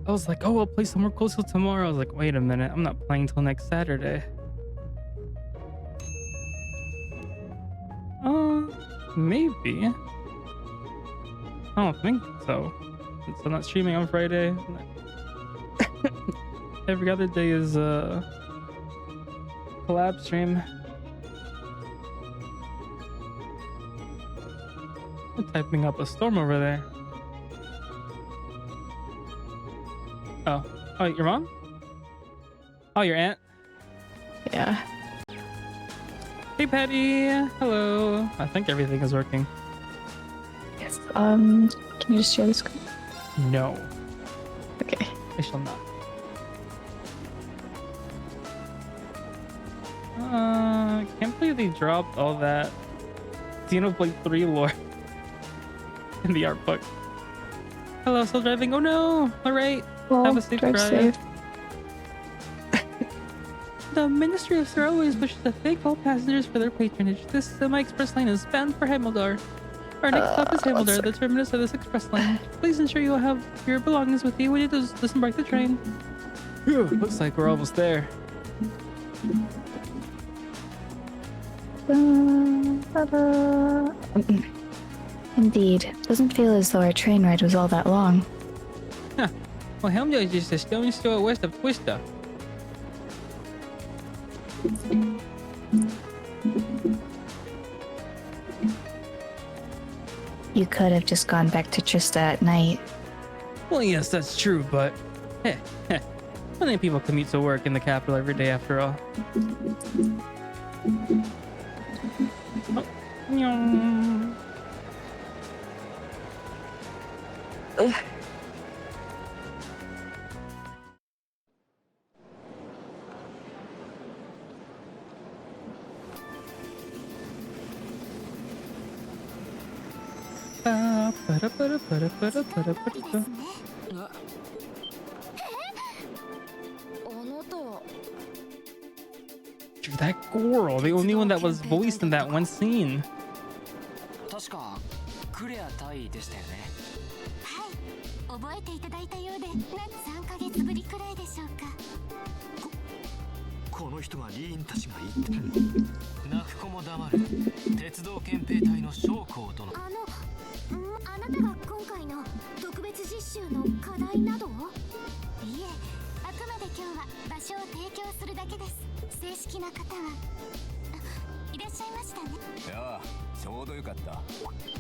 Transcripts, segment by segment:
I was like, oh, I'll play some more Coastal tomorrow. I was like, wait a minute, I'm not playing till next Saturday. Maybe. I don't think so. Since I'm not streaming on Friday. Every other day is a collab stream. I'm typing up a storm over there. Oh, your mom? Oh, your aunt? Yeah. Hey, Patty. Hello. I think everything is working. Yes. Can you just share the screen? No. Okay. I shall not. Can't believe they dropped all that Xenoblade 3 lore in the art book. Hello, still driving? Oh no! Alright. Well, have a safe drive. safe. The Ministry of Sir always wishes to thank all passengers for their patronage. This semi-express line is bound for Hameldar. Our next stop is Hameldar, the terminus of this express line. Please ensure you will have your belongings with you when you disembark the train. Whew, looks like we're almost there. Indeed. Doesn't feel as though our train ride was all that long. Huh. Well, Hameldar is just a stone's throw west of Twista. You could have just gone back to Trista at night. Well, yes, that's true, but many people commute to work in the capital every day after all. Oh. Ugh. Dude, that girl, the only one that was voiced in that one scene.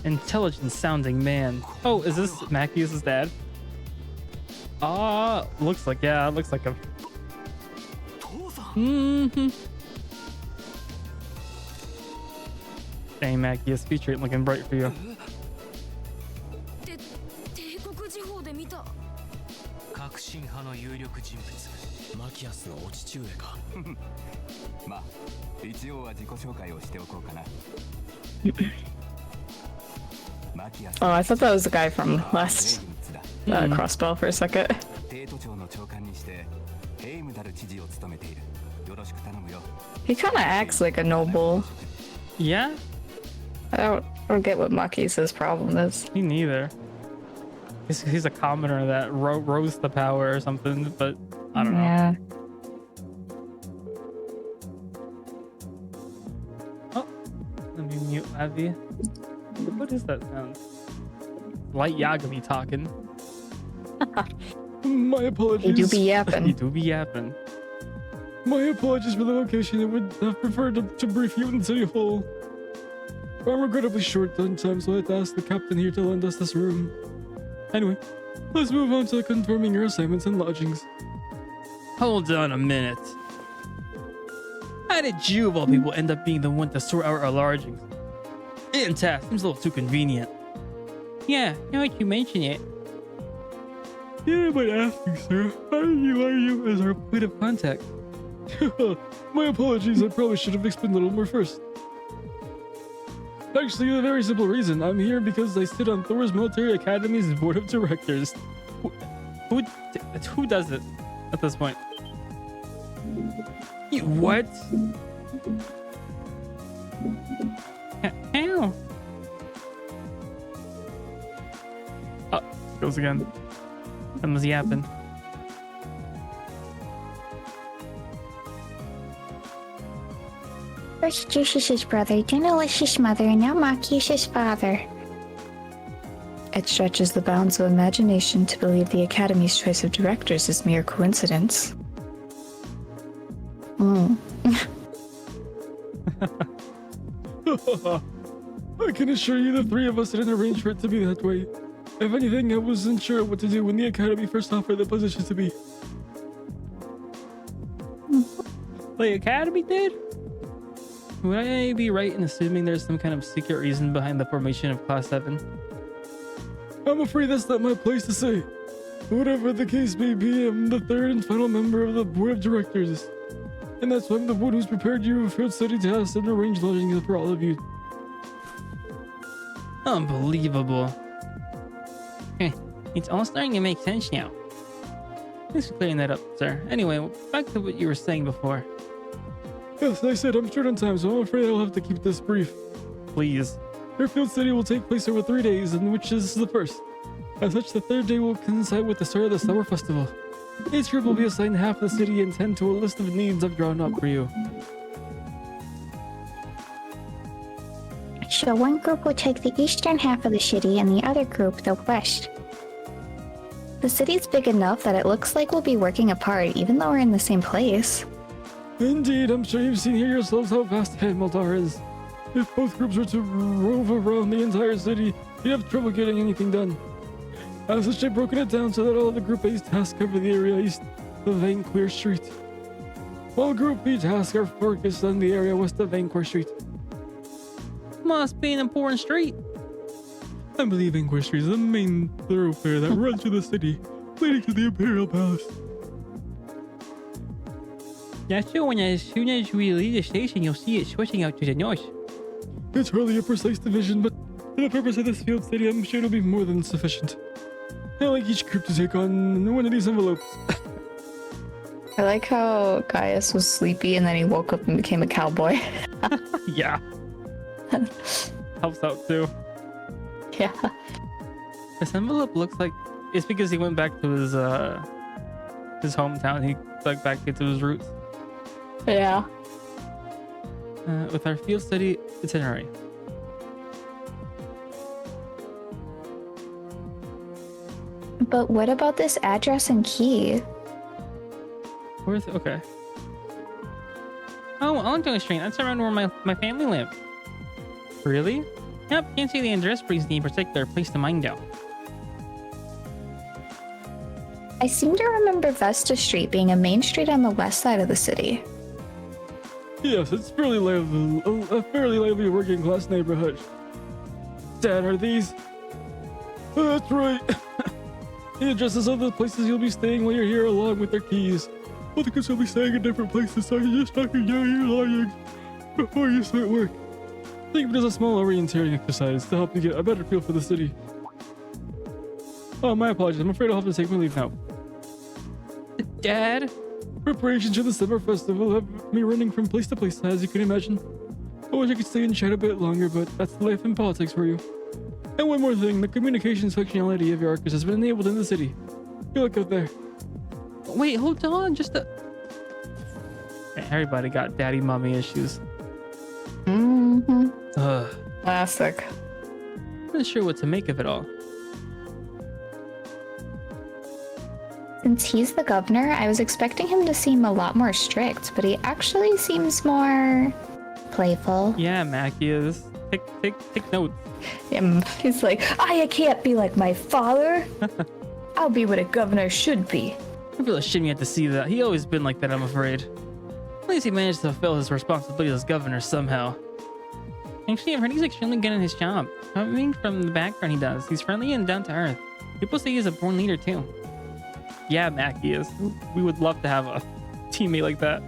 Intelligent sounding man. Oh, is this Mackius' dad? Ah, looks like, yeah, looks like a. Dang, Mackius, future ain't looking bright for you. Oh, I thought that was the guy from last Crossbell for a second. He kind of acts like a noble. Yeah? I don't get what Maki's problem is. Me neither. He's a commoner that rose to power or something, but I don't know. Yeah. Oh, let me mute Avi. What is that sound? Light Yagami talking. My apologies. You do be yapping. You do be yapping. My apologies for the location. I would have preferred to brief you in City Hall. I'm regrettably short on time, so I had to ask the captain here to lend us this room. Anyway, let's move on to confirming your assignments and lodgings. Hold on a minute. How did you, of all people, end up being the one to sort out our lodgings? In task seems a little too convenient. Yeah, now that you mention it. Yeah, but asking, sir. How are you as our point of contact? My apologies, I probably should have explained a little more first. Actually, a very simple reason. I'm here because I sit on Thor's Military Academy's board of directors. Who does it at this point? You what? Ow! Oh, goes again. That was yapping. First Jushis's brother, then Alicia's mother, and now Machia's father. It stretches the bounds of imagination to believe the Academy's choice of directors is mere coincidence. I can assure you the three of us didn't arrange for it to be that way. If anything, I wasn't sure what to do when the Academy first offered the position to me. The Academy did? Would I be right in assuming there's some kind of secret reason behind the formation of Class 7? I'm afraid that's not my place to say. Whatever the case may be, I'm the third and final member of the board of directors. And that's why I'm the one who's prepared you with field study tasks and arranged lodging for all of you. Unbelievable. It's all starting to make sense now. Thanks for clearing that up, sir. Anyway, back to what you were saying before. Yes, I said I'm short on time, so I'm afraid I'll have to keep this brief. Please. Your field study will take place over 3 days, in which is the first. As such, the third day will coincide with the start of the summer festival. Each group will be assigned half the city and tend to a list of needs I've drawn up for you. So one group will take the eastern half of the city and the other group the west. The city's big enough that it looks like we'll be working apart even though we're in the same place. Indeed, I'm sure you've seen here yourselves how vast Maldar is. If both groups were to rove around the entire city, you'd have trouble getting anything done. As such, I've broken it down so that all the Group A's tasks cover the area east of Vanquir Street, while Group B tasks are focused on the area west of Vanquir Street. Must be an important street. I believe Vanquir Street is the main thoroughfare that runs through the city, leading to the Imperial Palace. That's so when as soon as we leave the station, you'll see it switching out to the north. It's hardly a precise division, but for the purpose of this field study, I'm sure it'll be more than sufficient. I'd like each group to take on one of these envelopes. I like how Gaius was sleepy and then he woke up and became a cowboy. Yeah. Helps out too. Yeah. This envelope looks like it's because he went back to his hometown. He dug back into his roots. Yeah. With our field study itinerary. But what about this address and key? Okay. Oh, Allentown Street. That's around where my family lives. Really? Yep, can't see the address brings any particular place to mind though. I seem to remember Vesta Street being a main street on the west side of the city. Yes, it's fairly lively, a fairly lively working class neighborhood. Dad, are these? That's right. The addresses of the places you'll be staying while you're here, along with their keys. Well, because you'll be staying in different places, so you're just knocking down your lodgings before you start work. Think of it as a small orienteering exercise to help you get a better feel for the city. Oh, my apologies. I'm afraid I'll have to take my leave now. Dad? Preparations for the summer festival have me running from place to place, as you can imagine. I wish I could stay and chat a bit longer, but that's life in politics for you. And one more thing, the communications functionality of your Arcus has been enabled in the city. You look out there. Wait, hold on. Everybody got daddy mommy issues. Mm-hmm. Ugh. Classic. I'm not sure what to make of it all. Since he's the governor, I was expecting him to seem a lot more strict, but he actually seems more playful. Yeah, Mackie is. Take notes. He's like, I can't be like my father. I'll be what a governor should be. I feel ashamed to see that. He always been like that, I'm afraid. At least he managed to fulfill his responsibilities as governor somehow. Actually, I've heard he's extremely good at his job. I mean, from the background he does, he's friendly and down to earth. People say he's a born leader too. Yeah, Mackie is. We would love to have a teammate like that.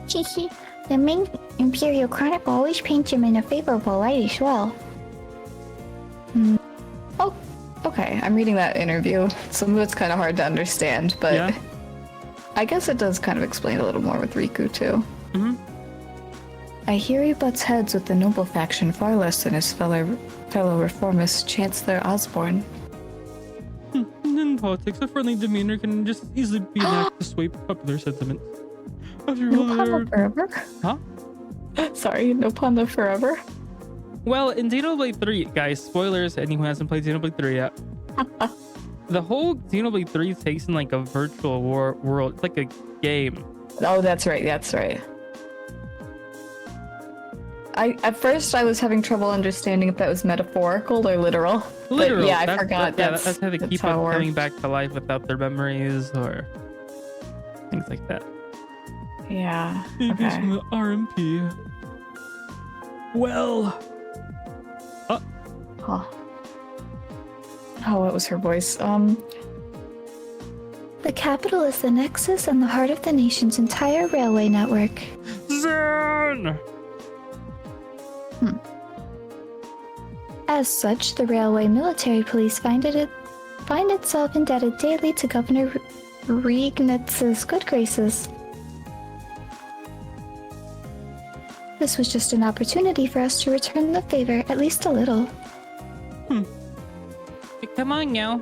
Chichi, the main Imperial Chronicle always paints him in a favorable light as well. Oh, okay. I'm reading that interview. Some of it's kind of hard to understand, but yeah. I guess it does kind of explain a little more with Riku too. Mm-hmm. I hear he butts heads with the noble faction far less than his fellow reformist Chancellor Osborne. In politics, a friendly demeanor can just easily be an act to sway popular sentiment. After No all panda there. forever? Huh? Sorry, no panda forever? Well, in Xenoblade 3, guys, spoilers, anyone who hasn't played Xenoblade 3 yet. The whole Xenoblade 3 takes in like a virtual world. It's like a game. Oh, that's right, that's right. At first I was having trouble understanding if that was metaphorical or literal. Literal. But yeah, I That's- forgot. that's how they keep how it on coming works. back to life without their memories or things like that. Yeah. Maybe it's Okay. from the RMP. Well, Huh. Oh, what was her voice? The capital is the nexus and the heart of the nation's entire railway network. Zen! As such, the railway military police find itself indebted daily to Governor Reignitz's good graces. This was just an opportunity for us to return the favor, at least a little. Hey, come on now.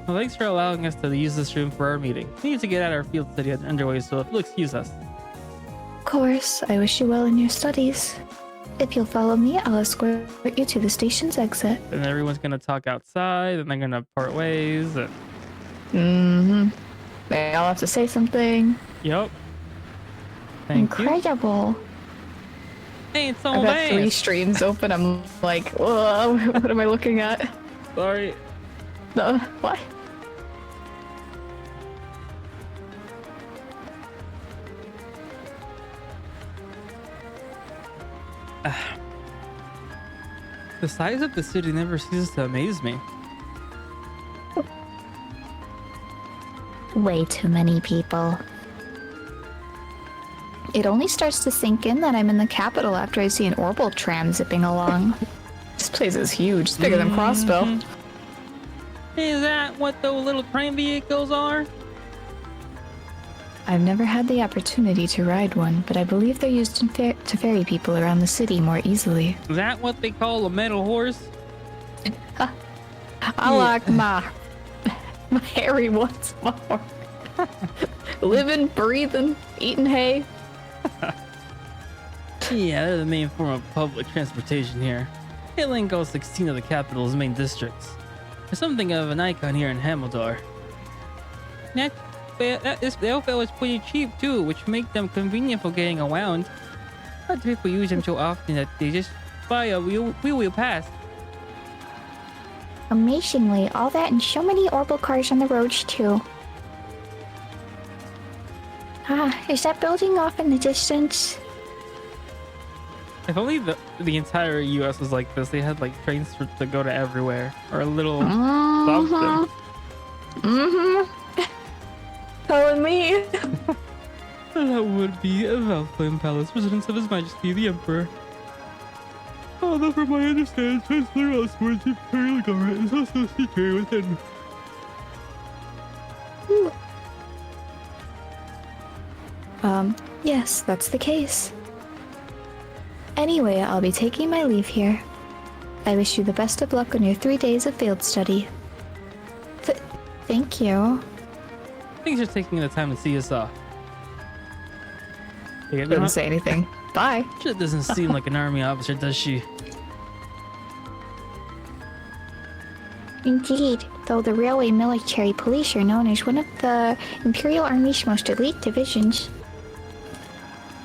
Well, thanks for allowing us to use this room for our meeting. We need to get out our field study underway, so if you'll excuse us. Of course, I wish you well in your studies. If you'll follow me, I'll escort you to the station's exit. And everyone's gonna talk outside, and they're gonna part ways. And... Mm-hmm. They all have to say something. Yep. Thank you. Incredible. Hey, it's so I've got nice. 3 streams open. I'm like, whoa, what am I looking at? Sorry. No, what? The size of the city never ceases to amaze me. Way too many people. It only starts to sink in that I'm in the capital after I see an orbital tram zipping along. This place is huge. It's bigger than Crossville. Is that what those little train vehicles are? I've never had the opportunity to ride one, but I believe they're used to ferry people around the city more easily. Is that what they call a metal horse? I like my hairy once more. Living, breathing, eating hay. Yeah, they're the main form of public transportation here. They link all 16 of the capital's main districts. They're something of an icon here in Hamildar. They also is pretty cheap too, which make them convenient for getting around. Not people use them so often that they just buy a wheel pass. Amazingly, all that and so many orbital cars on the roads too. Ah, is that building off in the distance? If only the entire U.S. was like this, they had like trains to go to everywhere or a little something. Mm-hmm. Telling me. that would be a Valflame Palace, residence of His Majesty the Emperor. Although from my understanding, Chancellor Osborne's imperial government is also situated within. Yes, that's the case. Anyway, I'll be taking my leave here. I wish you the best of luck on your 3 days of field study. Thank you. Thanks for taking the time to see us off. Yeah, Didn't say anything. Bye. She doesn't seem like an army officer, does she? Indeed, though the railway military police are known as one of the Imperial Army's most elite divisions.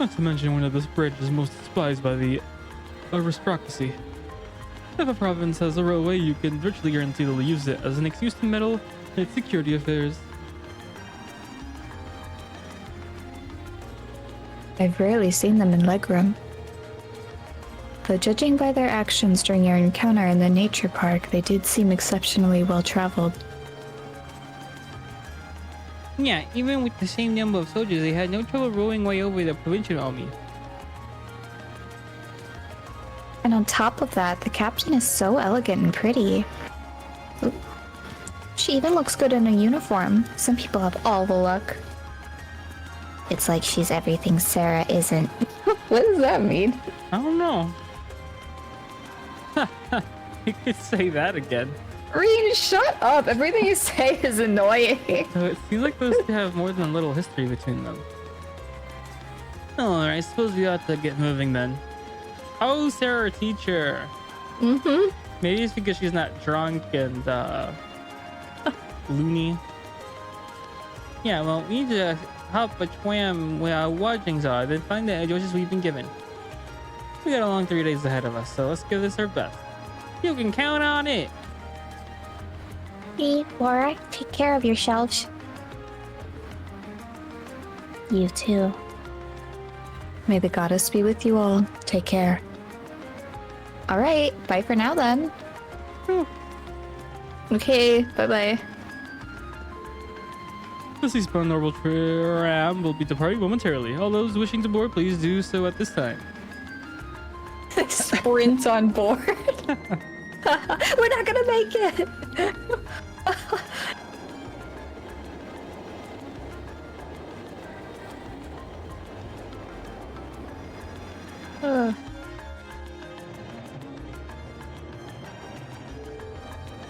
Not to mention one of this bridge is most despised by the aristocracy. If a province has a railway, you can virtually guarantee they'll use it as an excuse to meddle in its security affairs. I've rarely seen them in legroom. Though judging by their actions during your encounter in the nature park, they did seem exceptionally well traveled. Yeah, even with the same number of soldiers, they had no trouble rolling way over the provincial army. And on top of that, the captain is so elegant and pretty. She even looks good in a uniform. Some people have all the luck. It's like she's everything Sarah isn't. What does that mean? I don't know. You could say that again. Reen, shut up! Everything you say is annoying. So it seems like those two have more than a little history between them. Alright, I suppose we ought to get moving then. Oh, Sarah, teacher. Mm-hmm. Maybe it's because she's not drunk and loony. Yeah, well, we need to hop a tram where our lodgings are, then find the addresses we've been given. We got a long 3 days ahead of us, so let's give this our best. You can count on it. Hey, Laura, take care of yourselves. You too. May the goddess be with you all. Take care. All right, bye for now then. Okay, bye-bye. This eastbound Normal tram will be departing momentarily. All those wishing to board, please do so at this time. Sprint on board. We're not gonna make it.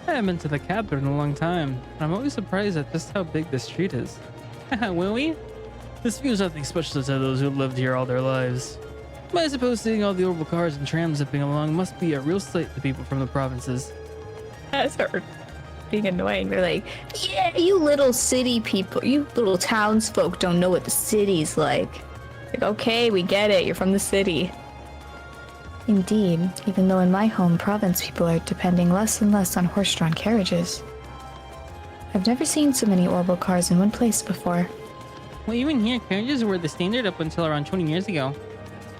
I haven't been to the Capitol in a long time, but I'm always surprised at just how big this street is. Will we? This view is nothing special to those who lived here all their lives. But I suppose seeing all the orbital cars and trams zipping along must be a real sight to people from the provinces. I start being annoying. They're like, yeah, you little city people, you little townsfolk don't know what the city's like. Like, okay, we get it. You're from the city. Indeed, even though in my home province people are depending less and less on horse-drawn carriages. I've never seen so many orbital cars in one place before. Well, even here, carriages were the standard up until around 20 years ago.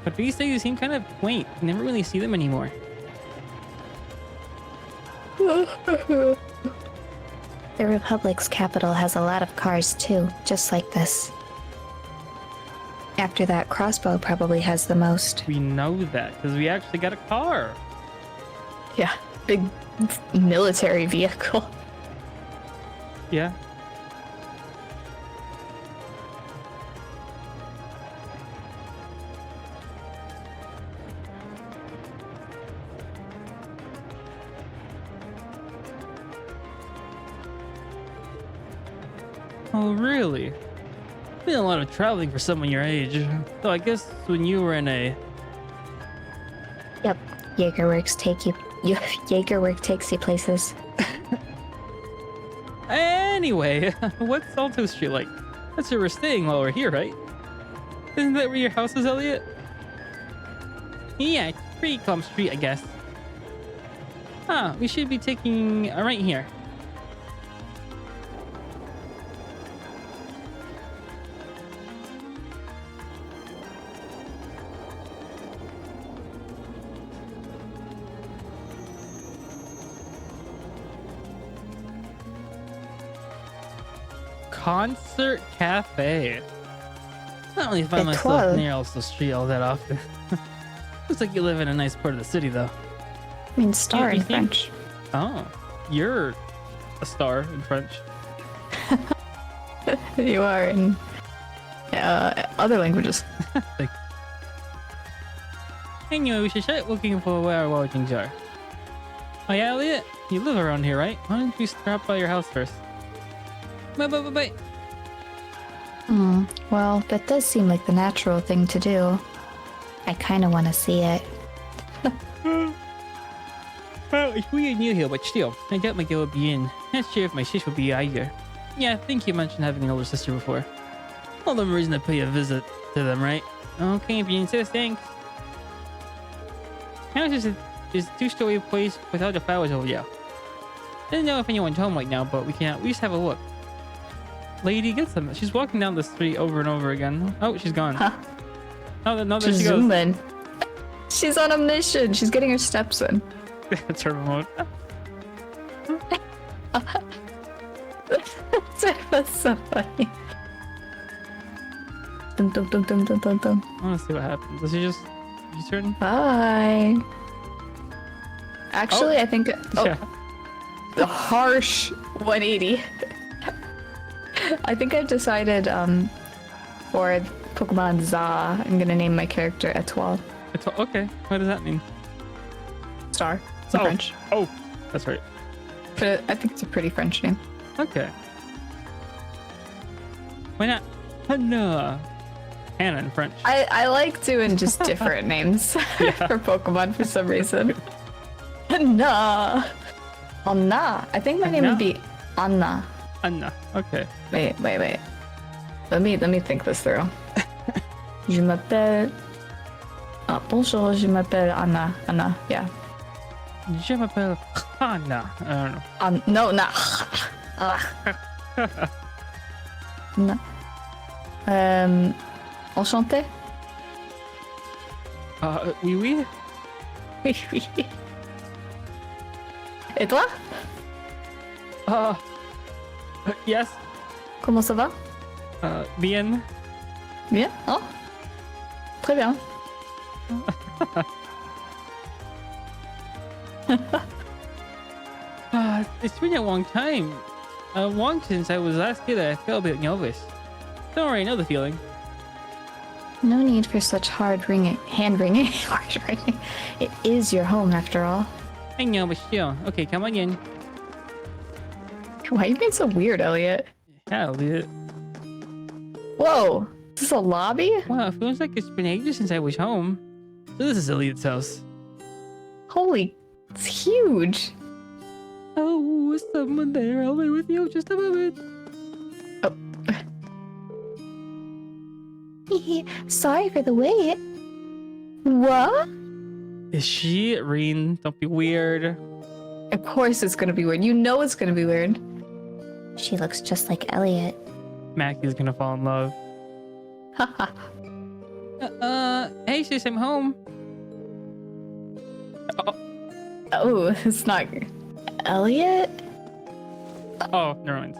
But these days they seem kind of quaint. You never really see them anymore. The Republic's capital has a lot of cars too, just like this. After that, Crossbow probably has the most. We know that because we actually got a car. Yeah, big military vehicle. Yeah. Oh, really? Been a lot of traveling for someone your age. Though I guess when you were in a... Yep, Jaegerworks takes you places. Anyway, what's Salto Street like? That's where we're staying while we're here, right? Isn't that where your house is, Elliot? Yeah, it's a pretty calm street, I guess. Ah, we should be taking a right here. Concert Cafe. I don't really find myself near Alsto Street all that often. Looks like you live in a nice part of the city, though. I mean, star in French. Oh, you're a star in French. You are in other languages. Anyway, we should start looking for where our lodgings are. Oh yeah, Elliot? You live around here, right? Why don't you stop by your house first? Bye. Well, that does seem like the natural thing to do. I kind of want to see it. Well, we are new here, but still, I doubt my girl will be in. Not sure if my sis will be either. Yeah, I think you mentioned having an older sister before. All the reason to pay a visit to them, right? Okay, if you insist, thanks. House is a two-story place with all the flowers over there. Don't know if anyone's home right now, but we can at least have a look. Lady gets them. She's walking down the street over and over again. Oh, she's gone. Huh? No, there She's she goes. zooming. She's on a mission. She's getting her steps in. Turbo mode. That's so funny. Dum, dum, dum, dum, dum, dum, dum. I want to see what happens. Does she just turn? Bye. Actually, I think Yeah. the harsh 180. I think I've decided for Pokemon Za, I'm gonna name my character Etoile. Okay. What does that mean? Star. It's in French. Oh, that's right. But I think it's a pretty French name. Okay. Why not? Hana. Hannah in French. I like doing just different names for Pokemon for some reason. Anna. Anna. I think my name would be Anna. Anna. Okay. Wait. Let me think this through. Je m'appelle. Bonjour, je m'appelle Anna. Anna, yeah. Je m'appelle Hannah. I don't know. No, not. No. Enchanté. Oui, oui. Oui, oui. Et toi? Yes. Comment ça va? Bien. Bien? Oh. Très bien. It's been a long time. Long since I was last kid. I felt a bit nervous. Don't already know the feeling. No need for such hand wringing. Hard wringing. It is your home after all. I know, but still. Okay, come on in. Why are you being so weird, Elliot? Hell, dude. Whoa. Is this a lobby? Wow, it feels like it's been ages since I was home. So this is Elliot's house. Holy, it's huge. Oh, is someone there? I'll be with you just a moment. Sorry for the wait. What? Is she Reen? Don't be weird. Of course it's gonna be weird. You know it's gonna be weird. She looks just like Elliot. Mackie's gonna fall in love. Haha. Hey sis, I'm home. Oh, it's not Elliot? Oh, never mind.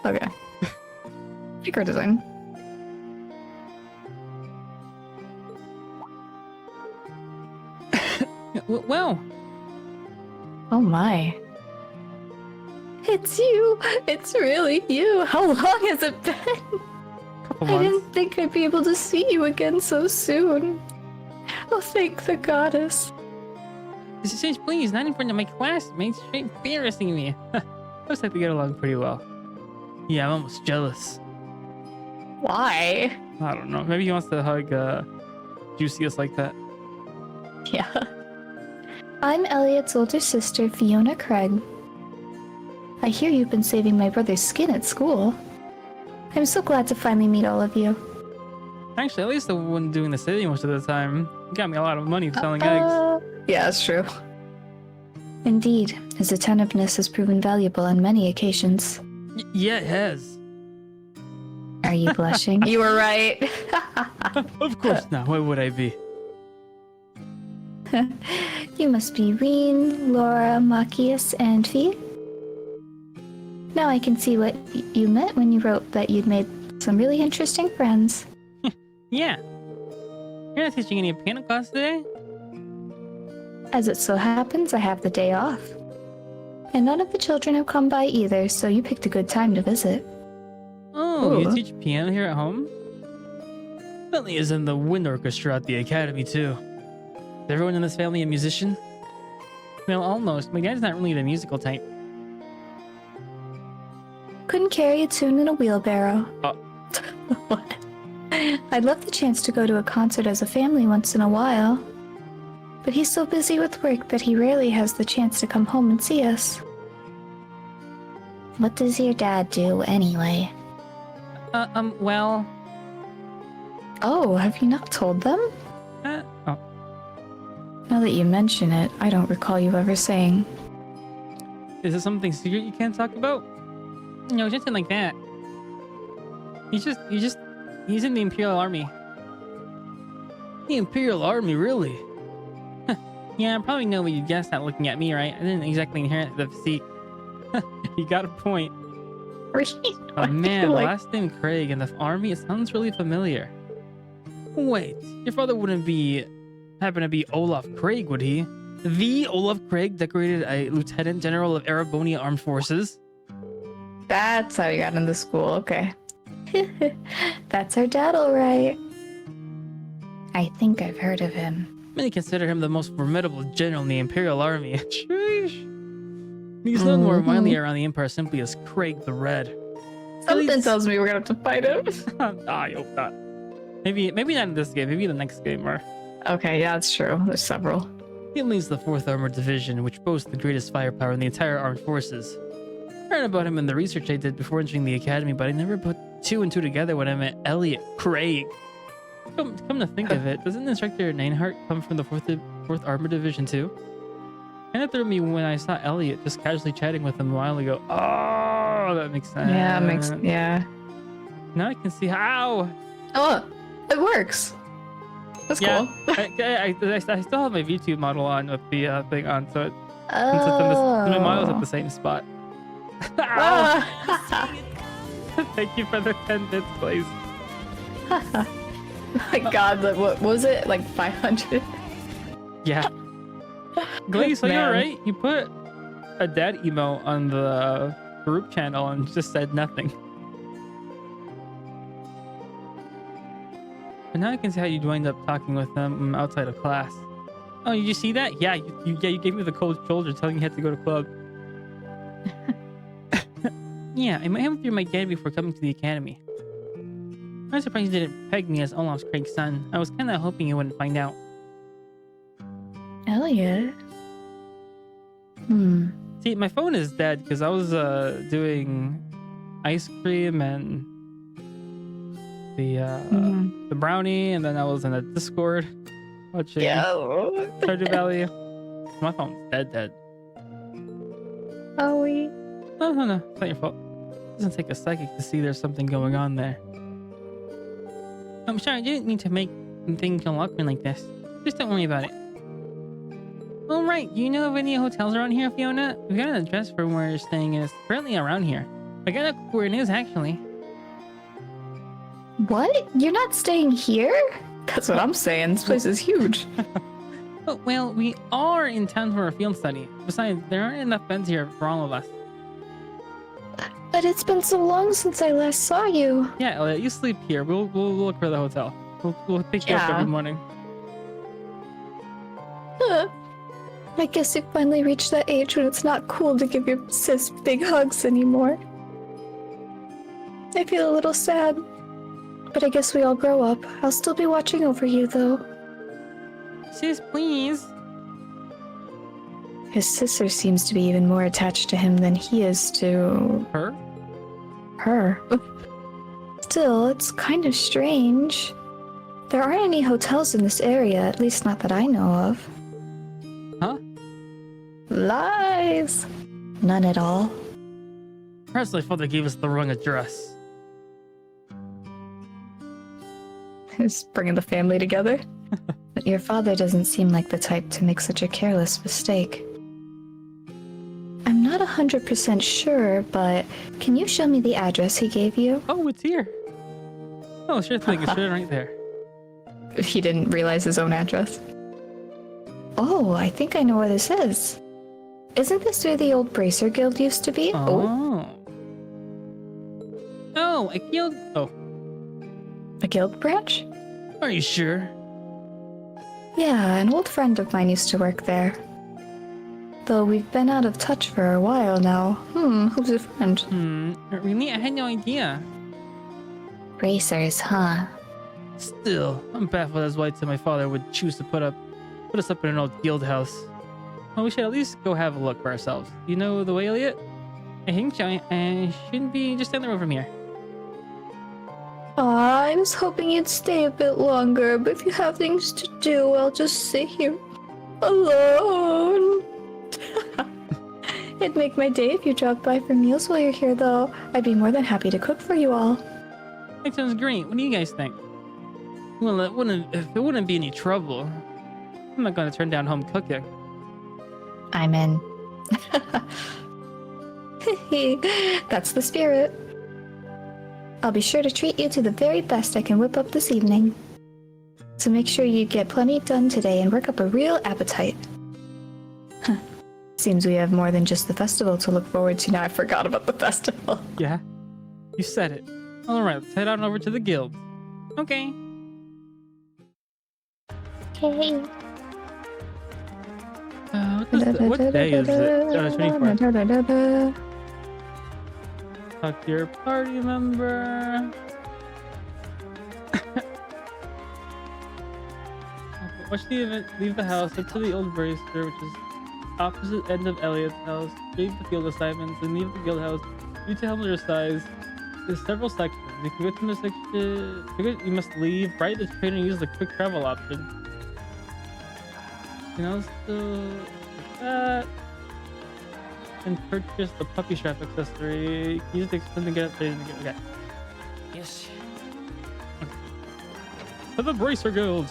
Okay. Figure design. Well, Oh my. It's you. It's really you. How long has it been? couple I months. didn't think I'd be able to see you again so soon. Oh, thank the goddess. Sis, please, not in front of my classmates. You're embarrassing me. Looks like we get along pretty well. Yeah, I'm almost jealous. Why? I don't know. Maybe he wants to hug Juicius like that. Yeah. I'm Elliot's older sister, Fiona Craig. I hear you've been saving my brother's skin at school. I'm so glad to finally meet all of you. Actually, at least the one doing the city most of the time. You got me a lot of money selling eggs. Yeah, that's true. Indeed, his attentiveness has proven valuable on many occasions. Yeah, it has. Are you blushing? You were right. Of course not. Why would I be? You must be Reen, Laura, Machias, and Fee. Now I can see what you meant when you wrote that you'd made some really interesting friends. Yeah. You're not teaching any piano class today? As it so happens, I have the day off. And none of the children have come by either, so you picked a good time to visit. Oh, you Ooh. teach piano here at home? Bentley is in the wind orchestra at the academy too. Is everyone in this family a musician? Well, almost. My dad's not really the musical type. Couldn't carry a tune in a wheelbarrow. What? I'd love the chance to go to a concert as a family once in a while. But he's so busy with work that he rarely has the chance to come home and see us. What does your dad do anyway? Well... Oh, have you not told them? oh. Now that you mention it, I don't recall you ever saying. Is it something secret you can't talk about? No, just something like that. He's in the Imperial Army. The Imperial Army, really? Yeah, I probably know what you guessed at looking at me, right? I didn't exactly inherit the physique. You got a point. Oh man, the last name Craig in the army, it sounds really familiar. Wait, your father wouldn't happen to be Olaf Craig, would he? The Olaf Craig, decorated a Lieutenant General of Arabonia Armed Forces? That's how you got into school, okay. That's our dad, all right. I think I've heard of him. Many consider him the most formidable general in the Imperial Army. Sheesh. He's known more widely around the Empire simply as Craig the Red. Something tells me we're gonna have to fight him. I hope not. Maybe not in this game. Maybe the next game. Or Okay, yeah, that's true. There's several. he leads the 4th Armored Division, which boasts the greatest firepower in the entire armed forces. I heard about him in the research I did before entering the academy, but I never put 2 and 2 together when I met Elliot Craig. Come to think of it, doesn't Instructor Neinhardt come from the 4th Armored Division too? Kind of threw me when I saw Elliot just casually chatting with him a while ago. Oh, that makes sense. Yeah, yeah. Now I can see how. Oh, it works. That's cool. I still have my Vtuber model on with the thing on, so it, since it's my model's at the same spot. Ow. Thank you for the 10 bits, please. My God, like, what was it? Like 500? Yeah. Glaze, are you Man. alright? You put a dad email on the group channel and just said nothing. But now I can see how you'd wind up talking with them outside of class. Oh, did you see that? Yeah, you gave me the cold shoulder telling you had to go to club. Yeah, I met him through my dad before coming to the academy. I'm surprised you didn't peg me as Olaf's Craig's son. I was kind of hoping you wouldn't find out. Elliot? See, my phone is dead because I was doing ice cream and the brownie, and then I was in a Discord watching Stardew Valley. My phone's dead. Are we? No, it's not your fault. It doesn't take a psychic to see there's something going on there. I'm sorry, I didn't mean to make things all awkward like this. Just don't worry about it. Oh, right. Do you know of any hotels around here, Fiona? We've got an address for where you're staying, and it's currently around here. I got where it is, actually. What? You're not staying here? That's what I'm saying. This place is huge. Oh, well, we are in town for a field study. Besides, there aren't enough beds here for all of us. But it's been so long since I last saw you. Yeah, Elliot, you sleep here. We'll look for the hotel. We'll pick you up Yeah. every morning. I guess you finally reached that age when it's not cool to give your sis big hugs anymore. I feel a little sad. But I guess we all grow up. I'll still be watching over you, though. Sis, please. His sister seems to be even more attached to him than he is to Her? her. Still, it's kind of strange. There aren't any hotels in this area, at least not that I know of. Huh? Lies! None at all. Perhaps my father gave us the wrong address. Just bringing the family together. But your father doesn't seem like the type to make such a careless mistake. I'm not 100% sure, but can you show me the address he gave you? Oh, it's here. Oh, sure thing. It's right there. He didn't realize his own address. Oh, I think I know where this is. Isn't this where the old Bracer Guild used to be? Oh, I killed. Oh, A guild branch? are you sure? Yeah, an old friend of mine used to work there. Though we've been out of touch for a while now. Who's a friend? Really? I had no idea. Racers, huh? Still, I'm baffled as why my father would choose to put us up in an old guild house. Well, we should at least go have a look for ourselves. You know the way, Elliot? I think so. I shouldn't be just down the road from here. Aw, I was hoping you'd stay a bit longer, but if you have things to do, I'll just sit here alone. It'd make my day if you dropped by for meals while you're here, though. I'd be more than happy to cook for you all. That sounds great. What do you guys think? Well, if it wouldn't be any trouble, I'm not going to turn down home cooking. I'm in. That's the spirit. I'll be sure to treat you to the very best I can whip up this evening. So make sure you get plenty done today and work up a real appetite. Seems we have more than just the festival to look forward to now. I forgot about the festival. Yeah? You said it. All right, let's head on over to the guild. Okay. Okay. What day is it? 24th. Talk to your party member. Watch the event, leave the house, head to the old bracer, which is opposite end of Elliot's house, leave the field assignments, and leave the guild house. Due to helmet size, there's several sections. You can go to the section, you must leave, ride the train and use the quick travel option. You can also like that. And purchase the puppy strap accessory. Use the extend to get up there. Okay. Yes. To the Bracer Guild.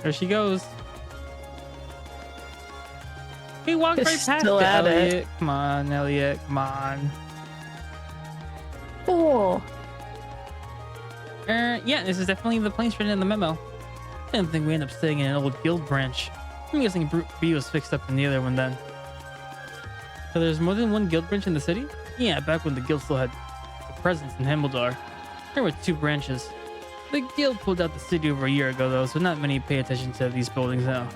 There she goes. He walked right past Still it, at it. Elliot. Come on, Elliot. Come on. Oh. Yeah, this is definitely the place written in the memo. I didn't think we end up staying in an old guild branch. I'm guessing Brute B was fixed up in the other one then. So there's more than one guild branch in the city? Yeah, back when the guild still had a presence in Hambledar. There were 2 branches. The guild pulled out the city over a year ago though, so not many pay attention to these buildings now.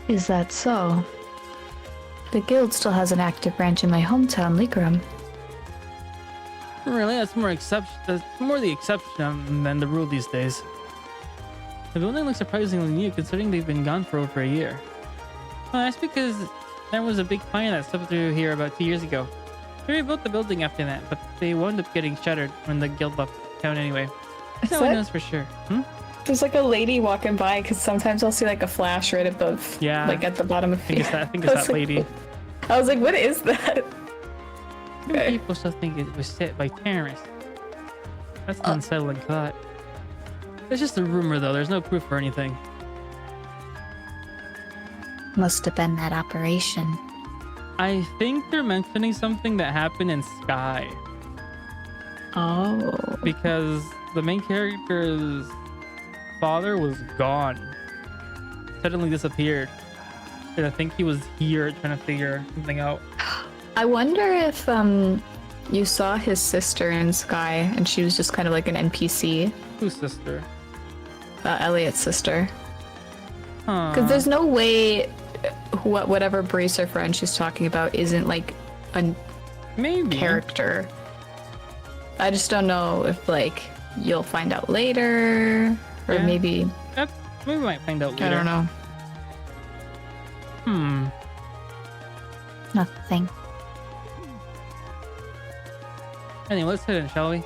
Is that so? The guild still has an active branch in my hometown, Ligrum. Really, that's more the exception than the rule these days. The building looks surprisingly new considering they've been gone for over a year. Well, that's because there was a big fire that swept through here about 2 years ago. They rebuilt the building after that, but they wound up getting shattered when the guild left town anyway. No one knows for sure. There's like a lady walking by because sometimes I'll see like a flash right above, Yeah. like at the bottom of I think it's that lady. I was like, what is that? Some people still think it was set by terrorists. That's an unsettling thought. It's just a rumor though, there's no proof or anything. Must have been that operation. I think they're mentioning something that happened in Sky. Oh. Because the main character's father was gone. Suddenly disappeared. And I think he was here trying to figure something out. I wonder if you saw his sister in Sky and she was just kind of like an NPC. Whose sister? Elliot's sister. Huh. Because there's no way whatever bracer friend she's talking about isn't like a Maybe. character. I just don't know if like you'll find out later or Yeah. maybe We might find out later. I don't know. Nothing. Anyway, let's head in, shall we?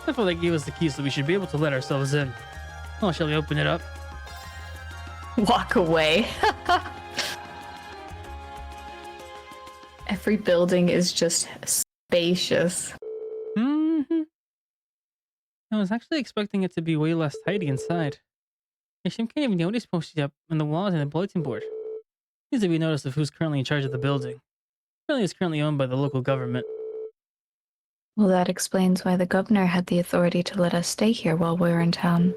I feel they gave us the key, so we should be able to let ourselves in. Oh, shall we open it up? Walk away. Every building is just spacious. Mm-hmm. I was actually expecting it to be way less tidy inside. I can't even notice posted up on the walls and the bulletin board. Needs to be noticed of who's currently in charge of the building. Apparently it's currently owned by the local government. Well, that explains why the governor had the authority to let us stay here while we were in town.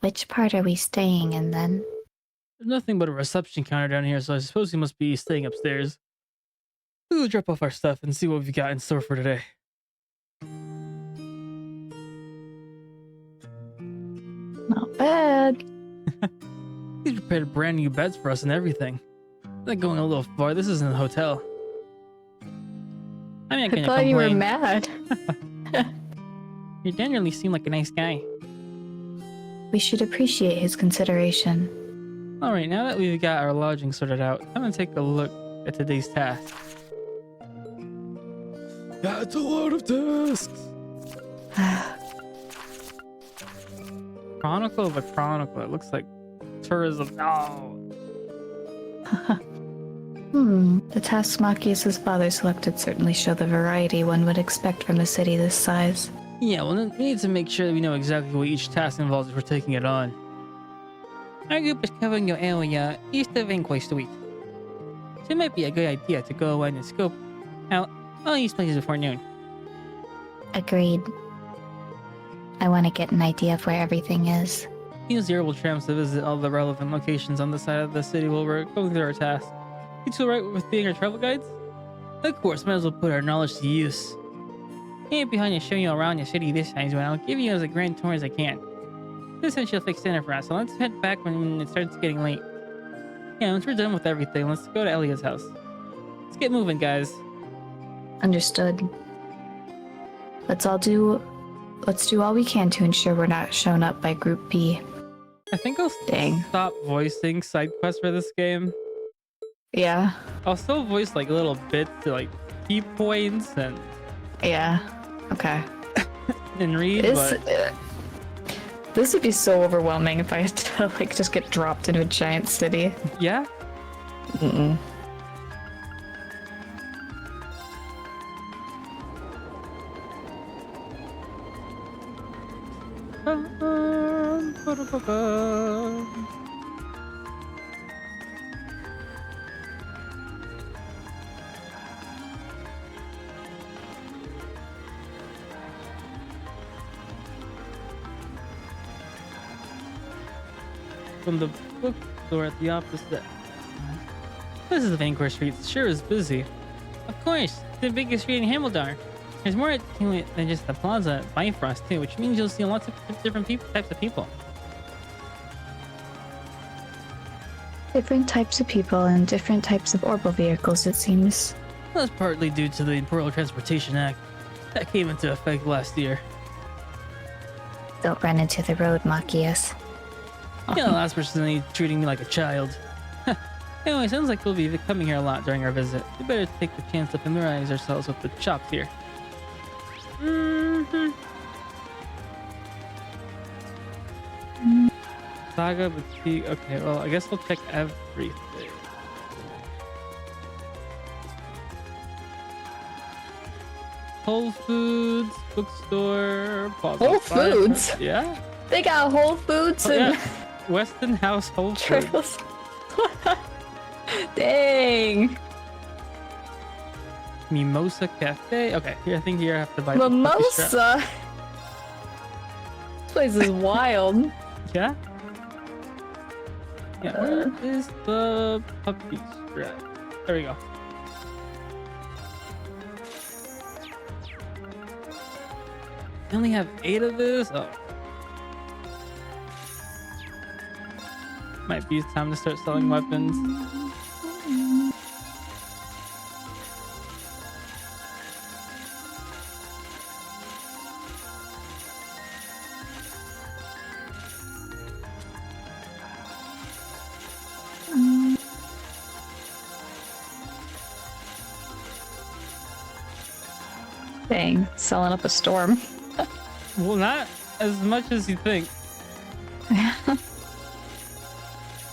Which part are we staying in then? There's nothing but a reception counter down here, so I suppose we must be staying upstairs. We'll drop off our stuff and see what we've got in store for today. Not bad. He's prepared brand new beds for us and everything. They're going a little far. This isn't a hotel. I mean, I I can't thought you were complain. mad. Your dad really seemed like a nice guy. We should appreciate his consideration. Alright, now that we've got our lodging sorted out, I'm gonna take a look at today's task. That's a lot of tasks. Chronicle of a Chronicle. It looks like tourism. No. The tasks Machias' father selected certainly show the variety one would expect from a city this size. Yeah, well, we need to make sure that we know exactly what each task involves if we're taking it on. Our group is covering your area east of Inquay Street. So it might be a good idea to go around and scope out all these places before noon. Agreed. I want to get an idea of where everything is. Use the herbal tramps to visit all the relevant locations on the side of the city while we're going through our tasks. You two alright with being our travel guides? Of course, might as well put our knowledge to use. Can't be behind to show you around the city this time, but I'll give you as a grand tour as I can. This time she'll fix dinner for us, so let's head back when it starts getting late. Yeah, once we're done with everything, let's go to Elliot's house. Let's get moving, guys. Understood. Let's do all we can to ensure we're not shown up by Group B. I think I'll Dang. stop voicing side quests for this game. Yeah. I'll still voice like little bits to like key points and Yeah. Okay. read, but This would be so overwhelming if I had to like just get dropped into a giant city. yeah. Mm-mm. From the bookstore at the opposite. This is Vanquish Street. It sure is busy. Of course, it's the biggest street in Hamildar. There's more to it than just the plaza at Bifrost too, which means you'll see lots of different types of people. Different types of people and different types of orbital vehicles, it seems. That's partly due to the Imperial Transportation Act that came into effect last year. Don't run into the road, Machias. You're the last person treating me like a child. Anyway, sounds like we'll be coming here a lot during our visit. We better take the chance to familiarize ourselves with the shops here. Saga Boutique. Okay, well, I guess we'll check everything. Whole Foods, bookstore, Plaza Whole Fire- Foods? Yeah. They got Whole Foods Oh, and yeah. Weston House Whole Foods. trails. Dang. Mimosa Cafe. Okay, here I think here I have to buy the puppy strap. Mimosa. This place is wild. Yeah. Yeah. Where is the puppy strap? There we go. I only have 8 of this. Oh. Might be time to start selling weapons. Dang, selling up a storm. Well, not as much as you think.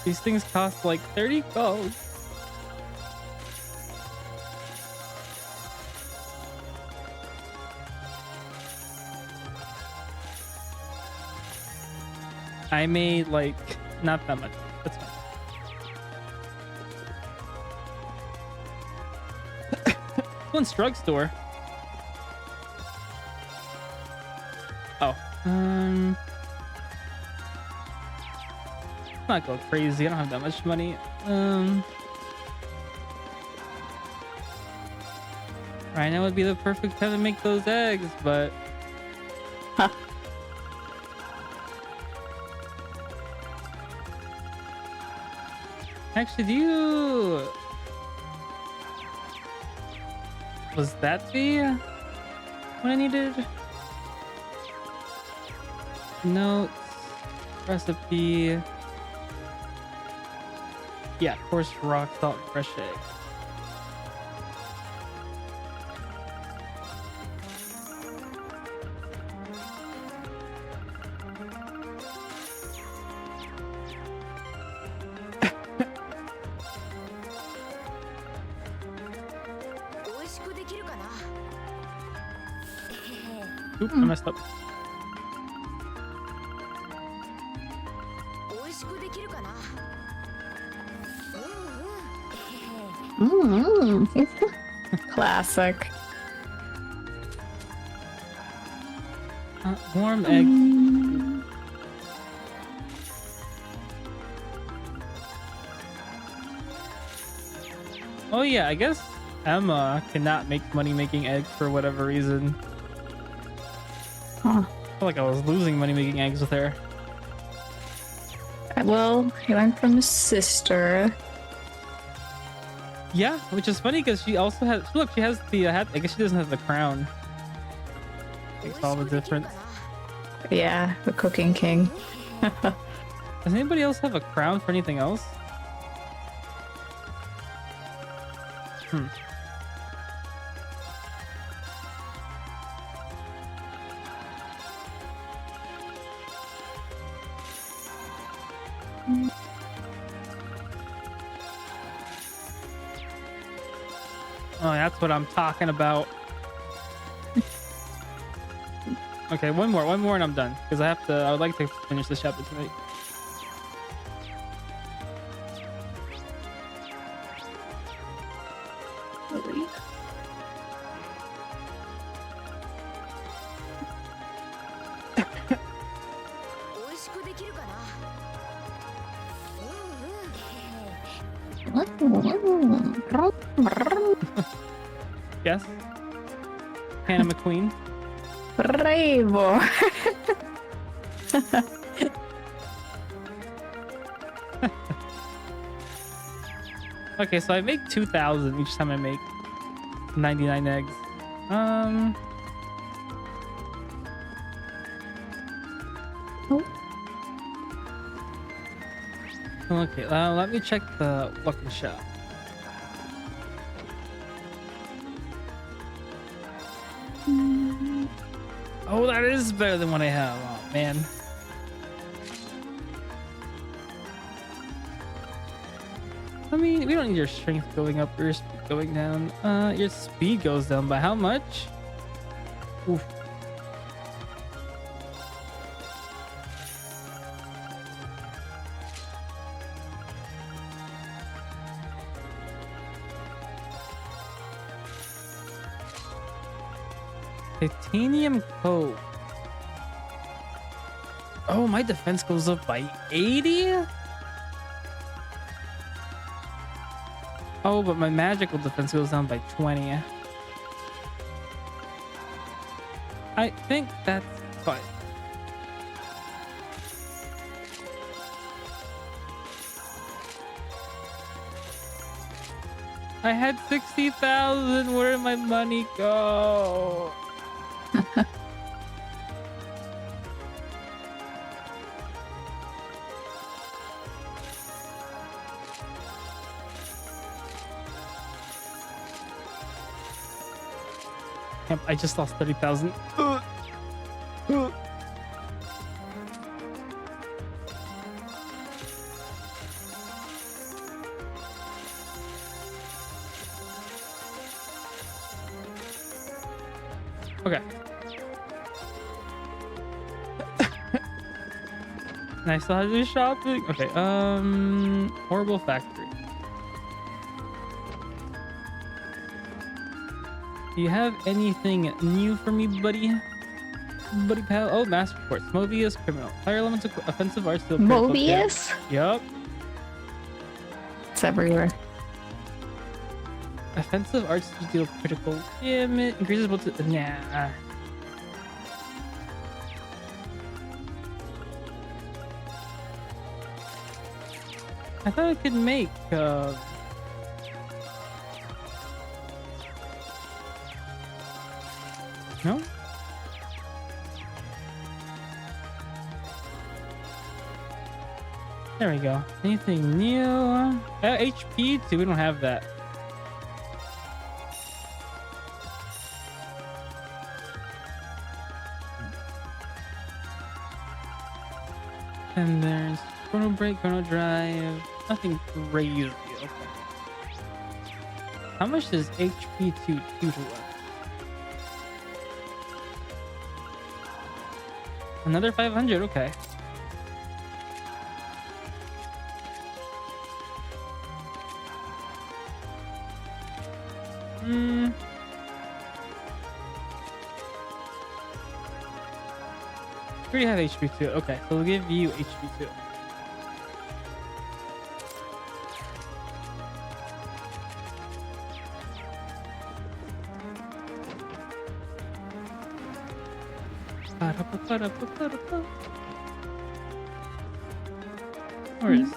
These things cost like 30 gold. I made like not that much. That's fine. One's drugstore. Oh. Not go crazy. I don't have that much money. Right now would be the perfect time to make those eggs, but Huh. Actually, do you? Was that the what I needed? Notes, recipe. Yeah, coarse rock salt, fresh egg. Oop, I messed up. Classic. Warm eggs. Oh yeah, I guess Emma cannot make money making eggs for whatever reason. Huh. I feel like I was losing money making eggs with her. Well, he learned from his sister. Yeah, which is funny because she also has. Look, she has the hat. I guess she doesn't have the crown. Makes all the difference. Yeah, the cooking king. Does anybody else have a crown for anything else? Hmm. Oh, that's what I'm talking about. Okay, one more and I'm done. Because I would like to finish this chapter tonight. Yes? Hannah McQueen. Bravo. Okay, so I make 2,000 each time I make 99 eggs. Okay, let me check the lucky shop. Oh, that is better than what I have. Oh, man. I mean, we don't need your strength going up or your speed going down. Your speed goes down by how much? Oof. Titanium coat. Oh, my defense goes up by 80? Oh, but my magical defense goes down by 20. I think that's fine. I had 60,000. Where did my money go? Yep, I just lost 30,000. Okay. And I still have to do shopping. Okay, horrible factory. Do you have anything new for me, buddy? Buddy pal? Oh, master reports. Mobius, criminal. Higher elemental offensive arts. Mobius? Yup. It's everywhere. Offensive arts to deal critical damage. Increases both. Nah. I thought I could make. No? There we go. Anything new? HP too. We don't have that. And there's chrono break, chrono drive. Nothing crazy. Okay. How much does HP 2 do to us? Another 500. Okay. We already have HP 2. Okay, so we'll give you HP 2. Where is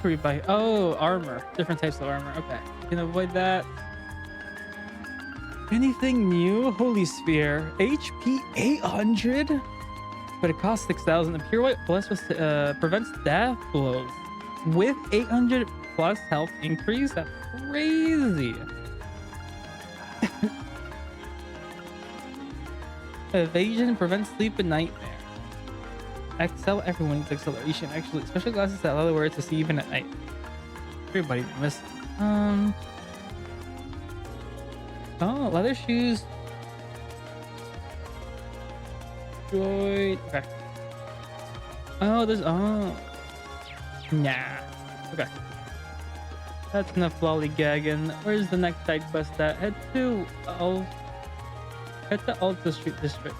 where we buy. Oh, armor. Different types of armor. Okay. Can avoid that. Anything new? Holy Sphere. HP 800? But it costs 6,000. The pure white plus prevents death blows. With 800 plus health increase? That's crazy. Evasion prevents sleep and nightmare. Excel, everyone needs acceleration. Actually, special glasses that allow the wearer to see even at night. Everybody miss. Oh, leather shoes. Droid. Okay. Oh, there's. Oh. Nah. Okay. That's enough lollygagging. Where's the next side quest at? Head to Alta Street District.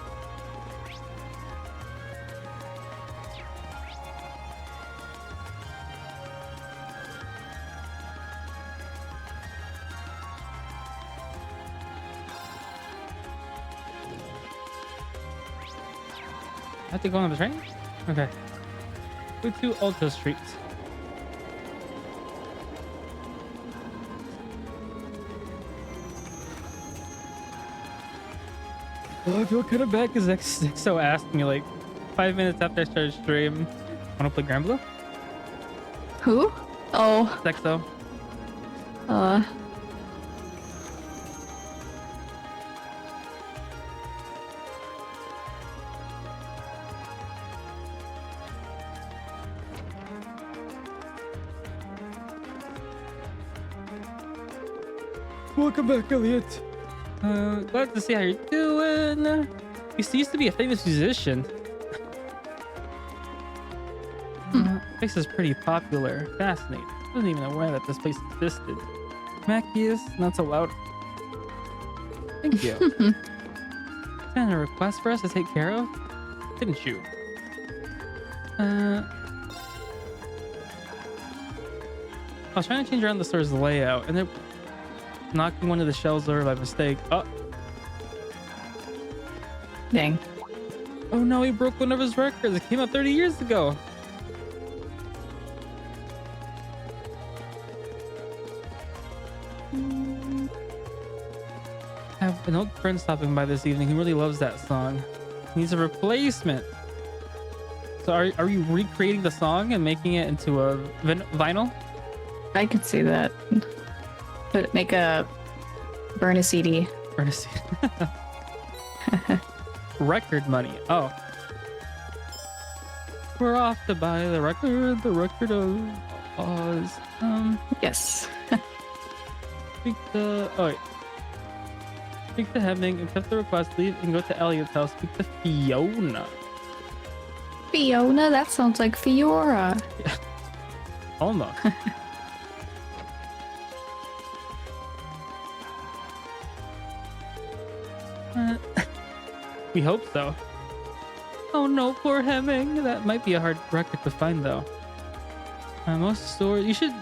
I have to go on the train? Okay. Go to Alta Street. Oh, I feel kind of bad because XO asked me like 5 minutes after I started stream, wanna play Grand Blue? Who? Oh. XO. Welcome back, Elliot. Glad to see how you're doing. You used to be a famous musician. Place is pretty popular. Fascinating. I wasn't even aware that this place existed. Mackius, not so loud. Thank you. Is that a request for us to take care of? Didn't you? I was trying to change around the store's layout and then knocking one of the shelves over by mistake. Oh. Dang. Oh no, he broke one of his records. It came out 30 years ago. I have an old friend stopping by this evening. He really loves that song. He needs a replacement. So are you recreating the song and making it into a vinyl? I could see that. Make a burn a CD. Burn a CD. Record money. Oh. We're off to buy the record of Oz. Yes. Speak to Hemming, accept the request, leave and go to Elliot's house. Speak to Fiona. Fiona? That sounds like Fiora. Almost. We hope so. Oh no, poor Hemming. That might be a hard record to find though. Most stores, you should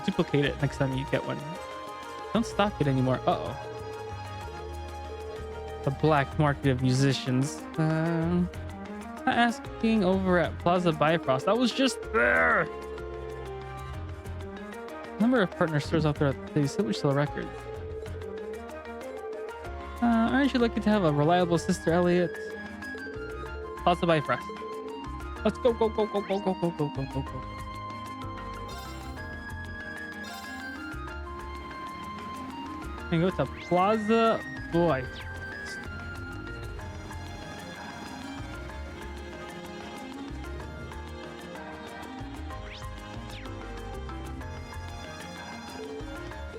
duplicate it next time you get one. Don't stock it anymore. Uh-oh. The black market of musicians. Asking over at Plaza Bifrost. I was just there. Number of partner stores out there at the Silver Sale Records. Aren't you lucky to have a reliable sister, Elliot? Plaza Bifrost. Let's go, go, go, go, go, go, go, go, go, go, go. And go to Plaza Boy.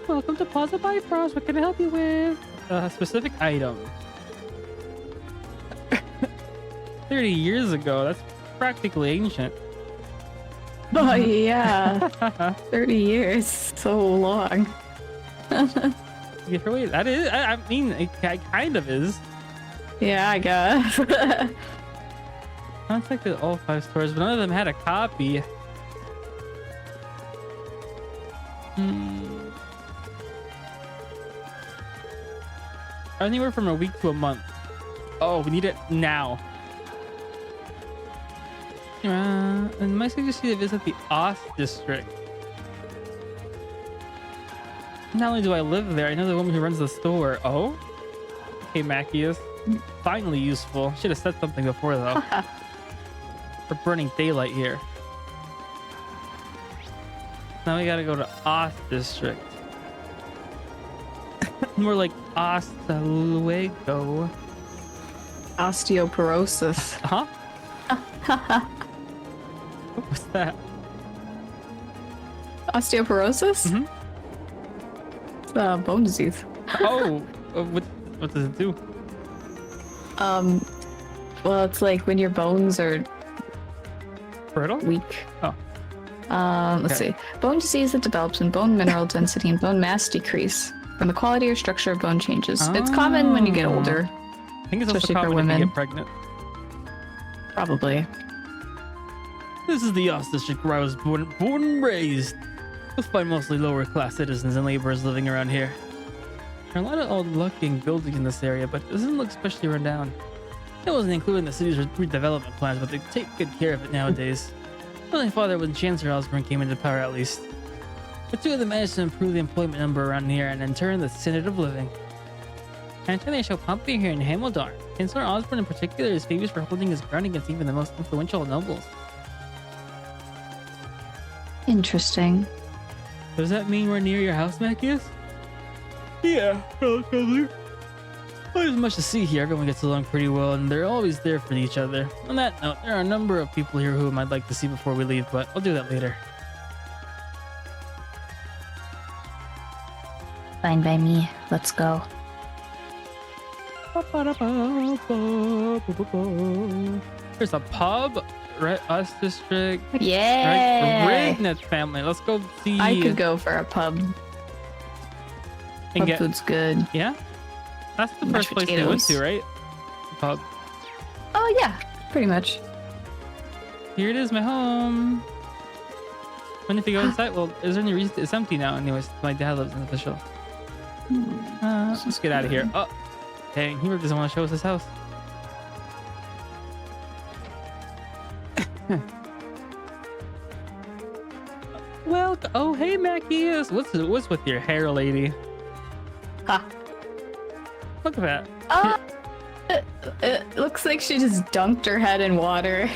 Welcome to Plaza Bifrost. What can I help you with? A specific item. 30 years ago. That's practically ancient. Oh yeah. 30 years. So long. Wait, that is. I mean, it kind of is. Yeah, I guess. Contacted all 5 stores, but none of them had a copy. Anywhere from a week to a month. Oh, we need it now. And my suggestion is to visit the Ost district. Not only do I live there, I know the woman who runs the store. Oh? Hey, Mackius. Finally useful. Should have said something before, though. We're burning daylight here. Now we gotta go to Ost District. More like Hasta Luego. Osteoporosis. Huh? What's that? Osteoporosis? Mm-hmm. It's bone disease. Oh, what does it do? Well, it's like when your bones are Brittle? weak. Oh. Let's see. Bone disease that develops when bone mineral density and bone mass decrease. When the quality or structure of bone changes. It's common when you get older. I think it's also Especially for common if you women. get pregnant. Probably. This is the Ost District where I was born and raised. You'll find mostly lower class citizens and laborers living around here. There are a lot of old looking buildings in this area, but it doesn't look especially run down. It wasn't included in the city's redevelopment plans, but they take good care of it nowadays. My father when Chancellor Osborne came into power at least. The two of them managed to improve the employment number around here and in turn the standard of living. They show Pompey here in Hamildar. Chancellor Osborne in particular is famous for holding his ground against even the most influential nobles. Interesting. Does that mean we're near your house, Mackius? Yeah, relatively. Well, there's much to see here. Everyone gets along pretty well, and they're always there for each other. On that note, there are a number of people here whom I'd like to see before we leave, but I'll do that later. Fine by me. Let's go. There's a pub, right? Us District. Yeah. Right? Rignett family. Let's go see. I could go for a pub. and Pub get. food's good. Yeah? That's the Mashed first place they went to, potatoes. right? Pub. Oh yeah, pretty much. Here it is, my home. When if you go inside, well, is there any reason? It's empty now, anyways. My dad lives in the official. Let's get out of here. Oh, dang, he doesn't want to show us his house. Well, oh hey, Mackius. What's with your hair, lady? Ha. Look at that. It looks like she just dunked her head in water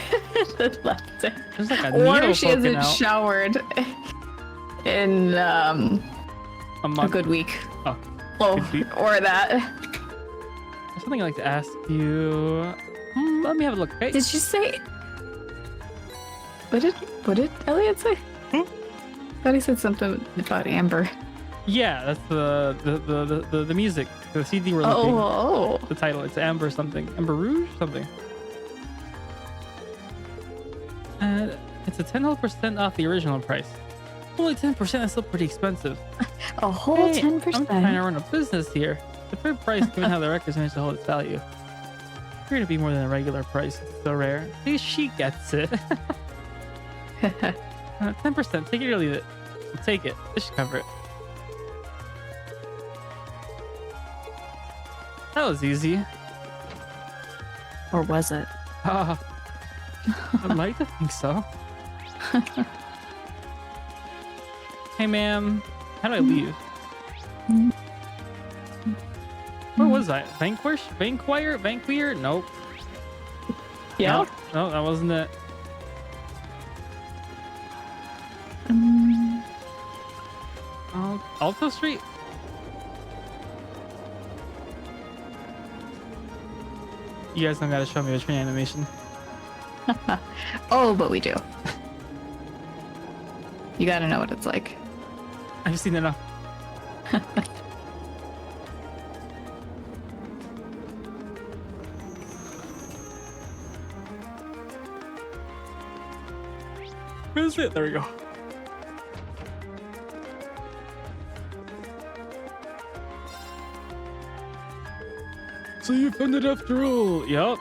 and left it. There's like a Or needle she poking hasn't out. showered in A a month. good week. Oh, Oh, good week. or that. There's something I'd like to ask you. Let me have a look. Okay. Did she say? What did Elliot say? Hmm? I thought he said something about Amber. Yeah, that's the music, the CD we're looking. Oh, The title, it's Amber something, Amber Rouge something. It's a 10% off the original price. Only 10%. Is still pretty expensive. a whole Hey, 10%. I'm trying to run a business here. The fair price, given how the records managed to hold its value. Here to be more than a regular price. It's so rare. At least she gets it. 10%. Take it or leave it. I'll take it. This should cover it. That was easy. Or was it? I'd like to think so. Hey, ma'am. How do I leave? Where was I? Vanquish? Vanquire? Vanquier? Nope. Yeah. No, that wasn't it. Alto Street? You guys don't gotta show me the train animation. Oh, but we do. You gotta know what it's like. I've seen enough. Where's it? There we go. So you found it after all. Yup.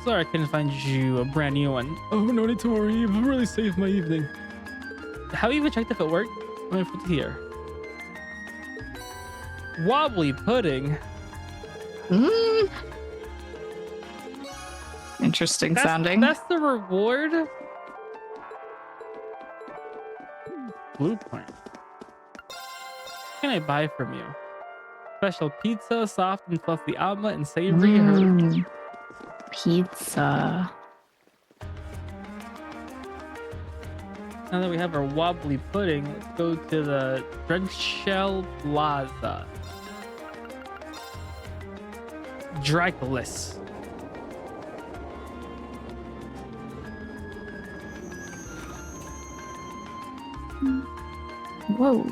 Sorry I couldn't find you a brand new one. Oh, no need to worry. You've really saved my evening. How even checked if it worked? Let me put it here. Wobbly pudding. Interesting That's, sounding. That's the reward. Blueprint. can I buy from you? Special pizza, soft and fluffy omelet, and savory herb. Pizza. Now that we have our wobbly pudding, let's go to the Drenchell Plaza. Draculus. Whoa.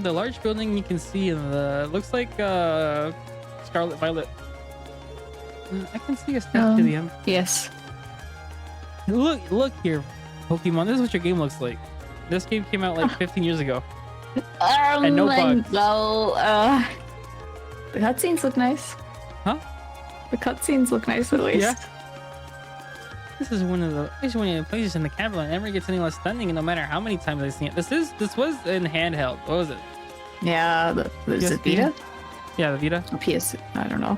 The large building you can see in the looks like Scarlet Violet. I can see a statue of the Emperor. Yes. Look here, Pokemon. This is what your game looks like. This game came out like 15 years ago. And no bugs. Well, the cutscenes look nice. Huh? The cutscenes look nice at least. Yeah. This is one of the places in the capital that never gets any less stunning, no matter how many times I've seen it. This was in handheld. What was it? Yeah, is it PSP? Vita? Yeah, the Vita. Or PS? I don't know.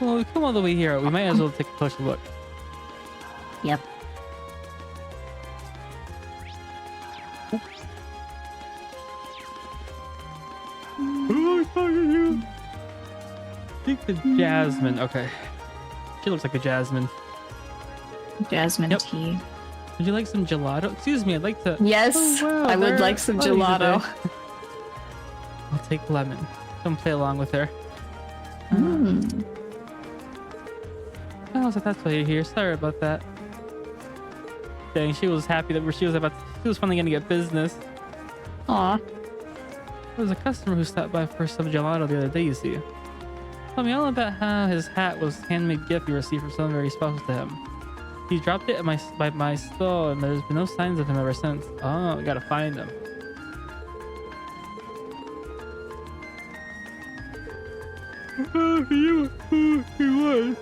Well, we come all the way here. We might as well take a closer look. Yep. I think the Jasmine. Okay. She looks like a Jasmine. Jasmine Yep. tea. Would you like some gelato? Excuse me, I'd like to. Yes, Oh, wow, I would they're like some funny gelato. today. I'll take lemon. Come play along with her. Mm. Oh, so that's why you're here. Sorry about that. Dang, she was happy that she was finally gonna get business. Aw. There was a customer who stopped by for some gelato the other day, you see. Told me all about how his hat was a handmade gift he received from someone very special to him. He dropped it by my stall, and there's been no signs of him ever since. Oh, we gotta find him. He was.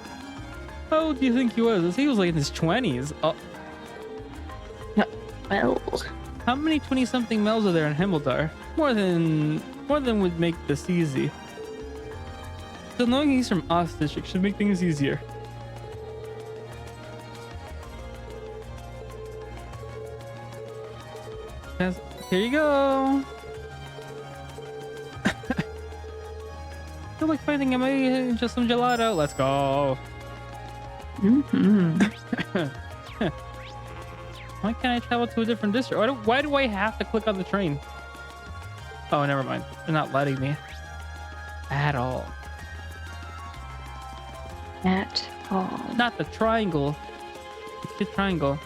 How old do you think he was? He was like in his 20s. Oh, Well, how many 20-something males are there in Himmeldar? More than would make this easy. So knowing he's from Oz district should make things easier. Yes, here you go. Feel like finding just some gelato. Let's go. Why can't I travel to a different district? Why do I have to click on the train? Oh, never mind. They're not letting me. At all. at all. Not the triangle. It's the triangle.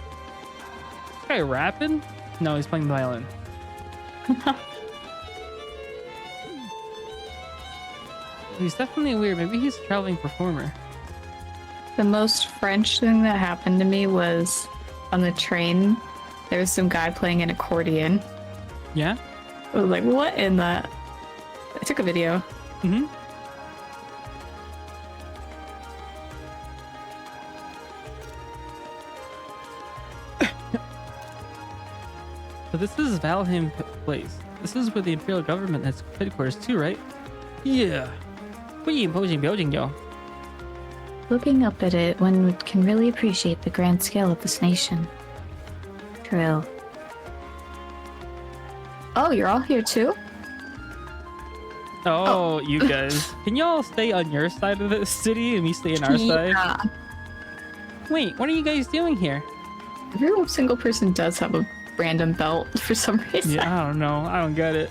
This guy rapping? No, he's playing the violin. He's definitely weird. Maybe he's a traveling performer. The most French thing that happened to me was on the train. There was some guy playing an accordion. Yeah? I was like, what in the... I took a video. Mm-hmm. So this is Valheim Place. This is where the Imperial government has headquarters too, right? Yeah. What are you imposing building, yo? Looking up at it, one can really appreciate the grand scale of this nation. True. Oh, you're all here too? Oh, you guys. Can y'all stay on your side of the city and we stay on our side? Yeah. Wait, what are you guys doing here? Every single person does have a random belt for some reason. Yeah, I don't know. I don't get it.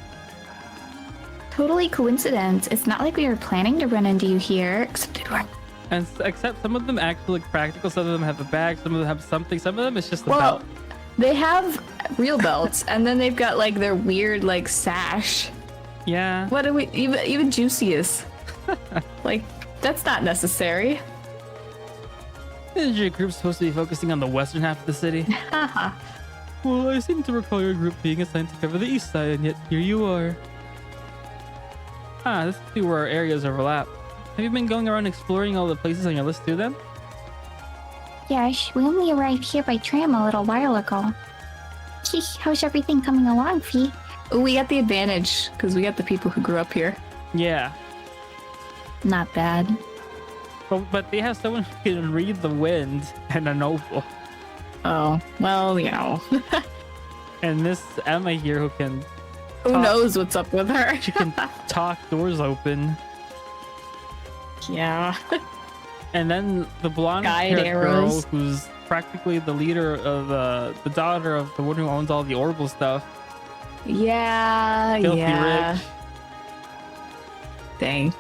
Totally coincidence. It's not like we were planning to run into you here, except it worked. And except some of them actually look practical. Some of them have a bag. Some of them have something. Some of them it's just a Well, belt. they have real belts, and then they've got like their weird like sash. Yeah. What do we even Juicius? Like, that's not necessary. Is your group supposed to be focusing on the western half of the city? Haha. Well, I seem to recall your group being assigned to cover the east side, and yet here you are. Let's see where our areas overlap. Have you been going around exploring all the places on your list too then? Yes, we only arrived here by tram a little while ago. Sheesh, how's everything coming along, Fee? We got the advantage because we got the people who grew up here. Yeah. Not bad. But they have someone who can read the wind and a noble. Oh, well, you know. And this Emma here who can... Who talk. knows what's up with her? She can talk doors open. Yeah. And then the blonde Guide haired girl arrows. who's practically the leader of the daughter of the one who owns all the orbital stuff. Yeah, Filthy yeah. rich. Dang.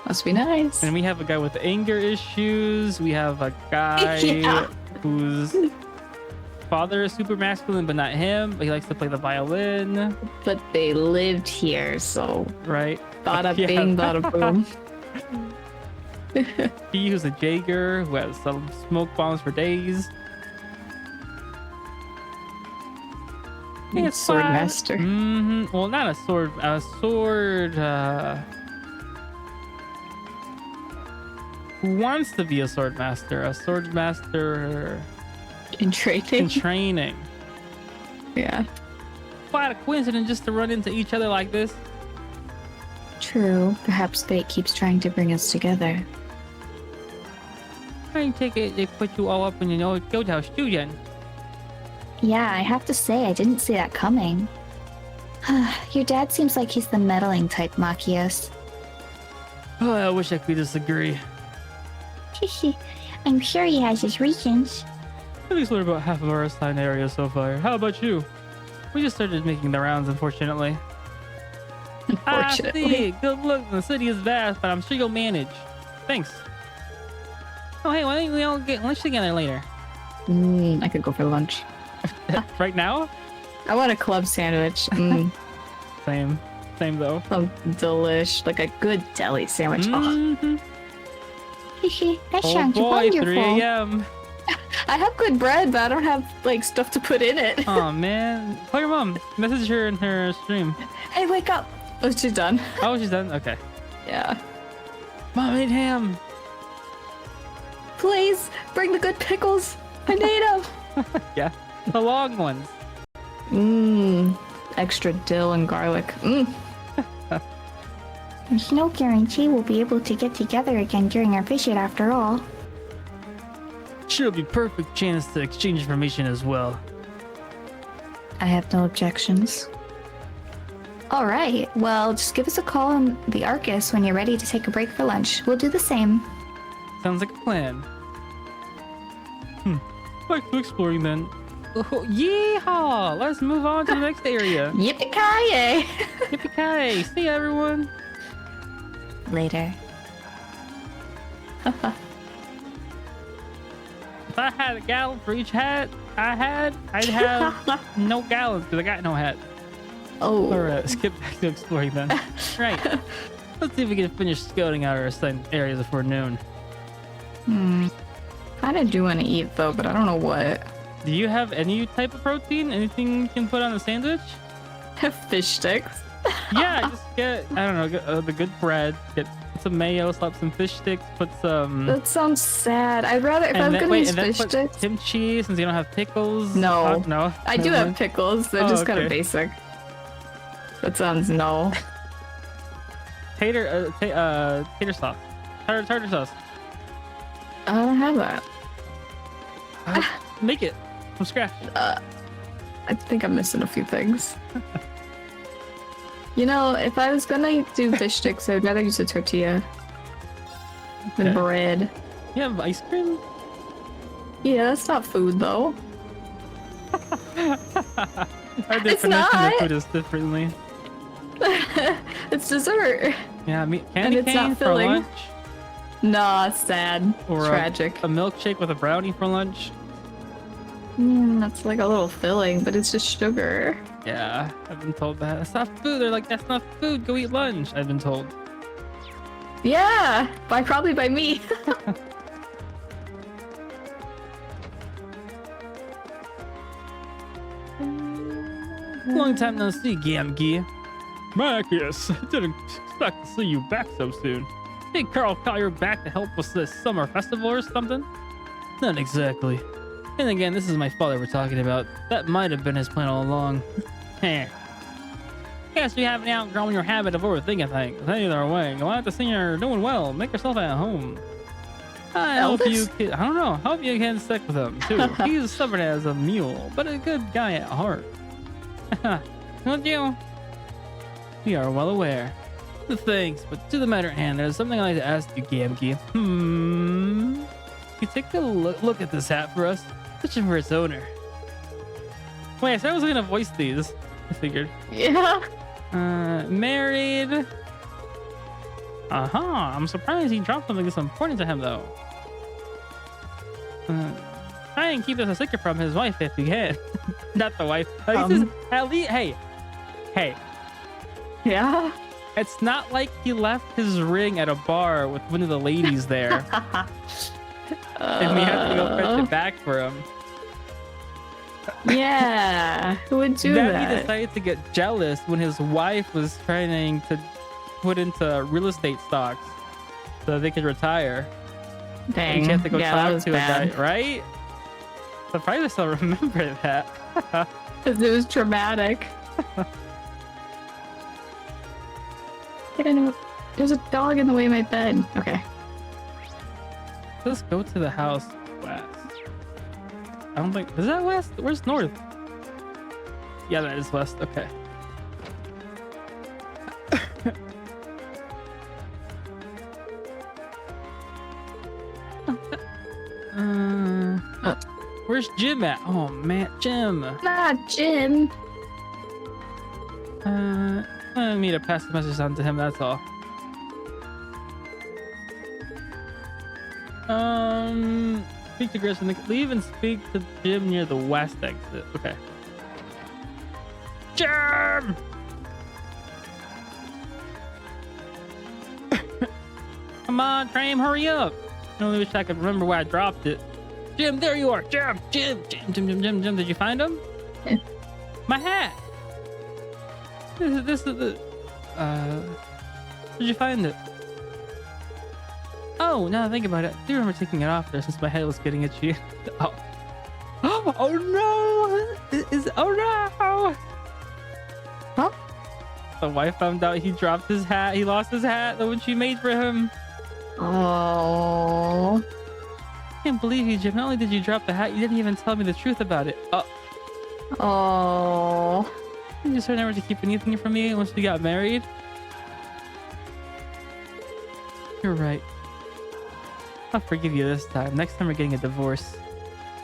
Must be nice. And we have a guy with anger issues. We have a guy Yeah. whose father is super masculine, but not him. But he likes to play the violin, But they lived here, so right? bada Yeah. bing, bada boom. He who's a Jaeger who has some smoke bombs for days. It's Sword fine. master. Well, not a sword. A sword. Who wants to be a sword master? A sword master In training. in training. Yeah. What a coincidence just to run into each other like this. True. Perhaps fate keeps trying to bring us together. I take it they put you all up in your guild house too, then. Yeah, I have to say, I didn't see that coming. Your dad seems like he's the meddling type, Machias. Oh, I wish I could disagree. I'm sure he has his reasons. At least we're about half of our assigned area so far. How about you? We just started making the rounds, unfortunately. I Unfortunately. see. Good luck. The city is vast, but I'm sure you'll manage. Thanks. Oh, hey, why don't we all get lunch together later? I could go for lunch. Right now? I want a club sandwich. Same. Same, though. Some delish, like a good deli sandwich. Oh, Mhm. That Oh sounds boy, 3 wonderful. a.m. I have good bread, but I don't have like stuff to put in it. Oh, man. Call your mom. Message her in her stream. Hey, wake up! Oh, she's done. Oh, she's done? Okay. Yeah. Mom ate ham. Please bring the good pickles. I need them. Yeah. The long ones. Extra dill and garlic. There's no guarantee we'll be able to get together again during our visit after all. Should be perfect chance to exchange information as well. I have no objections. Alright, well, just give us a call on the Arcus when you're ready to take a break for lunch. We'll do the same. Sounds like a plan. Back to exploring then. Oh, yeehaw! Let's move on to the next area. Yippee-ki-yay! Yippee-ki-yay! See ya, everyone! Later. If I had a gallon for each hat I'd have no gallons because I got no hat. Oh. Alright, let's get back to exploring then. Right. Let's see if we can finish scouting out our assigned areas before noon. Kinda do want to eat though, but I don't know what. Do you have any type of protein? Anything you can put on a sandwich? Fish sticks. Yeah, just get, I don't know, get, the good bread, get some mayo, slap some fish sticks, put some... That sounds sad. I'd rather, if I was gonna use fish put sticks. kimchi since you don't have pickles. No. No. I do Never have mind. pickles. They're Oh, just kind okay. of basic. That sounds no. Tater sauce. Tartar sauce. I don't have that. Make it from scratch. I think I'm missing a few things. You know, if I was gonna do fish sticks, I'd rather use a tortilla than Okay. bread. You have ice cream? Yeah, that's not food though. Our It's definition of not. food is differently. It's dessert. Yeah, candy it's cane not for filling. lunch, Nah, sad. or Tragic. a milkshake with a brownie for lunch. That's like a little filling, but it's just sugar. Yeah, I've been told that. That's not food. They're like, that's not food. Go eat lunch. I've been told. Yeah, probably by me. Long time no see, Gamgi. Marcus, I didn't expect to see you back so soon. Did Carl call you back to help with this summer festival or something? Not exactly. And again, this is my father we're talking about. That might have been his plan all along. Heh. Guess you haven't outgrown your habit of overthinking things. Either way, glad to see you're doing well. Make yourself at home. I hope you can, I don't know. Hope you can stick with him too. He's stubborn as a mule, but a good guy at heart. Don't you? We are well aware. Thanks, but to the matter at hand, there's something I'd like to ask you, Gamki. You take a look at this hat for us. Searching for its owner. Wait, so I was gonna voice these. I figured. Yeah. Married. I'm surprised he dropped something that's important to him, though. Try and keep this a secret from his wife if you can. Not the wife. At least, hey. Yeah. It's not like he left his ring at a bar with one of the ladies there, and we have to go fetch it back for him. Yeah, who would do that? He decided to get jealous when his wife was trying to put into real estate stocks so they could retire. Dang. And she had to go talk to bad. a guy, right? Surprised I still remember that. Because it was traumatic. I don't know. There's a dog in the way of my bed. Okay. Let's go to the house west. I don't think, is that west? Where's north? Yeah, that is west. Okay. Where's Jim at? Oh man, Jim. Not Jim. I need to pass the message on to him, that's all. Speak to Grissom. Leave and speak to Jim near the west exit. Okay. Jim! Come on, Tram, hurry up. I only wish I could remember where I dropped it. Jim, there you are. Jim. Did you find him? Yeah. My hat. This is the... Where'd you find it? Oh, now that I think about it, I do remember taking it off there since my head was getting itchy. Oh. Oh no! Oh no! Huh? The wife found out he dropped his hat. He lost his hat, the one she made for him. Oh. I can't believe you, Jim. Not only did you drop the hat, you didn't even tell me the truth about it. Oh. You just never to keep anything from me once we got married. You're right. I'll forgive you this time. Next time we're getting a divorce.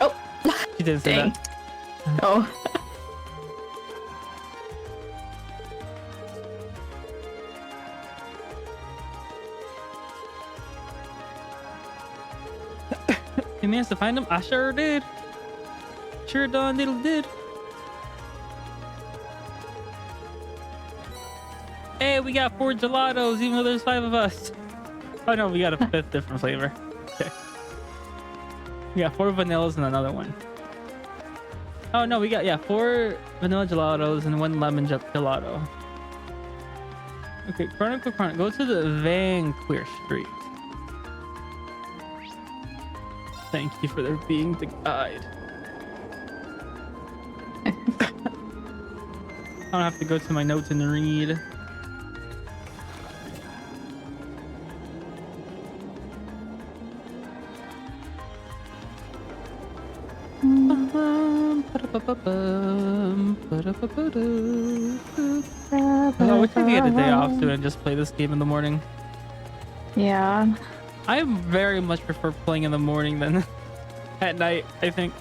Oh. She didn't say Dang. that. Oh. You managed to find him? I sure did. Sure done did. Hey, we got 4 gelatos, even though there's 5 of us. Oh no, we got a 5th different flavor. Okay. We got 4 vanillas and another one. Oh no, we got 4 vanilla gelatos and 1 lemon gelato. Okay, Chronicle, go to the Vanqueer Street. Thank you for their being the guide. I don't have to go to my notes and read. I wish I could get a day off soon and just play this game in the morning. Yeah. I very much prefer playing in the morning than at night, I think.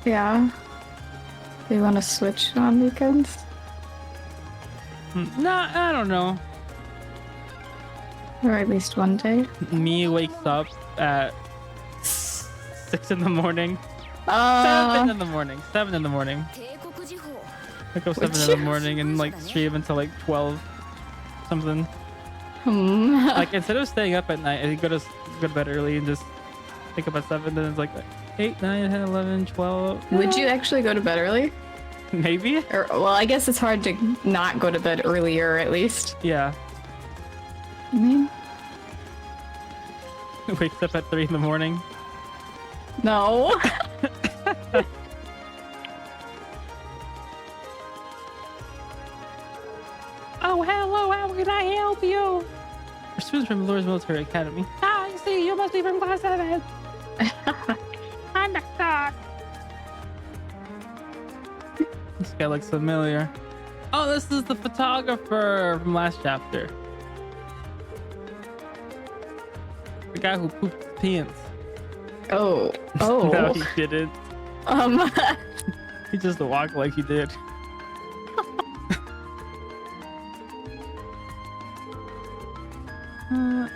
Yeah. Do you want to switch on weekends? Nah, I don't know. Or at least one day? Me wakes up at 6 in the morning. 7 in the morning. 7 in the morning. Wake up 7 in the morning and like stream until like 12 something. Like instead of staying up at night, I go to bed early and just wake up at 7. Then it's like 8, 9, 10, 11, 12. Would you actually go to bed early? Maybe. Or, well, I guess it's hard to not go to bed earlier, at least. Yeah. I mean, Wakes up at 3 in the morning. no. Oh, hello, how can I help you? We're students from Lord's Military Academy. Ah, I see, you must be from class 7. Understood. This guy looks familiar. Oh, this is the photographer from last chapter. The guy who pooped his pants. Oh. No, Oh. he didn't. Um. He just walked like he did.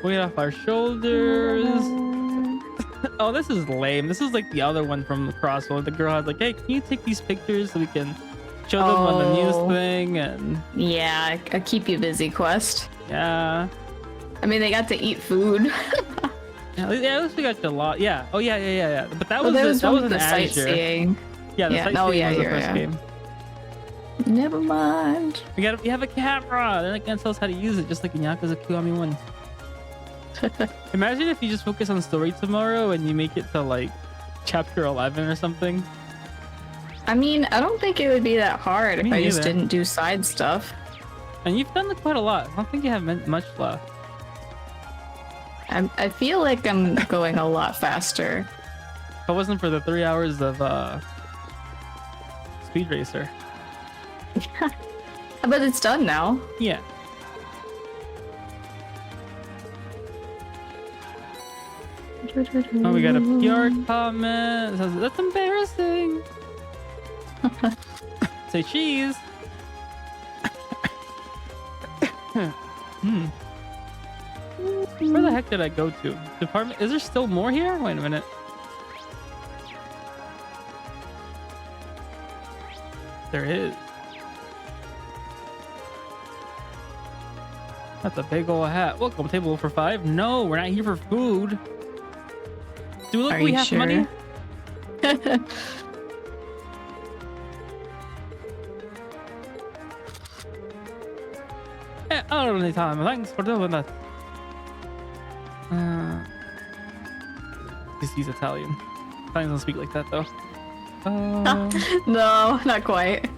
Weight off our shoulders. Oh, this is lame. This is like the other one from the crossroad. The girl has like, hey, can you take these pictures so we can show them on the news thing? And Yeah, a keep you busy quest. yeah. I mean, they got to eat food. Yeah, at least we got a lot. Yeah. Oh, yeah. But that Well, was there was that one was with an the Azure. sightseeing. Yeah, the Yeah, sightseeing oh, yeah, was the yeah, first yeah. game. Never mind. We have a camera. They're not gonna tell us how to use it, just like in Yakuza Kiwami 1. Imagine if you just focus on story tomorrow and you make it to like chapter 11 or something. I mean, I don't think it would be that hard Me if I just neither. didn't do side stuff. And you've done quite a lot. I don't think you have much left. I feel like I'm going a lot faster. If it wasn't for the 3 hours of Speed Racer. But it's done now. Yeah. Oh, we got a PR comment. It says, that's embarrassing. Say cheese. Where the heck did I go to? Department? Is there still more here? Wait a minute. There is. That's a big old hat. Welcome, table for 5. No, we're not here for food. Do we look Are like we you have sure? money? Yeah, anytime. Thanks for doing that. He's Italian. Italians don't speak like that though. No, not quite.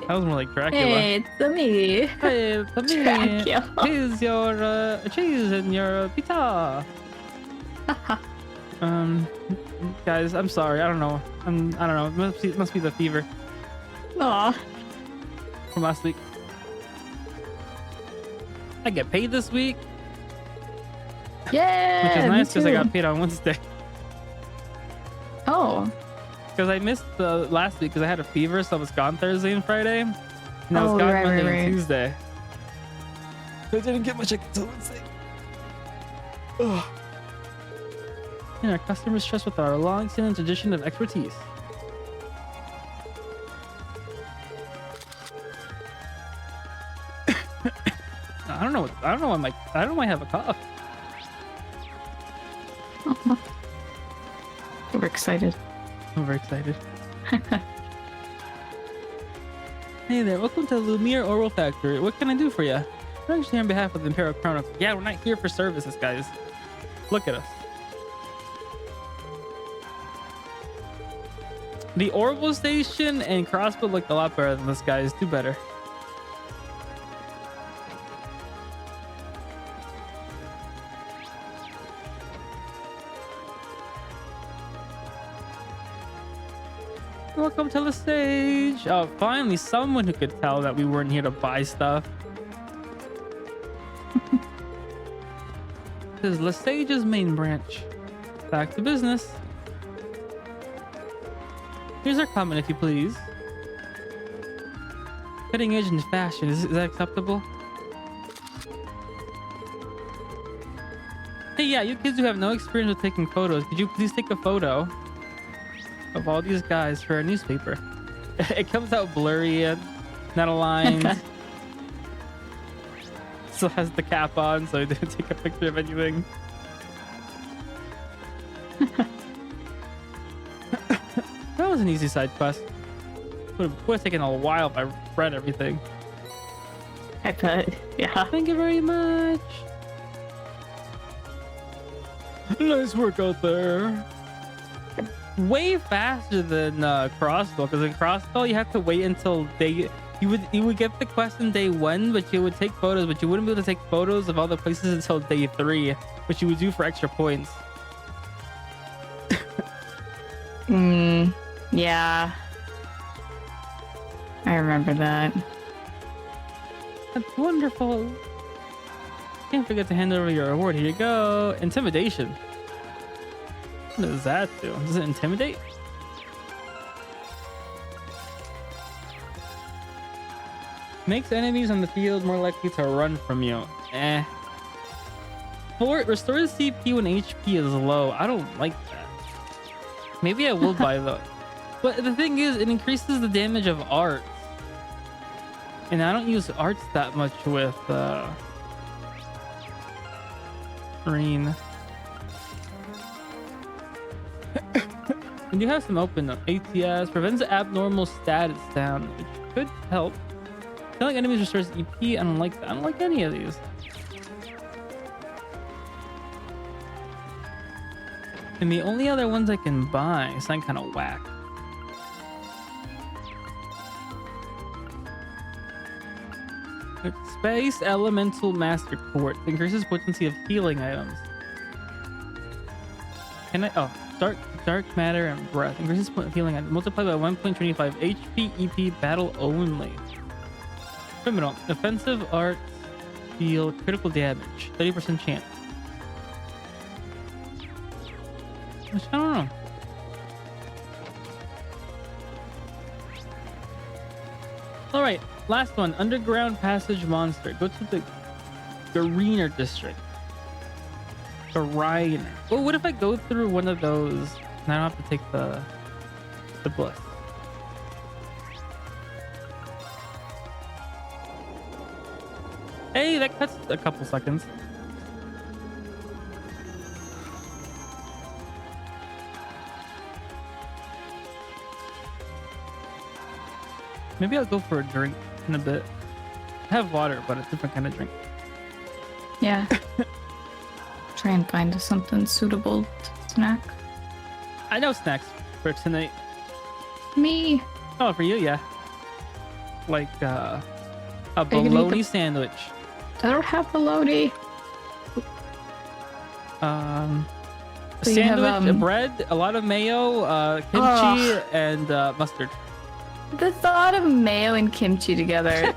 That was more like Dracula. Hey, it's me. Hey, it's me. Dracula. Here's your cheese and your pizza. Guys, I'm sorry. I don't know. I don't know. It must be the fever Aw. from last week. I get paid this week, Yeah. which is me nice because I too. got paid on Wednesday. Oh. Because I missed the last week because I had a fever, so I was gone Thursday and Friday, and I was Oh, gone right, Monday right, and right. Tuesday. I didn't get my check until Wednesday. Ugh. And our customers trust with our long-standing tradition of expertise. I don't know. I don't know why I have a cough. We're excited. I'm very excited. Hey there, welcome to Lumiere Oral Factory. What can I do for you? I'm actually on behalf of the Imperial Chronicle. Yeah, we're not here for services, guys. Look at us. The Orville Station and Crossbow looked a lot better than this, guys. Do better. Welcome to the stage. Oh, finally someone who could tell that we weren't here to buy stuff. This is Lesage's main branch. Back to business. Here's our comment, if you please. Cutting edge in fashion, is that acceptable? Hey, yeah, you kids who have no experience with taking photos, could you please take a photo of all these guys for a newspaper? It comes out blurry and not aligned. Still has the cap on, so I didn't take a picture of anything. was an easy side quest. Would have taken a while if I read everything. I bet. Yeah. Thank you very much. Nice work out there. Way faster than Crossbow, because in Crossbow you have to wait until you would get the quest in day 1, but you would take photos, but you wouldn't be able to take photos of all the places until day 3, which you would do for extra points. Yeah. I remember that. That's wonderful. Can't forget to hand over your award. Here you go. Intimidation. What does that do? Does it intimidate? Makes enemies on the field more likely to run from you. Eh. Restores CP when HP is low. I don't like that. Maybe I will buy though. But the thing is, it increases the damage of arts. And I don't use arts that much with Green. And you have some open ATS, prevents abnormal status down, which could help. Killing enemies restores EP. I don't like that. I don't like any of these. And the only other ones I can buy sound kind of whack. Space Elemental Master Quartz increases potency of healing items. Can I? Oh, dark matter and breath increases healing items. Multiplied by 1.25 HP, EP, battle only. Criminal offensive arts deal critical damage, 30% chance. Which I don't know. All right. Last one, underground passage monster. Go to the Gariner district. Gariner. Well, what if I go through one of those and I don't have to take the bus? Hey, that cuts a couple seconds. Maybe I'll go for a drink in a bit. I have water, but a different kind of drink. Yeah. Try and find something suitable to snack. I know snacks for tonight. Me. Oh, for you, yeah. Like a you gonna eat bologna the- sandwich. I don't have bologna. A So you have, sandwich, a bread, a lot of mayo, kimchi, and mustard. The thought of mayo and kimchi together,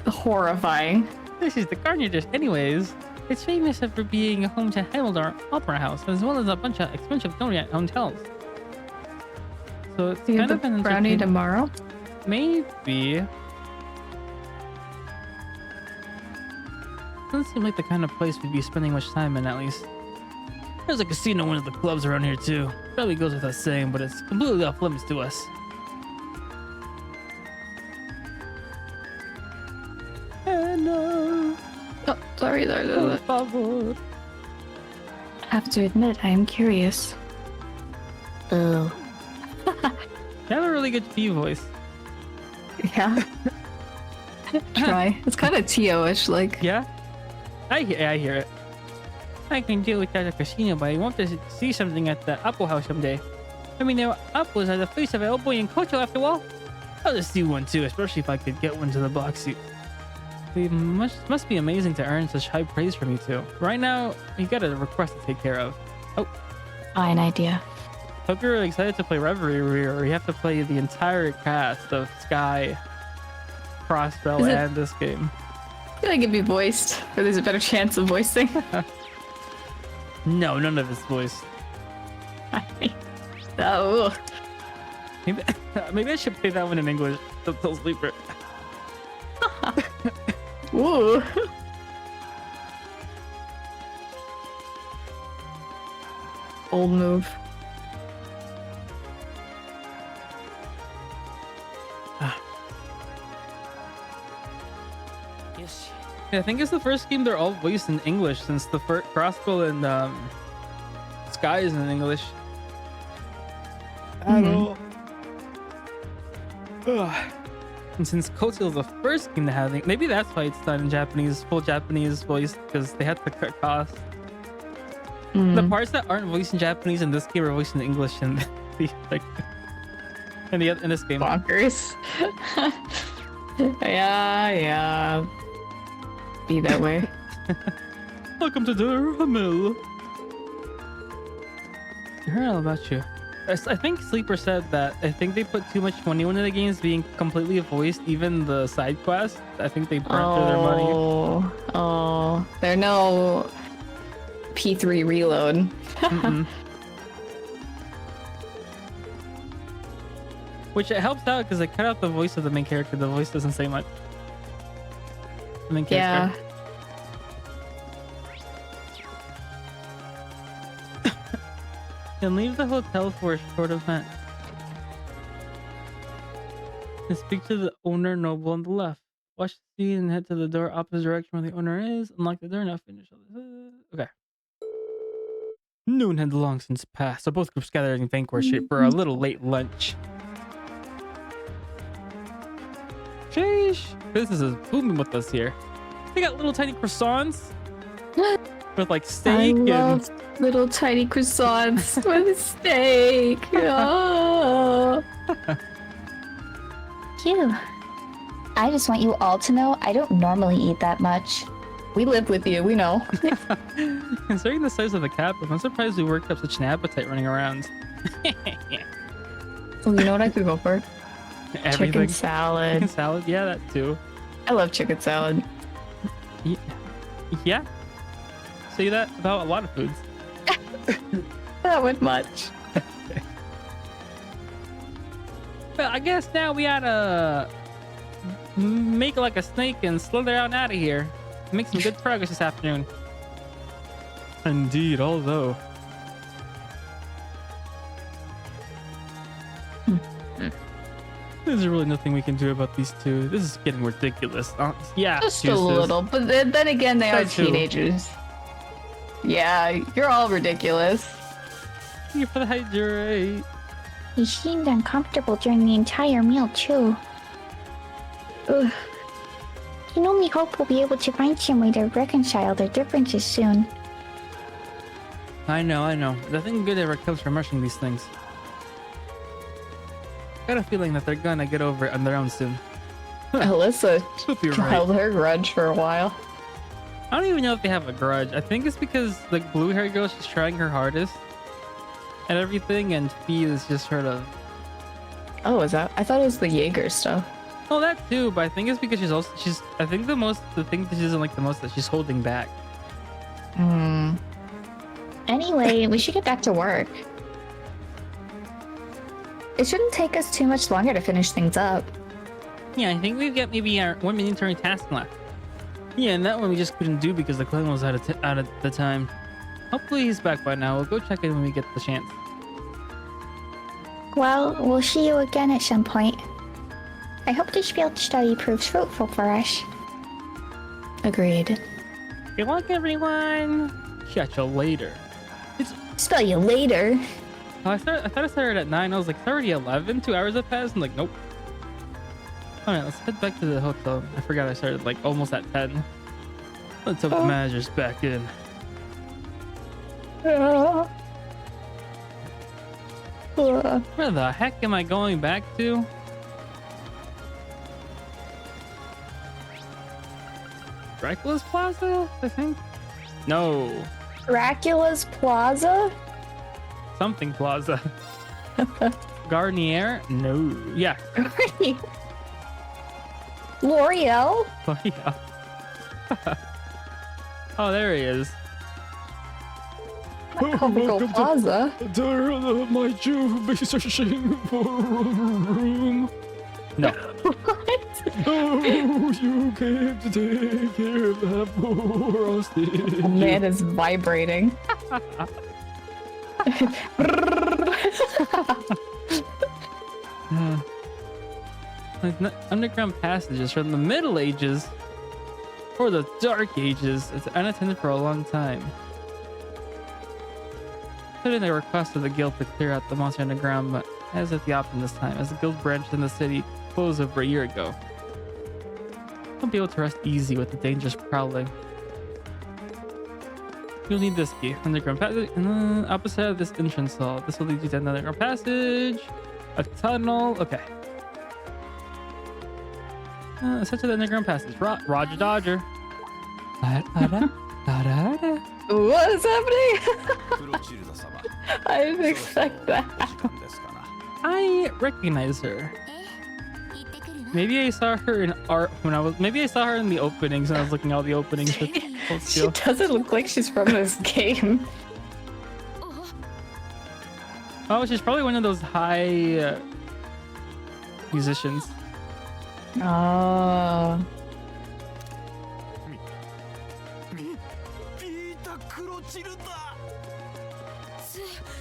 horrifying. This is the Garnier dish. Anyways, it's famous for being home to Hamilton Opera House, as well as a bunch of expensive donut hotels. So it's Do you kind have of the an brownie entertaining- tomorrow? Maybe. Doesn't seem like the kind of place we'd be spending much time in, at least. There's a casino in one of the clubs around here too. Probably goes without saying, but it's completely off limits to us. No. Oh, sorry. Por favor. I have to admit, I am curious. Oh. You have a really good T voice. Yeah. Try. It's kind of Tio-ish, like. Yeah? I hear it. I can deal with that at the casino, but I want to see something at the Apple House someday. I mean, there apples are the face of El Boy and Kocho after all. I'll just do one too, especially if I could get one to the box suit. It must be amazing to earn such high praise from you two. Right now, you got a request to take care of. Oh, Fine idea. hope you're excited to play Reverie, or you have to play the entire cast of Sky, Crossbell, Is it- and this game. I feel like it'd be voiced, or there's a better chance of voicing. No, none of it's voiced. Oh. Maybe I should play that one in English. Don't sleep it. Ooh. Old move. Yes. Yeah, I think it's the first game they're all voiced in English since the first Crossbow and Sky is in English. Mhm. Ugh. And since Koto is the first game to have it, maybe that's why it's done in Japanese, full Japanese voice, because they had to cut costs. The parts that aren't voiced in Japanese in this game are voiced in English in the like in this game. Bonkers. Yeah. Be that way. Welcome to the mill. I heard all about you. I think Sleeper said that I think they put too much money into the games being completely voiced, even the side quests. I think they burnt through their money. Oh, there no P3 reload. Which it helps out because they cut out the voice of the main character. The voice doesn't say much. The main character. And leave the hotel for a short event. And speak to the owner noble on the left. Watch the scene and head to the door opposite direction where the owner is. Unlock the door now. Finish all this. Okay. Noon had long since passed, so both groups gathered in Vanquish for a little late lunch. Sheesh. Business is booming with us here. They got little tiny croissants with like steak and little tiny croissants with steak. Oh. Phew. I just want you all to know I don't normally eat that much. We live with you, we know. Considering the size of the capital, I'm surprised we worked up such an appetite running around. Oh, you know what I could go for? Everything. Chicken salad. Chicken salad, yeah, that too. I love chicken salad. Yeah. Say that about a lot of foods. That went much. Well, I guess now we gotta make like a snake and slither out of here. Make some good progress this afternoon. Indeed, although. There's really nothing we can do about these two. This is getting ridiculous. Yeah, Just a little, but then again, they are That too. teenagers. Yeah, you're all ridiculous. Thank you for the hydrate. He seemed uncomfortable during the entire meal, too. Ugh. Can only hope we'll be able to find some way to reconcile their differences soon. I know. Nothing good ever comes from rushing these things. Got a feeling that they're gonna get over it on their own soon. Alyssa Hope you're right. held her grudge for a while. I don't even know if they have a grudge. I think it's because the blue hair girl, she's trying her hardest and everything, and Fee is just sort of. Oh, is that? I thought it was the Jaeger stuff. Oh, that too, but I think it's because she's. I think the thing that she doesn't like the most that she's holding back. Anyway, we should get back to work. It shouldn't take us too much longer to finish things up. Yeah, I think we've got maybe our 1 minute turn task left. Yeah, and that one we just couldn't do because the clan was out of the time. Hopefully he's back by now. We'll go check in when we get the chance. Well, we'll see you again at some point. I hope this field study proves fruitful for us. Agreed. Good luck, everyone. Catch you later. Spell you later. Oh, I thought I started at 9. I was like, it's already 11. 2 hours have passed. I'm like, nope. All right, let's head back to the hotel. I forgot I started like almost at 10. Let's hope the manager's back in. Where the heck am I going back to? Dracula's Plaza, I think? No. Dracula's Plaza? Something Plaza. Garnier? No. Yeah. L'Oreal? Oh, yeah. Oh, there he is. Comical Plaza. Might you be searching for a room? No. Oh, you came to take care of that poor hostage. The man is vibrating. Like underground passages from the Middle Ages or the Dark Ages. It's unattended for a long time. Put in a request of the guild to clear out the monster underground, but as at the option this time, as the guild branched in the city, closed over a year ago. I'll be able to rest easy with the dangerous prowling. You'll need this key. Underground passage. Opposite of this entrance hall. This will lead you to another underground passage. A tunnel. Okay. Set to the underground passage. Roger Dodger. What is happening? I didn't expect that. I recognize her. Maybe I saw her in art when I was. Maybe I saw her in the openings when I was looking at all the openings. For She doesn't look like she's from this game. Oh, she's probably one of those high musicians. Oh.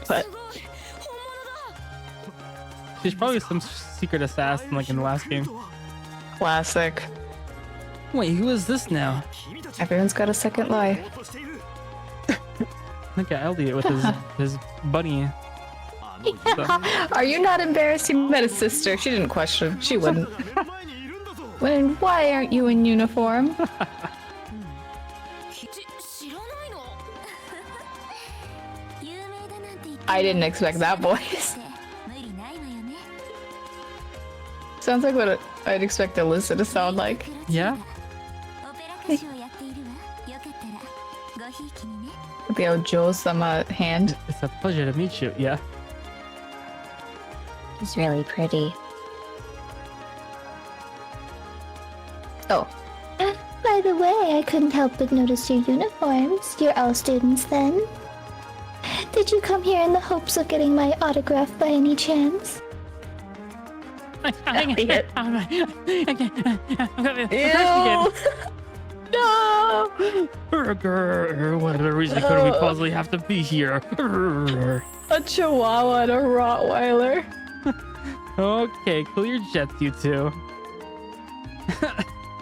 What? She's probably some secret assassin like in the last game. Classic. Wait, who is this now? Everyone's got a second life. Look at Elliot with his bunny. Are you not embarrassed you met a sister? She didn't question. She wouldn't. When? Why aren't you in uniform? I didn't expect that voice. Sounds like what I'd expect Alyssa to sound like. Yeah? With the Ojo-sama hand. It's a pleasure to meet you. Yeah. He's really pretty. Oh. By the way, I couldn't help but notice your uniforms. You're all students then? Did you come here in the hopes of getting my autograph by any chance? Elliot. Ew. No! Whatever reason could we possibly have to be here? A chihuahua and a Rottweiler. Okay, cool your jets, you two.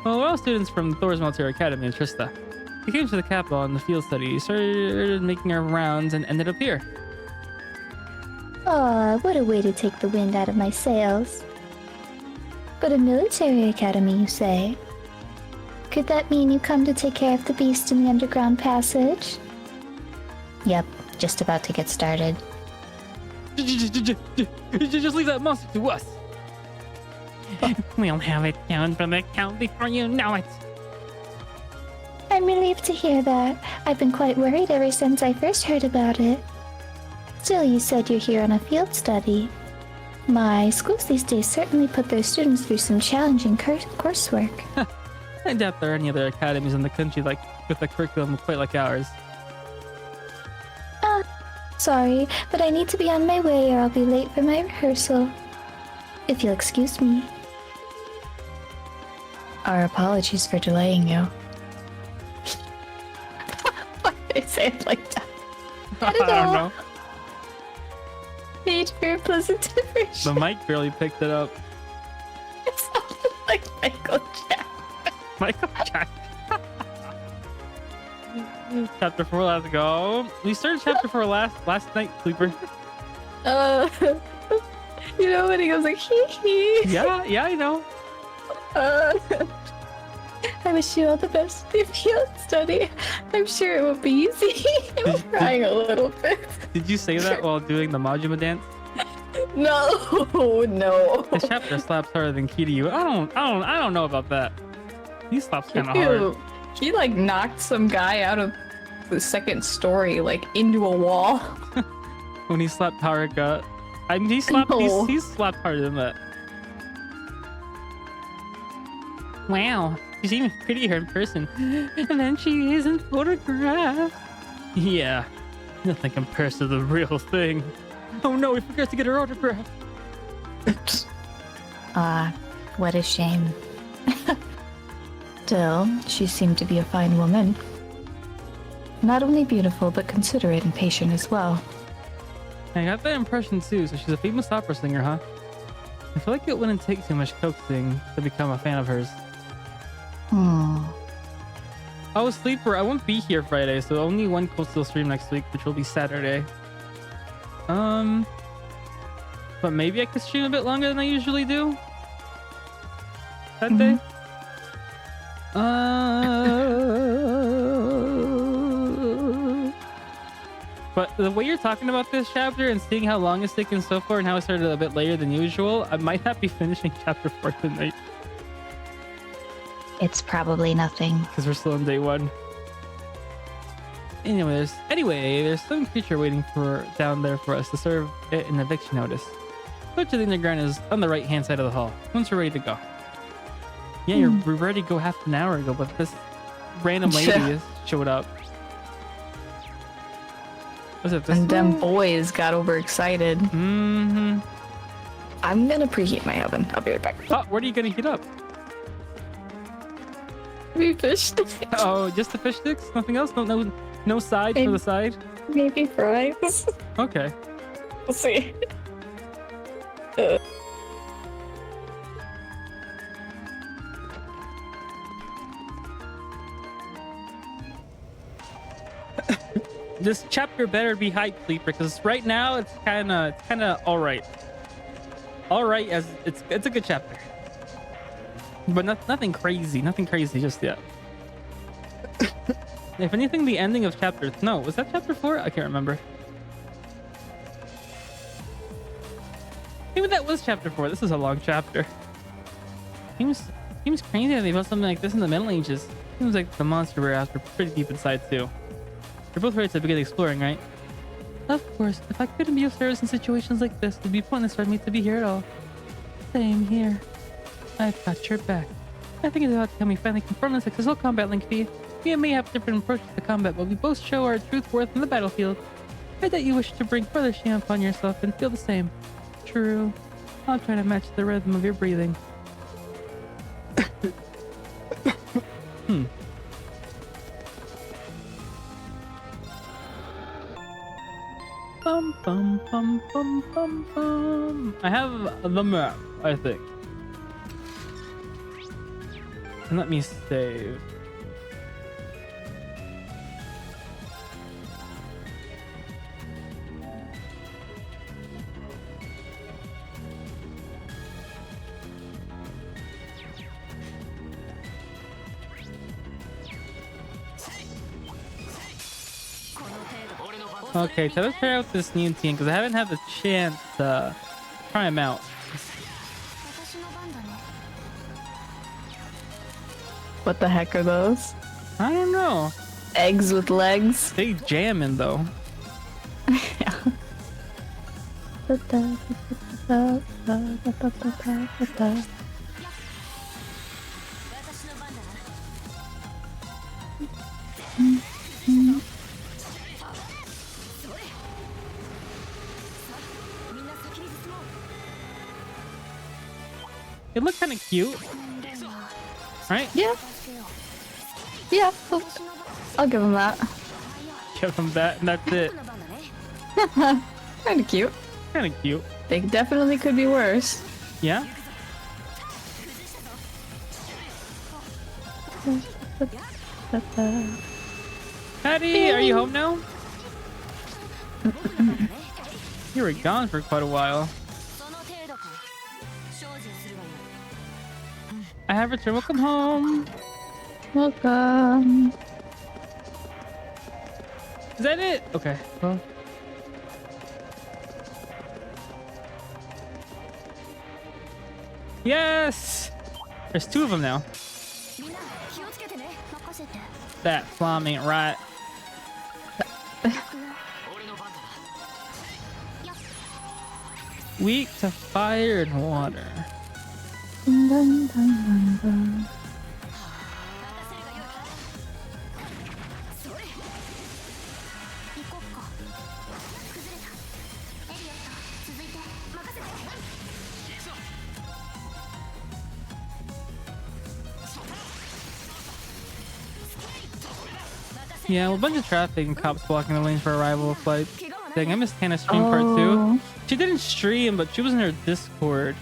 Well, we're all students from Thor's Military Academy in Trista. We came to the capital on the field study, started making our rounds, and ended up here. Aw, what a way to take the wind out of my sails. But a military academy, you say? Could that mean you come to take care of the beast in the underground passage? Yep, just about to get started. Just leave that monster to us. We'll have it down from the count before you know it. I'm relieved to hear that. I've been quite worried ever since I first heard about it. Still, you said you're here on a field study. My schools these days certainly put their students through some challenging coursework. I doubt there are any other academies in the country like with a curriculum quite like ours. Sorry, but I need to be on my way or I'll be late for my rehearsal. If you'll excuse me. Our apologies for delaying you. Why did they say it like that? I don't know. Need for a pleasant diversion. The mic barely picked it up. It sounded like Michael Jackson. Michael Jackson. Chapter 4, let's go. We started chapter 4 last night, Sleeper. You know when he goes like hee hee. Yeah, I know. I wish you all the best in your field study. I'm sure it will be easy. I'm crying a little bit. Did you say that while doing the Majima dance? No. This chapter slaps harder than Kiryu. I don't know about that. He slaps kind of hard. He like knocked some guy out of the second story, like into a wall. When he slapped Haruka. I mean, he slapped harder than that. Wow, she's even prettier in person than she is in photographs. Yeah, nothing compares to the real thing. Oh no, we forgot to get her autograph. What a shame. Still, she seemed to be a fine woman. Not only beautiful, but considerate and patient as well. I got that impression too, so she's a famous opera singer, huh? I feel like it wouldn't take too much coaxing to become a fan of hers. Oh, Sleeper, I won't be here Friday, so only one coastal stream next week, which will be Saturday. But maybe I could stream a bit longer than I usually do. that day. But the way you're talking about this chapter and seeing how long it's taken so far and how it started a bit later than usual, I might not be finishing chapter 4 tonight It's probably nothing. because we're still on day 1. Anyway, there's some creature waiting for down there for us to serve it an eviction notice. Go to the underground is on the right hand side of the hall. Once we're ready to go. Yeah, we're ready to go half an hour ago, but this random lady has showed up. Was it this And them one? boys got overexcited. Mm-hmm. I'm gonna preheat my oven. I'll be right back. Oh, what are you gonna heat up? We fished. Oh, just the fish sticks? Nothing else? No side for the side? Maybe fries. Okay. We'll see. This chapter better be hype, Sleeper, because right now it's kind of all right. All right, as it's a good chapter, but nothing crazy just yet. If anything, the ending of chapter was that chapter 4? I can't remember. Maybe that was chapter 4. This is a long chapter. Seems crazy that they built something like this in the Middle Ages. Seems like the monster we're after pretty deep inside too. You're both ready to begin exploring, right? Of course. If I couldn't be of service in situations like this, it'd be pointless for me to be here at all. Same here. I've got your back. I think it's about time we finally confirm the successful combat link fee. We may have different approaches to combat, but we both show our truth worth in the battlefield. I bet you wish to bring further shame upon yourself and feel the same. True. I'll try to match the rhythm of your breathing. Bum, bum, bum, bum, bum, bum. I have the map, I think. And let me save. Okay, so let's try out this new team because I haven't had the chance to try them out. What the heck are those? I don't know. Eggs with legs? They jamming though. It looked kind of cute, right? Yeah. Yeah. I'll give them that. Give them that, and that's it. Kind of cute. Kind of cute. They definitely could be worse. Yeah. Patty, are you home now? You were gone for quite a while. I have returned. Welcome home. Welcome. Is that it? Okay. Well. Yes! There's 2 of them now. That flam ain't right. Weak to fire and water. Yeah, well, a bunch of traffic and cops blocking the lane for arrival of flight. Dang, I missed Hannah's stream part 2. She didn't stream, but she was in her Discord.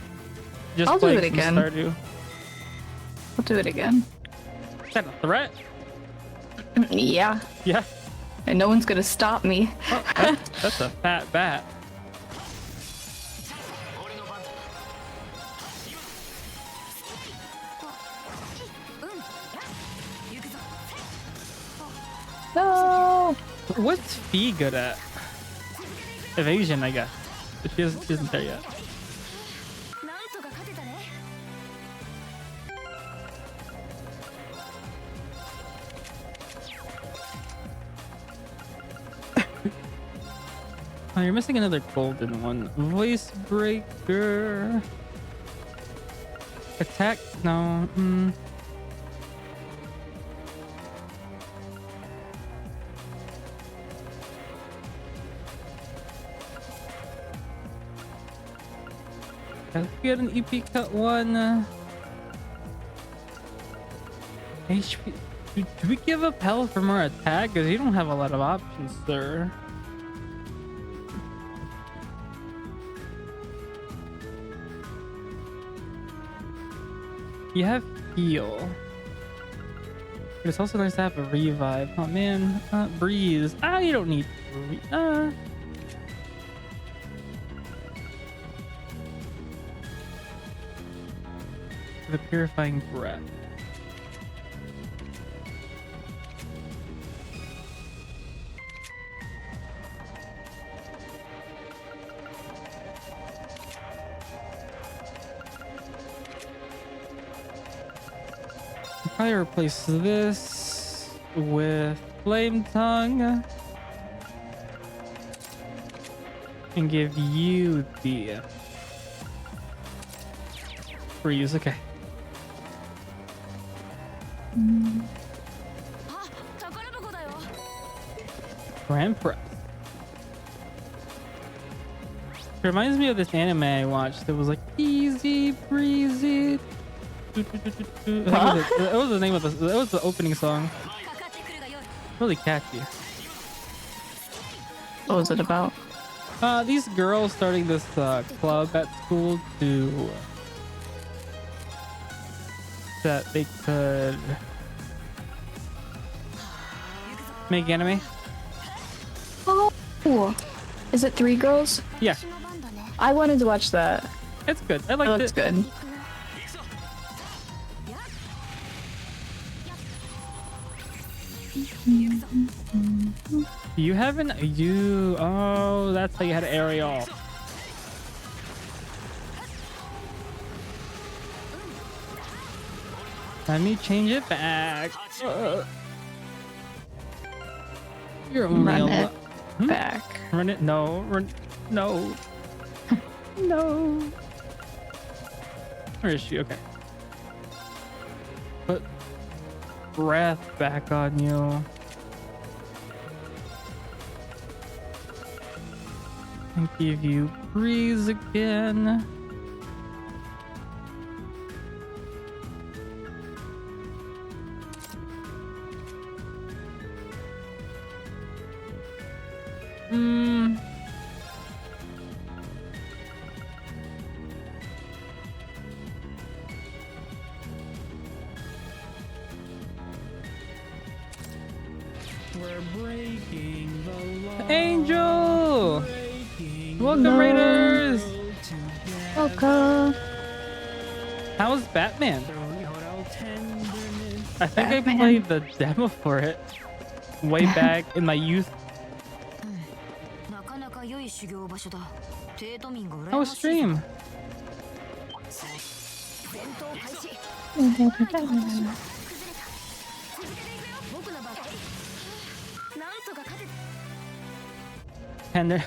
Just I'll do playing it some again. Stardew. I'll do it again. Is that a threat? Yeah. Yeah. And no one's gonna stop me. Oh, that's a fat bat. What's Fee good at? Evasion, I guess. But she isn't there yet. Oh, you're missing another golden one. Voice breaker. Attack? No. Let's get an EP cut one. HP. Do we give up health for more attack? Because you don't have a lot of options, sir. You have heal. But it's also nice to have a revive. Oh man, breeze. You don't need. The purifying breath. Probably replace this with Flame Tongue and give you the freeze. Okay. Grand Press. Reminds me of this anime I watched that was like easy breezy. That was the name of that was the opening song. Really catchy. What was it about? These girls starting this club at school to that they could make anime. Oh, is it 3 girls? Yeah, I wanted to watch that. it's good. I It liked looks it. good. You haven't oh, that's how you had aerial. Let me change it back. You're only Run a it back. Run it. No. No. No. Where is she? Okay. Put breath back on you. And give you breeze again. We're breaking the law. Angel! Welcome, No. Raiders! Welcome. How was Batman? I think I Batman. played the demo for it way back in my youth. How was stream? And there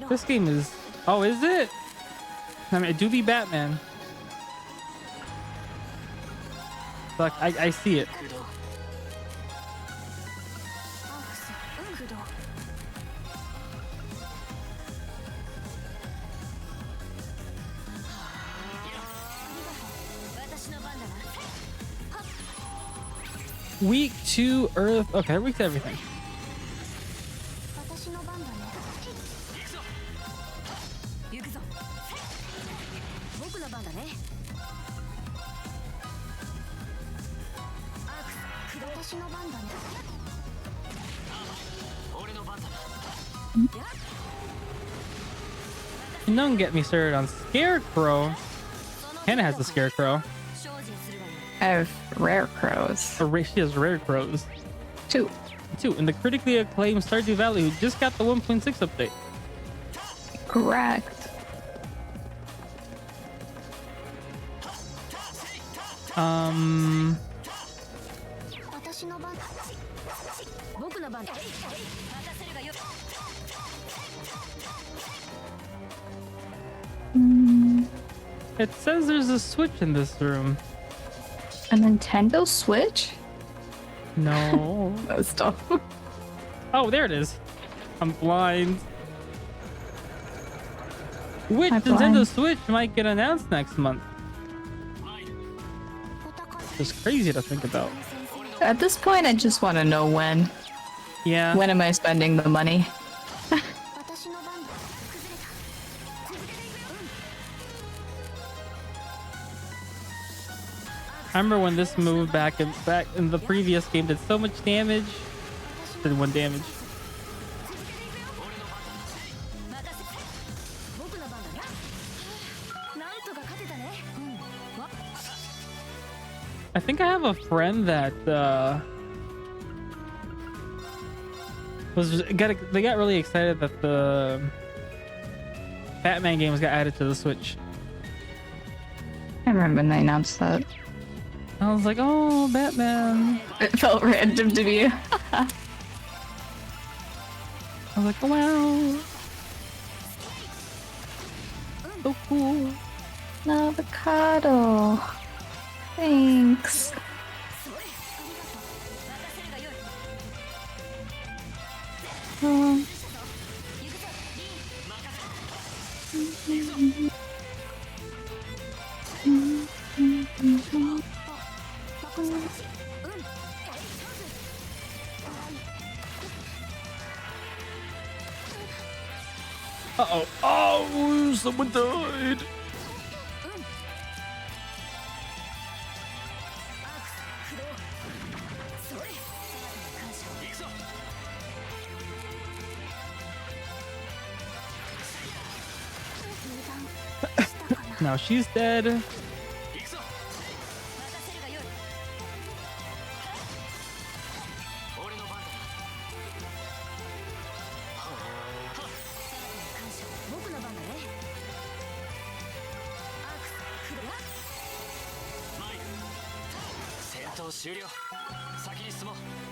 this game is is it? I mean, it do be Batman. Like I see it. Week 2 Earth. Okay, week to everything. You don't get me started on Scarecrow. Hannah has the Scarecrow. I have rare crows. She has rare crows. 2. 2. And the critically acclaimed Stardew Valley, who just got the 1.6 update. Correct. It says there's a Switch in this room. A Nintendo Switch? No. That's tough. Oh, there it is. I'm blind. Which I'm Nintendo blind. Switch might get announced next month? It's crazy to think about. At this point, I just want to know when. Yeah. When am I spending the money? I remember when this moved back in the previous game did so much damage. Did 1 damage. I think I have a friend that they got really excited that the Batman games got added to the Switch. I remember when they announced that. I was like, oh, Batman. It felt random to me. I was like, oh, wow. So cool. Avocado. Thanks. Uh-oh. Oh, someone died. Now she's dead.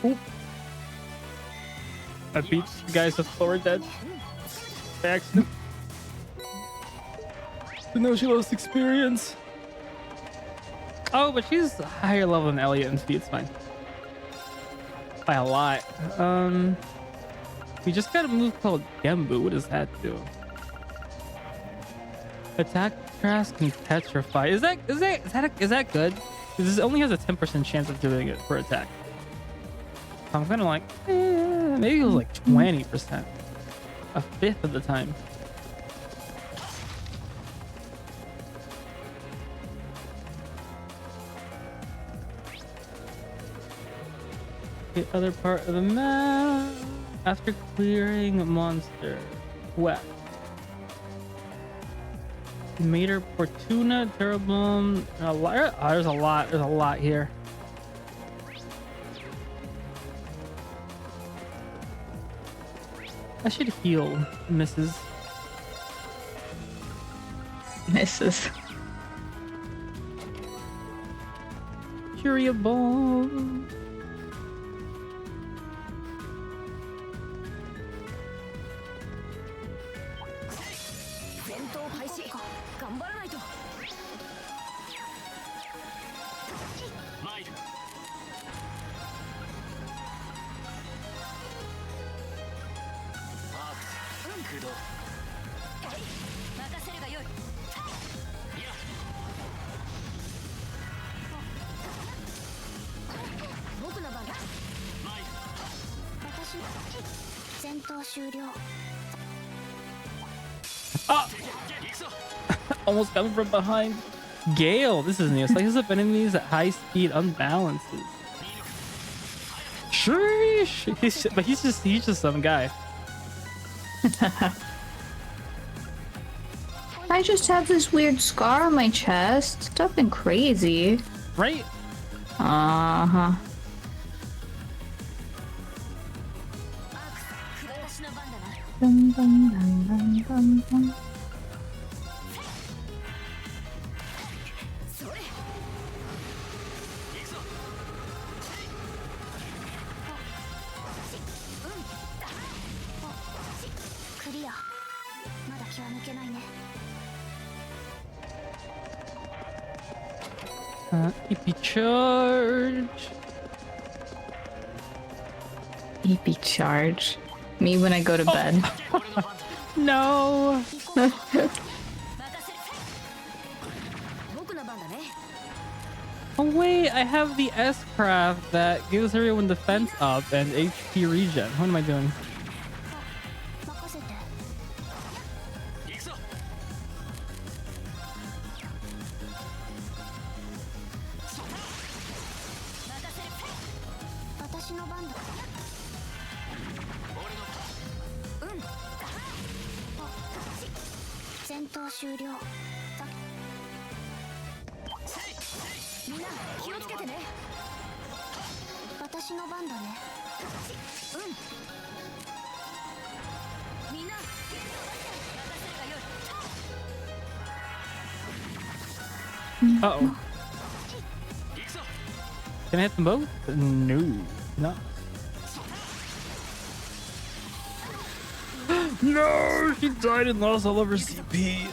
Oop. I beat the guys with Thor dead. By accident. But now she lost experience. Oh, but she's higher level than Elliot and speed. It's fine. By a lot. We just got a move called Gembu. What does that do? Attack grass can petrify. Is that good? This only has a 10% chance of doing it for attack. I'm kind of like, maybe it was like 20%, a fifth of the time. The other part of the map. After clearing a monster, wet. Mater, Fortuna, Terrabum. There's a lot here. I should heal, Mrs. Mrs. Curable. Almost coming from behind. Gale, this is new. Slices up enemies at high speed, unbalances. Sheesh. But he's just some guy. I just have this weird scar on my chest. It's nothing crazy. Right? Uh-huh. Dun, dun, dun, dun, dun, dun. EP charge. EP charge. Me when I go to bed. No. Oh wait, I have the S-craft that gives everyone defense up and HP regen. What am I doing? Uh-oh. Can I hit them both? No. No. No! She died and lost all of her CP.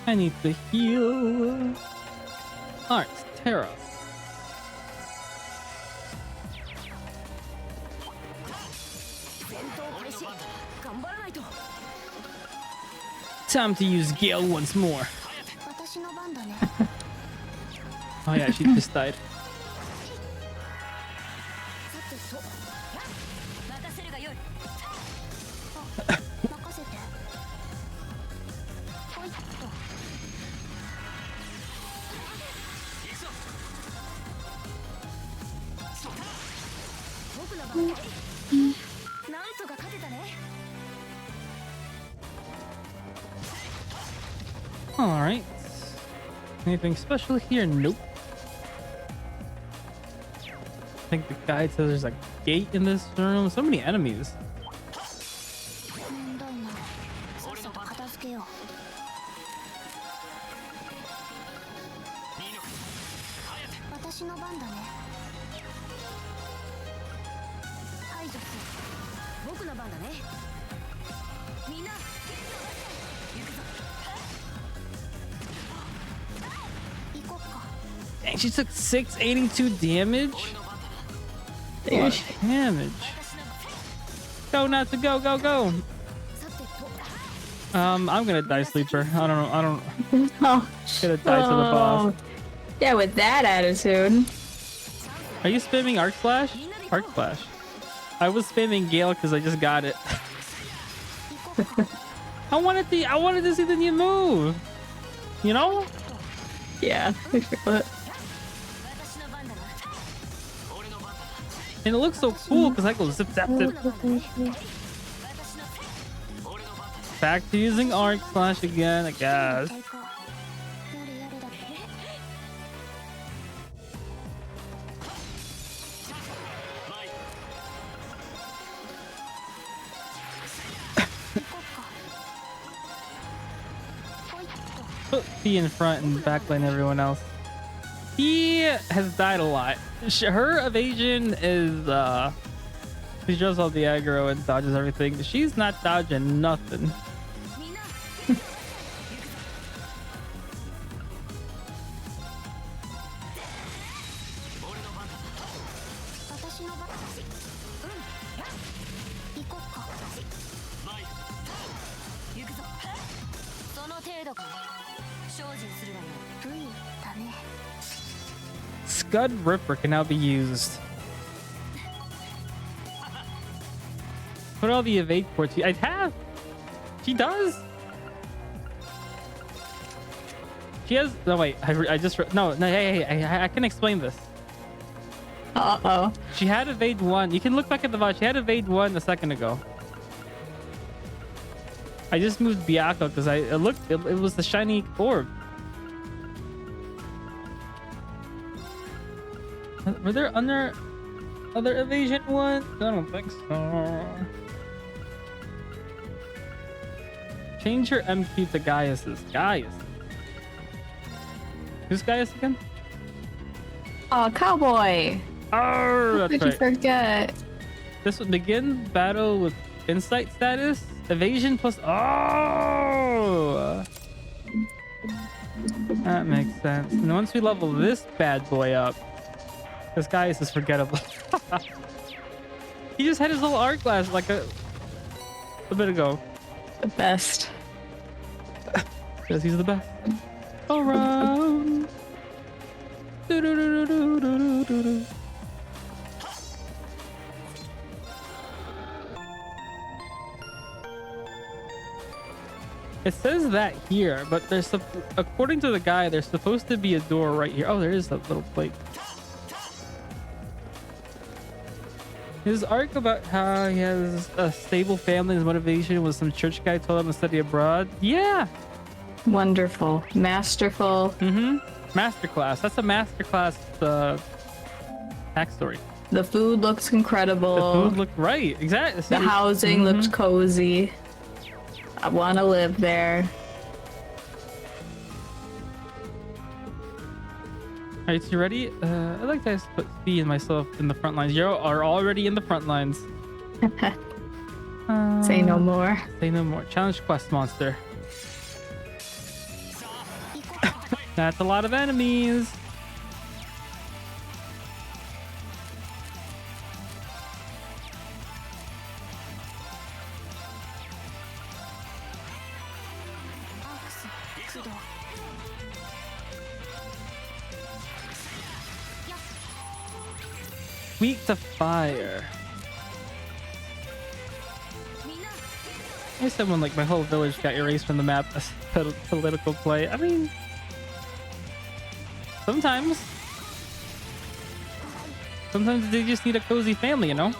I need to heal. Alright, Terra. Time to use Gale once more. Oh yeah, she just died. Alright. Anything special here? Nope. I think the guide says there's a gate in this room. So many enemies. Dang, she took 682 damage. Damage. Go, not to go, go, go. I'm gonna die sleeper. I don't Oh. gonna die to the boss. Yeah, with that attitude. Are you spamming Arc Flash? Arc Flash. I was spamming Gale because I just got it. I wanted to see the new move. You know? Yeah, I feel it. And it looks so cool because I go zip zap zip. Back to using Arc Flash again, I guess. Put P in front and backline everyone else. He has died a lot. Her evasion is she does all the aggro and dodges everything. She's not dodging nothing. Scud Ripper can now be used. What are all the evade ports? I have. She does. She has. No wait. I just no. Hey. I can explain this. Uh-oh. She had evade 1. You can look back at the VOD. She had evade 1 a second ago. I just moved Byakko because I looked. It was the shiny orb. Were there other evasion ones? I don't think so. Change your MQ to Gaius's. Gaius. Who's Gaius again? Oh, cowboy. Oh, that's Did you right. forget? This would begin battle with insight status. Evasion plus. Oh! That makes sense. And once we level this bad boy up, this guy is forgettable. He just had his little art glass like a bit ago. The best. Because he's the best. Around. Do-do-do-do-do-do-do-do. It says that here, but there's according to the guy, there's supposed to be a door right here. Oh, there is a little plate. His arc about how he has a stable family, his motivation was some church guy told him to study abroad. Yeah. Wonderful. Masterful. Masterclass. That's a masterclass backstory. The food looks incredible. The food looked right. Exactly. The housing looks cozy. I want to live there. All right, so you ready? I'd like to put me and myself in the front lines. You are already in the front lines. Say no more. Say no more. Challenge quest monster. That's a lot of enemies. Weak to fire. I someone like my whole village got erased from the map as political play. I mean, sometimes they just need a cozy family, you know?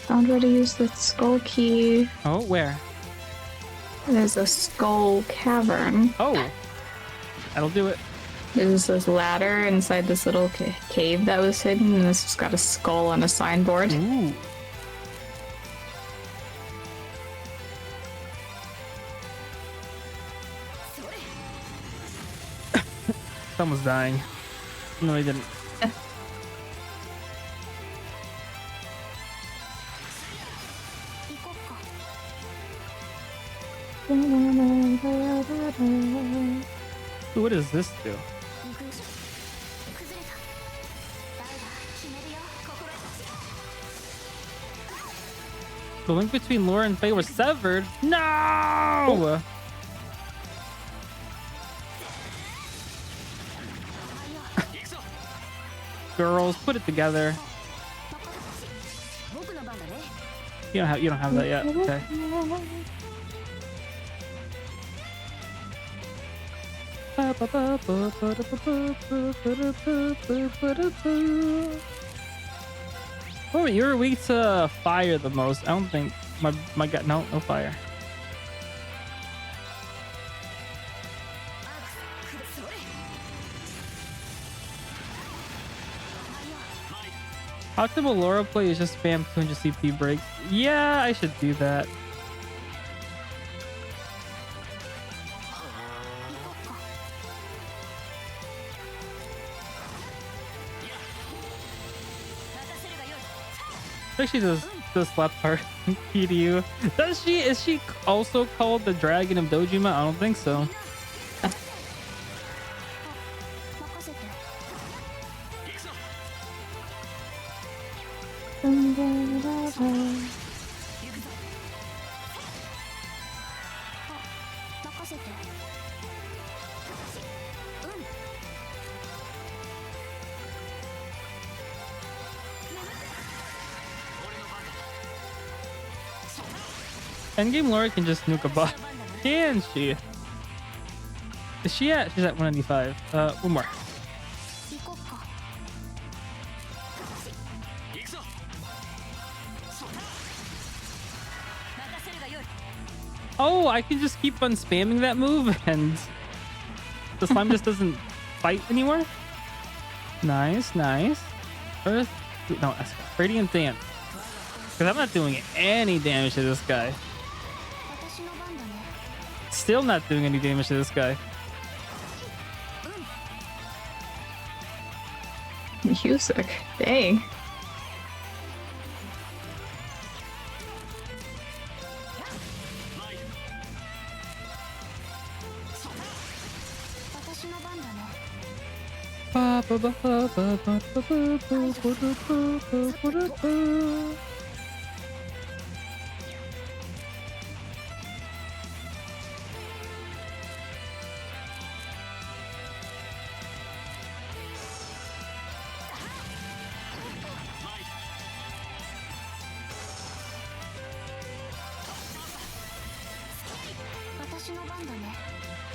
Found where to use the skull key. Oh, where? There's a skull cavern. Oh, that'll do it. There's this ladder inside this little cave that was hidden, and this has got a skull on a signboard. Ooh. Someone's dying. No, he didn't. What does this do? The link between Laura and Faye was severed. No! Girls, put it together. You don't have that yet. Okay. Oh, you're weak to fire the most. I don't think my gut. No fire. Optimal Laura play is just spam 200 CP breaks. Yeah, I should do that. Especially this left part key to you. Does she? Is she also called the Dragon of Dojima? I don't think so. Endgame Laura can just nuke a bot. Can she? Is she at? She's at 195. One more. Oh, I can just keep on spamming that move and the slime just doesn't fight anymore. Nice, nice. Earth, no, Radiant Dance. Because I'm not doing any damage to this guy. Still not doing any damage to this guy. Music. Dang.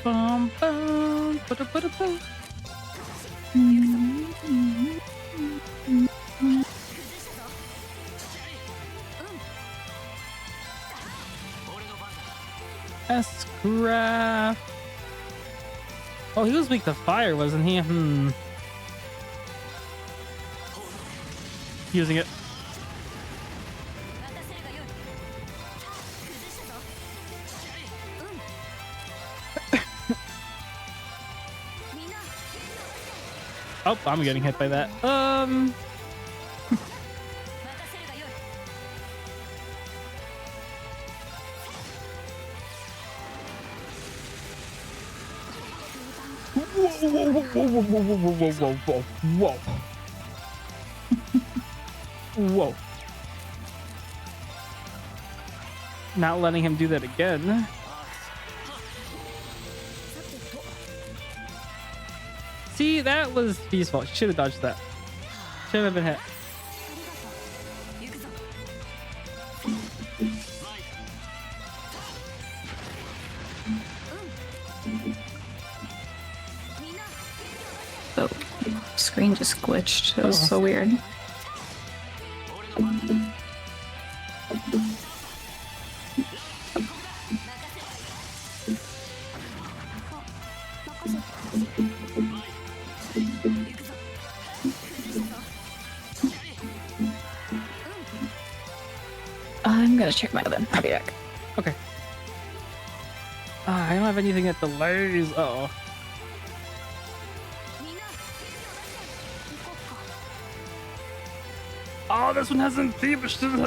Bum, bum, ba-da-ba-da-ba. S-Craft. Oh, he was weak to fire, wasn't he? Using it. Oh, I'm getting hit by that. Whoa. Whoa. Not letting him do that again. See, that was peaceful. Should have dodged that. Should have been hit. Oh, screen just glitched. It was so weird. I'm gonna check my oven. I'll be back. Okay. I don't have anything that delays. Uh-oh. Oh, this one hasn't.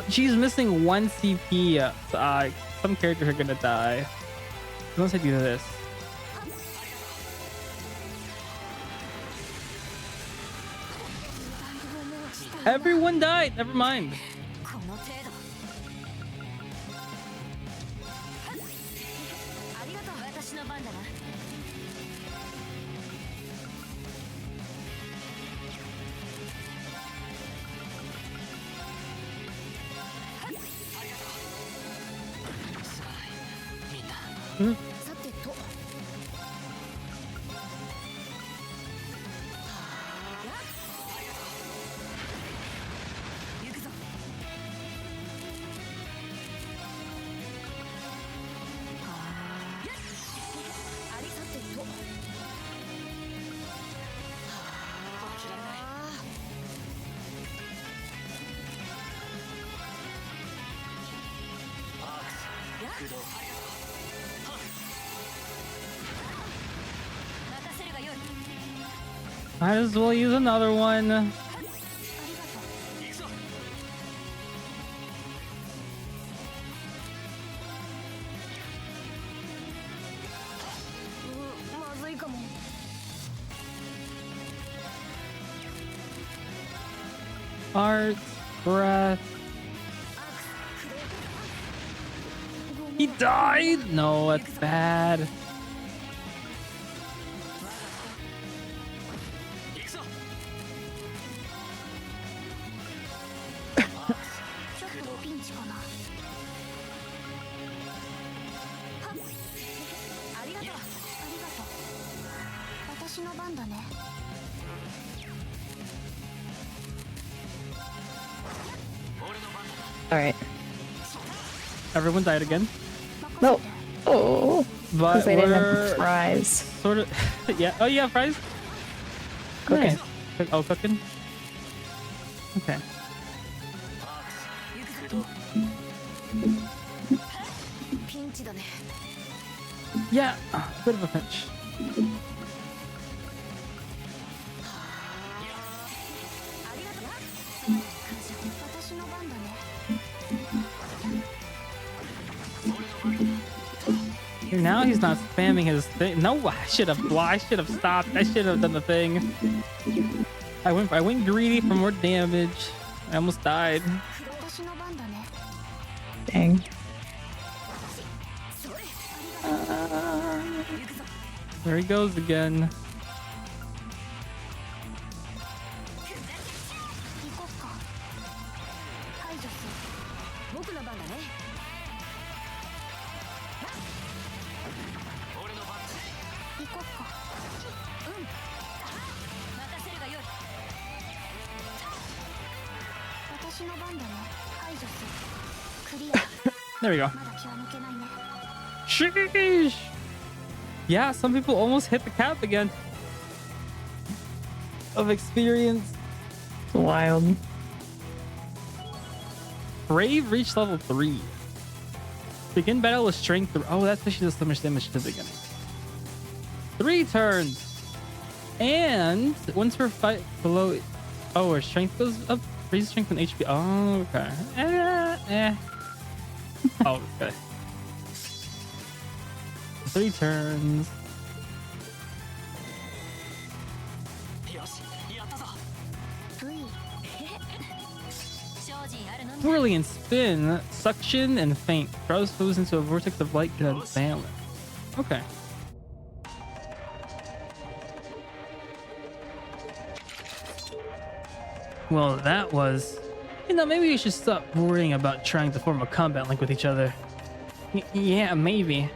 She's missing 1 CP. Some characters are gonna die. Unless I do this. Everyone died. Never mind. Might as well use another one. Art's breath. He died? No, that's bad. All right. Everyone died again. No. Oh. But Because they didn't have we're fries. sort of. Yeah. Oh, yeah, fries. Cooking. Nice. Oh, cooking. Okay. Yeah, bit of a pinch. Now he's not spamming his thing. No, I should have stopped. I should have done the thing. I went greedy for more damage. I almost died. Dang. There he goes again. There we go. Sheesh. Yeah, some people almost hit the cap again of experience. Wild. Brave reached level 3. Begin battle with strength 3. Oh, that's why she does so much damage at the beginning. 3 turns. And once her fight below... Oh, her strength goes up. Raise strength and HP. Oh, okay. Oh, okay. 3 turns. Brilliant spin, suction, and feint. Throws foes into a vortex of light and balance. Okay. Well, that was... You know, maybe we should stop worrying about trying to form a combat link with each other. Yeah, maybe.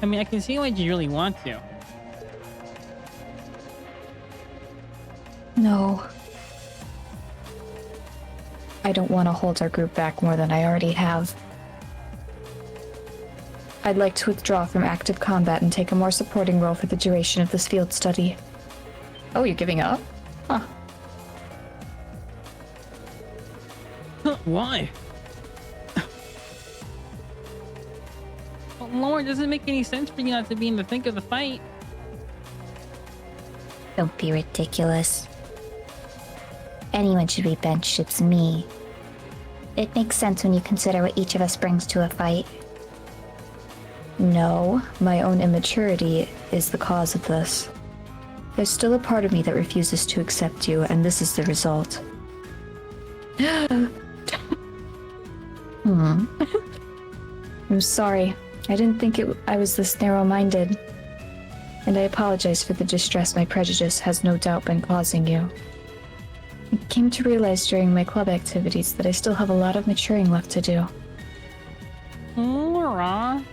I mean, I can see why you really want to. No. I don't want to hold our group back more than I already have. I'd like to withdraw from active combat and take a more supporting role for the duration of this field study. Oh, you're giving up? Huh. Why? Well, Lord, doesn't make any sense for you not to be in the thick of the fight. Don't be ridiculous. Anyone should be benched, it's me. It makes sense when you consider what each of us brings to a fight. No, my own immaturity is the cause of this. There's still a part of me that refuses to accept you, and this is the result. I'm sorry. I didn't think I was this narrow-minded. And I apologize for the distress my prejudice has no doubt been causing you. I came to realize during my club activities that I still have a lot of maturing left to do. Laura.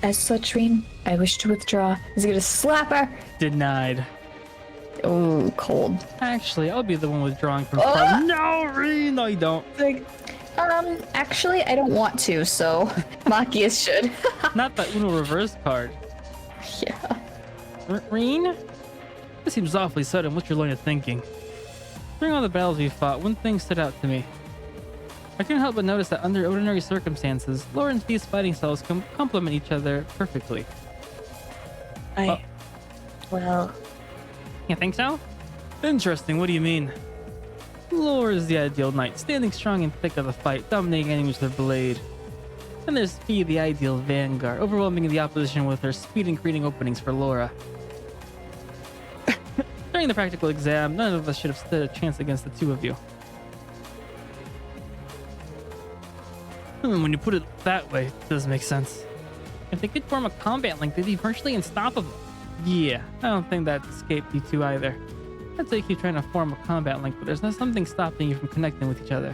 As such, Reen, I wish to withdraw. Is he gonna slap her? Denied. Oh, cold. Actually, I'll be the one withdrawing from club. No, Reen! No, you don't. Like, actually, I don't want to, so Machias should. Not the Uno reverse card. Yeah. Reen? This seems awfully sudden. What's your line of thinking? During all the battles we fought, one thing stood out to me. I couldn't help but notice that under ordinary circumstances, Laura and Thief's fighting styles complement each other perfectly. Well, You think so? Interesting, what do you mean? Laura is the ideal knight, standing strong in the thick of the fight, dominating enemies with her blade. And there's Fee, the ideal vanguard, overwhelming the opposition with her speed and creating openings for Laura. During the practical exam, none of us should have stood a chance against the two of you. When you put it that way, it does make sense. If they could form a combat link, they'd be virtually unstoppable. Yeah, I don't think that escaped you two either. I'd say you keep trying to form a combat link, but there's not something stopping you from connecting with each other.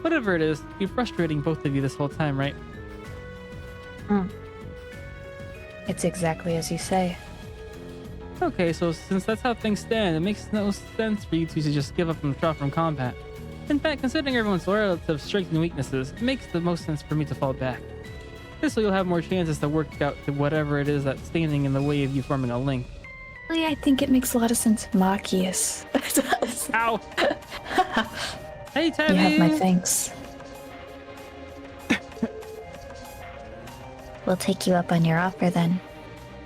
Whatever it is, it'd be frustrating both of you this whole time, right? It's exactly as you say. Okay, so since that's how things stand, it makes no sense for you two to just give up and withdraw from combat. In fact, considering everyone's relative strengths and weaknesses, it makes the most sense for me to fall back. This way you'll have more chances to work out whatever it is that's standing in the way of you forming a link. Really, I think it makes a lot of sense. Machias. Ow! Hey, Tabby! You have my thanks. We'll take you up on your offer then.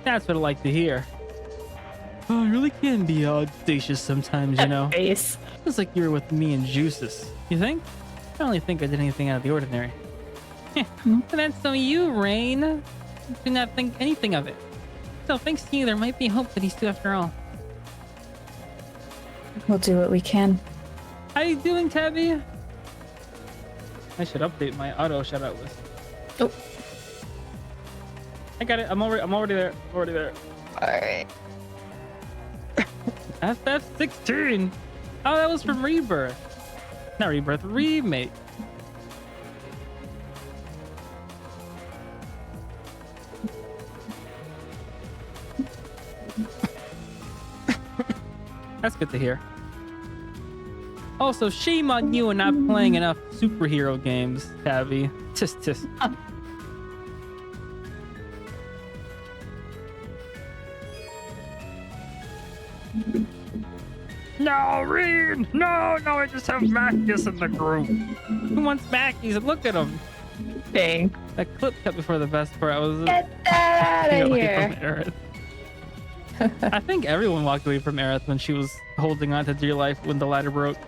That's what I like to hear. Oh, I really can be audacious sometimes, you know. Face. It's like you were with me and Juices. You think? I don't really think I did anything out of the ordinary. And that's on you, Rain. Do not think anything of it. So thanks to you, there might be hope for these two after all. We'll do what we can. How you doing, Tabby? I should update my auto shoutout list. Oh. I got it. I'm already there. Already there. Alright. FF16. Oh, that was from Rebirth. Not Rebirth, Remake. That's good to hear. Also, shame on you and not playing enough superhero games, Tabby. Tisk. No, Reed! No, I just have Macus in the group. Who wants Mackies? Look at him. Dang. That clip cut before the best part. I was Get that out of away here. from Aerith. I think everyone walked away from Aerith when she was holding on to dear life when the ladder broke.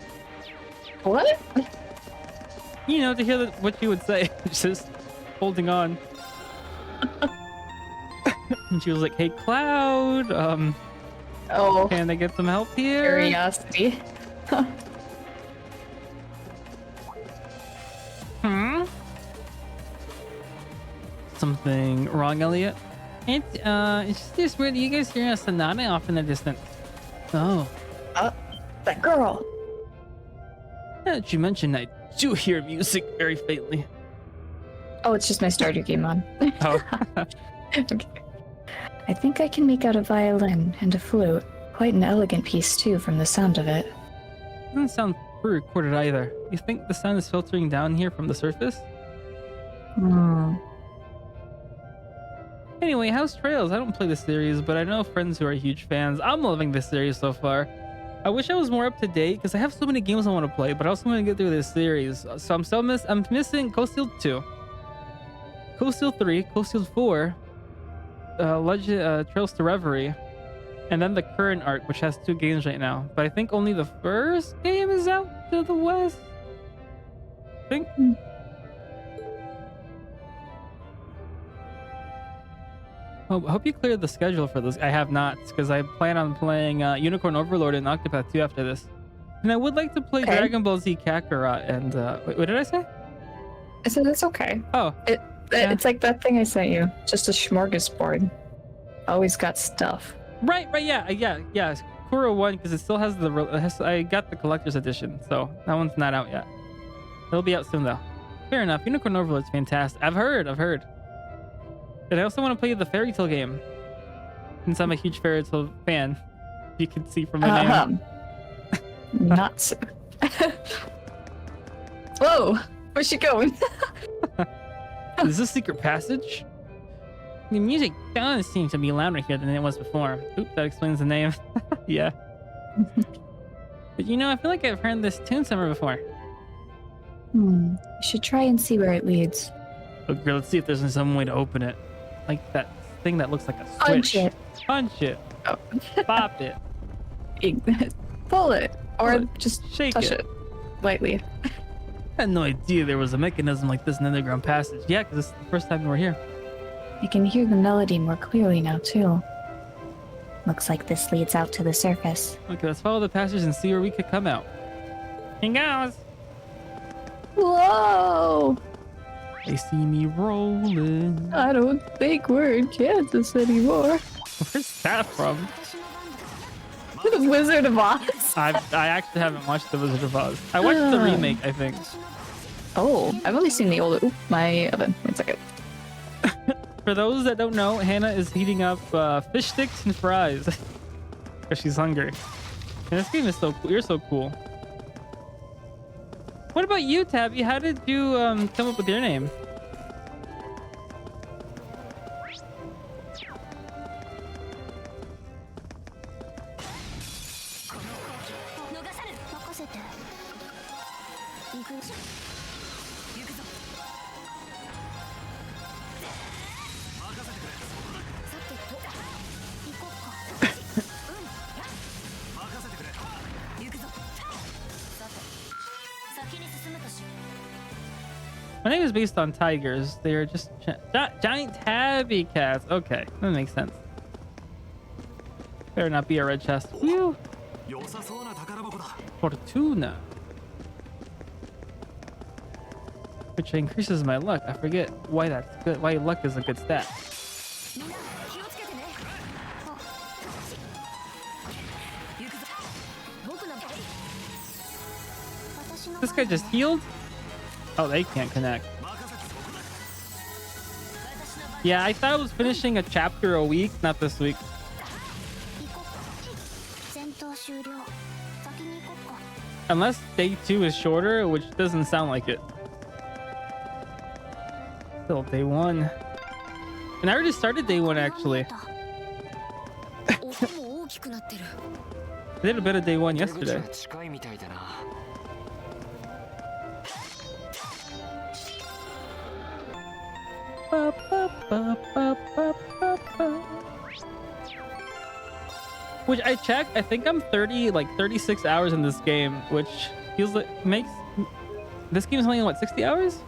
What? You know, to hear what she would say. Just holding on. And she was like, hey, Cloud, Oh, can I get some help here? curiosity. Something wrong, Elliot? It's just weird. You guys hear a sonata off in the distance. Oh. That girl. Now that you mentioned, I do hear music very faintly. Oh, it's just my starter game on. Oh. Okay. I think I can make out a violin and a flute. Quite an elegant piece, too, from the sound of it. Doesn't sound pre-recorded either. You think the sound is filtering down here from the surface? Anyway, how's Trails? I don't play this series, but I know friends who are huge fans. I'm loving this series so far. I wish I was more up to date because I have so many games I want to play, but I also want to get through this series. So I'm missing Coast Steel 2, Coast Steel 3, Coast Steel 4, Trails to Reverie, and then the current arc, which has 2 games right now. But I think only the first game is out to the west. I think. I hope you cleared the schedule for this. I have not, because I plan on playing Unicorn Overlord and Octopath 2 after this. And I would like to play Dragon Ball Z Kakarot and... wait, what did I say? I said it's okay. Oh. It's like that thing I sent you. Just a smorgasbord. Always got stuff. Right, yeah. Kuro 1, because it still has I got the collector's edition, so that one's not out yet. It'll be out soon, though. Fair enough. Unicorn Overlord's fantastic. I've heard. And I also want to play the Fairy Tail game. Since I'm a huge Fairy Tail fan. You can see from my name. Not so. Whoa! Where's she going? Is this a secret passage? The music does seem to be louder here than it was before. Oops, that explains the name. Yeah. But you know, I feel like I've heard this tune somewhere before. You should try and see where it leads. Okay, let's see if there's some way to open it. Like that thing that looks like a Punch switch. it. Punch it. Oh. Pop it. Pull it. Or Pull it. just Shake touch it. it. Lightly. I had no idea there was a mechanism like this in the underground passage. Yeah, because this is the first time we're here. I can hear the melody more clearly now, too. Looks like this leads out to the surface. Okay, let's follow the passage and see where we could come out. Here goes. Whoa! They see me rolling. I don't think we're in Kansas anymore. Where's that from? The Wizard of Oz. I actually haven't watched The Wizard of Oz. I watched the remake, I think. Oh, I've only seen the older. Oop, my oven. 1 second. For those that don't know, Hannah is heating up fish sticks and fries because she's hungry. And this game is so cool. You're so cool. What about you, Tabby? How did you come up with your name? My name is based on tigers. They are just giant tabby cats. Okay, that makes sense. Better not be a red chest. Whew. Fortuna. Which increases my luck. I forget why that's good. Why luck is a good stat. This guy just healed? Oh, they can't connect. Yeah, I thought I was finishing a chapter a week, not this week. Unless day 2 is shorter, which doesn't sound like it. Still day 1. And I already started day 1 actually. I did a bit of day 1 yesterday. Which I checked, I think I'm 36 hours in this game, which feels like makes this game's only what, 60 hours?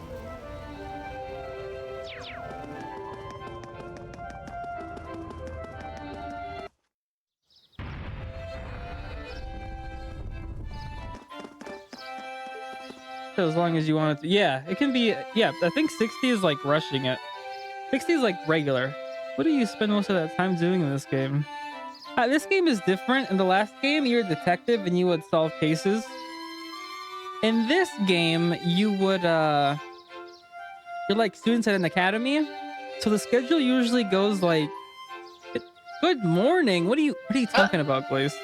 So as long as you want it to, yeah, it can be, yeah, I think 60 is like rushing it. 60 is like regular. What do you spend most of that time doing in this game? This game is different. In the last game, you're a detective and you would solve cases. In this game, you would, you're like students at an academy. So the schedule usually goes like, good morning. What are you talking about, Glaze?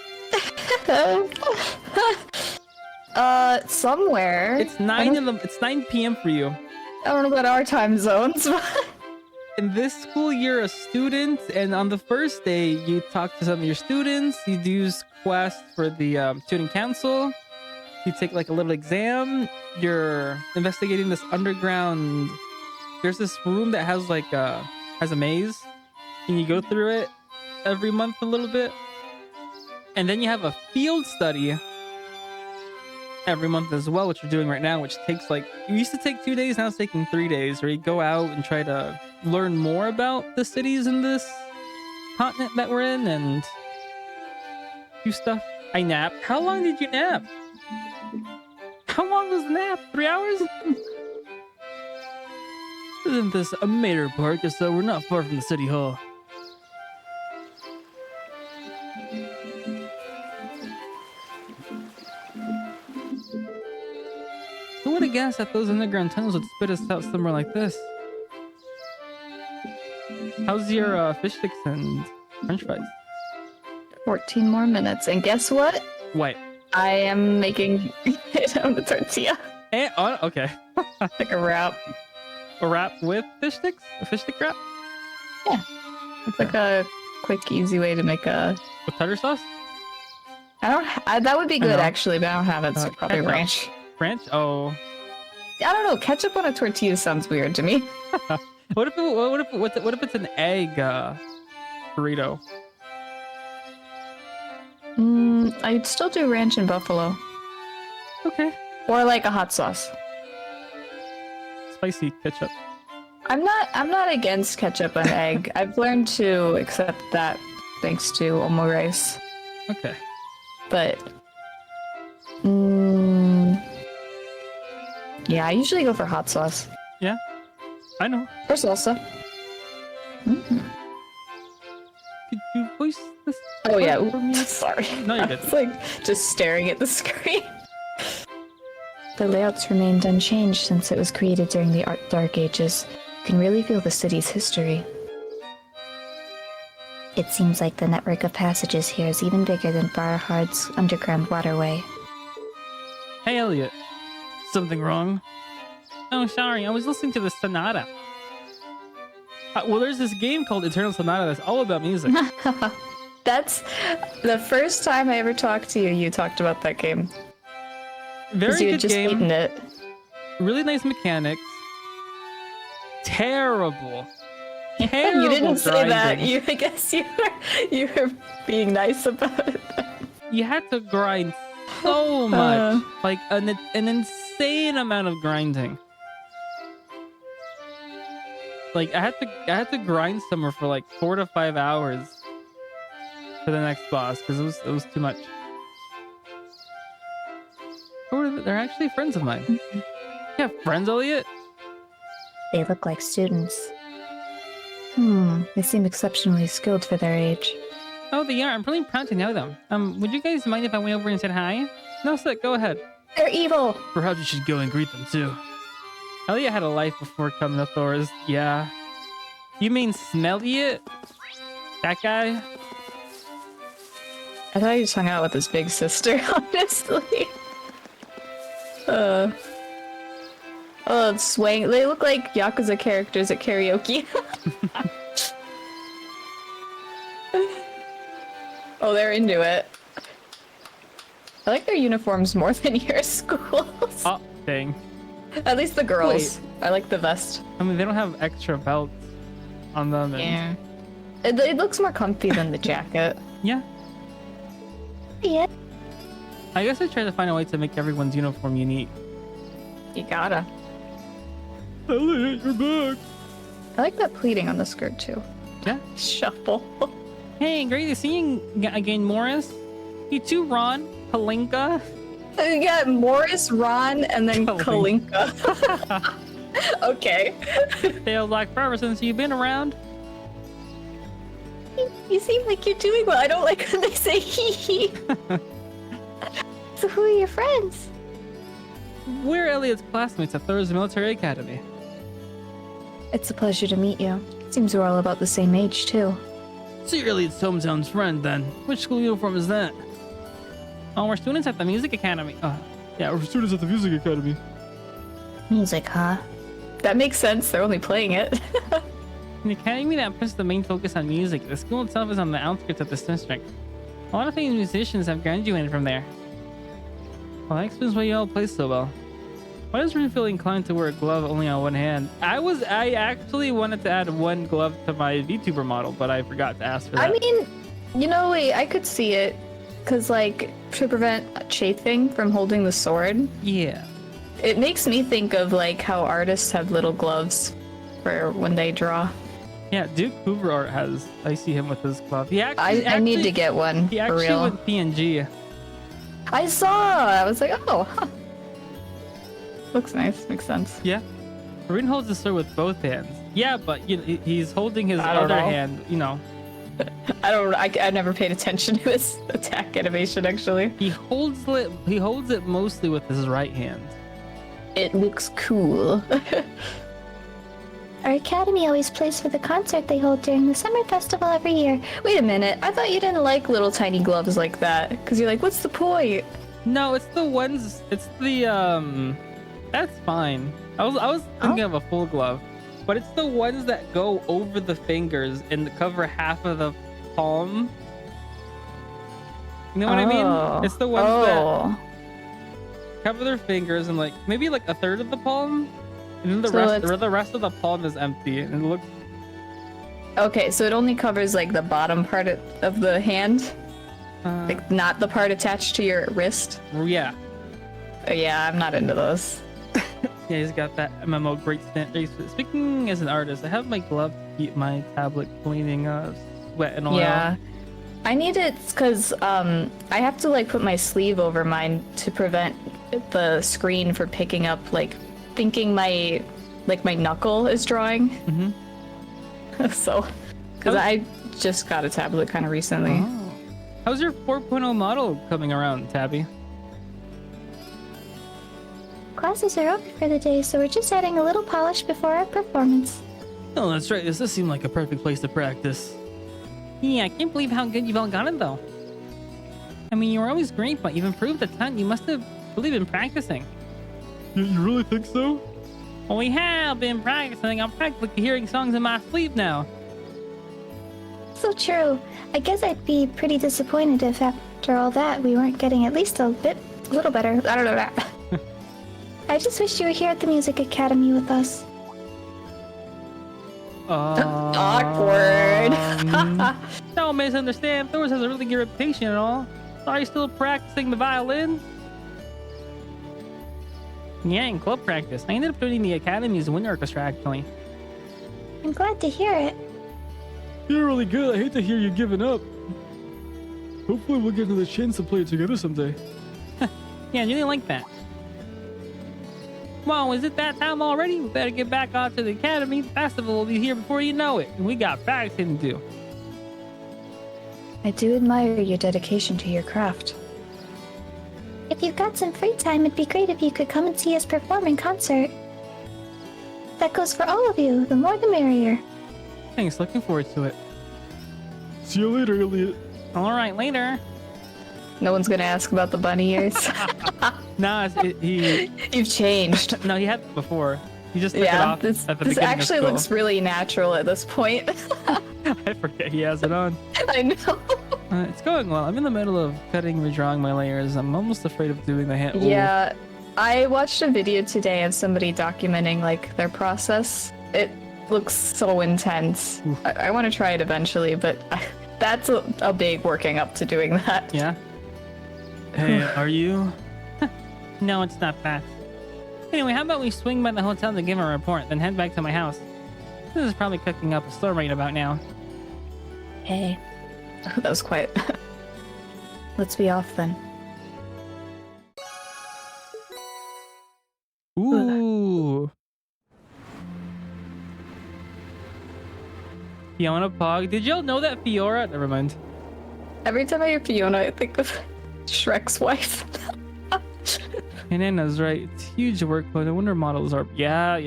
Somewhere. It's 9 p.m. for you. I don't know about our time zones. In this school, you're a student, and on the first day, you talk to some of your students. You do quests for the student council. You take like a little exam. You're investigating this underground. There's this room that has like has a maze, and you go through it every month a little bit. And then you have a field study every month as well, which you're doing right now, which takes like, it used to take 2 days, now it's taking 3 days, where you go out and try to learn more about the cities in this continent that we're in and do stuff. I nap. How long did you nap? How long was the nap? 3 hours? Isn't this a Mater Park? So we're not far from the city hall. Who would have guessed that those underground tunnels would spit us out somewhere like this? How's your fish sticks and french fries? 14 more minutes. And guess what? What? I am making it on the tortilla. Okay. Like a wrap. A wrap with fish sticks? A fish stick wrap? Yeah. It's like a quick, easy way to make a... With tartar sauce? That would be good, actually, but I don't have it, so probably ketchup. ranch. Ranch? Oh. I don't know. Ketchup on a tortilla sounds weird to me. What if it's an egg burrito? I'd still do ranch and buffalo. Okay. Or like a hot sauce. Spicy ketchup. I'm not against ketchup on egg. I've learned to accept that thanks to omo rice. Okay. But yeah, I usually go for hot sauce. Yeah, I know. Or salsa. Could you voice this? Oh yeah, for me? sorry. No, you're good. It's like just staring at the screen. The layouts remained unchanged since it was created during the Dark Ages. You can really feel the city's history. It seems like the network of passages here is even bigger than Barhard's underground waterway. Hey, Elliot. Something wrong? Oh, sorry. I was listening to the Sonata. Well, there's this game called Eternal Sonata that's all about music. That's the first time I ever talked to you. You talked about that game. Very You good had just game. beaten it. Really nice mechanics. Terrible. Terrible You didn't say that. grinding. I guess you were being nice about it. You had to grind so much. Like an insane amount of grinding. Like I had to grind somewhere for like 4 to 5 hours for the next boss because it was too much. They're actually friends of mine. You have friends, Elliot? They look like students. They seem exceptionally skilled for their age. Oh, they are. I'm really proud to know them. Would you guys mind if I went over and said hi? No, Sick, go ahead. They're evil. Perhaps you should go and greet them too. Elliot had a life before coming to Thor's. Yeah. You mean Smelliot? That guy? I thought he just hung out with his big sister, honestly. Oh, it's swaying. They look like Yakuza characters at karaoke. Oh, they're into it. I like their uniforms more than your schools. Oh, dang. At least the girls. I like the vest. I mean, they don't have extra belts on them. And... Yeah. It looks more comfy than the jacket. Yeah. Yeah. I guess I tried to find a way to make everyone's uniform unique. You gotta. Elliot, you're back. I like that pleating on the skirt too. Yeah. Shuffle. Hey, great to see you again, Morris. You too, Ron. Palinka. You got Morris, Ron, and then Kalinka. Okay. Feels like forever since you've been around. You seem like you're doing well. I don't like when they say hee hee. So who are your friends? We're Elliot's classmates at Thor's Military Academy. It's a pleasure to meet you. Seems we're all about the same age, too. So you're Elliot's hometown's friend, then. Which school uniform is that? Oh, we're students at the Music Academy. Yeah, we're students at the Music Academy. Music, huh? That makes sense. They're only playing it. An academy that puts the main focus on music. The school itself is on the outskirts of this district. A lot of famous musicians have graduated from there. Well, that explains why you all play so well. Why does Rune feel inclined to wear a glove only on one hand? I actually wanted to add one glove to my Vtuber model, but I forgot to ask for that. I mean, wait, I could see it. Because, like, to prevent chafing from holding the sword, Yeah. it makes me think of, like, how artists have little gloves for when they draw. Yeah, Duke Hoover Art has. I see him with his glove. He actually, I need to get one, He for actually real. went PNG. I saw! I was like, oh, huh. Looks nice. Makes sense. Yeah. Rune holds the sword with both hands. Yeah, but you know, he's holding his I don't other know. hand, you know. I never paid attention to his attack animation, actually. He holds it mostly with his right hand. It looks cool. Our academy always plays for the concert they hold during the summer festival every year. Wait a minute. I thought you didn't like little tiny gloves like that. Because you're like, what's the point? No, it's the ones. It's the That's fine. I was thinking of a full glove, but it's the ones that go over the fingers and cover half of the palm. You know what I mean? It's the ones that cover their fingers and like maybe like a third of the palm, and then the rest of the palm is empty, and it looks. Okay, so it only covers like the bottom part of the hand, like not the part attached to your wrist. Yeah. Yeah, I'm not into those. Yeah, he's got that MMO great stand. Speaking as an artist, I have my glove to keep my tablet cleaning sweat and oil. Yeah. I need it because I have to like put my sleeve over mine to prevent the screen from picking up like thinking my knuckle is drawing. Mm-hmm. So, because I just got a tablet kind of recently. Oh. How's your 4.0 model coming around, Tabby? Classes are over for the day, so we're just adding a little polish before our performance. Oh, that's right. This does seem like a perfect place to practice. Yeah, I can't believe how good you've all got it though. I mean, you were always great, but you've improved a ton. You must have really been practicing. You really think so? Well, we have been practicing. I'm practically hearing songs in my sleep now. So true. I guess I'd be pretty disappointed if after all that we weren't getting at least a little better. I don't know that. I just wish you were here at the Music Academy with us. Awkward. Don't misunderstand. Thor's has a really good reputation and all. Are you still practicing the violin? Yeah, in club practice. I ended up joining the Academy's wind orchestra actually. I'm glad to hear it. You're really good. I hate to hear you giving up. Hopefully we'll get another chance to play together someday. Yeah, I really like that. Well, is it that time already? We better get back out to the Academy. The festival will be here before you know it. And we got practicing to do. I do admire your dedication to your craft. If you've got some free time, it'd be great if you could come and see us perform in concert. That goes for all of you. The more the merrier. Thanks, looking forward to it. See you later, Elliot. All right, later. No one's gonna ask about the bunny ears. No, he You've changed. no, he had it before. He just took it Yeah, off this at the beginning actually of school. looks really natural at this point. I forget he has it on. I know. It's going well. I'm in the middle of cutting, redrawing my layers. I'm almost afraid of doing the hand. Yeah, I watched a video today of somebody documenting like their process. It looks so intense. I want to try it eventually, but that's a big working up to doing that. Yeah. Hey, are you? No, it's not that. Anyway, how about we swing by the hotel to give a report, then head back to my house? This is probably cooking up a storm right about now. Hey, That was quiet. let's be off then. Ooh. Fiona Pog. Did y'all know that Fiora? Never mind. Every time I hear Fiona, I think of Shrek's wife. And Anna's right. It's huge workload. I wonder models are. Yeah.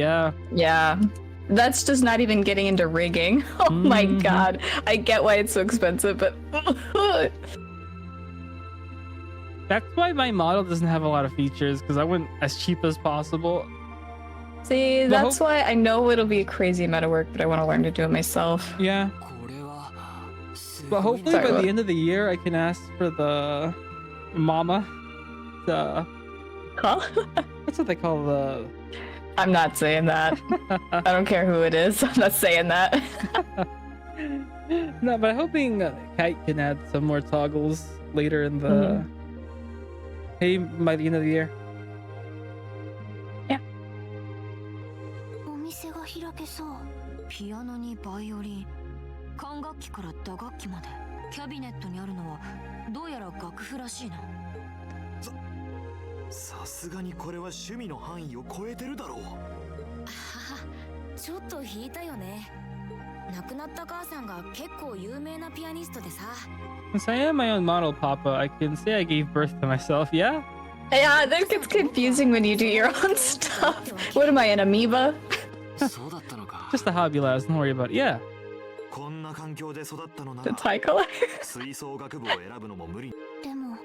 Yeah. That's just not even getting into rigging. Oh my Mhm. god. I get why it's so expensive, but That's why my model doesn't have a lot of features, because I went as cheap as possible. see, But that's why I know it'll be a crazy amount of work, but I want to learn to do it myself. Yeah. But hopefully Sorry, by what? the end of the year, I can ask for the mama. The Huh? That's what they call the. I'm not saying that. I don't care who it is. I'm not saying that. No, but I'm hoping Kite can add some more toggles later in the. Hey, by the end of the year. お店が開けそう。ピアノにバイオリン、管楽器から打楽器までキャビネットにあるのはどうやら楽譜らしいな。さすがにこれは趣味の範囲を超えてるだろう。ちょっと弾いたよね。亡くなった母さんが結構有名なピアニストでさ。 Since I am my own model, Papa, I can say I gave birth to myself. Yeah. Yeah, that gets confusing when you do your own stuff. What am I, an amoeba? そうだったのか。 Just a hobby, lads. Don't worry about it. Yeah. こんな環境で育ったのな The ら tie color. 吹奏楽部を選ぶのも無理。でも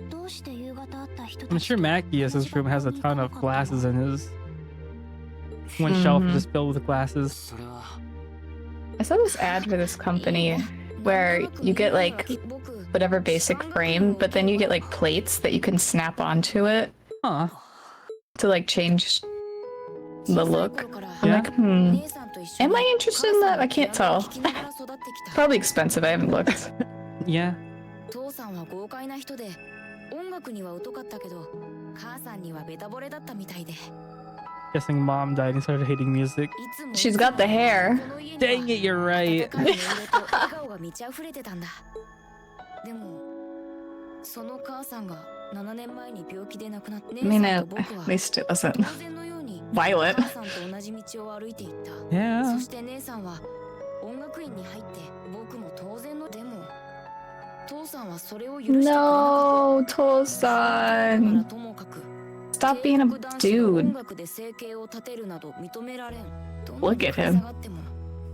どうして夕方会った人 I'm たち sure と Mackius' room has a ton of glasses in his. One shelf just filled with glasses. それは I saw this ad for this company where you get like whatever basic frame, but then you get like plates that you can snap onto it Huh. to like change the look. I'm Yeah. like, am I interested in that? I can't tell. Probably expensive. I haven't looked. Yeah. 父さんは豪快な人で音楽には疎かったけど母さんにはベタ惚れだったみたいで Guessing mom died and started hating music. She's got the hair. Dang it, you're right. 笑顔が満ち溢れてたんだ。でもその母さんが7年前に病気で亡くなって I mean, at least it wasn't 当然のように violent. 母さんと同じ道を歩いていった。 Yeah. そして姉さんは音楽院に入って僕も当然のでも父さんはそれを許してくれなかった。 No, だから Tosan. ともかく Stop being a dude. 音楽で生計を立てるなど認められん。 Look at him. どんなに下がっても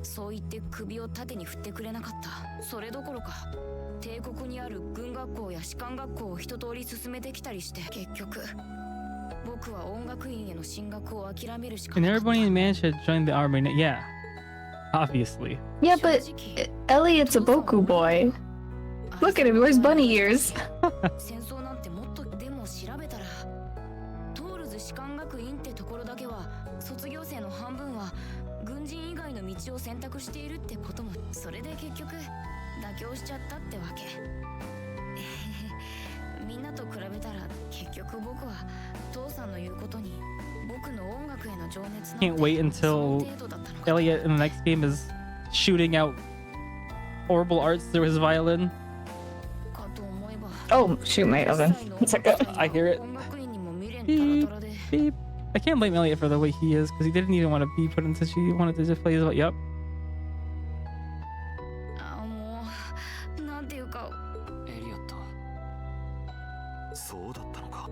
そう言って首を縦に振ってくれなかった。それどころか帝国にある軍学校や士官学校を一通り進めてきたりして、結局僕は音楽院への進学を諦めるしか And なかった。 everybody in the man should join the army. Yeah, obviously. Yeah, but Elliot's a Boku boy. Look at him, he wears bunny ears. 戦争なんてもっと。でも調べたらトールズ士官学院ってところだけは卒業生の半分は軍人以外の道を選択しているってことも。それで結局妥協しちゃったってわけ。みんなと比べたら結局僕は父さんの言うことに僕の音楽への情熱なんて Can't wait until その程度だったのか。 Elliot in the next game is shooting out horrible arts through his violin. かと思えば Oh, shoot, my oven. It's like, I hear it. 音楽院にも未練タラタラで。 Beep. I can't blame Elliot for the way he is because he didn't even want to be put into. He wanted to just play his. Yep. あ、もうなんていうか。エリオット、そうだったのか。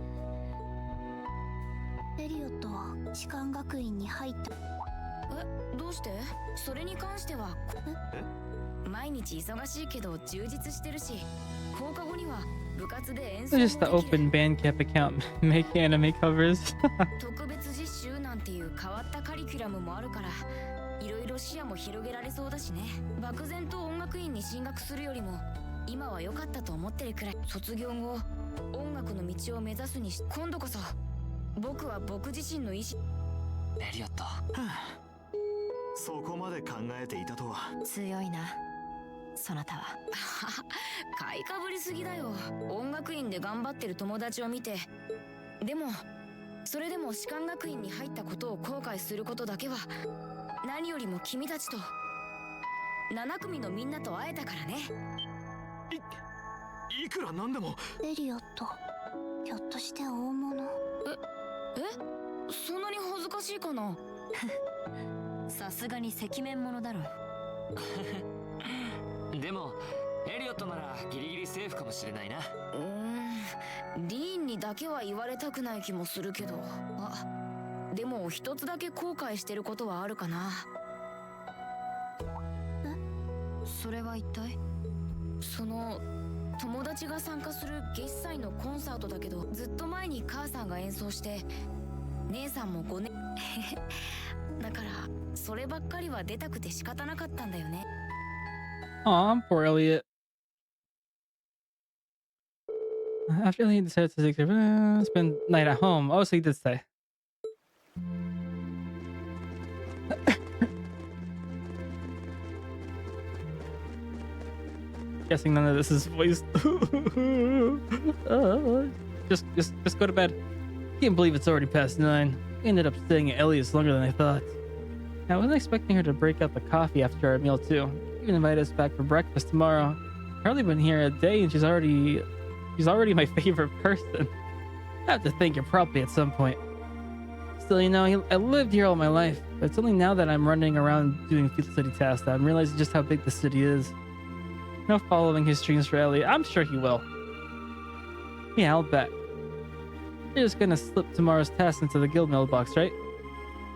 エリオットは士官学院に入った。どうして？それに関しては毎日忙しいけど充実してるし、放課後には部活で演 It's 奏もで just the きる。 open Bandcamp account making anime covers. 特別実習なんていう変わったカリキュラムもあるから、いろいろ視野も広げられそうだしね。漠然と音楽院に進学するよりも今は良かったと思ってるくらい。卒業後音楽の道を目指すにし、今度こそ僕は僕自身の意思。エリオット、そこまで考えていたとは。強いなそなたは。買いかぶりすぎだよ。音楽院で頑張ってる友達を見て。でもそれでも士官学院に入ったことを後悔することだけは、何よりも君たちと7組のみんなと会えたからね。いくらなんでも。エリオット、ひょっとして大物？そんなに恥ずかしいかな。さすがに赤面者だろ。でもエリオットならギリギリセーフかもしれないな。リーンにだけは言われたくない気もするけど。あ、でも一つだけ後悔してることはあるかな。それは一体？その友達が参加する月祭のコンサートだけど、ずっと前に母さんが演奏して姉さんも5年だからそればっかりは出たくて仕方なかったんだよね。 Aw, poor Elliot. After Elliot decided to spend night at home. Oh, so he did stay. Guessing none of this is voiced. Just go to bed. Can't believe it's already past 9. We ended up staying at Elliot's longer than I thought. I wasn't expecting her to break out the coffee after our meal too. Even invite us back for breakfast tomorrow. Hardly been here a day and she's already my favorite person. I have to thank her properly at some point. Still, you know, I lived here all my life, but it's only now that I'm running around doing field city tasks that I'm realizing just how big the city is. No following his dreams for Elliot. I'm sure he will. Yeah, I'll bet. You're just gonna slip tomorrow's task into the guild mailbox, right?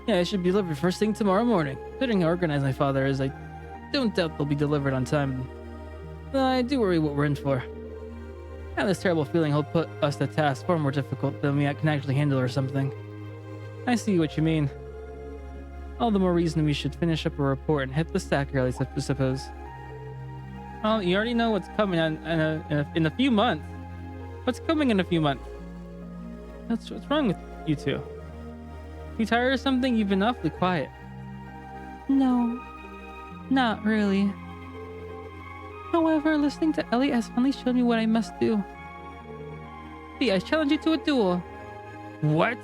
Yeah, it should be delivered first thing tomorrow morning. Considering how organized my father is, I don't doubt they'll be delivered on time. I do worry what we're in for. I have this terrible feeling he'll put us the task far more difficult than we can actually handle or something. I see what you mean. All the more reason we should finish up a report and hit the sack early, I suppose. Well, you already know what's coming in a few months. What's coming in a few months? What's wrong with you two? You tired or something? You've been awfully quiet. No, not really. However, listening to Elliot has finally shown me what I must do. See, I challenge you to a duel. What?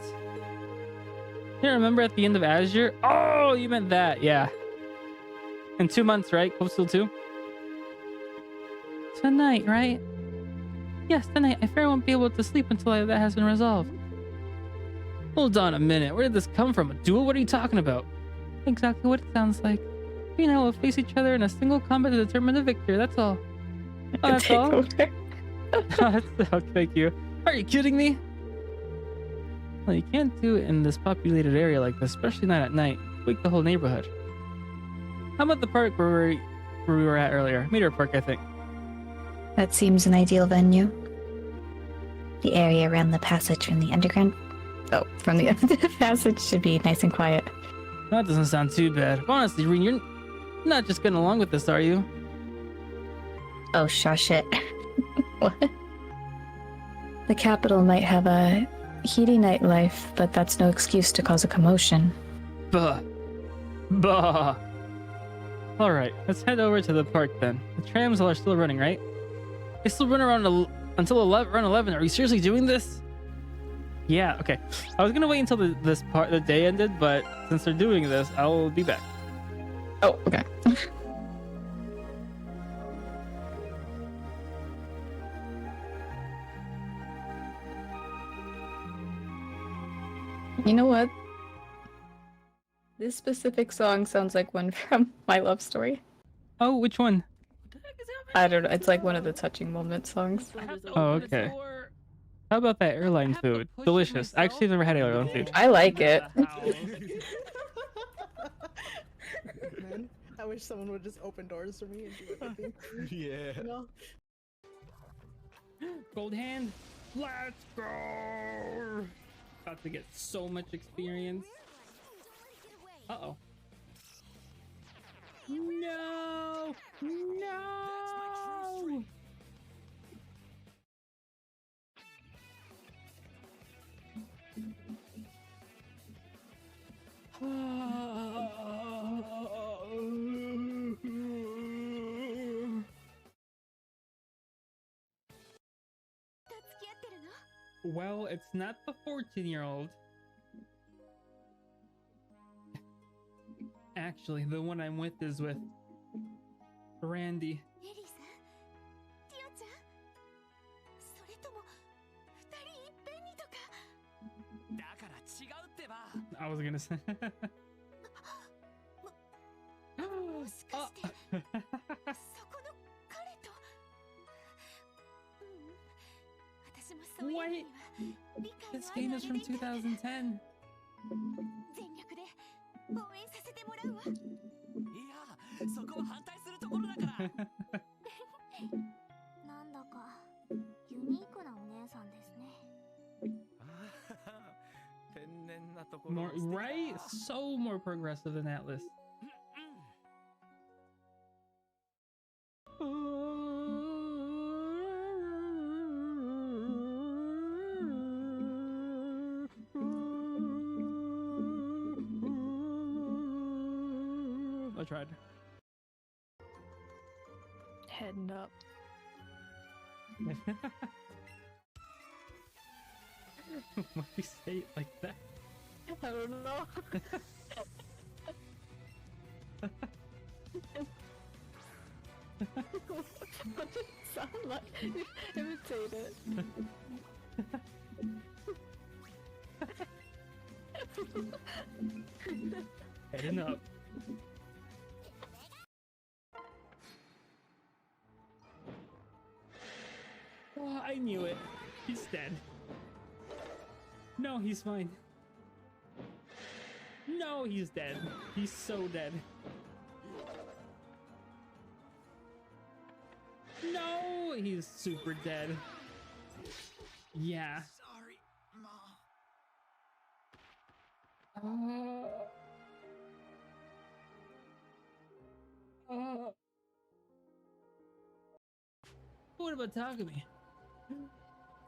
You remember at the end of Azure? Oh, you meant that, yeah. In 2 months, right? Coastal 2? Tonight, right? Yes, tonight. I fear I won't be able to sleep until that has been resolved. Hold on a minute. Where did this come from? A duel? What are you talking about? Exactly what it sounds like. We and I will face each other in a single combat to determine the victor. That's all. Oh, that's all? Oh, thank you. Are you kidding me? Well, you can't do it in this populated area like this, especially not at night. Wake the whole neighborhood. How about the park where we were at earlier? Meteor Park, I think. That seems an ideal venue. The area around the passage from the underground. Oh, from the passage should be nice and quiet. That doesn't sound too bad. Honestly, Reen, you're not just getting along with this, are you? Oh, shush it. What? The capital might have a heady nightlife, but that's no excuse to cause a commotion. Bah. Bah. Alright, let's head over to the park then. The trams are still running, right? They still run around until around 11. Are we seriously doing this? Yeah, okay. I was gonna wait until the day ended, but since they're doing this, I'll be back. Oh, okay. You know what? This specific song sounds like one from My Love Story. Oh, which one? I don't know. It's like one of the touching moment songs. Oh, okay. How about that airline food? Delicious. Actually, I've never had airline food. I like it. Man, I wish someone would just open doors for me and do everything. Yeah. You know? Gold hand. Let's go. About to get so much experience. Uh-oh. No! No! Well, it's not the 14-year-old. Actually, the one I'm with is with Randy. I was gonna say. Wait, this game is from 2010. そこは反対するところだからなんだかユニークなお姉さんですね More right? So more progressive than Atlas. I tried. Heading up. Why do you say it like that? I don't know. What did it sound like? Imitate it. Heading up. Oh, I knew it. He's dead. No, he's fine. No, he's dead. He's so dead. No, he's super dead. Yeah. Sorry, Mom. What about Takumi?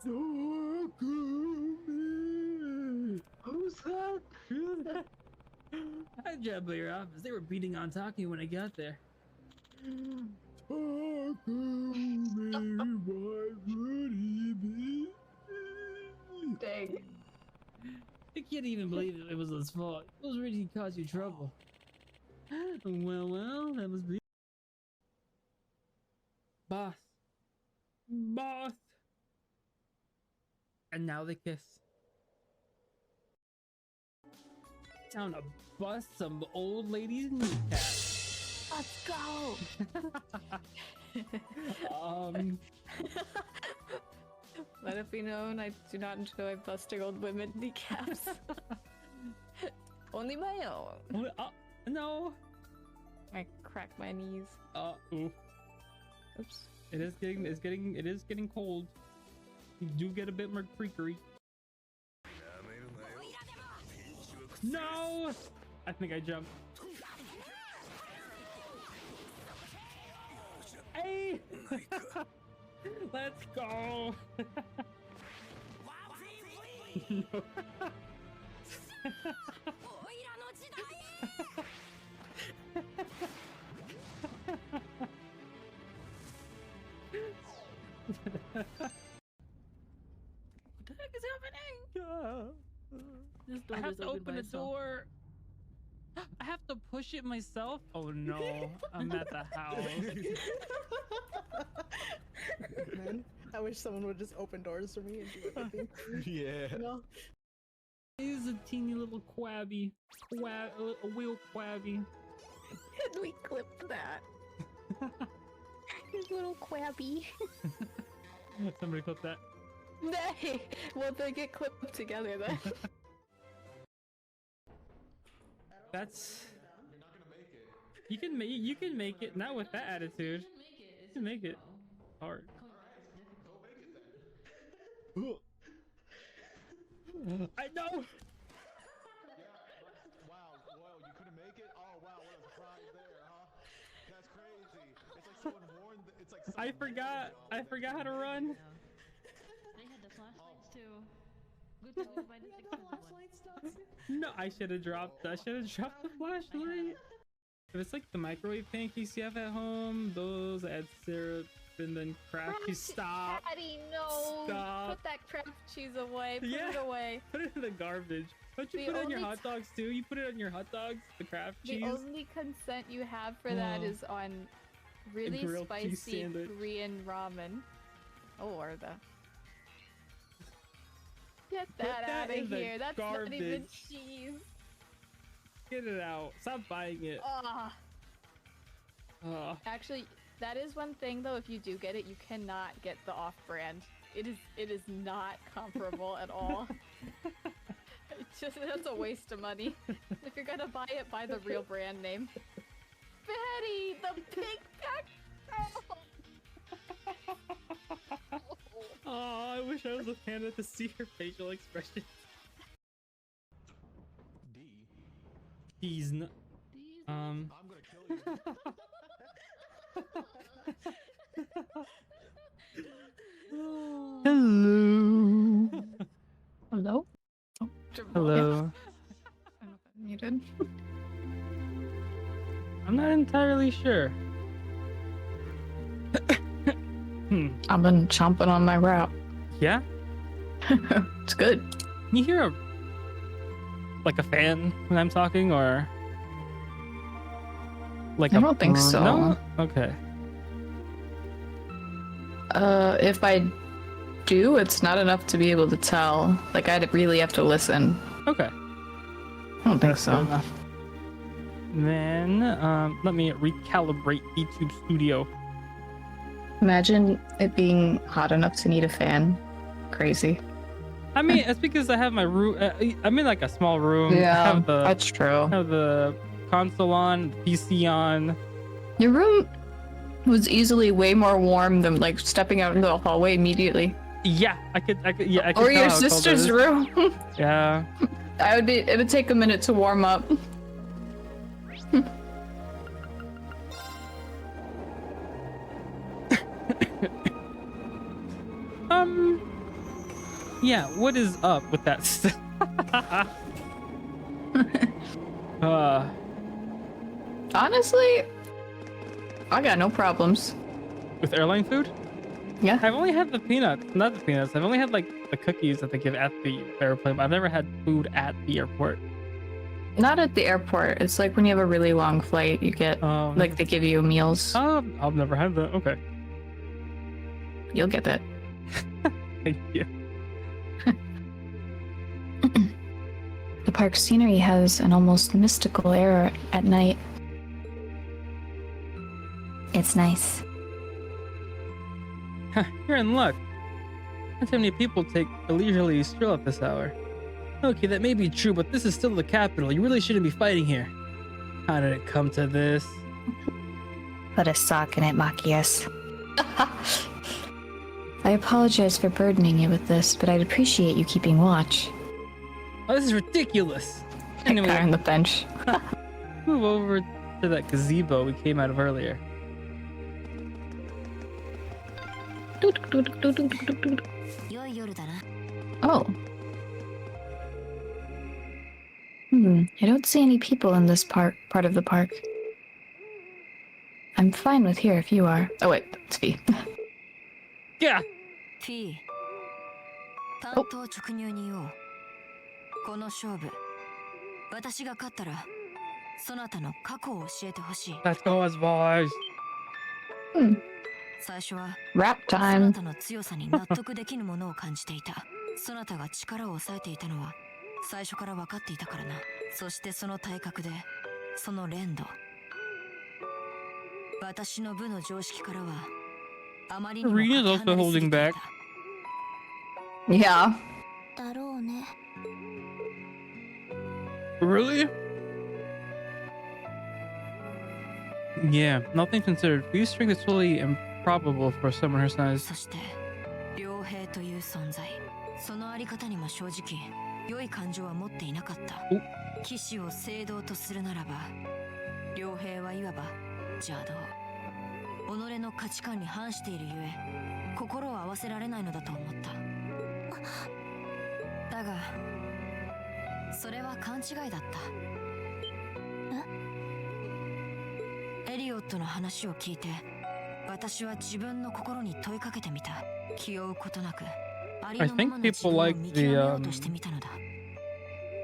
Takumi! Who's that? I dropped by your office. They were beating on Takumi when I got there. Takumi, why would he be? Dang. I can't even believe it was his fault. It was really caused you trouble. Well, that must be. Boss. Boss. And now they kiss. Time to bust some old lady's kneecaps. Let's go. Let it be known, I do not enjoy busting old women kneecaps. Only my own. No. I cracked my knees. Ooh. Oops. It is getting cold. You do get a bit more creakery. No! I think I jumped. Hey! Let's go! No. What the heck is happening? This door I have just to opened open by the itself. door. I have to push it myself. Oh no, I'm at the house. Man, I wish someone would just open doors for me and do everything. Yeah. You know? He's a teeny little quabby, a wheel quabby. We clipped that. His little quabby. Somebody clip that. Nay! Well, they get clipped together then. That's. You can make it. Not with that attitude. You can make it hard. I know. Wow, whoa, you couldn't make it? Oh wow, what a surprise there, huh? That's crazy. It's like someone warned. It's like I forgot how to run. They had the flashlights too. Good to go by the expensive one. No, I should have dropped the flashlight. If it's like the microwave pancakes you have at home, those add syrup and then craft cheese. Stop. Daddy, no! Stop. Put that craft cheese away. Put Yeah. it away. Put it in the garbage. Don't you The put it on your only hot dogs too? You put it on your hot dogs, the craft cheese. The only consent you have for that Oh. is on really grilled cheese spicy sandwich. Korean ramen. Or the. Get Put that that out of in the here. That's not even garbage. cheese. Get it out. Stop buying it. Ah. Oh. Actually, that is one thing though. If you do get it, you cannot get the off-brand. It is not comparable at all. That's a waste of money. If you're gonna buy it, buy the real brand name. Betty, the pig pack. Oh, I wish I was a panda to see her facial expression. D. He's not. I'm gonna kill you. Hello. Hello. Hello. Muted. I'm not entirely sure. I've been chomping on my wrap. Yeah? It's good. Can you hear a fan when I'm talking, or like I don't think so. No? Okay. If I do, it's not enough to be able to tell. Like, I'd really have to listen. Okay. I don't think That's so. good enough. Then let me recalibrate YouTube Studio. Imagine it being hot enough to need a fan. Crazy. I mean, it's because I have my room. I'm in like a small room. I Yeah, have the that's true. have the console on, the PC on. Your room was easily way more warm than like stepping out into the hallway immediately. Yeah, I could. Yeah, I could. Or tell your how cold it sister's is. room. Yeah. It would take a minute to warm up. Yeah. What is up with that stuff? Honestly, I got no problems. With airline food? Yeah. I've only had the peanuts, not the peanuts. I've only had like the cookies that they give at the airplane, but I've never had food at the airport. Not at the airport. It's like when you have a really long flight, you get like they give you meals. I've never had that. Okay. You'll get that. Thank you. The park's scenery has an almost mystical air at night. It's nice. You're in luck. Not too many people take a leisurely stroll at this hour. Okay, that may be true, but this is still the capital. You really shouldn't be fighting here. How did it come to this? Put a sock in it, Machias. I apologize for burdening you with this, but I'd appreciate you keeping watch. Oh, this is ridiculous. Guy on Anyway, the bench. move over to that gazebo we came out of earlier. Oh. I don't see any people in this part of the park. I'm fine with here if you are. Oh wait, it's V. Yeah. P 担当直入に言おう。この勝負、私が勝ったらそなたの過去を教えてほしい。 Let's go as boys. 最初は Rap そな time. たの強さに納得できぬものを感じていた。そなたが力を抑えていたのは最初から分かっていたからな。そしてその体格でその連動、私の部の常識からはあまりにも Arena's か also け離れすぎ holding てい back. た。 Yeah. だろうね。 Really? Yeah, nothing considered. Fuse strength is totally improbable for someone her size. そして良平という存在、そのあり方にも正直良い感情は持っていなかった。騎士を聖堂とするならば、良平はいわば邪道。己の価値観に反しているゆえ、心を合わせられないのだと思った。だが、それは勘違いだった。エリオットの話を聞いて、私は自分の心に問いかけてみた。気負うことなく、ありのままの自分を見極めようとしてみたのだ。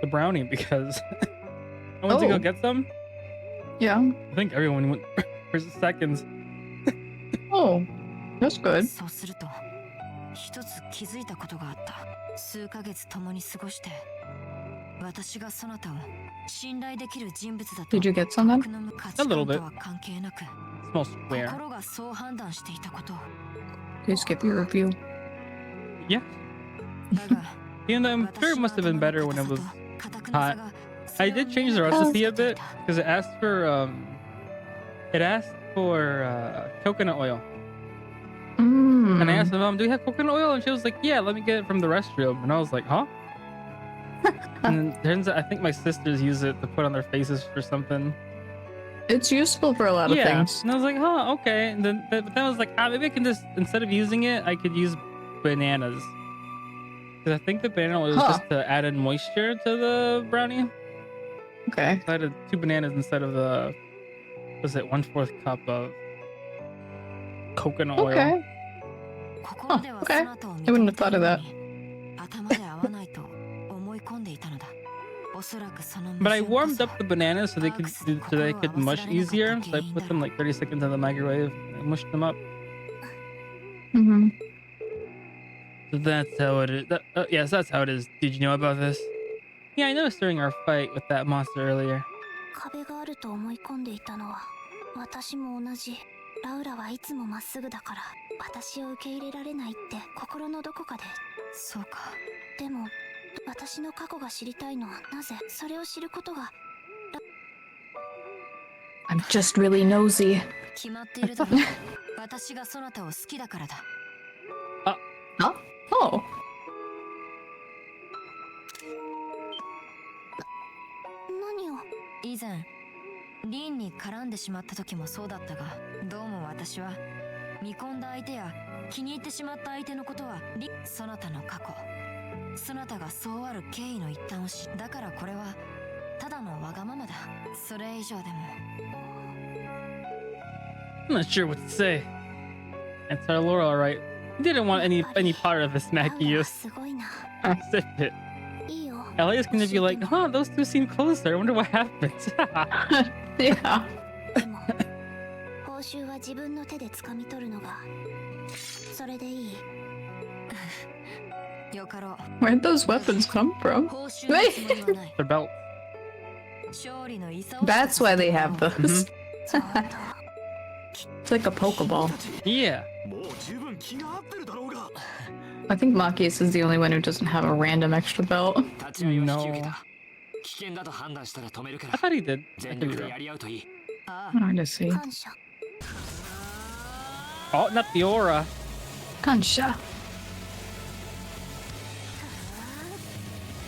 The brownie because I went to go get some. Yeah. I think everyone went for seconds. Oh, that's good. そうすると、一つ気づいたことがあった。数ヶ月共に過ごして、私がそなたを信頼できる人物だと Did you get some then? 僕の価値観とは関係なく、 Smells square. 心がそう判断していたことを。 Please skip your review. Yeah. だが、 Even though I'm sure it must have been better when it was hot. I did change the recipe a bit because it asked for coconut oil. And I asked my mom, "Do we have coconut oil?" And she was like, "Yeah, let me get it from the restroom." And I was like, "Huh?" And it turns out I think my sisters use it to put on their faces for something. It's useful for a lot of Yeah. things. And I was like, "Huh, okay." And then but then I was like, maybe I can just instead of using it, I could use bananas. Because I think the banana oil is just to add in moisture to the brownie. Okay. So I added 2 bananas instead of the, was it 1/4 cup of coconut oil. Okay. 心では okay. そなたを I wouldn't have thought of that. 頭で合わないと思い込んでいたのだ。おそらくその But I 矛盾こ warmed そ up the bananas so they could mush easier. So I put them like 30 seconds in the microwave and mushed them up. Mm-hmm. So that's how it is. Yes, that's how it is. Did you know about this? Yeah, I noticed during our fight with that monster earlier. 壁があると思い込んでいたのは私も同じ。ラウラはいつもまっすぐだから私を受け入れられないって心のどこかで。そうか。でも私の過去が知りたいのはなぜ。それを知ることが I'm just really nosy. 決まっているだろう。私がそなたを好きだからだ。 Huh? Oh. 何を。以前リンに絡んでしまった時もそうだったが、どうも私は見込んだ相手や気に入ってしまった相手のことはそなたの過去、そなたがそうある経緯の一端を知だからこれはただのわがままだ。それ以上でも I'm not sure what to say. It's our Laura, all right. We didn't want any part of this ラウラは Macchius. すごいな。 Sip it. いいよ。 Elia's gonna be like, huh, those two seem closer. I wonder what happened. Yeah. でも報酬は自分の手で掴み取るのがそれでいい。よかろう。 Where'd those weapons come from? 報酬のつもりはない。 Their belt. 勝利のいさ That's why they have those. ちょっと It's like a Pokeball. Yeah. もう十分気が合ってるだろうが。 I think Machias is the only one who doesn't have a random extra belt. 立ち会いを引き受け No. た。危険だと判断したら止めるか I ら thought he did. I 全 could be 力で wrong. やり合うといい。ああ、 Hard to see. 感謝。Oh, not the aura. Kansha.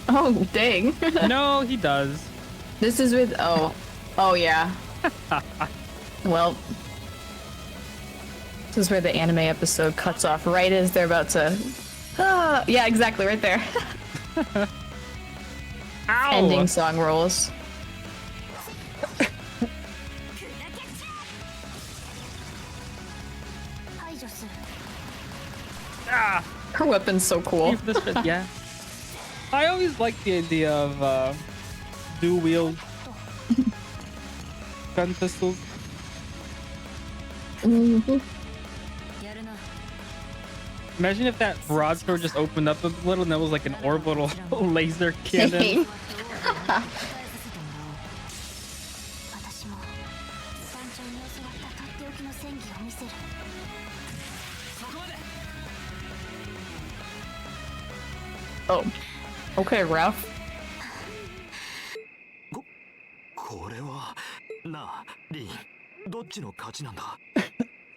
Oh, dang. No, he does. This is with... Oh. Oh, yeah. Well. This is where the anime episode cuts off right as they're about to... yeah, exactly, right there. Ow! Ending song rolls. Ah! Her weapon's so cool. Keep this bit- yeah. I always like the idea of dual wield gun pistols. Mm-hmm. Imagine if that broadsword just opened up a little and that was like an orbital laser cannon. 私も山頂に教わったとっておきの戦技を見せる。 Oh. Okay, Ralph. これはなあリンどっちの勝ちなんだ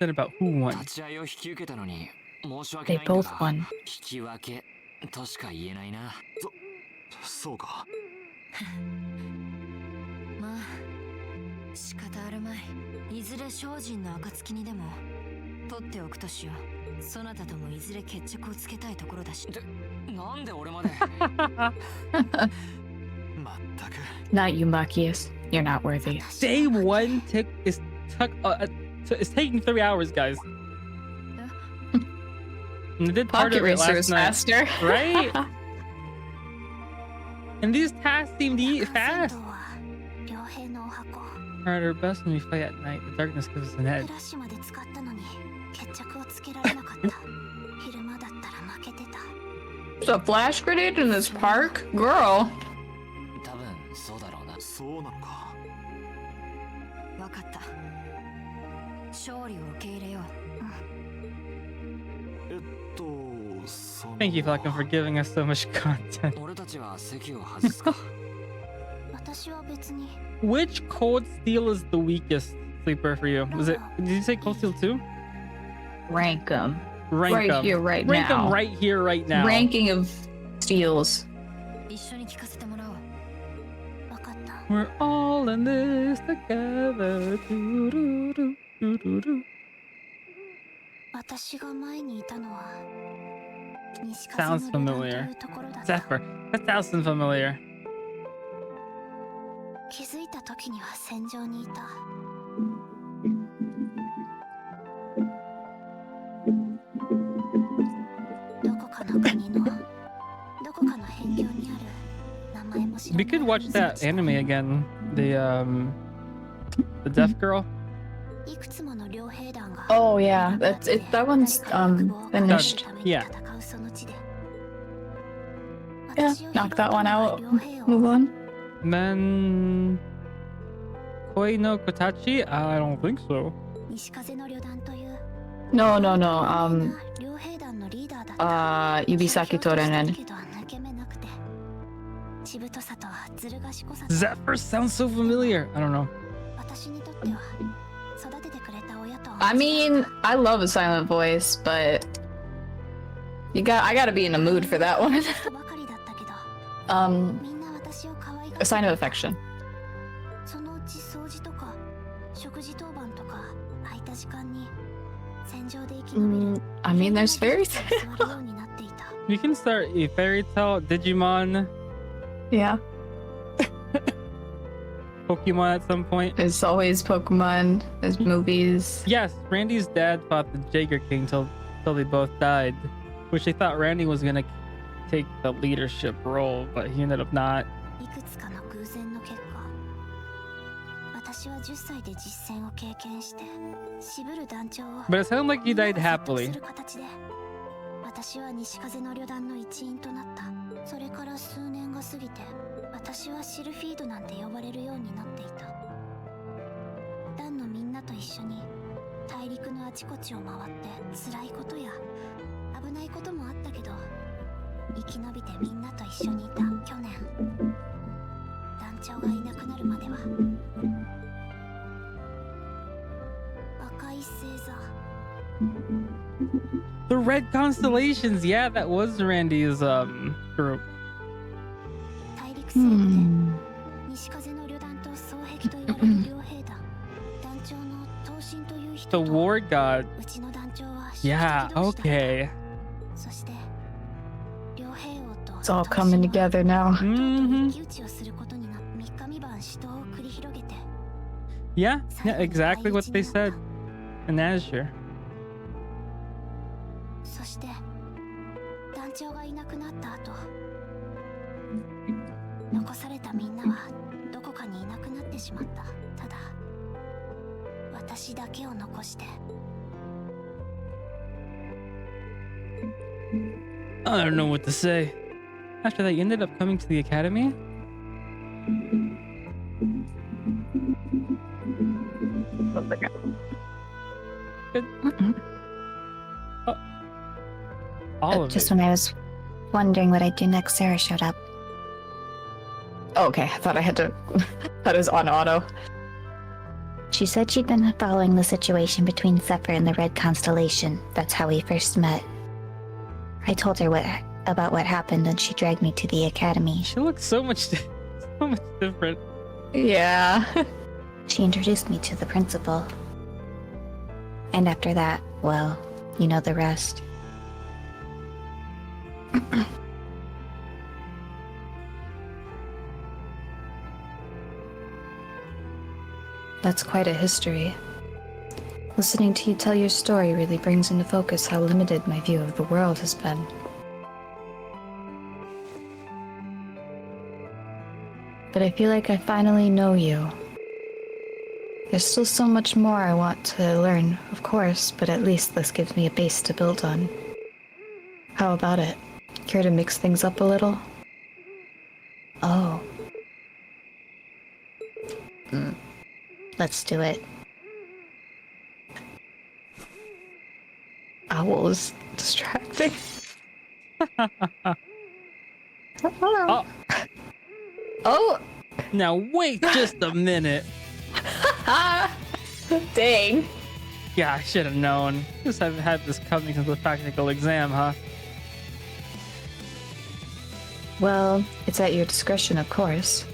Then about who won? 立ち会いを引き受けたのに申し訳 They ないんだ both が won. 引き分けとしか言えないなそうかまあ仕方あるまい。いずれ精進の暁にでも取っておくとしよう。そなたともいずれ決着をつけたいところだし。なんで俺までまったく Not you, Machias. You're not worthy. Day one is taking 3 hours, guys. And I did part Pocket of it Racer last is night, faster. right? And these tasks seem to eat 戦 fast. 闘は両兵のお箱。 We're at our best when we fight at night. The darkness gives us an フ edge. ラッシュまで使ったのに決着をつけられなかった。昼間だったら負けてた。 There's a flash grenade in this park? Girl. 多分そうだろうなそうなのかわかった。勝利を受け入れよう。その Thank you, Falcon, for giving us so much content. 俺たちは席を外すか私は別に。 Which cold steel is the weakest sleeper for you? Was it? Did you say cold steel too? Rank them. Rank Right 'em. here, right Rank now. 'em right here, right now. Ranking of steals. 一緒に聞かせてもらおう。わかった。 We're all in this together. Doo-doo-doo, doo-doo-doo. 私が前にいたのは西 Sounds 風の旅団と familiar. いうところだった Zephyr. That sounds familiar. 気づいた時には戦場にいた。どこかの国のどこかの辺境にある名前も知らない。 We could watch that anime again. The deaf girl. いくつもの両兵団が Oh yeah, that's it. That one's finished. Yeah. Yeah, knock that one out. Move on. Men. Koi no Kotachi? I don't think so. 西風の旅団という No, no, no. 両兵団のリーダーだった。 Yubisaki Torenen. けど抜け目なくてしぶとさとずる賢さと Zephyr sounds so familiar. I don't know. 私にとっては育ててくれた親と I mean, I love a silent voice, but I gotta be in the mood for that one. ばかりだったけど um, みんな私を可愛が a sign of affection. そのうち掃除とか食事当番とか空いた時間に戦場で生き延びる I mean, there's fairy 座るようになっていた。 You can start a fairy tale, Digimon, Yeah, Pokemon at some point. there's always Pokemon. There's movies. Yes, Randy's dad fought the Jaeger King till they both died, which they thought Randy was gonna take the leadership role, but he ended up not. いくつかの偶然の結果私は10歳で実戦を経験して渋る団長を But it sounded like he died す happily. る形で私は西風の旅団の一員となった。それから数年が過ぎて私はシルフィードなんて呼ばれるようになっていた。団のみんなと一緒に大陸のあちこちを回って辛いことや危ないこともあったけど生き延びてみんなと一緒にいた。去年団長がいなくなるまでは赤い星座 The Red Constellations. Yeah, that was Randy's group. 大陸西部で西風の旅団と双璧と言われる両兵団団長の東進という The 人と War God. うちの団長は Yeah, 同士だ okay. そして両兵王と It's all coming together now. Mm-hmm. 一騎打ちをすることになっ3日三晩死闘を繰り広げて Yeah, exactly what they said in Azure. そして団長がいなくなった後残されたみんなはどこかにいなくなってしまった。ただ私だけを残して I don't know what to say. After that, you ended up coming to the academy? Good. Oh. All of Just it. when I was wondering what I'd do next, Sarah showed up. Oh, okay, I thought I had to. That was on auto. She said she'd been following the situation between Zephyr and the Red Constellation. That's how we first met. I told her about what happened, and she dragged me to the academy. She looks so much different. Yeah. She introduced me to the principal. And after that, well, you know the rest. That's quite a history. Listening to you tell your story really brings into focus how limited my view of the world has been. But I feel like I finally know you. There's still so much more I want to learn, of course, but at least this gives me a base to build on. How about it? Care to mix things up a little? Oh. Let's do it. Owl is distracting. Oh, Oh! now wait just a minute. Dang. Yeah, I should have known. Just haven't had this coming since the practical exam, huh? Well, it's at your discretion, of course.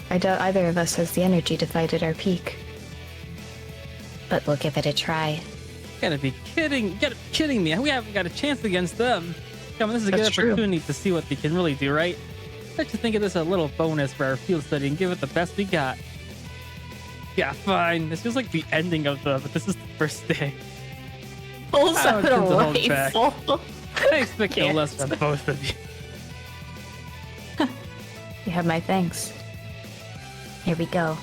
I doubt either of us has the energy to fight at our peak. But we'll give it a try. Gotta be kidding me. We haven't got a chance against them. Come on, this is a good That's true. opportunity to see what they can really do, right? Let's just think of this as a little bonus for our field study and give it the best we got. Yeah, fine. This feels like the ending of but this is the first day. Pulls I out don't a tend to hold back. rifle. I expect no less from both of you. You have my thanks. Here we go.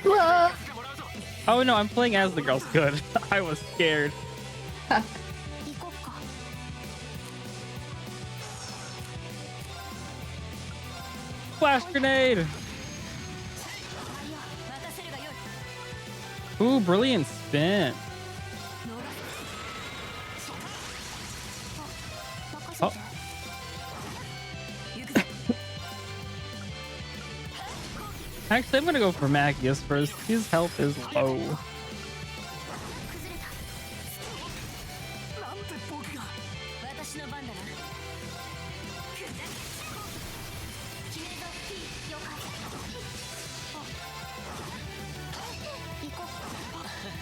Oh no, I'm playing as the girls. Good. I was scared. 行こっか Flash grenade! Ooh, brilliant spin. Oh. Actually, I'm gonna go for Magius first. His health is low. 私の番だな。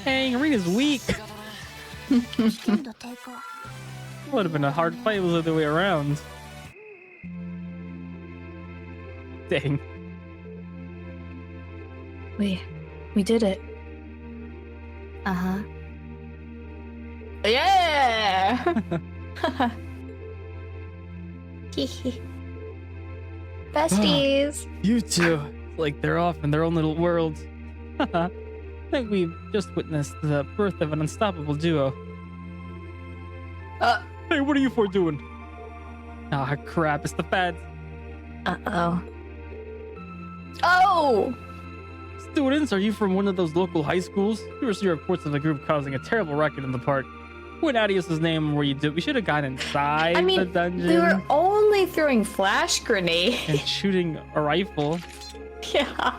Dang, Arena's weak. 限度低下 Would have been a hard fight if it was the other way around. Dang. We did it. Uh-huh. Yeah! Besties! You two. Like they're off in their own little worlds. I think we've just witnessed the birth of an unstoppable duo. Hey, what are you four doing? Ah, crap, it's the fads. Uh-oh. Oh! Students, are you from one of those local high schools? We received reports of a group causing a terrible racket in the park. What Adios's name were you do? We should have gone inside I mean, the dungeon we were only throwing flash grenades. and shooting a rifle. Yeah.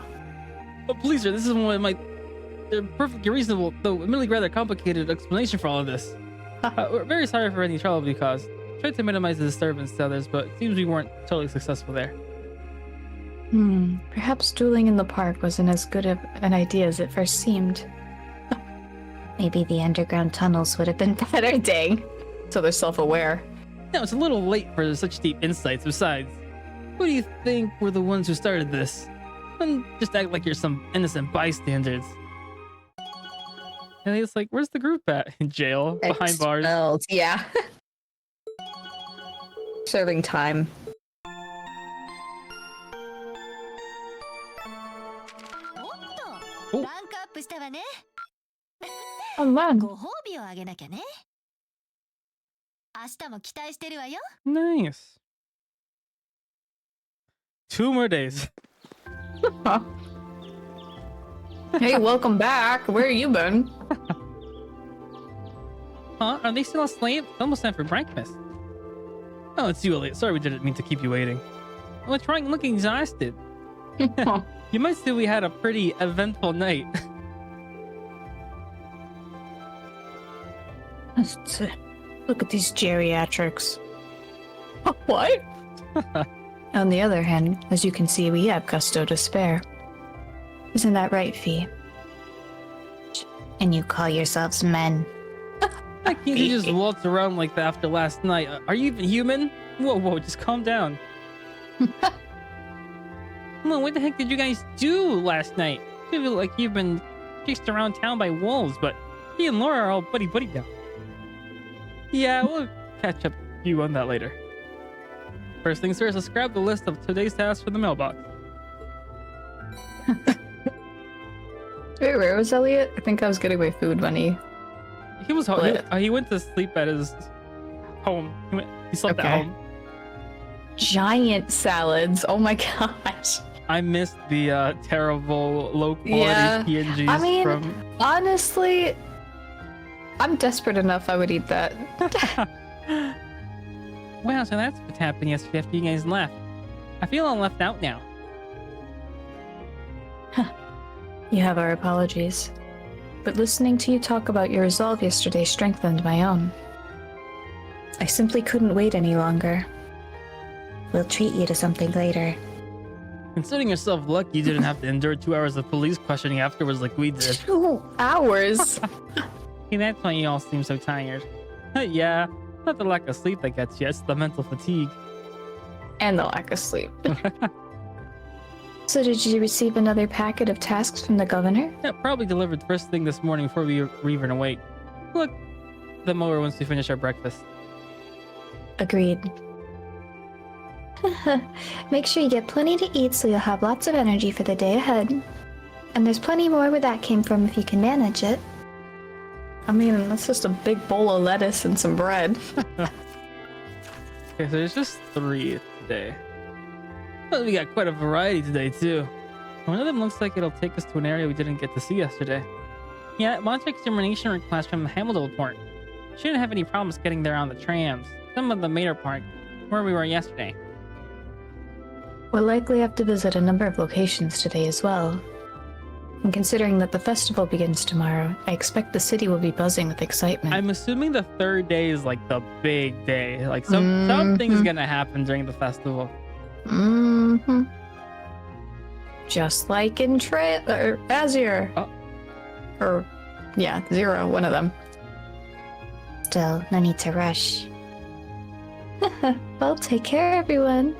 Oh, please, sir, this is one of my... a perfectly reasonable, though admittedly rather complicated explanation for all of this. We're very sorry for any trouble we caused. Tried to minimize the disturbance to others, but it seems we weren't totally successful there. Perhaps dueling in the park wasn't as good of an idea as it first seemed. Maybe the underground tunnels would have been better. Dang. So they're self-aware. Now, it's a little late for such deep insights. Besides, who do you think were the ones who started this? Don't just act like you're some innocent bystanders. And it's like, where's the group at? In jail? Behind bars? Expelled. Yeah. Serving time. Oh. ランクアップしたわね。 Oh man. ご褒美をあげなきゃね。明日も期待してるわよ。 Nice. 2 more days. Hey, welcome back. Where you been? Huh? Are they still asleep? It's almost time for breakfast. Oh, it's you, Elliot. Sorry we didn't mean to keep you waiting. We're trying looking exhausted. You might say we had a pretty eventful night. Look at these geriatrics. What? On the other hand, as you can see, we have gusto to spare. Isn't that right, Fee? And you call yourselves men? I can't you just waltz around like that after last night. Are you even human? Whoa, just calm down. Come on, what the heck did you guys do last night? You feel like you've been chased around town by wolves, but he and Laura are all buddy-buddy now. Yeah, we'll catch up with you on that later. First things first, let's grab the list of today's tasks for the mailbox. Wait, where was Elliot? I think I was getting my food money. He was home. He went to sleep at his home. He slept at home. Giant salads. Oh my gosh. I missed the terrible low quality PNGs I mean, from. Honestly, I'm desperate enough. I would eat that. Wow, so that's what happened yesterday after you guys left. I feel all left out now. You have our apologies. But listening to you talk about your resolve yesterday strengthened my own. I simply couldn't wait any longer. We'll treat you to something later. Considering yourself lucky you didn't have to endure 2 hours of police questioning afterwards like we did. 2 hours? Hey, that's why you all seem so tired. Yeah, not the lack of sleep that gets you, it's the mental fatigue. And the lack of sleep. So did you receive another packet of tasks from the governor? Yeah, probably delivered first thing this morning before we were even awake. Look, the mower once we finish our breakfast. Agreed. Make sure you get plenty to eat so you'll have lots of energy for the day ahead. And there's plenty more where that came from if you can manage it. I mean, that's just a big bowl of lettuce and some bread. Okay, so there's just 3 today. Well, we got quite a variety today, too. One of them looks like it'll take us to an area we didn't get to see yesterday. Yeah, monster extermination request from the Hamilton port. Shouldn't have any problems getting there on the trams. Some of them made our park, where we were yesterday. We'll likely have to visit a number of locations today as well. And considering that the festival begins tomorrow, I expect the city will be buzzing with excitement. I'm assuming the 3rd day is like the big day. Like something's gonna happen during the festival. Mm-hmm. Just like in Azure. Oh. Or, yeah, Zero, one of them. Still, no need to rush. Well, take care, everyone.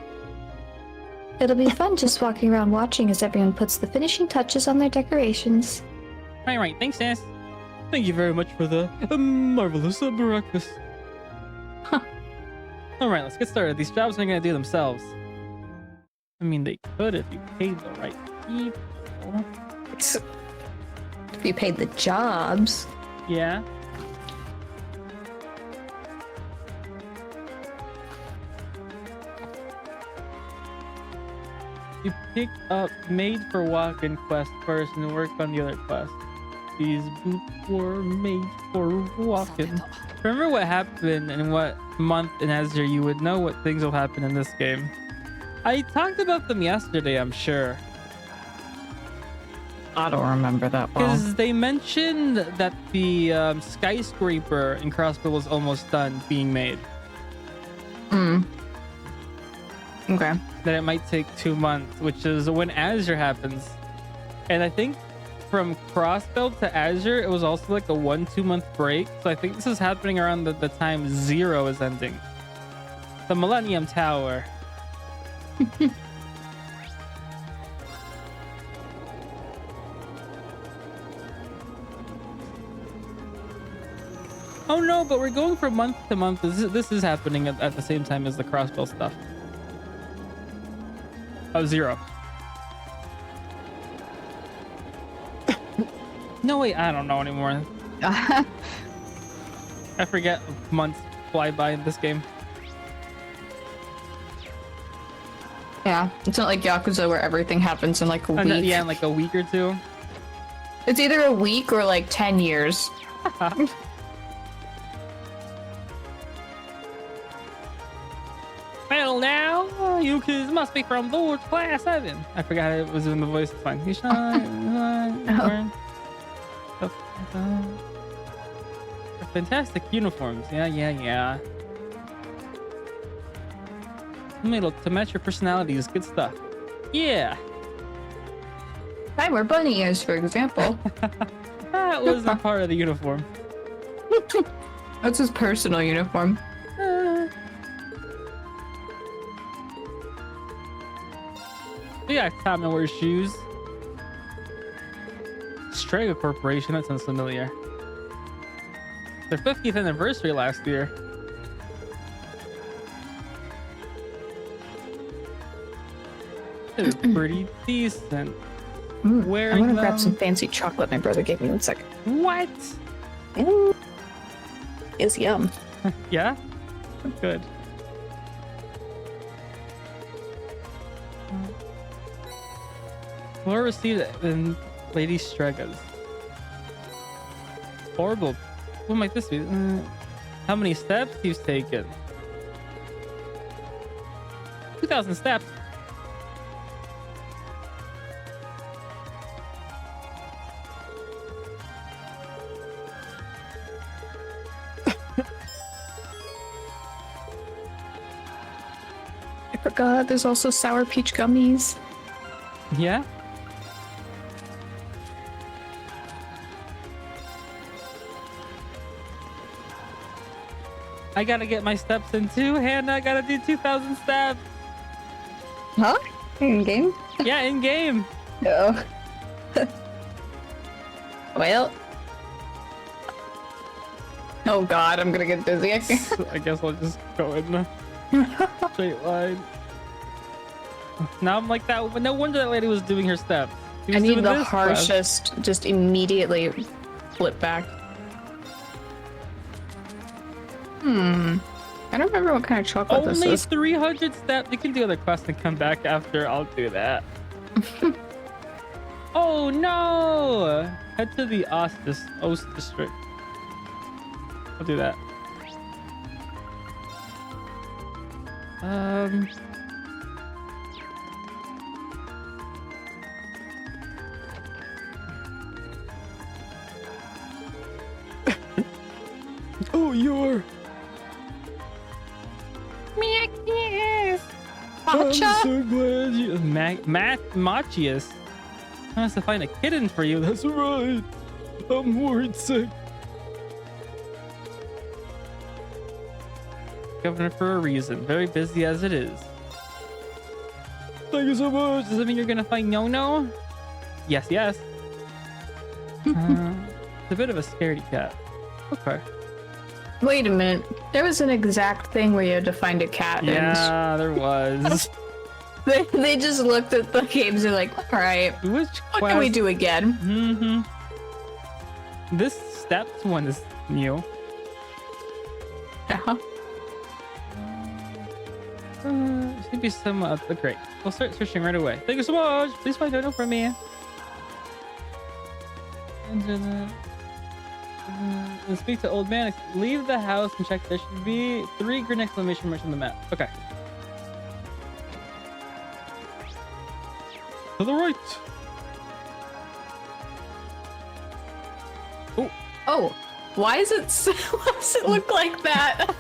It'll be fun just walking around watching as everyone puts the finishing touches on their decorations. Right. Thanks, Sis. Thank you very much for the marvelous breakfast. Alright, let's get started. These jobs aren't gonna do themselves. I mean, they could if you paid the right people. If you paid the jobs. Yeah. You pick up made for walk-in quest first and work on the other quest. These boots were made for walk-in. Remember what happened and what month in Azure, you would know what things will happen in this game. I talked about them yesterday, I'm sure. I don't remember that well. Because they mentioned that the skyscraper in Crossbow was almost done being made. Okay. That it might take 2 months, which is when Azure happens. And I think from Crossbow to Azure, it was also like a 1-2 month break. So I think this is happening around the time 0 is ending. The Millennium Tower. Oh no, but we're going from month to month. This is happening at the same time as the Crossbow stuff. Oh, 0. No, wait, I don't know anymore. I forget months fly by in this game. Yeah, it's not like Yakuza where everything happens in like a week. Yeah, in like a week or two. It's either a week or like 10 years. Well, now you kids must be from Lord Class 7. I forgot it was in the voice. It's fine. You fantastic uniforms. Yeah. To match your personalities. Good stuff. Yeah. I wear bunny ears, for example. That wasn't part of the uniform. That's his personal uniform. Yeah, Tommy wears shoes. Strega Corporation, that sounds familiar. Their 50th anniversary last year. It was pretty decent. Wearing I'm gonna them. grab some fancy chocolate my brother gave me 1 second. What? It's yum. Yeah? Good. More received than Lady Strega's. Horrible. What might this be? How many steps you've taken? 2,000 steps. I forgot there's also sour peach gummies. Yeah? I gotta get my steps in too, Hannah. I gotta do 2,000 steps. Huh? In game? Yeah, in game. No. Well. Oh god, I'm gonna get dizzy. I guess I'll just go in the straight line. Now I'm like that. No wonder that lady was doing her steps. She I was need doing the this harshest, stuff. just immediately flip back. I don't remember what kind of chocolate this Only is. 300 steps. You can do other quests and come back after. I'll do that. Oh no! Head to the Ost district. I'll do that. Oh, you're... I'm so glad you... Machius. Has to find a kitten for you. That's right. I'm worried sick. Governor for a reason. Very busy as it is. Thank you so much. Does that mean you're gonna find No? Yes. It's a bit of a scaredy cat. Okay. Wait a minute. There was an exact thing where you had to find a cat. Yeah, there was. They just looked at the games and like, all right, Which what can we do again? This steps one is new. Uh-huh. Should be somewhat great. We'll start searching right away. Thank you so much. Please find Dono for me. And speak to old man. Leave the house and check. There should be 3 green exclamation marks on the map. Okay. To the right. Oh, why is it? Why does it look like that?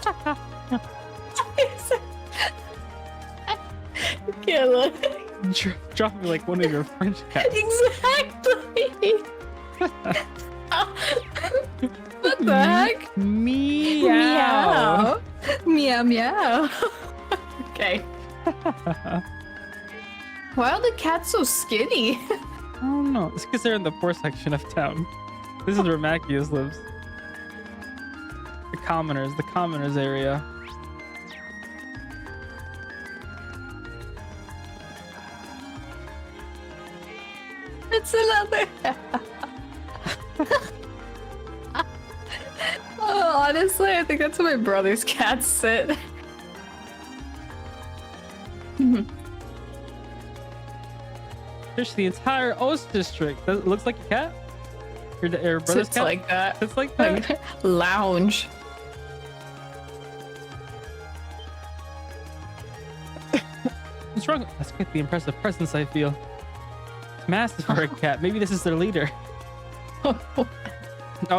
You can't look. Drop me like one of your French cats. Exactly. What the heck? Meow. Meow meow. Okay. Why are the cats so skinny? I don't know. It's because they're in the poor section of town. This is where Macchius lives. The commoners area. It's another. Oh, honestly, I think that's where my brother's cats sit. There's the entire Oast district. It looks like a cat. Your brother's Sits cat. like that. It's like that. Like, lounge. What's wrong? That's quite the impressive presence I feel. It's massive for a cat. Maybe this is their leader. Oh,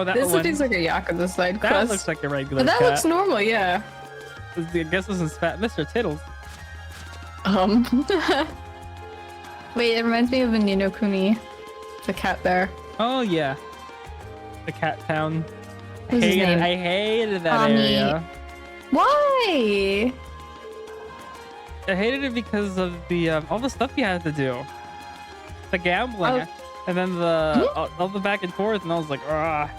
that This one. looks like a Yakuza side That quest. looks like a regular But that cat. looks normal, yeah. I guess this is Fat Mr. Tittles. Wait, it reminds me of a Ni no Kuni, the cat there. Oh yeah, the cat town. What's his name? I hated that Tommy. area. Why? I hated it because of the all the stuff you had to do, the gambling, and then the all the back and forth, and I was like, ah.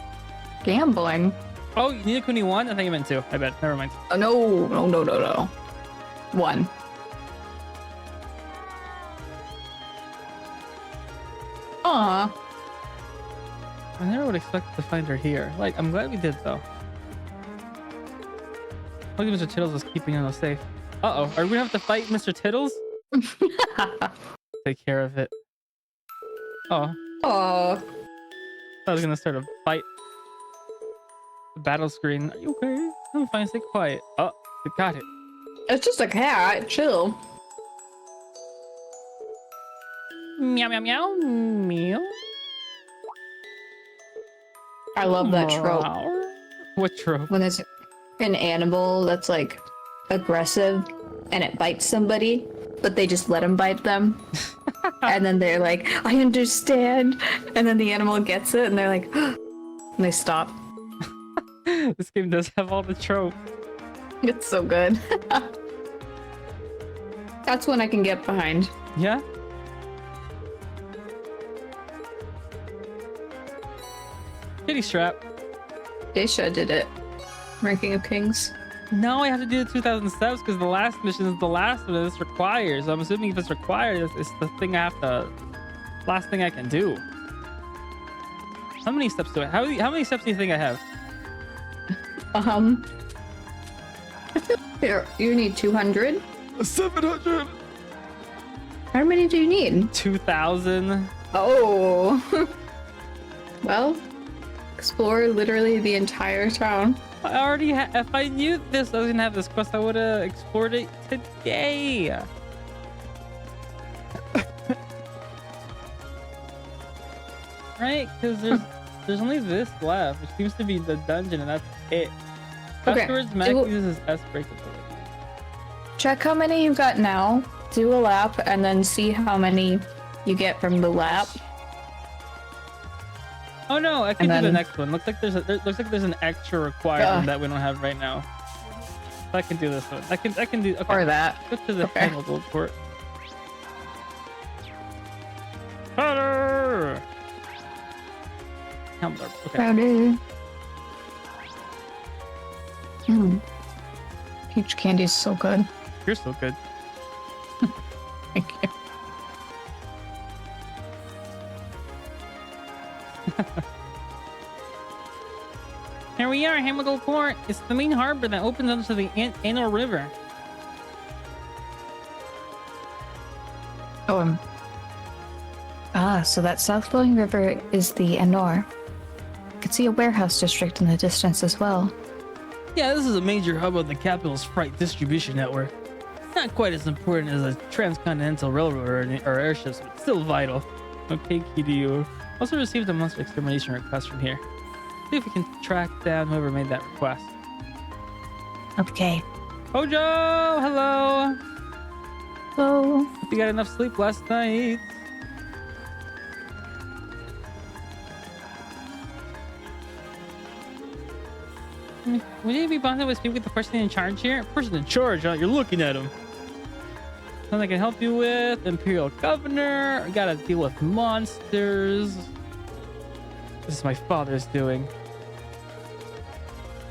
Gambling. Oh, Ni no Kuni 1? I think you meant 2. I bet. Never mind. Oh no. One. Aw. I never would expect to find her here. Like, I'm glad we did though. Look at Mr. Tittles was keeping us safe. Uh-oh, are we gonna have to fight Mr. Tittles? Take care of it. Oh, Oh. I was gonna start a fight. The battle screen. Are you okay? I'm fine, stay quiet. Oh, we got it. It's just a cat. Chill. Meow, meow, meow, meow. I love that trope. What trope? When there's an animal that's like aggressive and it bites somebody, but they just let him bite them. And then they're like, I understand. And then the animal gets it and they're like, and they stop. This game does have all the trope. It's so good. That's one I can get behind. Yeah? Kitty strap. Daisha did it. Ranking of Kings. No, I have to do the 2,000 steps because the last mission is the last one this requires. I'm assuming if it's required, it's the thing I have to... Last thing I can do. How many steps do I... How many steps do you think I have? Here, you need 200. 700. How many do you need? 2,000. Oh. Well, explore literally the entire town. I already if I knew this, I was gonna have this quest, I would have explored it today. Right? Because there's only this left, which seems to be the dungeon, and that's it. Okay, Afterwards, Mac uses his S-breakability. Check how many you got now, do a lap, and then see how many you get from the lap. Oh no, I can And do the then- next one. Looks like there's an extra requirement that we don't have right now. So I can do this one. I can do okay. Or that. Go to the Okay. final gold port. Powder! Hamburg. Okay. Powder. Peach candy is so good. You're so good. Thank you. Here we are, Hamburg Port. It's the main harbor that opens onto the Anor River. Oh, so that south-flowing river is the Anor. I could see a warehouse district in the distance as well. Yeah, this is a major hub of the capital's freight distribution network. Not quite as important as a transcontinental railroad or airships, but still vital. Okay, KDU. Also received a monster extermination request from here. See if we can track down whoever made that request. Okay. Hojo, hello. So, Hope you got enough sleep last night. Would you be bothered with speaking with the person in charge here? Person in charge, huh? You're looking at him. Something I can help you with? Imperial Governor? I gotta deal with monsters. This is my father's doing.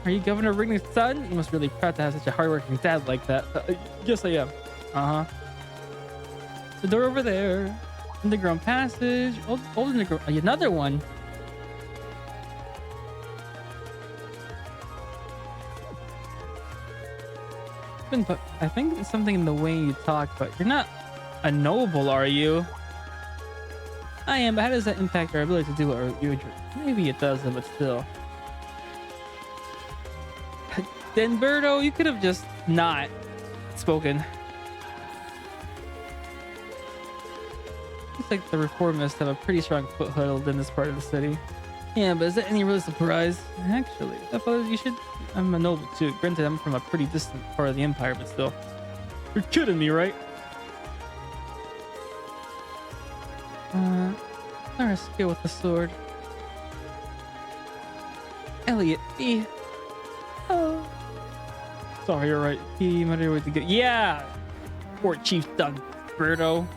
Are you Governor Ringley's son? You must be really proud to have such a hardworking dad like that. Yes, I am. Uh-huh. The door over there. Underground passage. Old underground. Another one. But I think it's something in the way you talk, but you're not a noble, are you? I am, but how does that impact our ability to do what you do? Maybe it doesn't, but still. Then, Berto, you could have just not spoken. Looks like the reformists have a pretty strong foothold in this part of the city. Yeah, but is that any real surprise? Actually, I thought you should. I'm a noble too. Granted, I'm from a pretty distant part of the empire, but still. You're kidding me, right? Learn a skill with the sword. Elliot, B. Oh. Sorry, you're right. He might have to get. Yeah! Poor Chief done, Berto.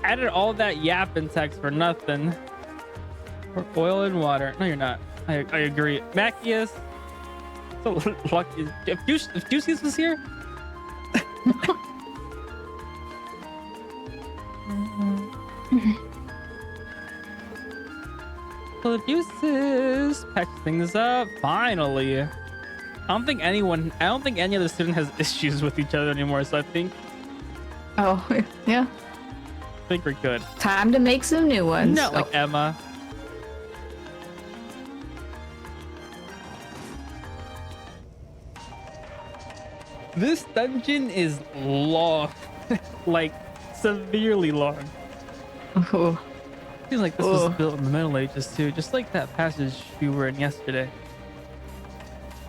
Added all that yapping text for nothing. For oil and water. No, you're not. I agree. Macius. So lucky. If Juicy's was here. Well, if Juicy's patch things up. Finally. I don't think any other student has issues with each other anymore, so I think. oh, yeah. I think we're good. Time to make some new ones. Not like Emma. This dungeon is long. Like, severely long. Oh. Seems like this was built in the Middle Ages too, just like that passage we were in yesterday.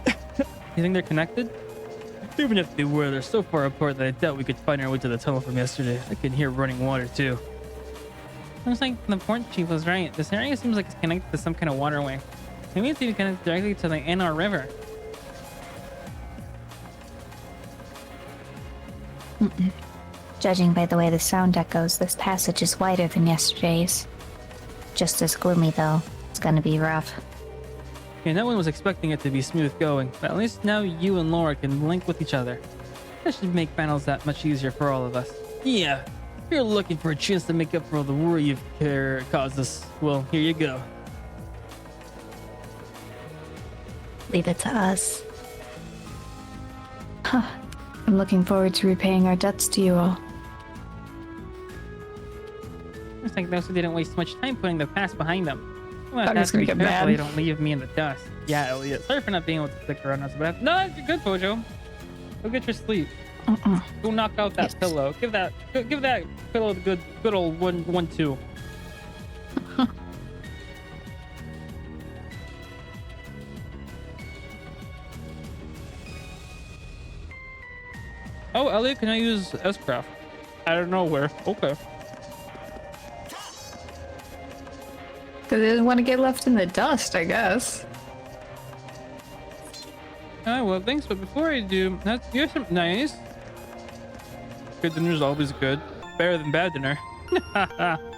You think they're connected? Even if they were, they're so far apart that I doubt we could find our way to the tunnel from yesterday. I can hear running water too. Looks like the port chief was right. This area seems like it's connected to some kind of waterway. Maybe it's even connected directly to the Anar River. Judging by the way the sound echoes, this passage is wider than yesterday's. Just as gloomy, though. It's gonna be rough. Yeah, no one was expecting it to be smooth going, but at least now you and Laura can link with each other. That should make battles that much easier for all of us. Yeah, if you're looking for a chance to make up for all the worry you've caused us, well, here you go. Leave it to us. Huh. I'm looking forward to repaying our debts to you all. Looks like those who didn't waste much time putting the past behind them. Well, I'm have just to gonna be get careful mad. they don't leave me in the dust. Yeah, Elliot. Sorry for not being able to stick around us, but no, you're good, Pojo. Go get your sleep. Go knock out that pillow. Give that pillow the good old 1-1-2. Oh, Elliot, can I use S-Craft? Out of nowhere. Okay. Because they didn't want to get left in the dust, I guess. Oh, well, thanks, but before I do, you have some nice. Good dinner's always good. Better than bad dinner.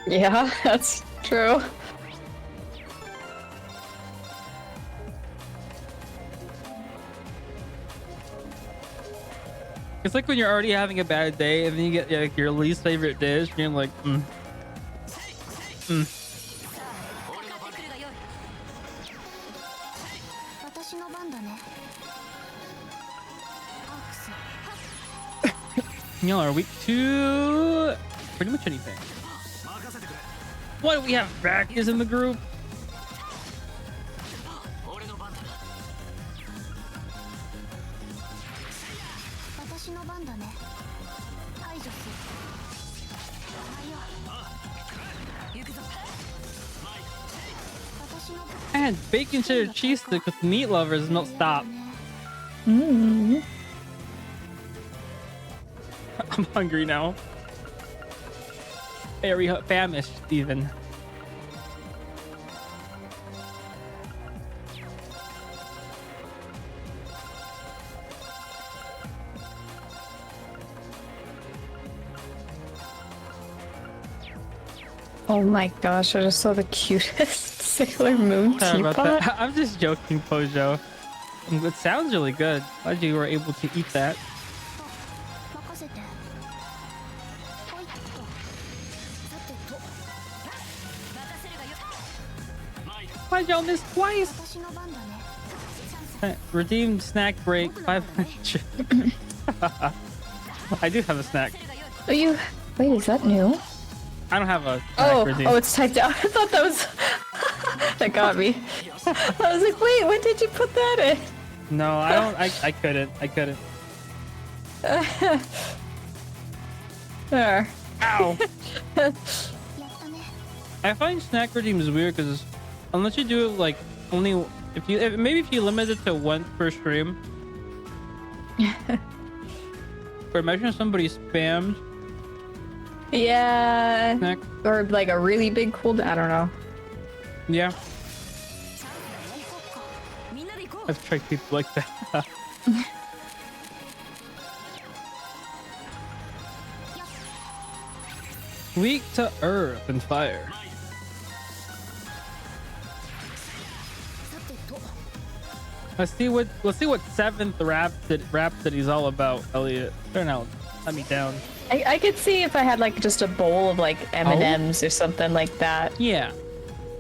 Yeah, that's true. It's like when you're already having a bad day and then you get like your least favorite dish and you're like, 私の番だね。 Y'all are weak to pretty much anything. What do we have Bacchus in the group? 私の番だね。排除する。はいよ。行くぞ。Man, bacon cheddar cheese stick with meat lovers don't stop. Mmm. I'm hungry now. Very famished even. Oh my gosh, I just saw the cutest Sailor Moon Sorry about teapot. that. I'm just joking, Pojo. It sounds really good. Glad you were able to eat that. 任せてほいっとさてと Why'd y'all miss twice? 私の番だね Redeemed snack break 500. I do have a snack. Oh, you. Wait, is that new? I don't have a snack redeemed. Oh, it's typed out. I thought that was. That got me. I was like, wait, when did you put that in? No, I don't. I couldn't. I couldn't. There. Ow. やったね I find snack redeems weird because unless you do it like only maybe if you limit it to once per stream. Or imagine if somebody spammed Yeah. snack. Or like a really big cooldown. I don't know. Yeah, みんなで行こう I've tried people like that. Weak to earth and fire. さてと Let's see what seventh Rhapsody's all about, Elliot. Turn out, let me down. I could see if I had like just a bowl of like M&Ms or something like that. Yeah.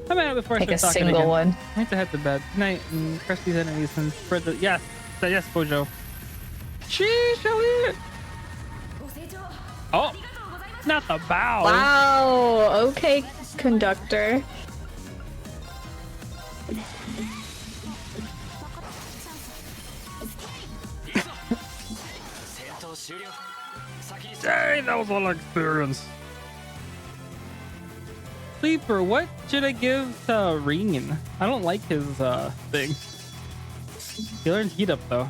I'm at it before Like I a start talking single again. one. I need to head to bed. Good night and crush these enemies and spread the yes, Pojo. Sheesh, Elliot. ご清聴 Oh, not the bow. Wow. Okay, conductor. 戦闘終了先に Dang, that was a lot of experience. Sleeper, what should I give to Ringen? I don't like his thing. He learned heat up though.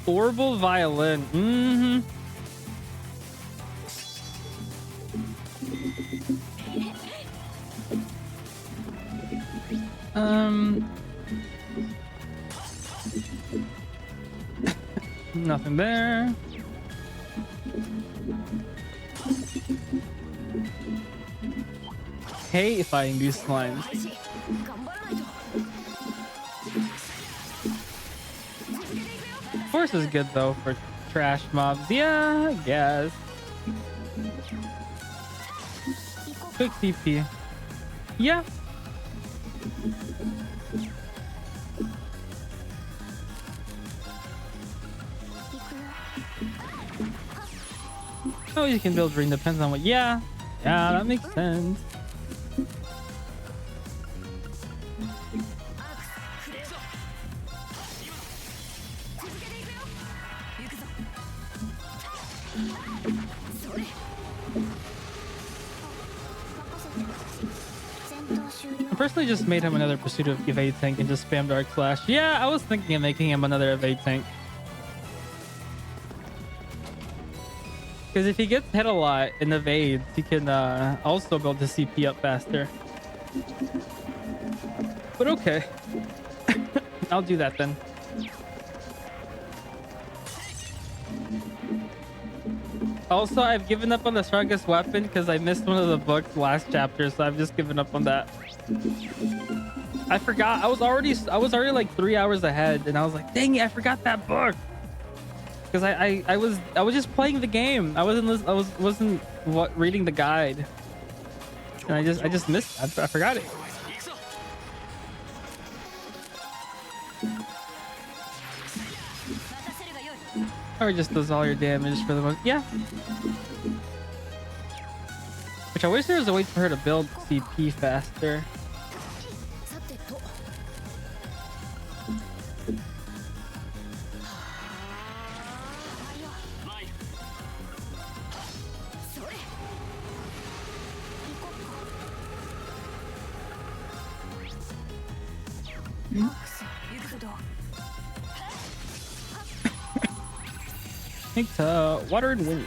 Orbital violin. Mm-hmm. Nothing there. Hate fighting these slimes. 頑張らないと Force is good though for trash mobs. Yeah, I guess. Quick TP. Yeah. Oh, you can build ring depends on what. Yeah, that makes sense. I personally just made him another pursuit of evade tank and just spam Dark Slash. Yeah, I was thinking of making him another evade tank. Because if he gets hit a lot in evades, he can also build his CP up faster. But okay. I'll do that then. Also, I've given up on the strongest weapon because I missed one of the book's last chapter, so I've just given up on that. I forgot. I was already like 3 hours ahead, and I was like, dang it, I forgot that book. Because I was just playing the game. I wasn't reading the guide, and I just missed. I forgot it. Or it just does all your damage for the most. Yeah. Which I wish there was a way for her to build CP faster. さてと それ Thanks to water and wind.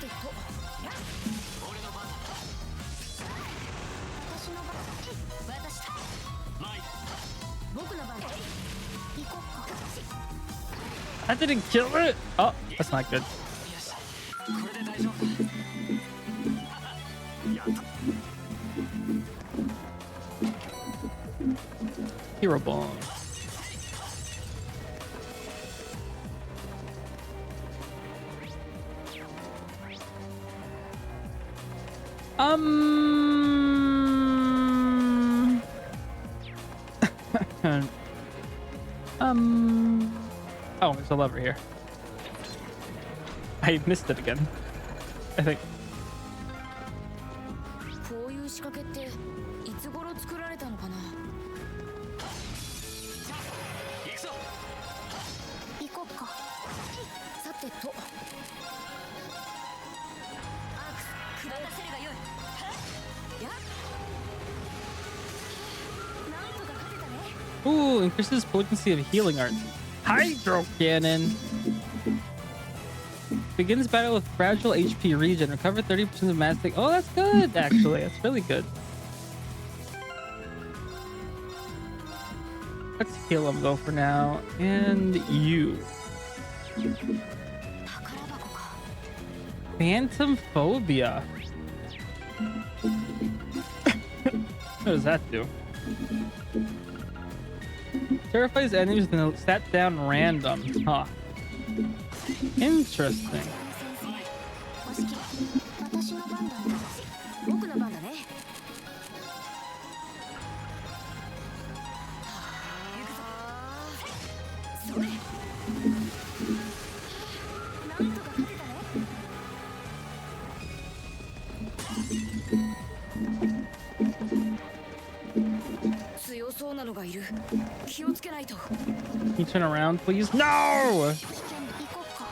僕の番だ。行こっか。 I didn't kill it. Oh, that's not good. Hero ball. Oh, there's a lever here. I missed it again. I think. こういう仕掛けっていつ頃作られたのかな。行こっか。さてと。アークス、下らせるがよい。や。なんとか勝てたね。 Ooh, increases potency of healing art. Hydro cannon. Begins battle with fragile HP regen. Recover 30% of mass. Oh, that's good, actually. That's really good. Let's heal him though for now. And you. Phantom phobia. What does that do? Terrifies enemies when they're sat down random. Huh. Interesting. 私の番だね。僕の番だね。行くぞ。それ。なんとか勝てたね。強そうなのがいる。気をつけないと。 Can you turn around, please? No! 行こっか。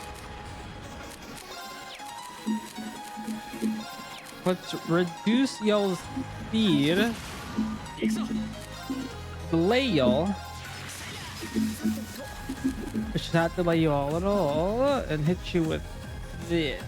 Let's reduce y'all's speed. Delay y'all. It should not delay you all at all. And hit you with this.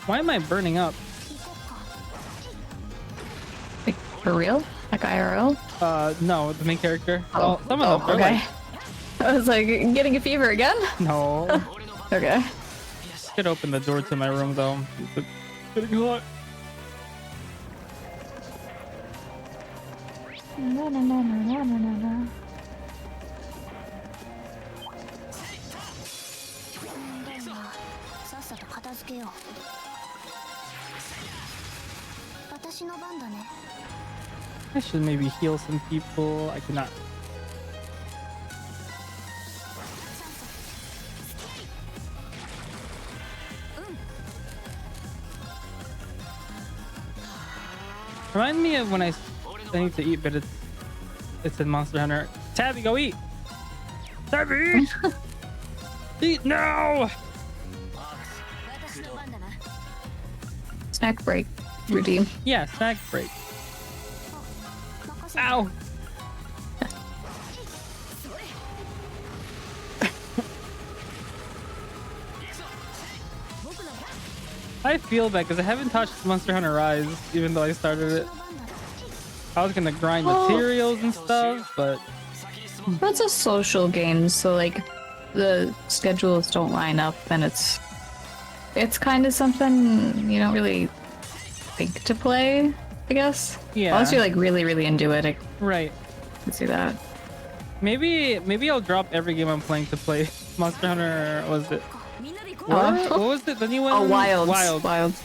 Why am I burning up? Like, for real? Like IRL? No, the main character. Oh, Some of them are okay. like- I was like, getting a fever again? No. Okay. Could open the door to my room though. It's getting hot. No, no, no, no, no, no, no, no. さっさと片付けよう。私の番だね。 I should maybe heal some people. I cannot. Remind me of when I need to eat, but it's in Monster Hunter. Tabby, go eat. Tabby, eat now. Snack break. Redeem. Yeah, snack break. Ow. I feel bad because I haven't touched Monster Hunter Rise, even though I started it. I was gonna grind materials and stuff, but That's a social game, so like the schedules don't line up, and it's kind of something you don't really think to play, I guess. Yeah. Unless you're like really, really into it, I right. can see that. Maybe I'll drop every game I'm playing to play Monster Hunter. What was it? Oh. What was it? The new one? Oh, Wilds. Wilds.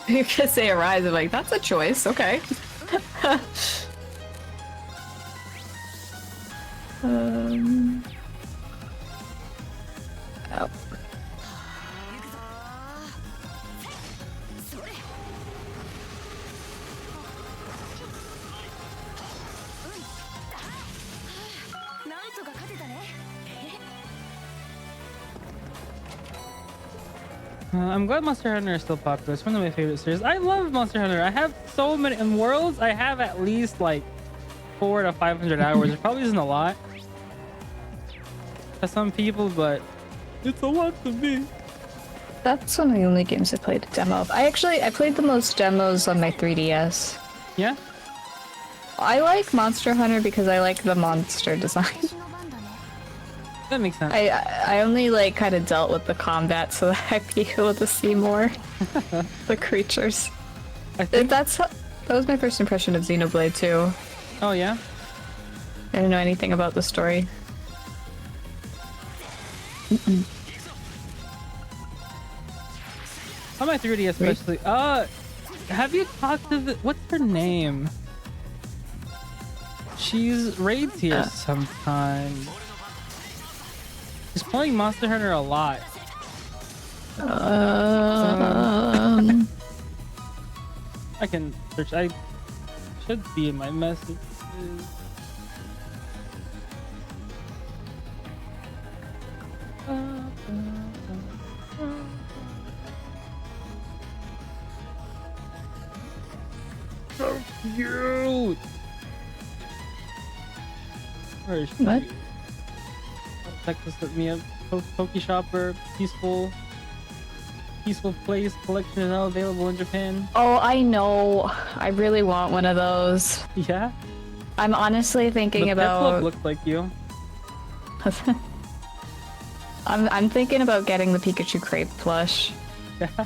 You could say Arise, I'm like, that's a choice, okay. Oh. I'm glad Monster Hunter is still popular. It's one of my favorite series. I love Monster Hunter. I have so many in worlds. I have at least like 400 to 500 hours. It probably isn't a lot to some people, but it's a lot to me. That's one of the only games I played a demo of. I played the most demos on my 3DS. Yeah? I like Monster Hunter because I like the monster design. That makes sense. I only like kind of dealt with the combat so that I'd be able to see more the creatures. I think that was my first impression of Xenoblade too. Oh yeah? I didn't know anything about the story. On my 3DS especially. Have you talked to what's her name? She's raids here sometimes. She's playing Monster Hunter a lot. I can search. I should be in my messages. So cute. Where is she? What? Texas let me up. Poke Shopper, peaceful place collection is now available in Japan. Oh, I know. I really want one of those. Yeah. I'm honestly thinking the about. Pet looks like you. I'm thinking about getting the Pikachu crepe plush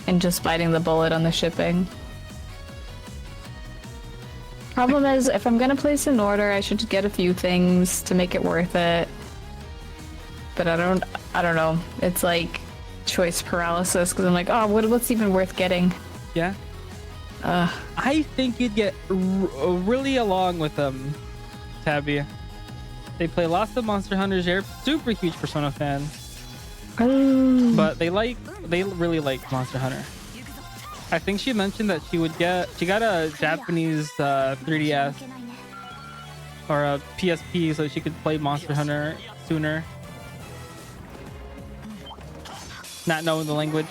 and just biting the bullet on the shipping. Problem is, if I'm gonna place an order, I should get a few things to make it worth it. But I don't know. It's like choice paralysis because I'm like, oh, what's even worth getting? Yeah. I think you'd get really along with them, Tabby. They play lots of Monster Hunters. They're super huge Persona fans. But they really like Monster Hunter. I think she mentioned that she got a Japanese 3DS or a PSP so she could play Monster Hunter sooner. Not knowing the language.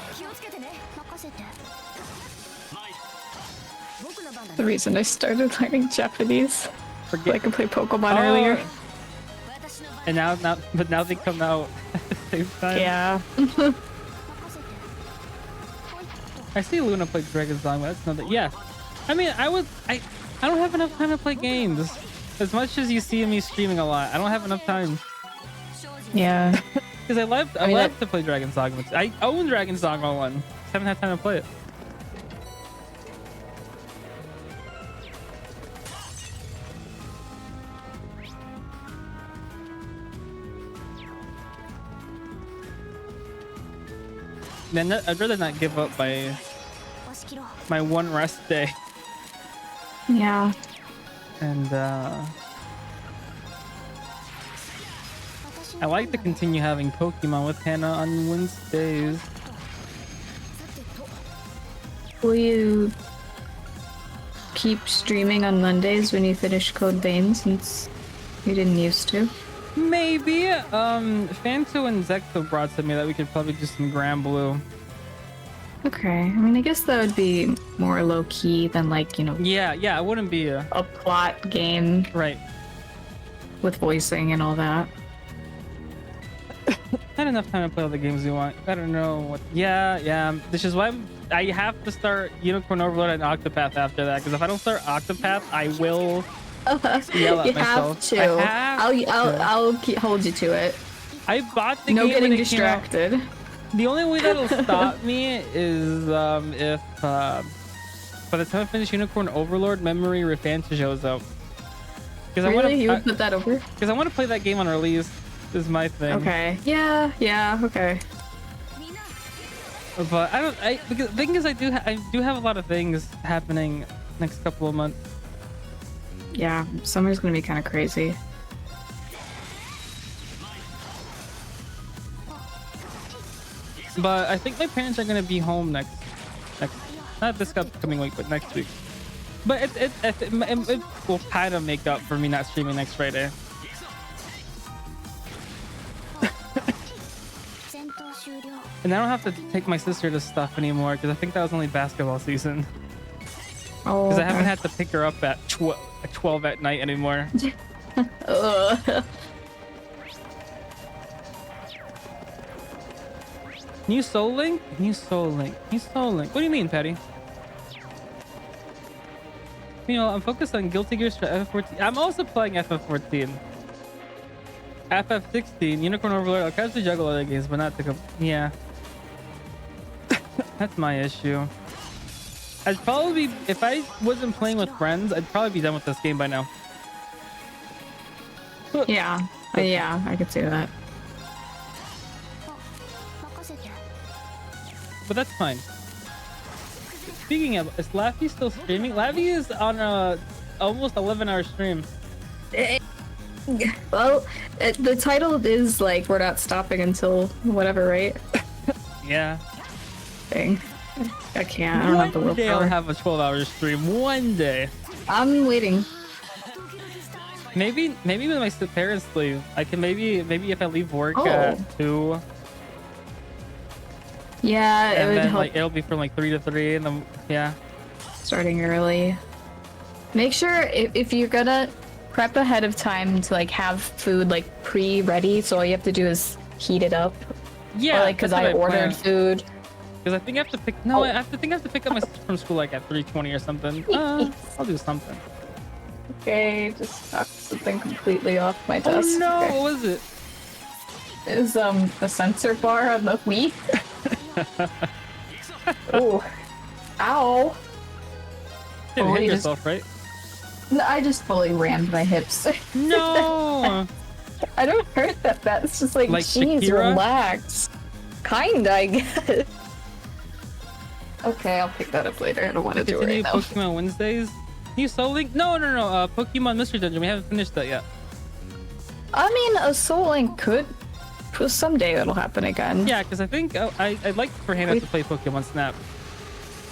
The reason I started learning Japanese so I could play Pokemon earlier. And now they come out at the same time. Yeah. I see Luna play Dragon's Song, but that's another. Yeah, I mean, I don't have enough time to play games. As much as you see me streaming a lot, I don't have enough time. Yeah. Because I love to play Dragon's Song. I own Dragon's Song on one. Just haven't had time to play it. Man, I'd rather not give up my one rest day. Yeah. And I like to continue having Pokemon with Hannah on Wednesdays. Will you keep streaming on Mondays when you finish Code Vein since you didn't used to? Maybe. Fanto and Zecto brought to me that we could probably do some Grand Blue. Okay. I mean, I guess that would be more low-key than like, you know... Yeah, it wouldn't be a plot game. Right. With voicing and all that. Not enough time to play all the games you want. I don't know what... Yeah. This is why I have to start Unicorn Overload and Octopath after that. Because if I don't start Octopath, I will... yell at myself. You have to. I'll hold you to it. I bought the game. No getting when it distracted. Came out. The only way that'll stop me is if by the time I finish Unicorn Overlord, Memory Refanta shows up. Really? You would put that over? Because I want to play that game on release. Is my thing. Okay. Yeah. Okay. But because the thing is, I do have a lot of things happening next couple of months. Yeah, summer's gonna be kind of crazy. But I think my parents are gonna be home next not this upcoming week, but next week. But it will kind of make up for me not streaming next Friday. And I don't have to take my sister to stuff anymore because I think that was only basketball season. Oh, Because I haven't had to pick her up at 12 at night anymore. New Soul Link? New Soul Link. New Soul Link. What do you mean, Patty? You know, I'm focused on Guilty Gears for FF14. I'm also playing FF14. FF16, Unicorn Overlord. I'll casually juggle other games, but not to go. Yeah. That's my issue. I'd probably be, if I wasn't playing with friends, I'd probably be done with this game by now. Yeah. Yeah, I could see that. But that's fine. Speaking of, is Laffy still streaming? Laffy is on a almost 11-hour stream. Well, the title is like we're not stopping until whatever, right? Yeah. Dang. I can't. I don't have the One day I'll willpower. have a 12-hour stream. One day. I'm waiting. Maybe when my parents leave, I can maybe if I leave work at 2. Yeah, it And would then help. like it'll be from like 3 to 3, and then yeah. Starting early. Make sure if you're gonna prep ahead of time to like have food like pre-ready, so all you have to do is heat it up. Yeah, Or, like because that's I what ordered plan. food. Because I think I have to pick. No, I have to pick up my sister from school like at 3:20 or something. I'll do something. Okay, just knocked something completely off my Oh desk. no! Okay. What was it? Is the sensor bar on the Wii? Oh, ow! Didn't Oh, hit you yourself, right? No, I just fully rammed my hips. No! I don't hurt that bad. It's just like, Like jeez, Shakira? relax. Kinda, I guess. Okay, I'll pick that up later. I don't want to do it Continue right now. Pokemon Wednesdays. New Soul Link? No. Pokemon Mystery Dungeon. We haven't finished that yet. I mean, a Soul Link could. Someday it'll happen again. Yeah, because I think I'd like for Hannah to play Pokemon Snap.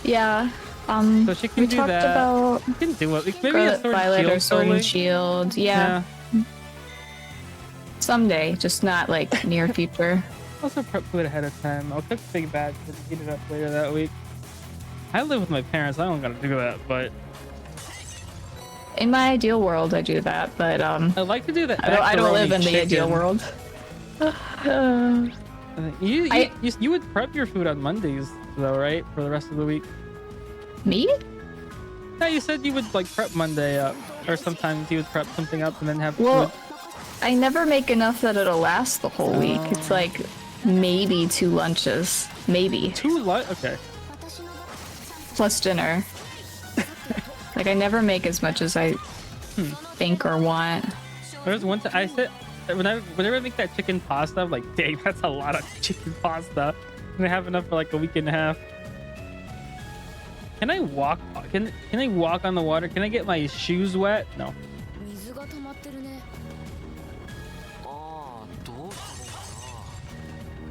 Yeah. So she can we do talked that. about You can do it. Maybe Scarlet a Sword Violet and or Shield Sword Soul and Link. Shield. Yeah. Someday, just not like near future. Also prep food ahead of time. I'll cook big batch and heat it up later that week. I live with my parents. I don't gotta do that, but In my ideal world, I do that, but I like to do that. I don't live in macaroni the ideal chicken. world. You would prep your food on Mondays though, right? For the rest of the week. Me? Yeah, you said you would like prep Monday up, or sometimes you would prep something up and then have Well, food. I never make enough that it'll last the whole week. It's like maybe 2 lunches, maybe 2 lunch. Okay. plus dinner. Like I never make as much as I think or want. There's one time I said whenever I make that chicken pasta, I'm like, dang, that's a lot of chicken pasta. And I have enough for like a week and a half. Can I walk? Can I walk on the water? Can I get my shoes wet? No. 水が溜まってるね。ああ、どうしたのか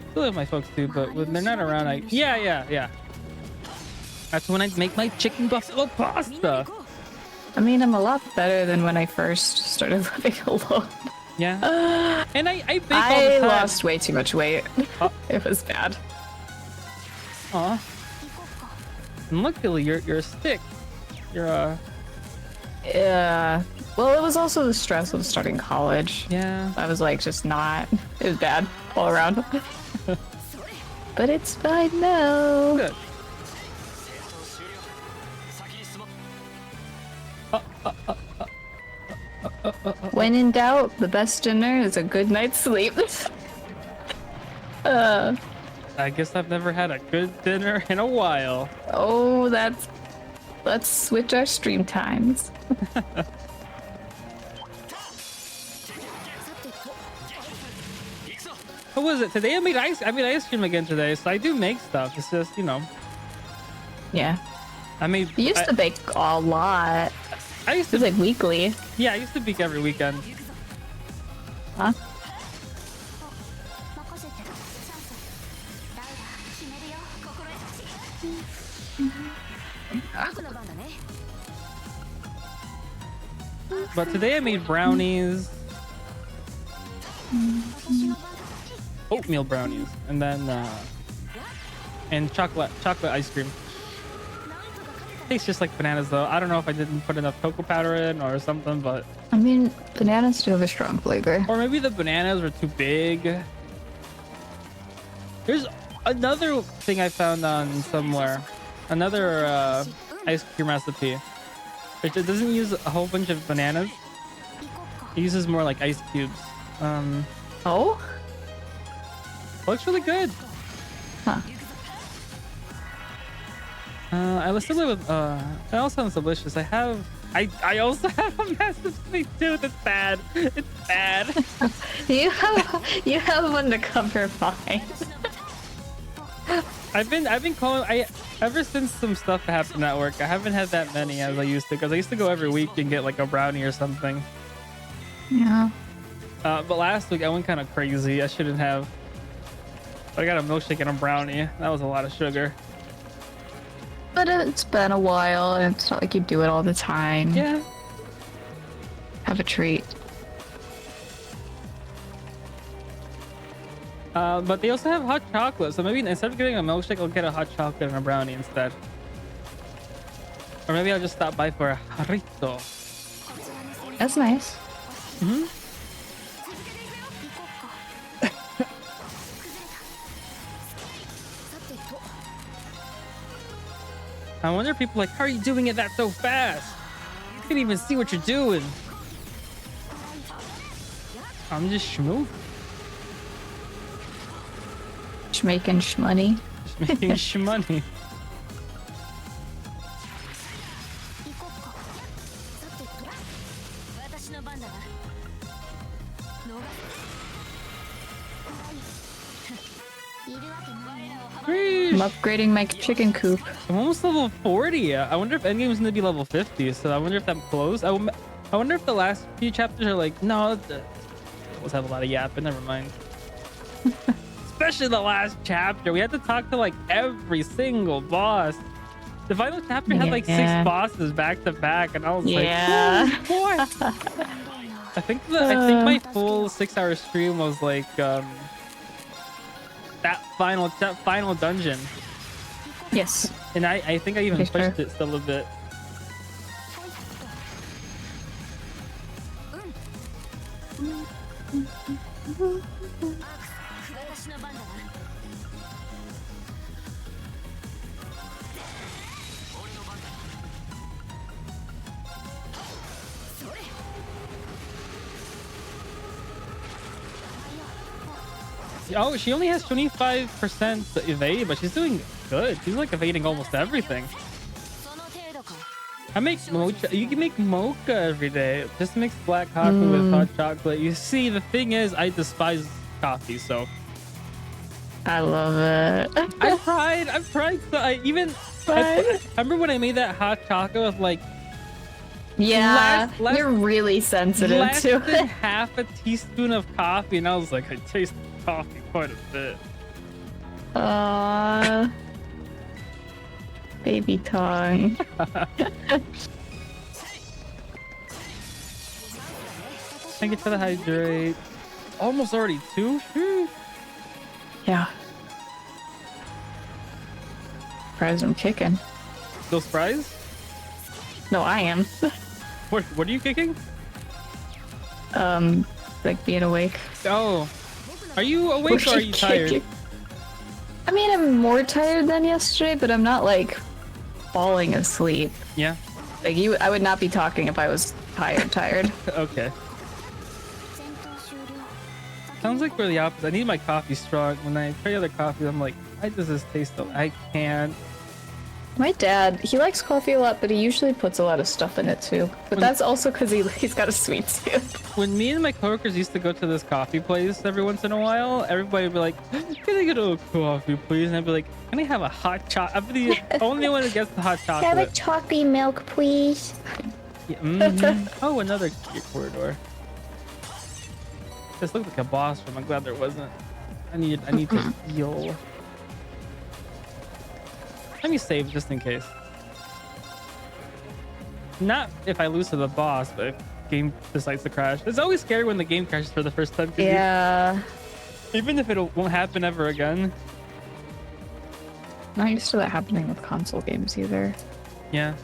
I still have my folks too, but when they're not around, yeah. That's when I make my chicken buffalo pasta. I mean, I'm a lot better than when I first started living alone. Yeah. And I bake all the I time. lost way too much weight. It was bad. Aw. And luckily, you're a stick. You're Yeah. Well, it was also the stress of starting college. yeah. I was like, just not. It was bad all around. But it's fine now. Good. When in doubt, the best dinner is a good night's sleep. I guess I've never had a good dinner in a while. Oh, let's switch our stream times. What was it today? I made ice cream again today, so I do make stuff. It's just, you know, Yeah. I made. You used to bake a lot. I used It was to. like weekly. Yeah, I used to bake every weekend. Huh? But today I made brownies. Oatmeal brownies. And then and chocolate ice cream. Tastes just like bananas though. I don't know if I didn't put enough cocoa powder in or something, but I mean, bananas do have a strong flavor. or maybe the bananas were too big. There's another thing I found on somewhere. Another ice cream recipe. It doesn't use a whole bunch of bananas. It uses more like ice cubes. Oh? Looks really good. Huh. I listed it with it all sounds delicious. I also have a massive sweet tooth. It's bad. It's bad. You have one to cover mine. I've been calling ever since some stuff happened at work. I haven't had that many as I used to, because I used to go every week and get like a brownie or something. Yeah. But last week I went kind of crazy. I shouldn't have. But I got a milkshake and a brownie. That was a lot of sugar. But it's been a while, and it's not like you do it all the time. Yeah. Have a treat. But they also have hot chocolate, so maybe instead of getting a milkshake, I'll get a hot chocolate and a brownie instead. Or maybe I'll just stop by for a jarrito. That's nice. Mm-hmm. I wonder if people are like, how are you doing it that so fast? I can't even see what you're doing. I'm just schmoo. Making shmoney. Just making shmoney. I'm upgrading my chicken coop. I'm almost level 40. I wonder if endgame's gonna be level 50. So I wonder if I'm close. I wonder if the last few chapters are like, no, let's have a lot of yapping. Never mind. Especially the last chapter. We had to talk to like every single boss. The final chapter had like 6 bosses back to back, and I was like, oh, boy. I think my full 6-hour stream was like that final dungeon. Yes. And I think I even pushed it still a bit. Oh, she only has 25% evade, but she's doing good. She's like evading almost everything. I make mocha. You can make mocha every day. Just mix black coffee with hot chocolate. You see, the thing is, I despise coffee, so. I love it. I've tried. So I remember when I made that hot chocolate with like. Yeah, you're really sensitive to it. Half a teaspoon of coffee, and I was like, I taste coffee quite a bit. Baby tongue. Thank you for the hydrate. Almost already 2. Yeah. Fries, I'm kicking. Those fries? No, I am. What are you kicking? Like being awake. Oh. Are you awake or are you tired? I mean, I'm more tired than yesterday, but I'm not like falling asleep. Yeah. Like I would not be talking if I was tired. Okay. Sounds like we're the opposite. I need my coffee strong. When I try other coffee, I'm like, why does this taste so? I can't. My dad, he likes coffee a lot, but he usually puts a lot of stuff in it too. But that's also because he's got a sweet tooth. When me and my coworkers used to go to this coffee place every once in a while, everybody would be like, can I get a coffee, please? And I'd be like, can I have a hot chocolate? I'm the only one that gets the hot chocolate. Have a choppy milk, please. Yeah, Oh, another corridor. This looked like a boss room. I'm glad there wasn't. I need to heal. Let me save just in case. Not if I lose to the boss, but if game decides to crash. It's always scary when the game crashes for the first time. Yeah. Even if it won't happen ever again. Not used to that happening with console games either. Yeah.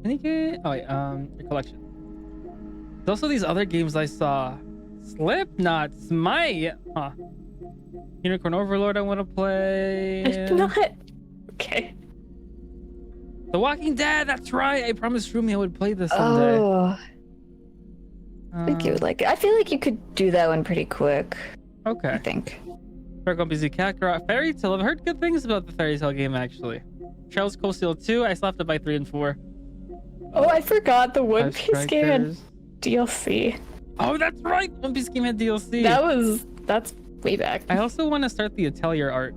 Any game? Oh wait, your collection. There's also these other games I saw. Slipknot, Smite. Huh. Unicorn Overlord I want to play. Not. Okay. The Walking Dead, that's right. I promised Rumi I would play this someday. Oh. I think you would like it. I feel like you could do that one pretty quick. Okay. I think. Dragon Busy Kakarot, Fairy Tale. I've heard good things about the Fairy Tale game actually. Charles Cold Steel 2. I still have to buy 3 and 4. Oh, I forgot the One Five Piece game had Strikers. DLC. Oh, that's right. One Piece game had DLC. That's way back. I also want to start the Atelier art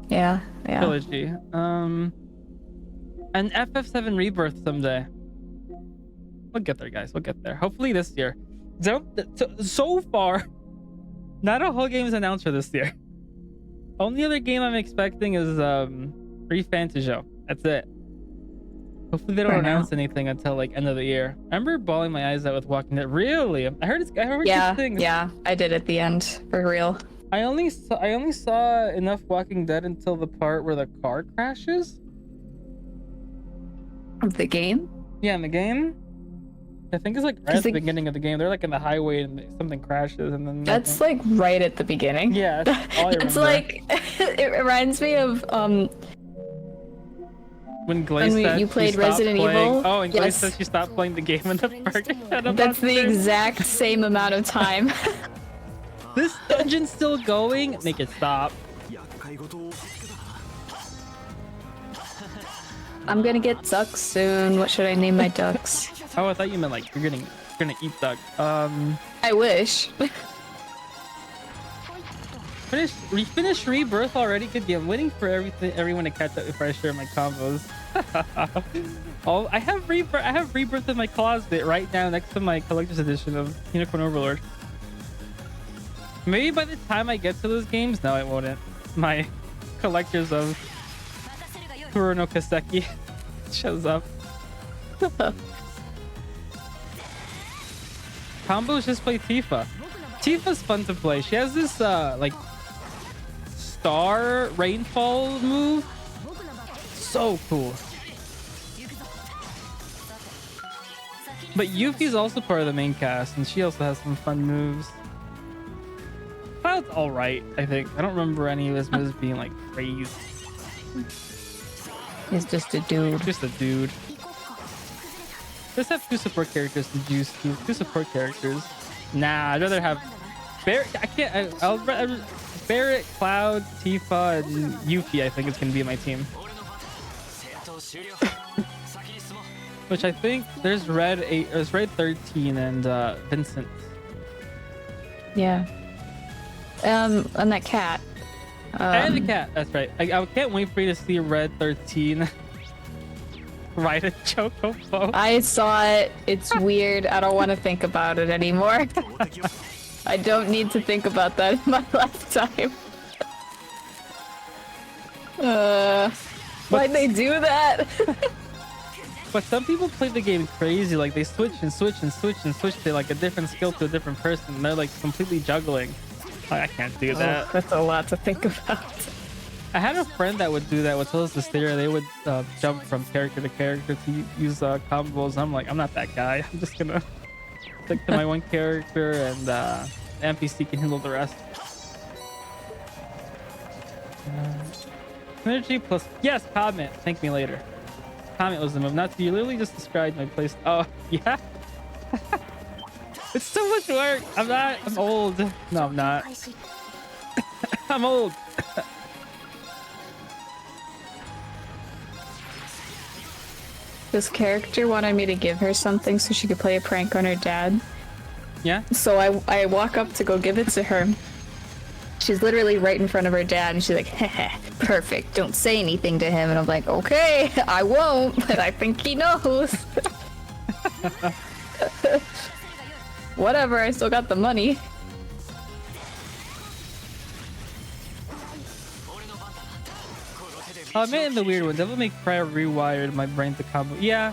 Yeah. trilogy. An FF7 Rebirth someday. We'll get there, guys. We'll get there. Hopefully this year. So far, not a whole game is announced for this year. Only other game I'm expecting is Refantasio. That's it. Hopefully they don't announce anything until like end of the year. I remember bawling my eyes out with Walking Dead. Really? I heard good things. Yeah, I did at the end for real. I only saw enough Walking Dead until the part where the car crashes. Of the game? Yeah, in the game. I think it's like right at the beginning of the game. They're like in the highway and something crashes and then That's like right at the beginning. Yeah, that's all I It's remember. like it reminds me of when Glaze when said you played she stopped Resident playing. Evil. Oh, and Glaze Yes. said she stopped playing the game in the park. That's the exact same amount of time. This dungeon's still going. Make it stop. I'm gonna get ducks soon. What should I name my ducks? Oh, I thought you meant like you're gonna eat duck. I wish. Finish Rebirth already. Good game. I'm waiting for everyone to catch up before I share my combos. Oh, I have Rebirth in my closet right now next to my collector's edition of Unicorn Overlord. Maybe by the time I get to those games, no, I won't. My collectors of Kuro no Kaseki shows up. Combos just play Tifa. Tifa's fun to play. She has this like star rainfall move. So cool. But Yuki's also part of the main cast, and she also has some fun moves. Cloud's alright, I think. I don't remember any of his moves being like crazy. He's just a dude. Just a dude. Let's have 2 support characters to juice. 2 support characters. Nah, I'd rather have Barrett. I can't. I'll Barrett, Cloud, Tifa, and Yuki. I think it's gonna be my team. Which I think there's Red 8. There's Red 13 and Vincent. Yeah. And that cat. And the cat. That's right. I can't wait for you to see Red 13 ride a Chocobo. I saw it. It's weird. I don't want to think about it anymore. I don't need to think about that in my lifetime. Why'd they do that? But some people play the game crazy. Like they switch and switch and switch and switch to like a different skill to a different person. And they're like completely juggling. Like, I can't do that. Oh, that's a lot to think about. I had a friend that would do that with Hillis Hysteria. They would jump from character to character to use combos. I'm like, I'm not that guy. I'm just gonna stick to my one character, and the NPC can handle the rest. Energy plus yes, comment. Thank me later. Comment was the move. Not to you. Literally just described my place. Oh yeah. It's so much work. I'm old. No, I'm not. I'm old. This character wanted me to give her something so she could play a prank on her dad. Yeah? So I walk up to go give it to her. She's literally right in front of her dad, and she's like, heh, perfect. Don't say anything to him. And I'm like, okay, I won't, but I think he knows. Whatever, I still got the money. I meant in the weird one. Devil May Cry rewired my brain to combo. Yeah.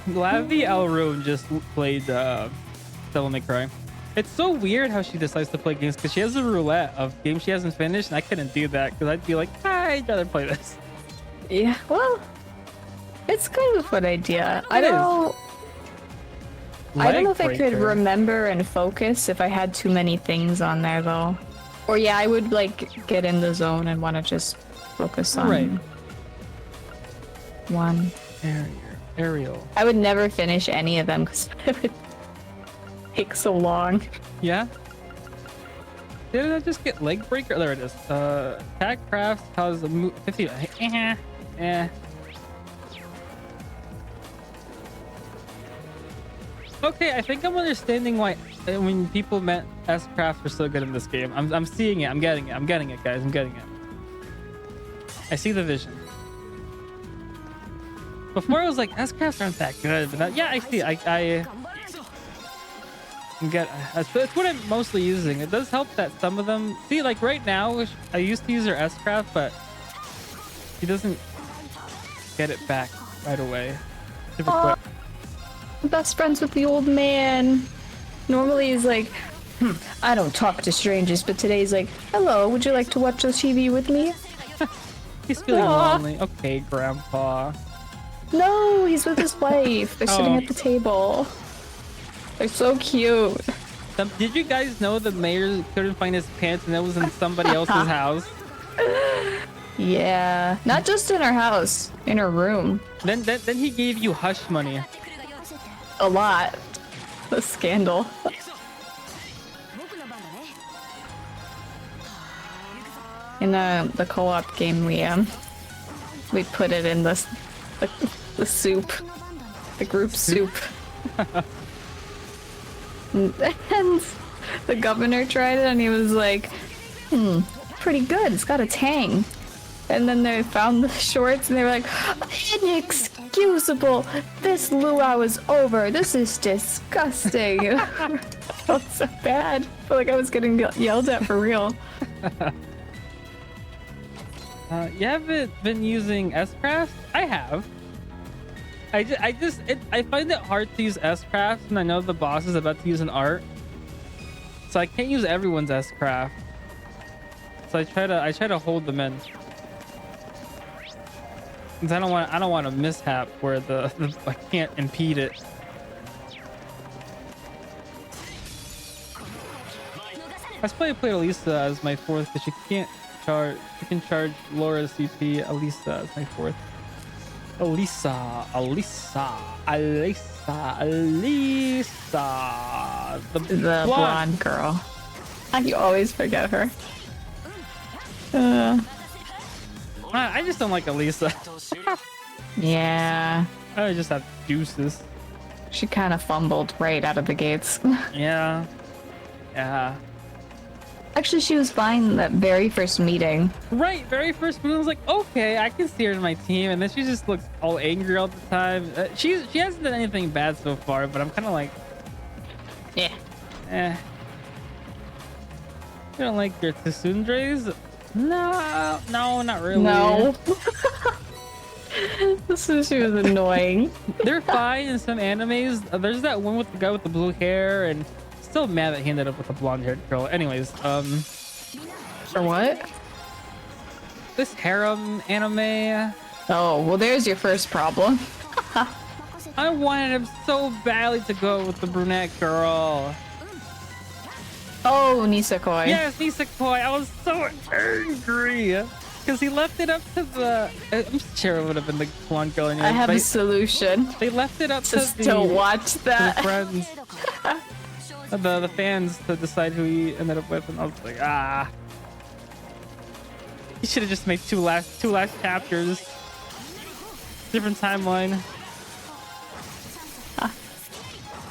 Lavi Alrone just played Devil May Cry. It's so weird how she decides to play games because she has a roulette of games she hasn't finished, and I couldn't do that because I'd be like, I'd rather play this. Yeah, well, it's kind of a fun idea. I It don't is. know. I don't know if I could Lag breaker. remember and focus if I had too many things on there though. Or yeah, I would like get in the zone and want to just focus on Right. one. Ariel. I would never finish any of them because it would take so long. Yeah? Didn't I just get leg breaker? There it is. Attack crafts cause a 50. Okay, I think I'm understanding why when people meant S crafts were so good in this game. I'm seeing it. I'm getting it, guys. I'm getting it. I see the vision. Before I was like, S crafts aren't that good, but now, yeah, I see. I get that's what I'm mostly using. It does help that some of them see, like right now I used to use her S craft, but he doesn't get it back right away. Super quick. Best friends with the old man. Normally he's like, I don't talk to strangers, but today he's like, hello, would you like to watch the TV with me? He's feeling Aw. lonely. Okay, grandpa. No, he's with his wife. They're sitting Oh. at the table. They're so cute. Did you guys know the mayor couldn't find his pants and it was in somebody else's house? Yeah, not just in her house, in her room. Then he gave you hush money. A lot. A scandal. In the co-op game we put it in the soup, the group soup. And the governor tried it and he was like, pretty good, it's got a tang. And then they found the shorts and they were like, inexcusable, this luau is over, this is disgusting. I felt so bad. I felt like I was getting yelled at for real. You haven't been using S-Crafts? I have. I find it hard to use S-Crafts and I know the boss is about to use an art. So I can't use everyone's S-Craft. So I try to hold them in. Cause I don't want a mishap where I can't impede it. That's why I played Elisa as my fourth because she can charge Laura's CP. Elisa as my fourth. Elisa. The blonde girl. You always forget her. I just don't like Elisa. Yeah. I just have juices. She kind of fumbled right out of the gates. Yeah. Actually, she was fine that very first meeting. Right, very first meeting, I was like, okay, I can see her in my team, and then she just looks all angry all the time. She hasn't done anything bad so far, but I'm kind of like, yeah. You don't like your Tsundres? No, not really. No. She was annoying. They're fine in some animes. There's that one with the guy with the blue hair, and still mad that he ended up with a blonde-haired girl. Anyways, For what? this harem anime. Oh, well, there's your first problem. I wanted him so badly to go with the brunette girl. Oh, Nisekoi. Yes, Nisekoi. I was so angry because he left it up to the. I'm sure it would have been the blonde girl. Anyway, I have a solution. They left it up Just to to the watch to the that. friends, the fans to decide who he ended up with, and I was like, he should have just made two last chapters, different timeline.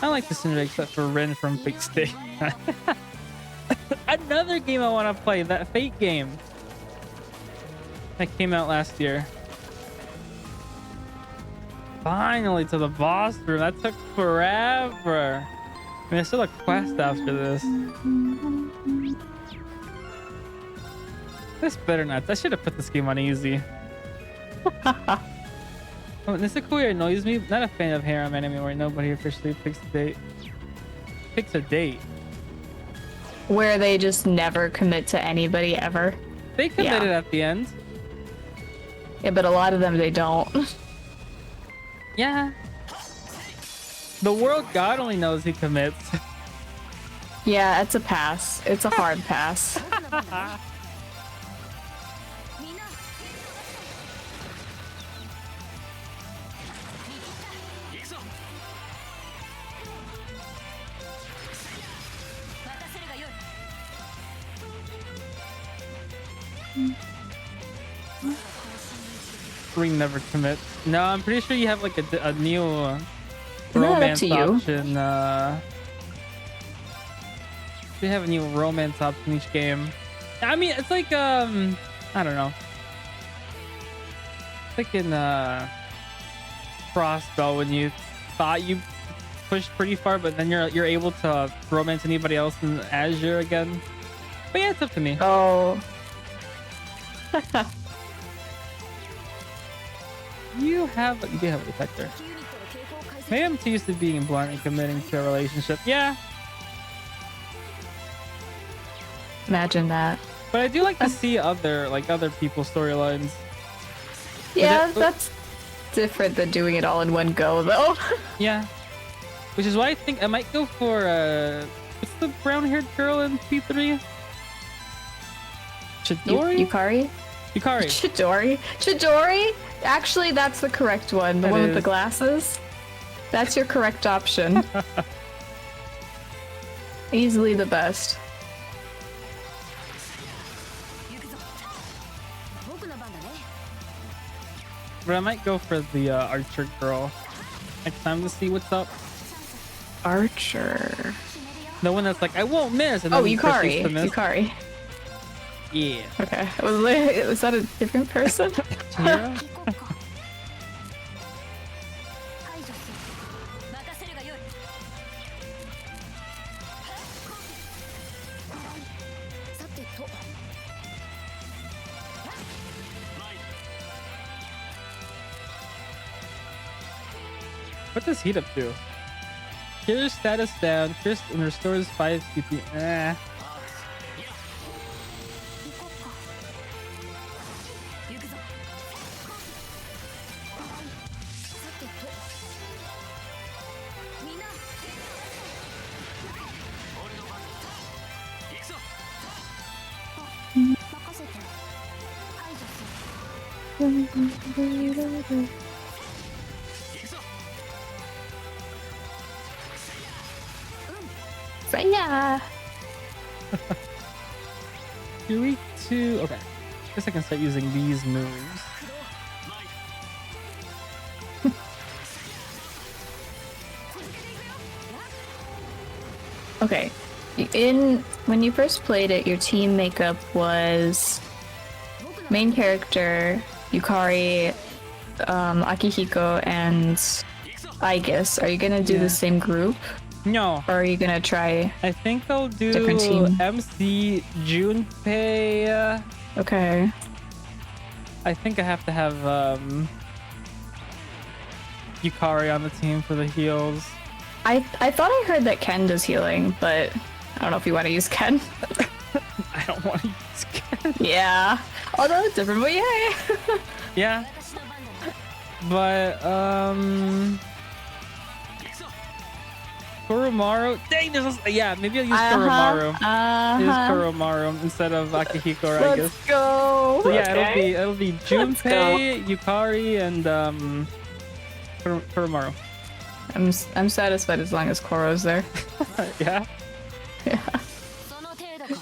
I like the Syndrome except for Ren from Fate Stay. Another game I want to play, that Fate game that came out last year. Finally to the boss room. That took forever. I mean, there's still a quest after this. This better not. I should have put this game on easy. Oh, Nisekoi annoys me. Not a fan of harem anime where nobody officially picks a date. Picks a date. Where they just never commit to anybody ever. They committed at the end. Yeah, but a lot of them they don't. Yeah. The world god only knows he commits. Yeah, it's a pass. It's a hard pass. Ring never commits. No, I'm pretty sure you have like a new that up romance to you? option. You have a new romance option in each game. I mean, it's like I don't know. It's like in Crossbow when you thought you pushed pretty far, but then you're able to romance anybody else in Azure again. But yeah, it's up to me. Oh. You do have a detector. Maybe I'm too used to being blunt and committing to a relationship. Yeah. Imagine that. But I do like to see other people's storylines. Yeah, that's different than doing it all in one go, though. Yeah. Which is why I think I might go for what's the brown-haired girl in P3? Chidori? Yukari? Yukari. Chidori? Chidori? Actually, that's the correct one. The It one with is. the glasses. That's your correct option. Easily the best. But I might go for the archer girl next time to see what's up. Archer. The one that's like, I won't miss. And Oh, then Yukari. proceeds to miss. Yukari. Yeah. Okay. Was that a different person? Yeah. What does heat up do? Here's status down. Chris and restores 5 CP. Yeah. 3, 2. Okay. Guess I can start using these moves. Okay. When you first played it, your team makeup was main character, Yukari, Akihiko, and Aigis. Are you gonna do the same group? No. Or are you gonna try? I think I'll do different team? MC Junpei. Okay. I think I have to have Yukari on the team for the heals. I thought I heard that Ken does healing, but I don't know if you want to use Ken. I don't want to use Ken. Yeah. Although it's different, but yay. Yeah. But Kuromaru. Dang, there's yeah. Maybe I'll use Kuromaru. Use Kuromaru instead of Akihiko or I guess. Let's go. So yeah, Okay. it'll be Junpei, Yukari, and Kuromaru. I'm satisfied as long as Koro's there. Yeah. Yeah.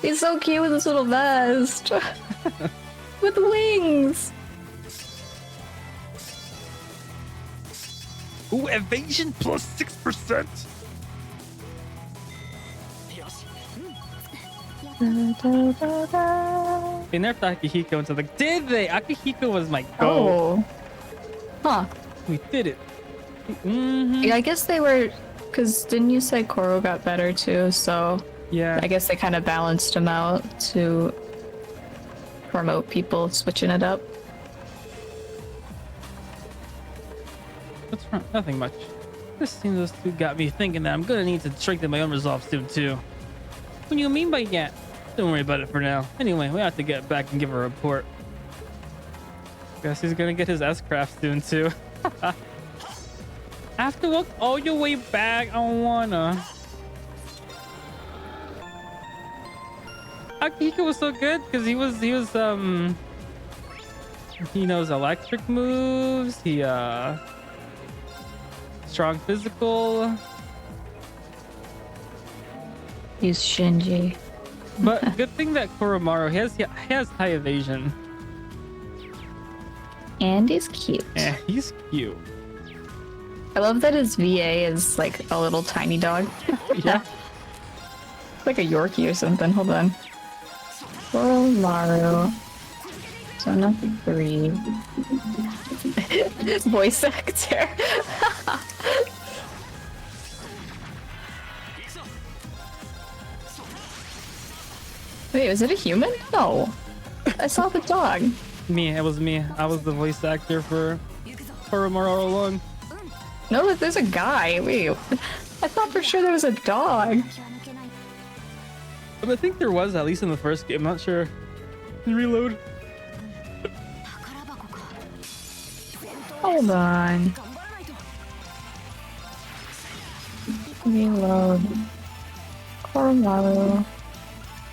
He's so cute with his little vest. With wings. Ooh, evasion plus 6%. They nerfed Akihiko into the. Did they? Akihiko was my goal. Oh. Huh. We did it. Yeah, I guess they were, because didn't you say Koro got better too? So Yeah. I guess they kind of balanced him out to promote people switching it up. What's wrong? Nothing much. This thing those two got me thinking that I'm gonna need to strengthen my own resolve soon too. What do you mean by that? Don't worry about it for now. Anyway, we have to get back and give a report. Guess he's gonna get his S-craft soon too. I have to walk all the way back. I don't wanna. Akihiko was so good because he knows electric moves. He strong physical. He's Shinji. But good thing that Koromaru he has high evasion. And he's cute. Yeah, he's cute. I love that his VA is like a little tiny dog. Yeah. Like a Yorkie or something. Hold on. Koromaru. Zona 3. Voice actor. Wait, was it a human? No. I saw the dog. It was me. I was the voice actor for Koromaru all along. No, there's a guy. Wait. I thought for sure there was a dog. I think there was, at least in the first game. I'm not sure. Reload. Hold on. Reload. Koromaru.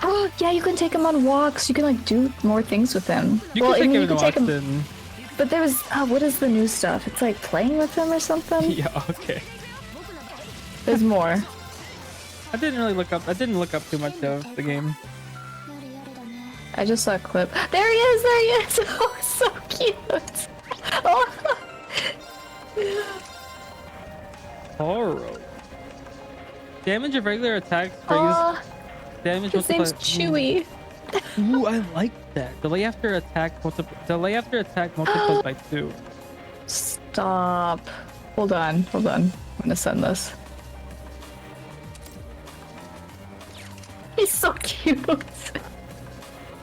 Oh, yeah, you can take him on walks. You can, like, do more things with him. You can take him on walks and... But there was... what is the new stuff? It's, like, playing with him or something? Yeah, okay. There's more. I didn't look up too much of the game. I just saw a clip. There he is! There he is! Oh, so cute! Oh. Horror. Damage of regular attacks raise. Damage his name's Chewy. Ooh, I like that. Delay after attack multiplies by 2. Stop. Hold on. I'm gonna send this. He's so cute.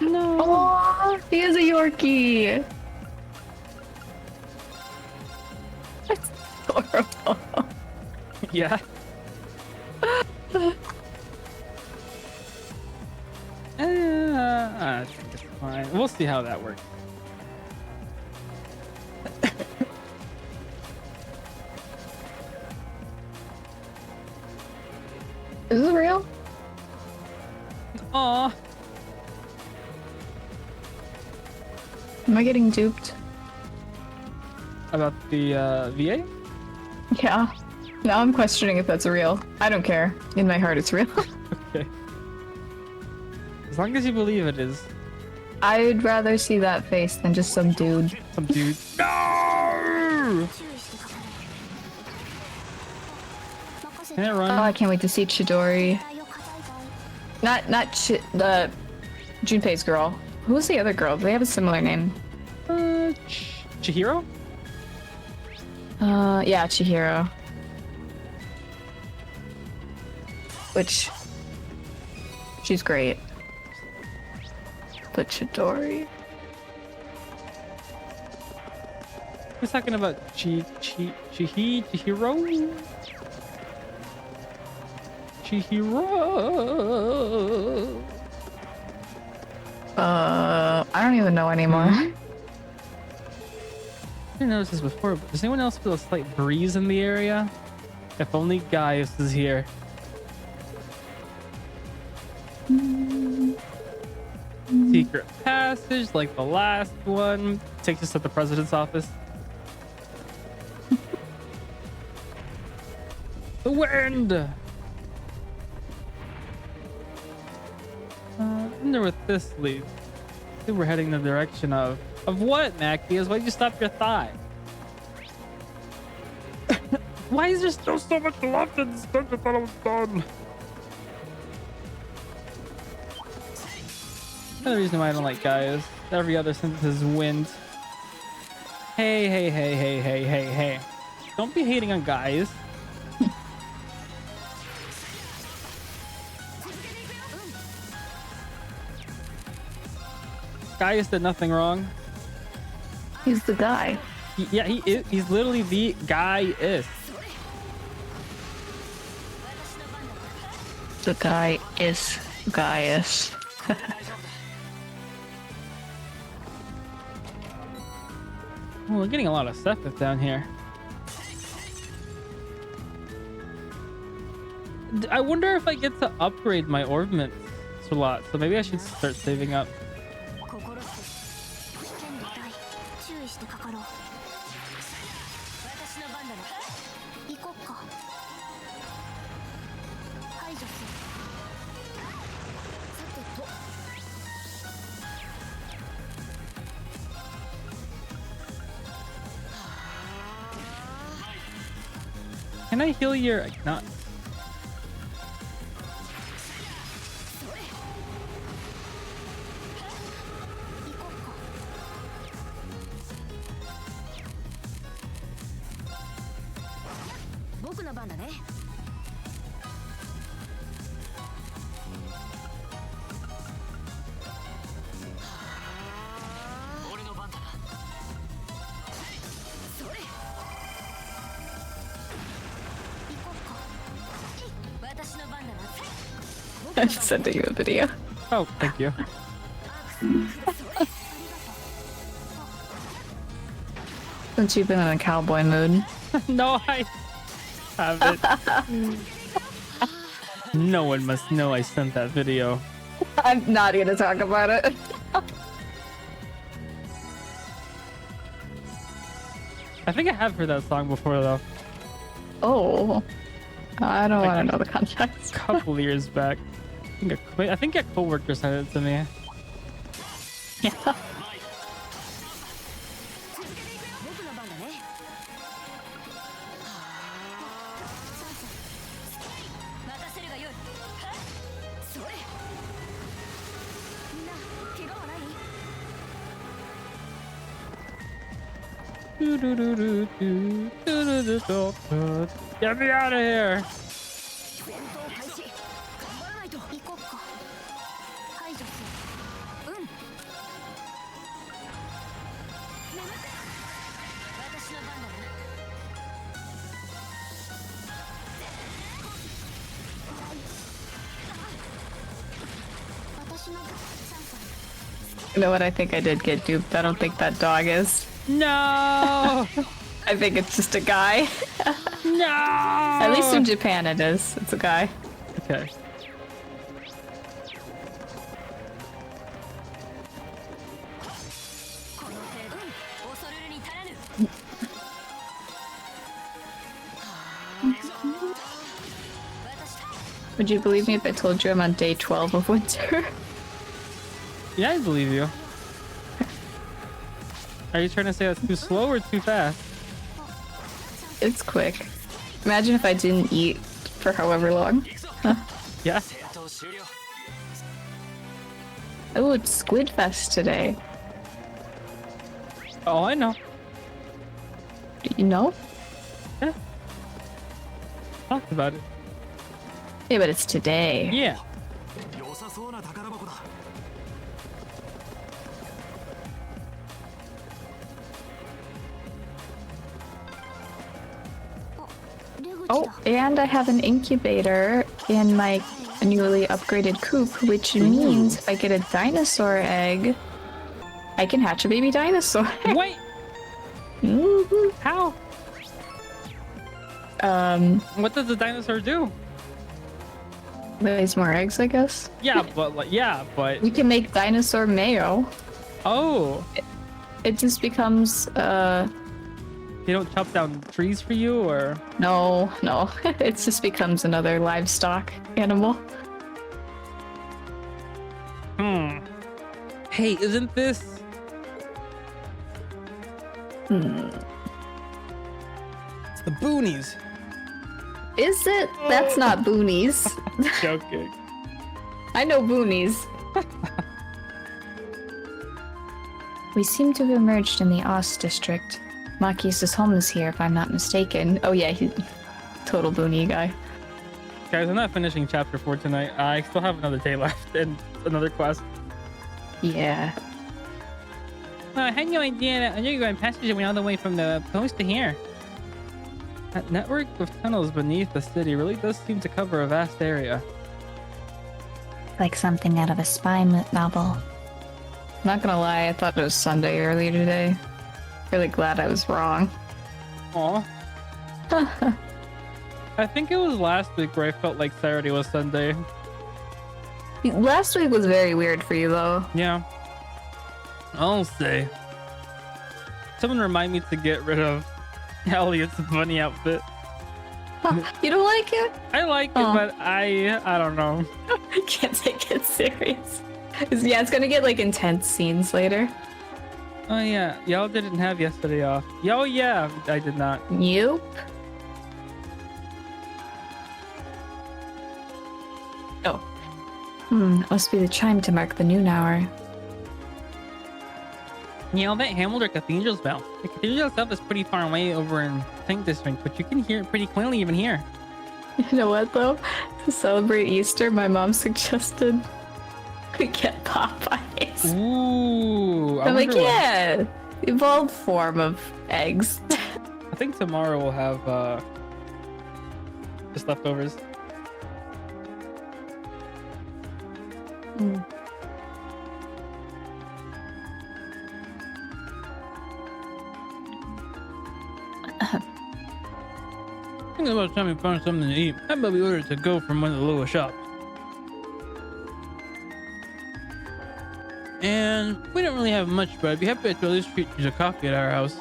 No. Oh, he is a Yorkie. That's adorable. Yeah. I think it's fine. We'll see how that works. Is this real? Aw. Am I getting duped? About the VA? Yeah. Now I'm questioning if that's real. I don't care. In my heart, it's real. Okay. As long as you believe it is. I'd rather see that face than just some dude. Some dude. No! Can I run? Oh, I can't wait to see Chidori. Not the Junpei's girl. Who's the other girl? They have a similar name. Chihiro? Yeah, Chihiro. Which, she's great. But Chidori. We're talking about Chihiro? Chihiro. I don't even know anymore. I didn't notice this before, but does anyone else feel a slight breeze in the area? If only Gaius is here. Secret passage, like the last one, takes us to the president's office. The wind! I wonder what this leads. I think we're heading in the direction of what, Macias? Why'd you stop your thigh? Why is there still so much left in this dungeon? I thought I was done. Another reason why I don't like Gaius. Every other sentence is wind. Hey. Don't be hating on Gaius. Gaius did nothing wrong. He's the guy. Yeah, he is. He's literally the Gaius. The guy is Gaius. Oh, we're getting a lot of stuff down here. I wonder if I get to upgrade my ornaments a lot, so maybe I should start saving up. 心して危険度大注意してかかろう私の番だな行こっか排除するさてと Can I heal your... Not... 僕の番だね俺の番だなそれ行こっか私の番だな I'm sending you a video. Oh, thank you. Since you've been in a cowboy mood. No, I haven't. No one must know I sent that video. I'm not gonna talk about it. I think I have heard that song before, though. Oh. I don't want to know the context. A couple years back. I think a coworker sent it to me. Yeah. 僕の番だね任せるがよいそれみんな怪我はない Get me out of here! 戦闘開始頑張らないと行こっか排除するうん私の番だな 私のサンさん You know what? I think I did get duped. I don't think that dog is. No! I think it's just a guy. No! At least in Japan it is. It's a guy. Okay. Would you believe me if I told you I'm on day 12 of winter? Yeah, I believe you. Are you trying to say that's too slow or too fast? It's quick. Imagine if I didn't eat for however long. Yeah. Oh, it's Squid Fest today. Oh, I know. Do you know? Yeah. Talked about it. Yeah, but it's today. Yeah. 良さそうな宝箱だ Oh, and I have an incubator in my newly upgraded coop, which means if I get a dinosaur egg, I can hatch a baby dinosaur. Wait! Mhm. How? What does the dinosaur do? Lays more eggs, I guess. Yeah, but We can make dinosaur mayo. oh, It just becomes, they don't chop down trees for you, or no. It just becomes another livestock animal. Hey, isn't this? It's the boonies. Is it? That's not boonies. Joking. I know boonies. We seem to have emerged in the Ost district. Maki's home is here, if I'm not mistaken. Oh yeah, he's total boonie guy. Guys, I'm not finishing chapter 4 tonight. I still have another day left and another quest. Yeah. Well, I had no idea that underground passage went all the way from the coast to here. That network of tunnels beneath the city really does seem to cover a vast area. Like something out of a spy novel. Not gonna lie, I thought it was Sunday earlier today. Really glad I was wrong. Aw. I think it was last week where I felt like Saturday was Sunday. Last week was very weird for you, though. Yeah. I'll say. Someone remind me to get rid of Elliot's bunny outfit. You don't like it? I like it, but I don't know. I can't take it serious. Yeah, it's gonna get like intense scenes later. Oh yeah, y'all didn't have yesterday off. Yo, yeah, I did not. Nope. Oh. Must be the chime to mark the noon hour. You know, that Hamilton Cathedral's bell. The cathedral itself is pretty far away over in Tank District, but you can hear it pretty clearly even here. You know what, though? To celebrate Easter, my mom suggested we get Popeyes. Ooh. I'm like, yeah, evolved form of eggs. I think tomorrow we'll have just leftovers. I think about time we found something to eat. How about we order to go from one of the lower shops? And we don't really have much, but I'd be happy to at least treat you to coffee at our house.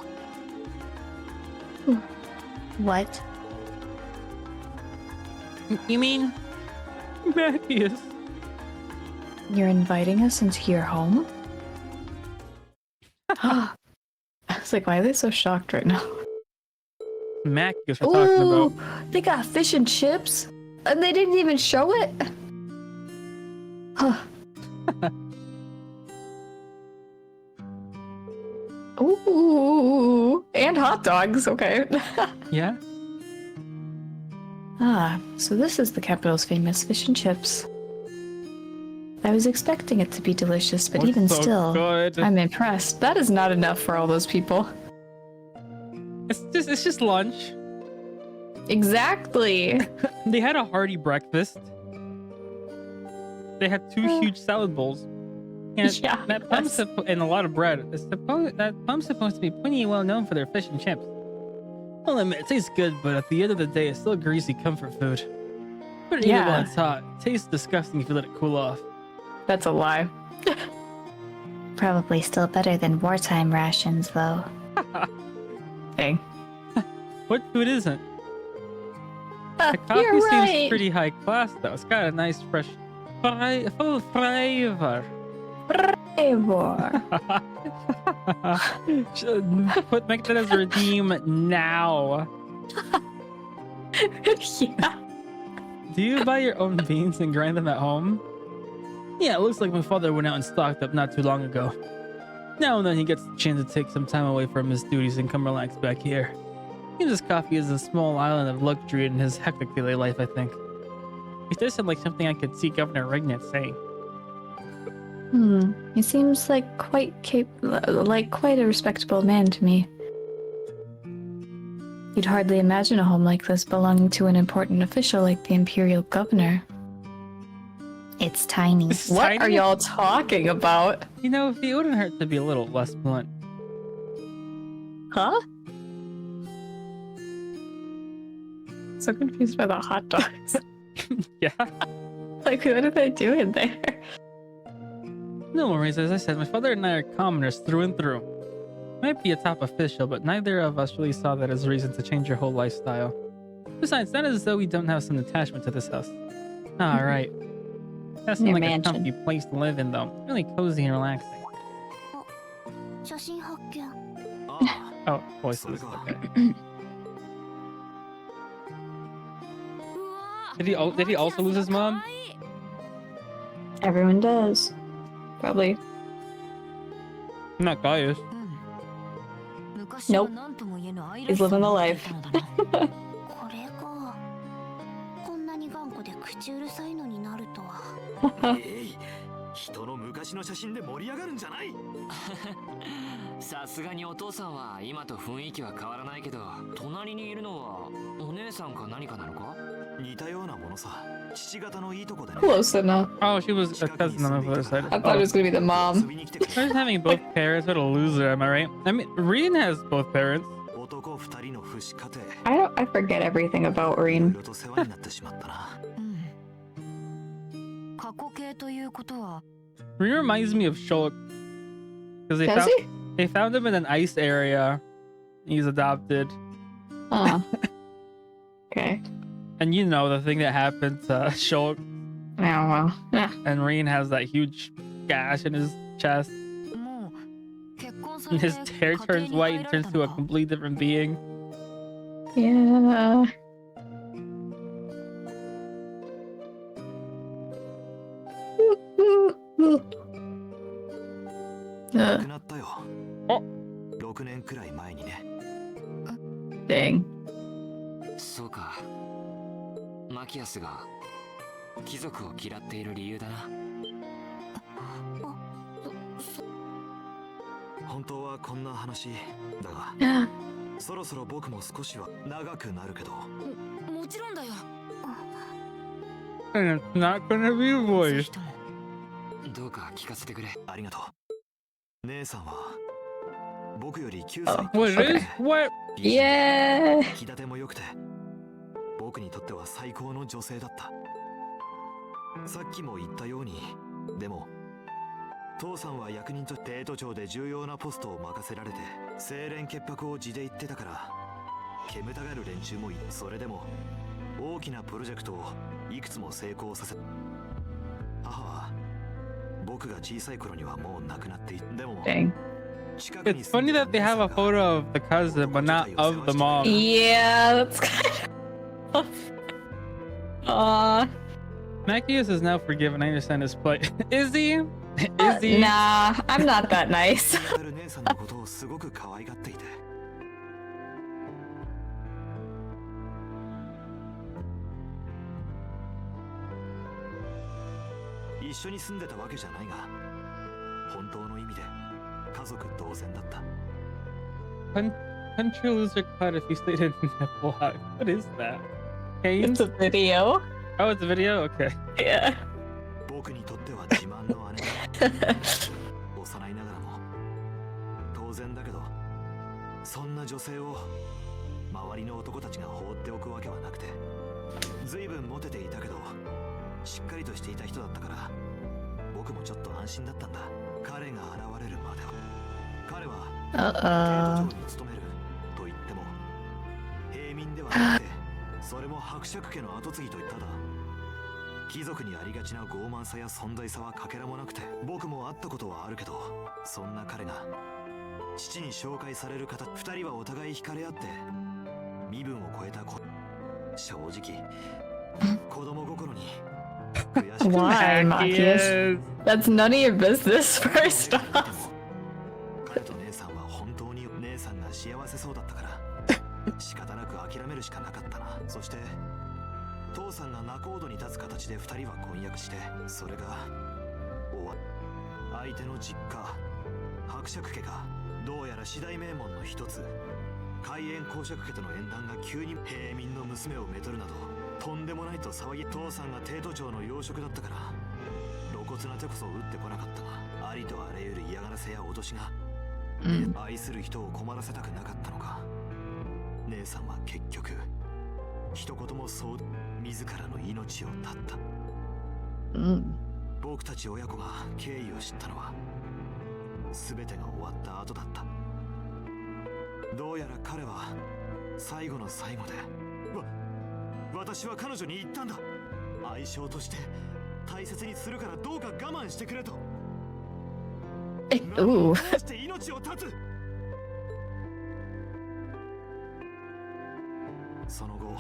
What? You mean? Mackius. You're inviting us into your home? I was like, why are they so shocked right now? Mackius we're talking about. They got fish and chips, and they didn't even show it. Huh. Ooh, and hot dogs. Okay. Yeah. So this is the capital's famous fish and chips. I was expecting it to be delicious, but even so still, good. I'm impressed. That is not enough for all those people. It's just lunch. Exactly. They had a hearty breakfast. They had 2 huge salad bowls. And Yeah, that plum's and a lot of bread. That plum's supposed to be pretty well known for their fish and chips. I'll admit, it tastes good, but at the end of the day, it's still greasy comfort food. But eat it while it's hot. It tastes disgusting if you let it cool off. That's a lie. Probably still better than wartime rations, though. Dang. What food isn't? The coffee You're seems right. pretty high class, though. It's got a nice, fresh, full flavor. Make that as a redeem now. Yeah. Do you buy your own beans and grind them at home? Yeah, it looks like my father went out and stocked up not too long ago. Now and then he gets the chance to take some time away from his duties and come relax back here. He uses coffee as a small island of luxury in his hectic daily life, I think. It does sound like something I could see Governor Regnant saying. He seems like quite a respectable man to me. You'd hardly imagine a home like this belonging to an important official like the Imperial Governor. It's tiny. What are y'all talking about? You know, it wouldn't hurt to be a little less blunt. Huh? So confused by the hot dogs. Yeah. Like, what are they doing there? No worries, as I said, my father and I are commoners through and through. Might be a top official, but neither of us really saw that as a reason to change your whole lifestyle. Besides, not as though we don't have some attachment to this house. Alright. That seems Your like mansion. a comfy place to live in, though. Really cozy and relaxing. 写真発見。 Oh, voices. Okay. Did he also lose his mom? Everyone does. Probably. Not Gaius. Nope. He's living the life. これか。こんなに頑固で口うるさいのになるとは。人の昔私の写真で盛り上がるんじゃない。さすがにお父さんは今と雰囲気は変わらないけど、隣にいるのはお姉さんか何かなのか。似たようなものさ。父方のいいとこでね。 Close enough. Oh, she was a cousin on the other side. I thought it was gonna be the mom. Just having both parents, what a loser, am I right? I mean, Reen has both parents. 男二人の父子家庭。 I forget everything about いろ Reen. いろと世話になってしまったな。過去形ということは Reen reminds me of Shulk. Because Does he? they found him in an ice area. He's adopted. Oh. Okay. And you know the thing that happened to Shulk. Oh well. Yeah. And Reen has that huge gash in his chest. もう結婚さ And れ his て hair 家庭 turns に white 入 and られ turns た to の a か completely different being. Yeah. Uh, 亡くなったよ。あ6年くらい前にね。 dang. そうか。マキアスが貴族を嫌っている理由だな。本当はこんな話だが、 Yeah. そろそろ僕も少しは長くなるけど。もちろんだよ And it's not gonna be ぜ voiced. ひともどうか聞かせてくれ。ありがとう。姉さんは僕より9歳 What it 年上 is? What? 美人で Yeah. 気立ても良くて、僕にとっては最高の女性だった。さっきも言ったように、でも父さんは役人と帝都庁で重要なポストを任せられて、清廉潔白を地で言ってたから、煙たがる連中もいる。それでも大きなプロジェクトをいくつも成功させ、母は僕が小さい頃にはもう亡くなっていて、でも Dang. It's funny that they have a photo of the cousin, but not of the mom. Yeah, that's kind of. Macias is now forgiven. I understand his plight. Is he? Is he? Nah, I'm not that nice. 姉さんのことをすごく可愛がっていて、一緒に住んでたわけじゃないが、本当の意味で家族同然だった。 Country loser cut if you stayed in nipple hug. What is that? Canes? It's a video. Oh, it's a video? Okay. Yeah. 僕にとっては自慢の姉だ。幼いながらも当然だけど、そんな女性を周りの男たちが放っておくわけはなくて、随分モテていたけどしっかりとしていた人だったから、僕もちょっと安心だったんだ。彼が現れるまでは。彼は帝都庁に勤めると言っても平民ではなくて、それも伯爵家の跡継ぎと言っただ。貴族にありがちな傲慢さや存在さはかけらもなくて、僕も会ったことはあるけど、そんな彼が父に紹介される方、二人はお互い惹かれ合って身分を超えた子。正直子供心に悔しくて Why, Macias? That's none of your business, first off. 彼と姉さんは本当に姉さんが幸せそうだったから仕方なく諦めるしかなかったな。そして父さんが仲人に立つ形で二人は婚約して、それが終わる。相手の実家伯爵家がどうやら四大名門の一つ海縁公爵家との縁談が急に平民の娘をめとるなどとんでもないと騒ぎ、父さんが帝都庁の要職だったから露骨な手こそ打ってこなかったが、ありとあらゆる嫌がらせや脅しが、愛する人を困らせたくなかったのか、姉さんは結局一言もそう自らの命を絶った。僕たち親子が経緯を知ったのは全てが終わった後だった。どうやら彼は最後の最後で、私は彼女に言ったんだ。愛称として大切にするからどうか我慢してくれと。Ooh. して命を絶つ。その後、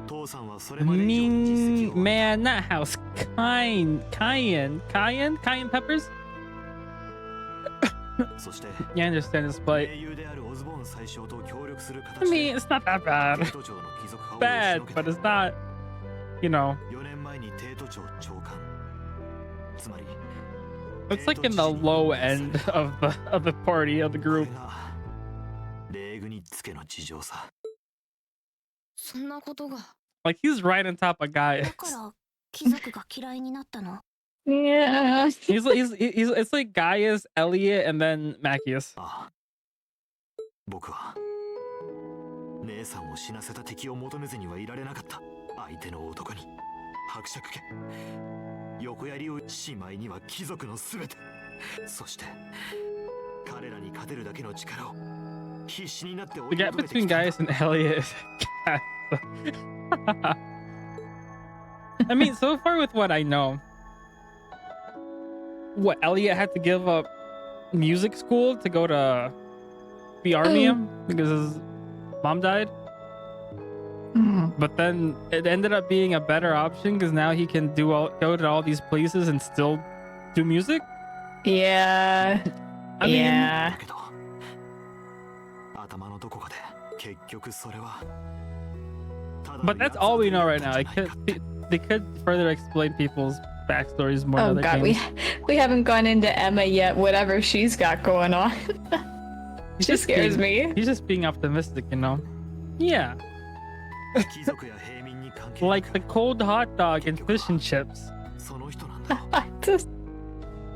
父さんはそれまで以上に実績 Mean を man, that house. Cayenne peppers? そして You understand his plight. 英雄であるオズボーン宰相と協力する I 形 mean, で it's not that bad. 帝都庁の貴族派を Bad, 押しのけ but て it's not, you know. 4年前に帝都庁長官、つまり It's like in the low end of the party of the group. 礼具につけの事情さ。そんなことが。Like he's right on top of Gaius. だから貴族が嫌いになったの。Yeah. He's it's like Gaius, Elliot, and then Macius. ああ、僕は姉さんを死なせた敵を求めずにはいられなかった。相手の男に伯爵家、横槍をしまいには貴族のすべて、そして彼らに勝てるだけの力を必死になって追 The い gap 求めて between きた。 Gaius and Elliot is I mean, so far with what I know, what Elliot had to give up music school to go to the army because his mom died. But then it ended up being a better option because now he can go to all these places and still do music. Yeah. I mean, Yeah. だけど頭のどこかで結局それは。 but that's all we know right now. They could further explain people's backstories more. Oh in other god, games. we haven't gone into Emma yet. Whatever she's got going on, He's she just scares being- me. He's just being optimistic, you know. Yeah, 貴族や平民に関係な like く the cold hot dog and fish and chips. その人なんだ。 Just-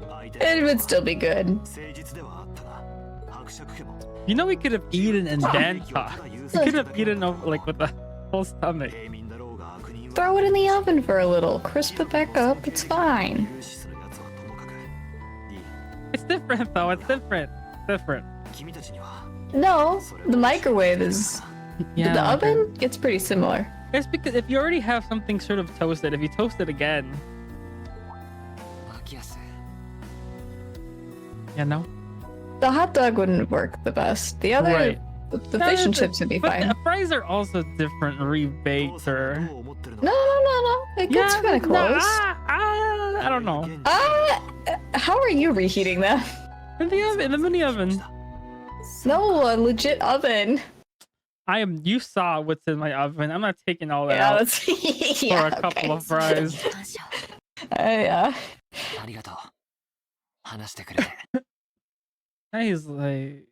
相手 It would still be good. 誠実ではあったが、伯爵家も You know, we could have eaten and then 利益をた talked. だ優 We 先 could した have だけ eaten だ。 like with a full stomach. 平民だろうが悪人は Throw it in the oven for a little, crisp it back up. It's fine. 融資する奴はともかくいい。 It's different though. It's different. Different. 君たちには No, the microwave is. Yeah. The oven gets pretty similar. It's because if you already have something sort of toasted, if you toast it again, マキアス、 you know. The hot dog wouldn't work the best. The other, Right. the fish and chips would be But fine. the fries are also different, 父 rebaked さんは or. どう思ってるの No, no, no, no. It gets kind of close. I don't know. 現地 How are you reheating them? In the oven, in the mini oven. No, a legit oven. You saw what's in my oven. I'm not taking all that Yeah, out that's for yeah, a couple okay. of fries. 感謝。 Yeah. ありがとう。話してくれて。 Now he's like,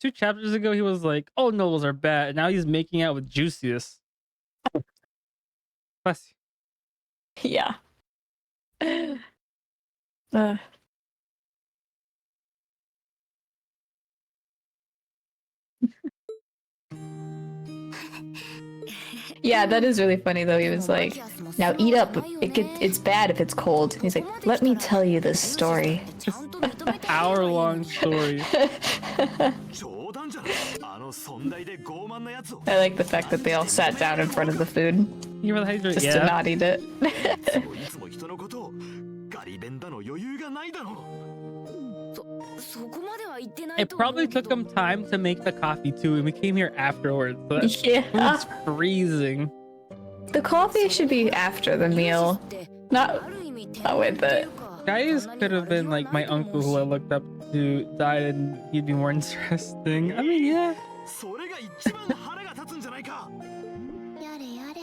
2 chapters ago, he was like, "Oh, nobles are bad." And now he's making out with Juicius. Bless you. Yeah. Yeah, that is really funny though. He was like, "Now eat up. It's bad if it's cold." He's like, "Let me tell you this story." Hour-long story. 冗談じゃない。あの尊大で傲慢な奴を I like the fact that they all sat down in front of the food You were like, just to yeah. not eat it. いつも人のことをガリ弁だの余裕がないだろう。そこまでは言ってない It と思う probably け took ど。 him time to make the coffee too, and we came here afterwards. So that Yeah. food's freezing. The coffee should be after the meal, not with it. Guys could have been like my uncle who I looked up to died, and he'd be more interesting. I mean, yeah. それが一番腹が立つんじゃないか。やれやれ。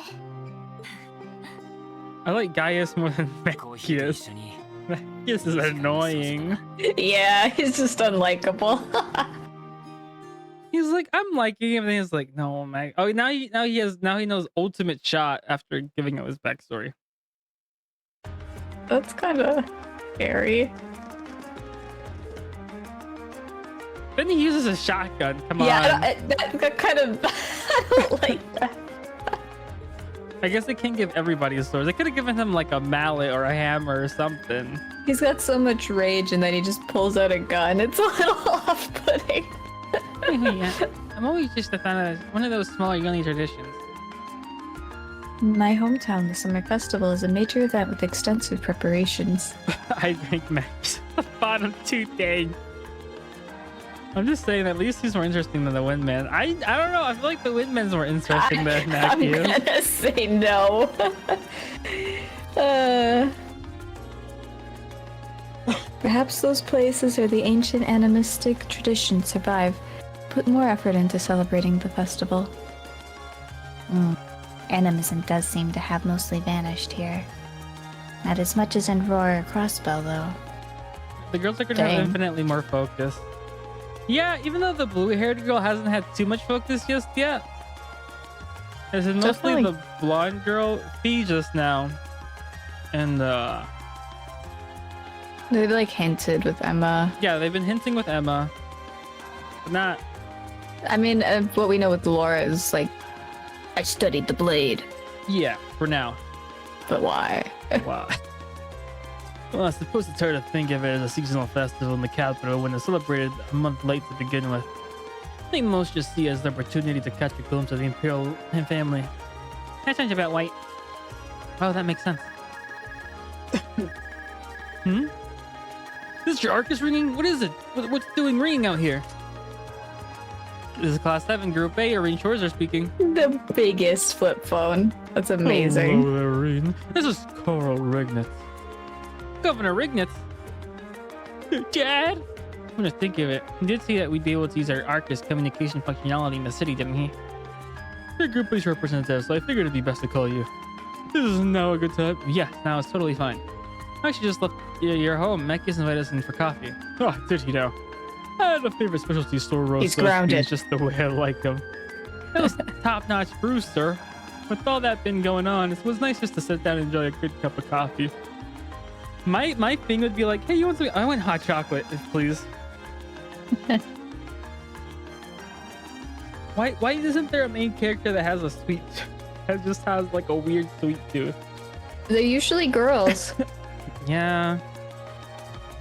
I like Gaius more than コーヒーと一 Macius. 緒に。 Macius is annoying. Yeah, he's just unlikable. He's like, I'm liking him, and then he's like, no, Mac. Oh, now he knows ultimate shot after giving out his backstory. That's kind of scary. Then he uses a shotgun. Come on. Yeah, that kind of. I don't like that. I guess they can't give everybody a sword. They could have given him like a mallet or a hammer or something. He's got so much rage, and then he just pulls out a gun. It's a little off-putting. Yeah. I'm always just a fan of one of those smaller yearly traditions. In my hometown, the summer festival is a major event with extensive preparations. I drink Max. Bottom 2 dang. I'm just saying, at least he's more interesting than the Windman. I don't know. I feel like the Windman's more interesting than I'm Matthew. gonna say no. Perhaps those places where the ancient animistic traditions survive put more effort into celebrating the festival. Animism does seem to have mostly vanished here. Not as much as in Roar or Crossbow, though. The girls are gonna have Dang. infinitely more focus. Yeah, even though the blue-haired girl hasn't had too much focus just yet. This is mostly Definitely. the blonde girl, Fee just now. And They like hinted with Emma. yeah, they've been hinting with Emma. But not I mean, what we know with Laura is like, I studied the blade, yeah, for now. but why? Wow. Well, I suppose it's hard to think of it as a seasonal festival in the capital when it's celebrated a month late to begin with. I think most just see it as the opportunity to catch a glimpse of the Imperial family. That sounds about white. Oh, that makes sense. Hmm? This your Arcus ringing? What is it? What's doing ringing out here? This is Class 7 Group A. Irene Shores are speaking. The biggest flip phone. That's amazing. Hello, Irene. This is Carl Rignitz. Governor Rignitz? Dad? I'm gonna think of it. He did say that we'd be able to use our Arcus communication functionality in the city, didn't he? You're Group A's representative, so I figured it'd be best to call you. This is now a good time. Yeah, now it's totally fine. I actually just left your home. Mekius invited us in for coffee. Oh, did he now? I had a favorite specialty store roast. He's grounded. It's just the way I like them. That was top-notch brew, sir. With all that been going on, it was nice just to sit down and enjoy a good cup of coffee. My thing would be like, hey, you want some? I want hot chocolate, please. Why isn't there a main character that has a sweet, that just has like a weird sweet tooth? They're usually girls. Yeah.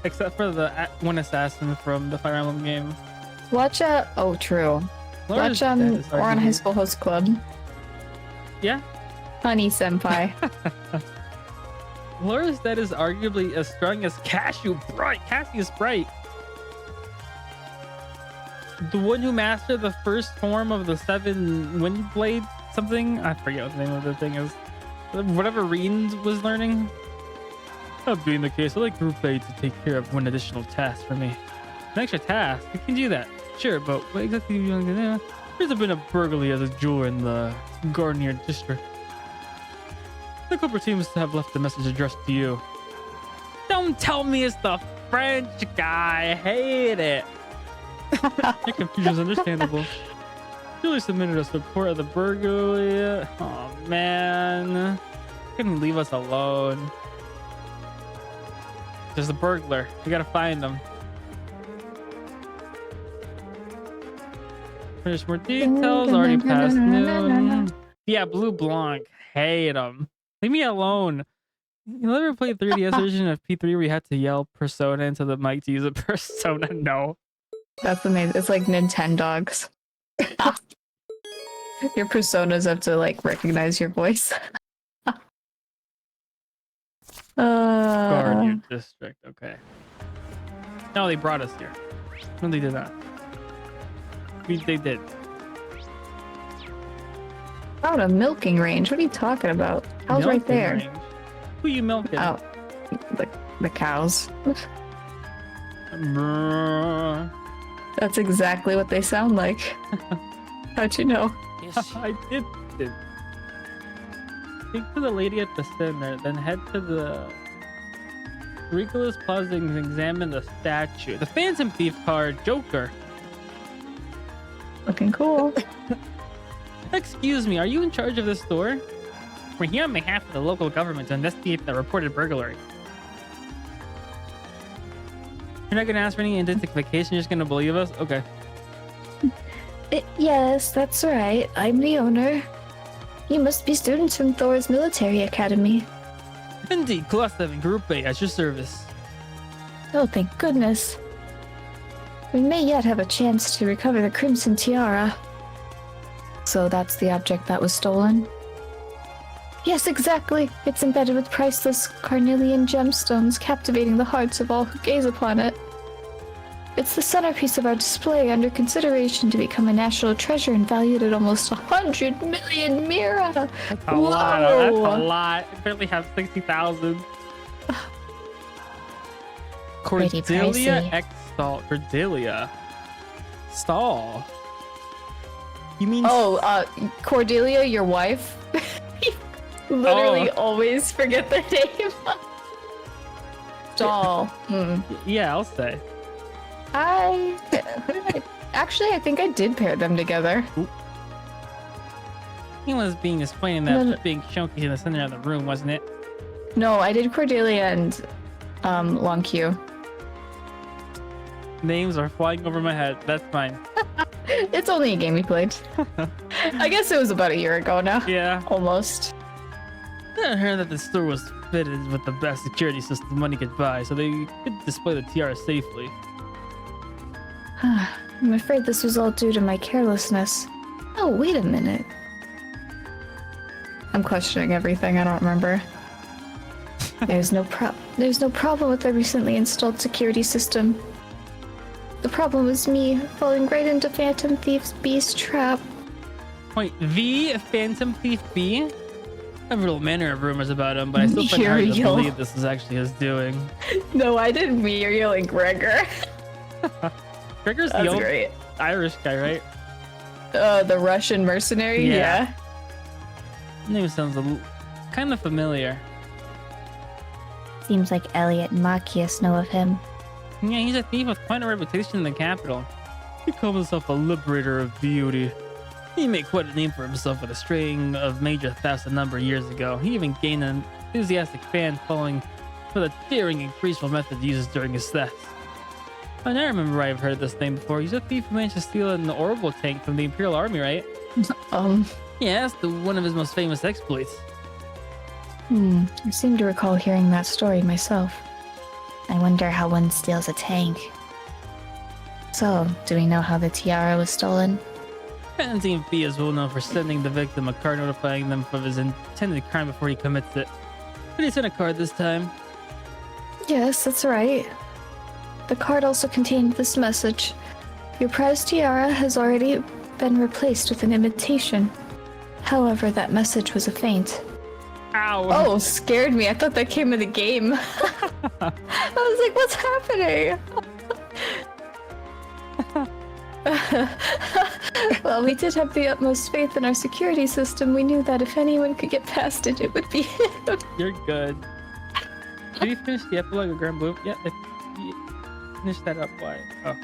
Except for the one assassin from the Fire Emblem game. Watch oh true. Laura's Watch dead is we're on arguably- High School Host Club. Yeah. Honey Senpai. Laura's dead is arguably as strong as Cassius Bright. The one who mastered the first form of the 7 wind blade something. I forget what the name of the thing is. Whatever Reen was learning. That being the case, I'd like Group A to take care of one additional task for me. An extra task? You can do that. Sure, but what exactly are you going to do? There's been a burglary as a jeweler in the Garnier district. The corporate teams have left a message addressed to you. Don't tell me it's the French guy. I hate it. Your confusion's understandable. Julie submitted a report of the burglary. Oh man, couldn't leave us alone. There's a burglar. We gotta find him. Finish more details. Already past noon. Yeah, Blue Blanc. Hate him. Leave me alone. You ever played 3DS version of P3 where you had to yell Persona into the mic to use a Persona? No. That's amazing. It's like Nintendogs. Your personas have to like recognize your voice. Guardian District. Okay. No, they brought us here. No, they did not. They did. Out a milking range. What are you talking about? How's right Milking there? range. Who you milking? Oh, the cows. Brrr. That's exactly what they sound like. How'd you know? I did. Speak to the lady at the center, then head to the Ricolas Plaza and examine the statue. The Phantom Thief card, Joker. Looking cool. Excuse me, are you in charge of this store? We're here on behalf of the local government to investigate the reported burglary. You're not gonna ask for any identification, you're just gonna believe us? Okay. Yes, that's right. I'm the owner. You must be students from Thor's military academy. Indeed, Class 7 Group A at your service. Oh, thank goodness. We may yet have a chance to recover the Crimson Tiara. So that's the object that was stolen? Yes, exactly. It's embedded with priceless carnelian gemstones, captivating the hearts of all who gaze upon it. It's the centerpiece of our display, under consideration to become a national treasure and valued at almost 100 million mira. That's a lot. That's a lot. I barely have 60,000. Pretty Cordelia pricey. X Stall. Cordelia. Stall. You mean Cordelia, your wife? Literally Oh. always forget their name. Doll. Yeah, I'll say. Actually, I think I did pair them together. He was being displayed in that big chunky in the center of the room, wasn't it? No, I did Cordelia and Long Q. Names are flying over my head. That's fine. It's only a game we played. I guess it was about a year ago now. Yeah. Almost. I heard that the store was fitted with the best security system money could buy, so they could display the tiara safely. I'm afraid this was all due to my carelessness. Oh, wait a minute. I'm questioning everything. I don't remember. There's no problem with the recently installed security system. The problem was me falling right into Phantom Thief B's trap. Wait, the Phantom Thief B? I have a little manner of rumors about him, but I still find it hard to Muriel. believe this is actually his doing. No, I did Muriel and Gregor. Gregor's the That's old great. Irish guy, right? The Russian mercenary? Yeah. Name sounds kind of familiar. Seems like Elliot and Machias know of him. Yeah, he's a thief with quite a reputation in the capital. He calls himself a liberator of beauty. He made quite a name for himself with a string of major thefts a number of years ago. He even gained an enthusiastic fan following for the daring and graceful methods he uses during his thefts. I remember I've heard this name before. He's a thief who managed to steal an orbital tank from the Imperial Army, right? Yeah, that's one of his most famous exploits. I seem to recall hearing that story myself. I wonder how one steals a tank. So, do we know how the tiara was stolen? Phantom B is well known for sending the victim a card notifying them of his intended crime before he commits it. Did he send a card this time? Yes, that's right. The card also contained this message. Your prized tiara has already been replaced with an imitation. However, that message was a feint. Ow! Oh, scared me. I thought that came in the game. I was like, what's happening? Well, we did have the utmost faith in our security system. We knew that if anyone could get past it, it would be him. You're good. Did you finish the epilogue of Grand Blue? Yeah, you finished that up. Why? Oh.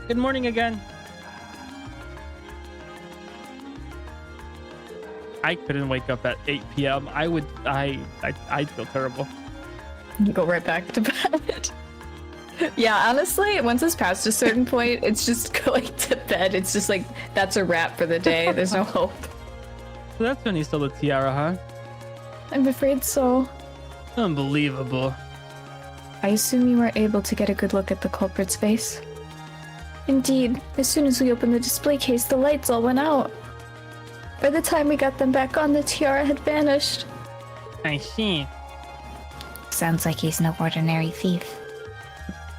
Good morning again. I couldn't wake up at 8 p.m. I'd feel terrible. Go right back to bed. Yeah, honestly, once it's past a certain point, it's just going to bed. It's just like, that's a wrap for the day. There's no hope. So that's when he stole the tiara, huh? I'm afraid so. Unbelievable. I assume you weren't able to get a good look at the culprit's face? Indeed. As soon as we opened the display case, the lights all went out. By the time we got them back on, the tiara had vanished. I see. Sounds like he's no ordinary thief.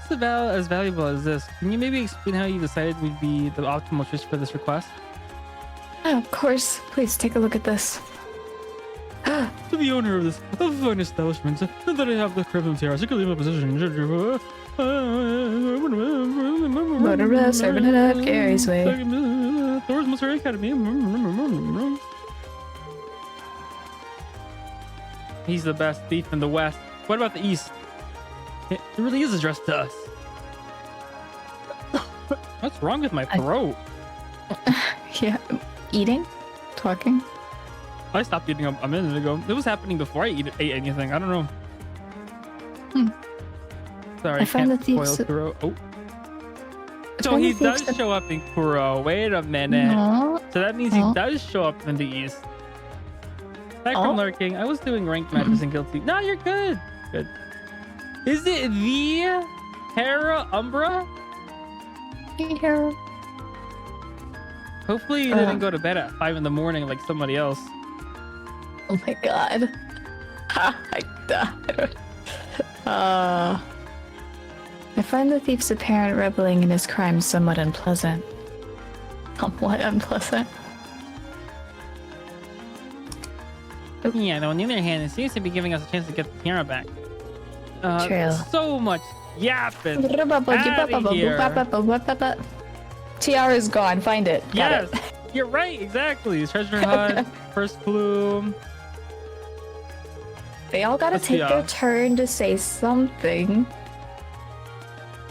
It's about as valuable as this. Can you maybe explain how you decided would be the optimal choice for this request? Oh, of course. Please take a look at this. To the owner of this fine establishment, that I have the crimson tiara secretly in my possession. Serving it up Gary's way. Thor's Military Academy. He's the best thief in the West. What about the East? It really is addressed to us. What's wrong with my throat? Yeah, eating? Talking? I stopped eating a minute ago. It was happening before I ate anything. I don't know. Sorry, I found can't the thieves- spoil Kuro. Oh. So he does show up in Kuro. Wait a minute. No. So that means he does show up in the East. Back from lurking. I was doing ranked matches in Guilty. No, you're good. Good. Is it the Hera Umbra? Here. Hopefully you didn't go to bed at 5 in the morning like somebody else. Oh my god. I died. I find the thief's apparent reveling in his crimes somewhat unpleasant. Somewhat unpleasant. Yeah, though on the other hand, it seems to be giving us a chance to get the camera back. True. So much yapping. Outta here. Tiara's gone. Find it. Got Yes, it. you're right. Exactly. Treasure hunt, first clue. They all gotta take their turn to say something.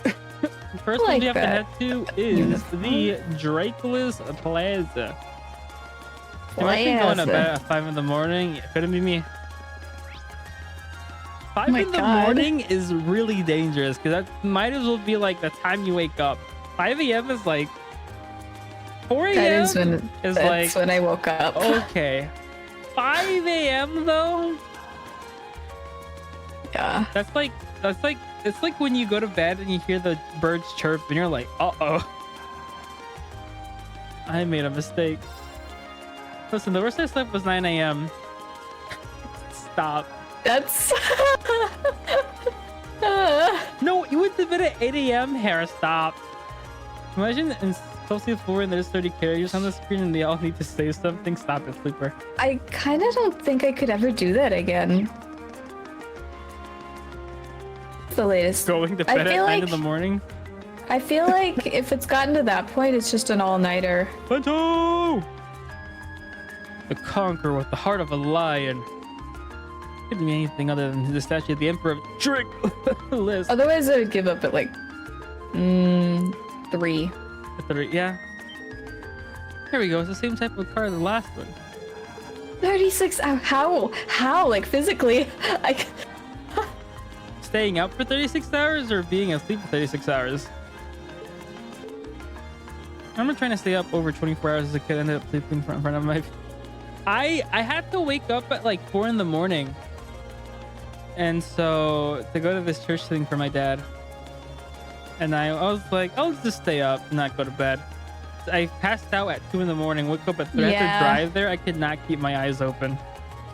The first one like we have to that. head to is the Draculus Plaza. I'm actually going to bed at 5 in the morning. It couldn't be me. 5 my in the God. morning is really dangerous because that might as well be like the time you wake up. 5 a.m. is like 4 a.m. That is when is that's like when I woke up. okay. 5 a.m. though. Yeah. That's like it's like when you go to bed and you hear the birds chirp and you're like, uh-oh. I made a mistake. Listen, the worst I slept was 9 a.m. Stop. That's No, you went to bed at 8 a.m. Hera, stop. Imagine in Celsius 4 and there's 30 characters on the screen and they all need to say something. Stop it, sleeper. I kind of don't think I could ever do that again. The latest. Going to I bed at 9 feel in like- the morning. I feel like if it's gotten to that point, it's just an all-nighter. Bento! The conqueror with the heart of a lion. Couldn't be anything other than the statue of the Emperor of Draculus. Otherwise, I would give up at like 3. Yeah. There we go. It's the same type of car as the last one. 36 hours. How? Like physically? Staying up for 36 hours or being asleep for 36 hours? I remember trying to stay up over 24 hours as a kid. Ended up sleeping in front of my... I had to wake up at like 4 in the morning. And so to go to this church thing for my dad. And I was like, I'll just stay up and not go to bed. I passed out at 2 in the morning, woke up at 3. I had to drive there. I could not keep my eyes open.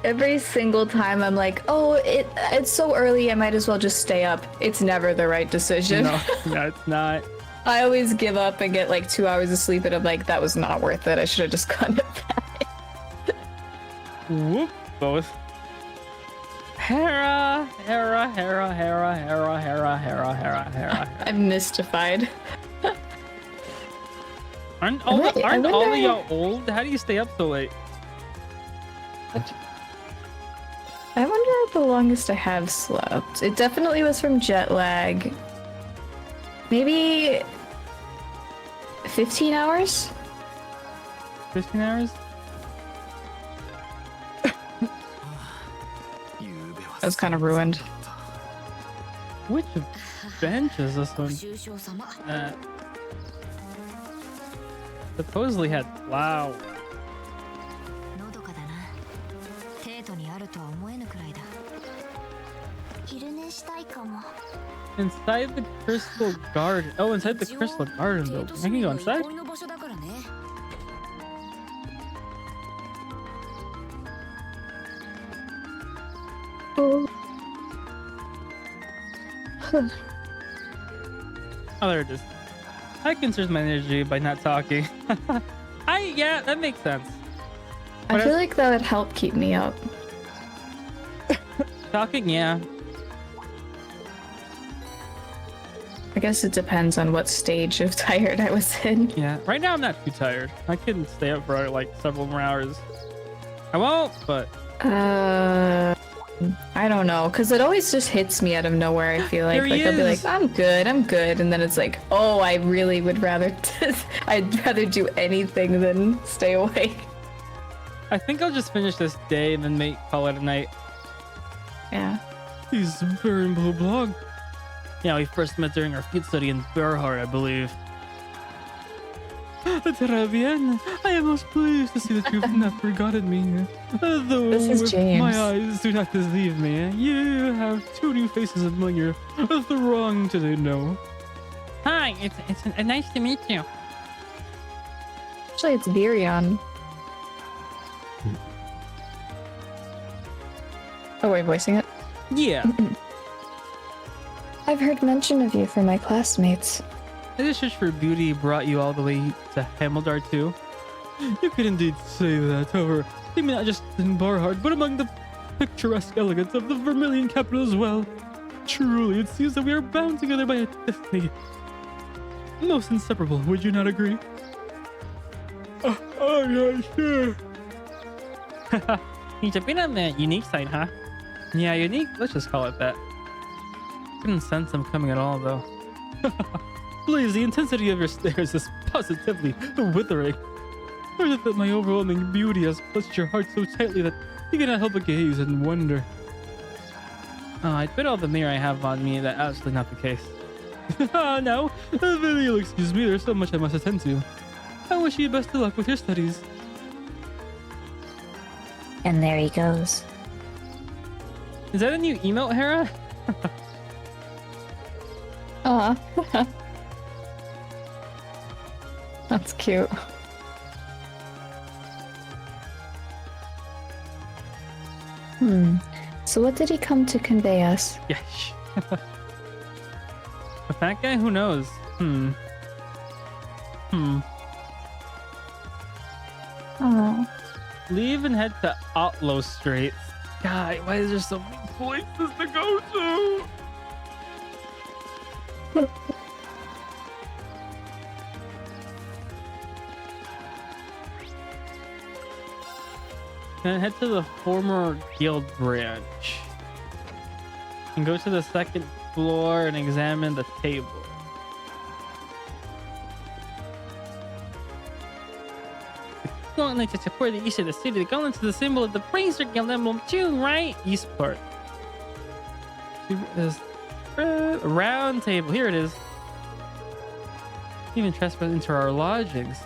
Every single time I'm like, oh, it's so early, I might as well just stay up. It's never the right decision. No, it's not. I always give up and get like 2 hours of sleep and I'm like, that was not worth it. I should have just gone to bed. Whoop, both. Hera. I'm mystified. Aren't all of y'all old? How do you stay up so late? I wonder the longest I have slept. It definitely was from jet lag. Maybe 15 hours? 15 hours? I was kind of ruined. Which bench is this one? Supposedly had wow. Inside the crystal garden. Oh, inside the crystal garden building. I can go inside. Oh. Oh, there it is. I conserve my energy by not talking. Yeah, that makes sense. I feel like that would help keep me up. Talking, yeah. I guess it depends on what stage of tired I was in. Yeah, right now I'm not too tired. I can stay up for like several more hours. I won't, but... I don't know, because it always just hits me out of nowhere, I feel like. Like, I'll be like, I'm good, and then it's like, oh, I really would rather... I'd rather do anything than stay awake. I think I'll just finish this day and then call it a night. Yeah. He's very blue blog. Yeah, we first met during our field study in Berhard, I believe. Très bien. I am most pleased to see that you've not forgotten me. Though This is James. my eyes do not deceive me, you have 2 new faces among your throng today, no? Hi, it's nice to meet you. Actually, it's Virion. Oh, wait, voicing it? Yeah. I've heard mention of you from my classmates. This search for beauty brought you all the way to Hamildar too? You could indeed say that, however, maybe not just in Barhard, but among the picturesque elegance of the Vermilion capital as well. Truly, it seems that we are bound together by a destiny most inseparable, would you not agree? Yeah, sure. He's a bit on the unique side, huh? Yeah, unique. Let's just call it that. Couldn't sense them coming at all, though. Please, the intensity of your stares is positively withering. Or is it that my overwhelming beauty has clutched your heart so tightly that you cannot help but gaze and wonder? Oh, I bet all the mirror I have on me that absolutely not the case. No, you'll excuse me, there's so much I must attend to. I wish you best of luck with your studies. And there he goes. Is that a new emote, Hera? That's cute. So what did he come to convey us? Yes. A fat guy? Who knows? Oh. Leave and head to Outlaw Street. God, why is there so many places to go to? Then head to the former guild branch. And go to the second floor and examine the table. Going to support the east of the city. Going into the symbol of the Bracer Guild emblem too, right? East part. There's a round table. Here it is. Even trespass into our lodgings.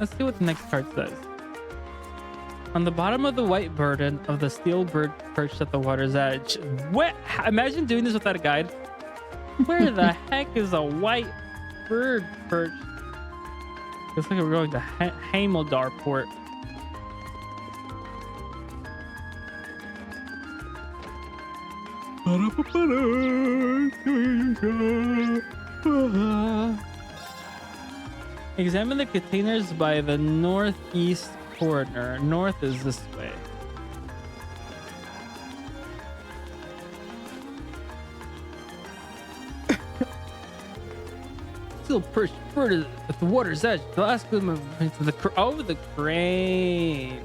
Let's see what the next card says. On the bottom of the white burden of the steel bird perched at the water's edge. What? Imagine doing this without a guide. Where the heck is a white bird perched? Looks like we're going to Hameldar Port. Examine the containers by the northeast corner. North is this way. Still perched further at the water's edge. The last movement into the over the crane.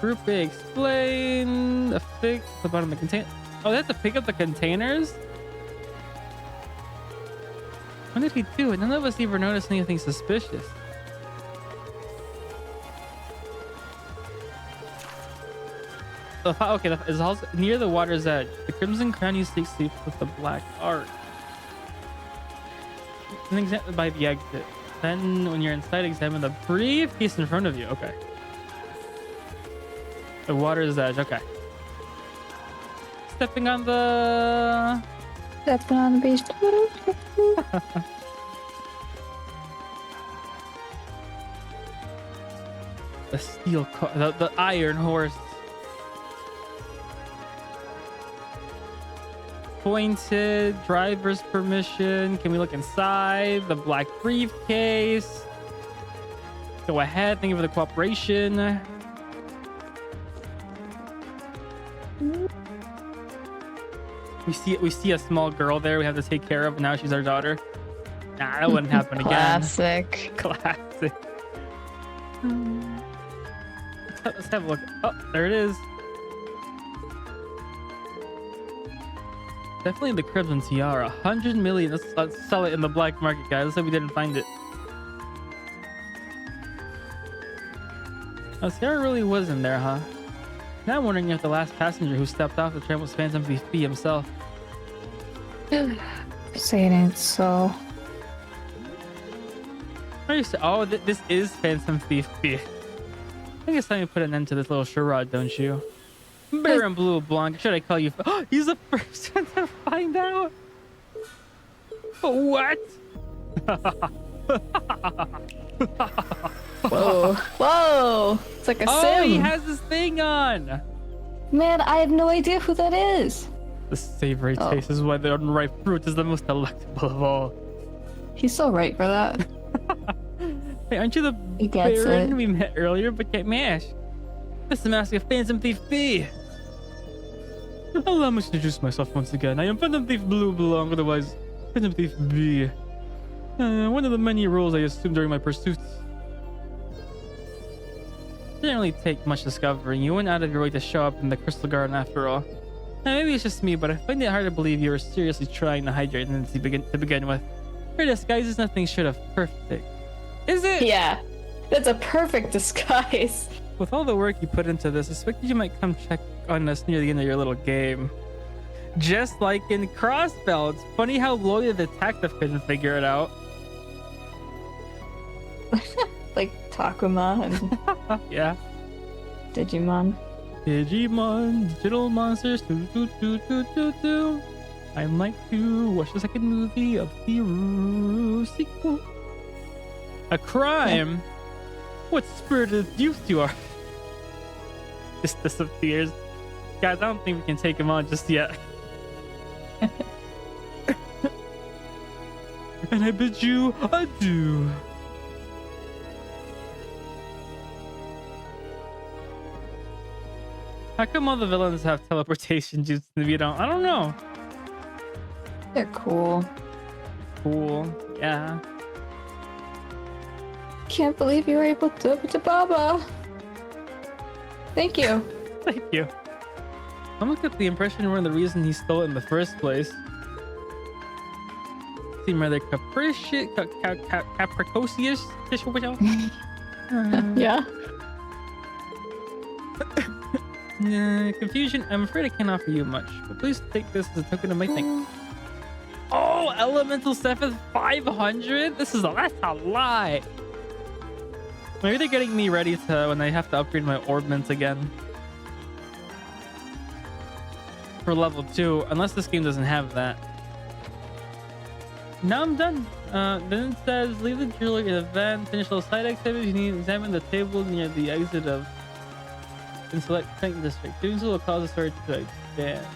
Group A explain. A fix the bottom of the container. Oh, they have to pick up the containers? When did he do it? None of us ever noticed anything suspicious. Okay, it's also near the water's edge. The Crimson Crown you seek sleeps with the Black Ark. Then examine by the exit. Then, when you're inside, examine the briefcase in front of you. Okay. The water's edge. Okay. Stepping on the beach. The steel car, the iron horse. Pointed, driver's permission. Can we look inside? The black briefcase. Go ahead. Thank you for the cooperation. We see a small girl there we have to take care of. Now she's our daughter. Nah, that wouldn't happen again. Classic. Classic. Let's have a look. Oh, there it is. Definitely the Crimson Tiara. 100 million. Let's sell it in the black market, guys. Let's say we didn't find it. Oh, Tiara really was in there, huh? Now I'm wondering if the last passenger who stepped off the train was Phantom Thief himself. Say it ain't so. Oh, this is Phantom Thief B. I think it's time to put an end to this little charade, don't you? Baron Blue Blanc, should I call you? Oh, he's the first one to find out. What? Whoa. Whoa. It's like a sim. Oh, he has this thing on. Man, I have no idea who that is. The savory taste is why the unripe fruit is the most delectable of all. He's so right for that. Hey, aren't you the Baron we met earlier but can't mash? This is the mask of Phantom Thief B. Allow me to introduce myself once again. I am Phantom Thief Blue Blanc, otherwise Phantom Thief B. One of the many rules I assumed during my pursuits. Didn't really take much discovering. You went out of your way to show up in the Crystal Garden after all. Maybe it's just me, but I find it hard to believe you were seriously trying to hide your identity to begin with. Your disguise is nothing short of perfect. Is it? Yeah, that's a perfect disguise. With all the work you put into this, I expected you might come check on us near the end of your little game. Just like in Crossbell, it's funny how Lloyd the detective couldn't figure it out. Like Takuma and Yeah. Digimon. Digimon, digital monsters, do. I'd like to watch the second movie of the sequel. A crime? Yeah. What spirited youth you are. Just disappears. Guys, I don't think we can take him on just yet. And I bid you adieu. How come all the villains have teleportation jutsu and we don't? I don't know. They're cool. Cool. Yeah. Can't believe you were able to open to Baba. Thank you. Thank you. I'm looking at the impression we're the reason he stole it in the first place. Seem rather capricious. Yeah. Confusion. I'm afraid I can't offer you much, but please take this as a token of my thanks. Oh, elemental stuff is 500. That's a lie. Maybe they're getting me ready to when I have to upgrade my orbments again for level 2, unless this game doesn't have that. Now I'm done. Then it says leave the jewelry event, finish those side activities. You need to examine the table near the exit of and select Tank District. Doing so will cause the storage to expand.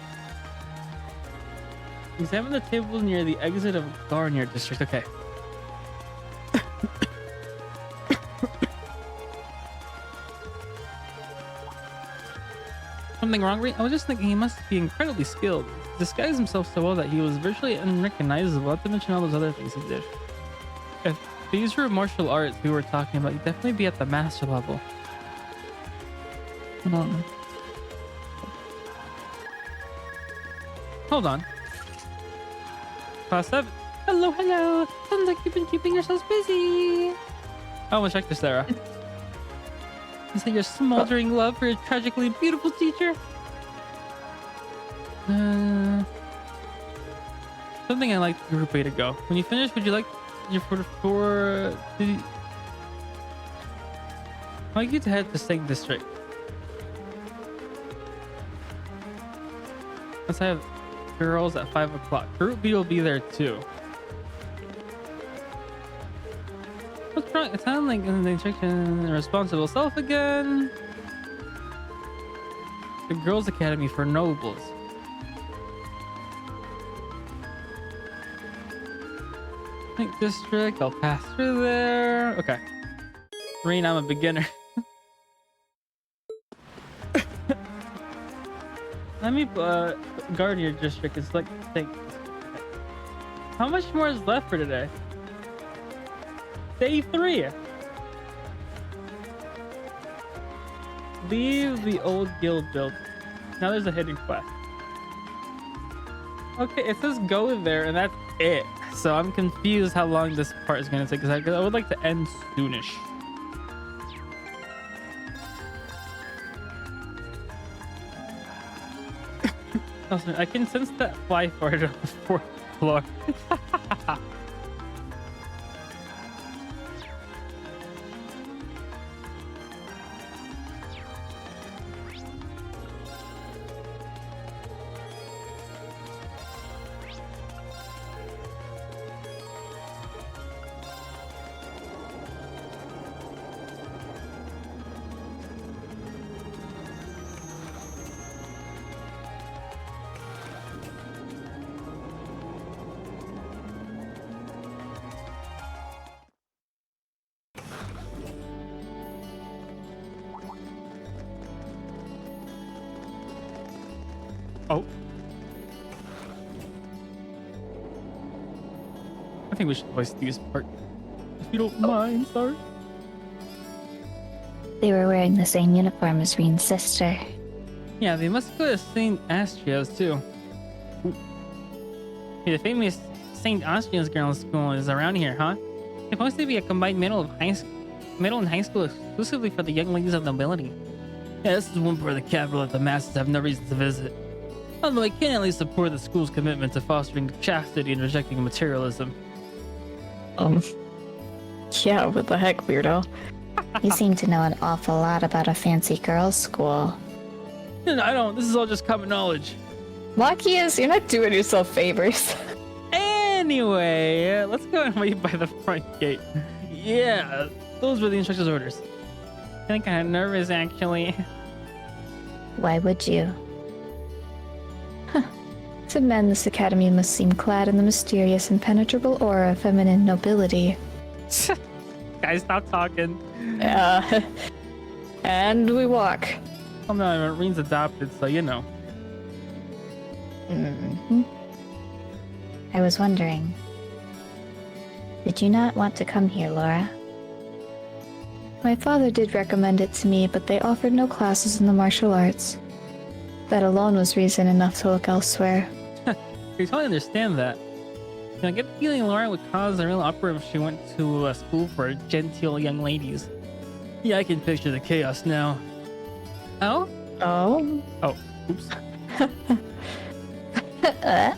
Examine the table near the exit of Garnier District. Okay. Something wrong, Reed? I was just thinking he must be incredibly skilled. He disguised himself so well that he was virtually unrecognizable, not to mention all those other things he did. If these were martial arts we were talking about, he'd definitely be at the master level. Hold on. Class 7. Hello. Sounds like you've been keeping yourselves busy. I want to check this, Sarah. Is that your smoldering love for a tragically beautiful teacher? Something I like the group way to go. When you finish, would you like your I'd like you to head to Tank District. Let's have girls at 5 o'clock. Group B will be there too. What's wrong? It sounds like in the instruction responsible self again. The Girls Academy for Nobles. Tank District, I'll pass through there. Okay. Rain, I'm a beginner. Let me guard your district and select Tank. How much more is left for today? Day 3. Leave the old guild build. Now there's a hidden quest. Okay, it says go there and that's it. So I'm confused how long this part is going to take because I would like to end soonish. I can sense that fly fart on the 4th floor. I think we should voice these part. If you don't mind, sorry. They were wearing the same uniform as Reen's sister. Yeah, they must go to St. Astria's too. Ooh. Hey, the famous St. Astria's Girls' School is around here, huh? It's supposed to be a combined middle and high school exclusively for the young ladies of nobility. Yeah, this is one part of the capital that the masses have no reason to visit. Although I can at least support the school's commitment to fostering chastity and rejecting materialism. Yeah, what the heck, weirdo? You seem to know an awful lot about a fancy girls' school. No, I don't. This is all just common knowledge. Machias, you're not doing yourself favors. Anyway, let's go and wait by the front gate. Yeah, those were the instructor's orders. I think I'm nervous, actually. Why would you? To men, this academy must seem clad in the mysterious, impenetrable aura of feminine nobility. Guys, stop talking. And we walk. Oh no, Reen's adopted, so you know. I was wondering, did you not want to come here, Laura? My father did recommend it to me, but they offered no classes in the martial arts. That alone was reason enough to look elsewhere. You totally understand that. I get the feeling Laura would cause a real uproar if she went to a school for genteel young ladies. Yeah, I can picture the chaos now. Oh? Oh? Oh, oops. I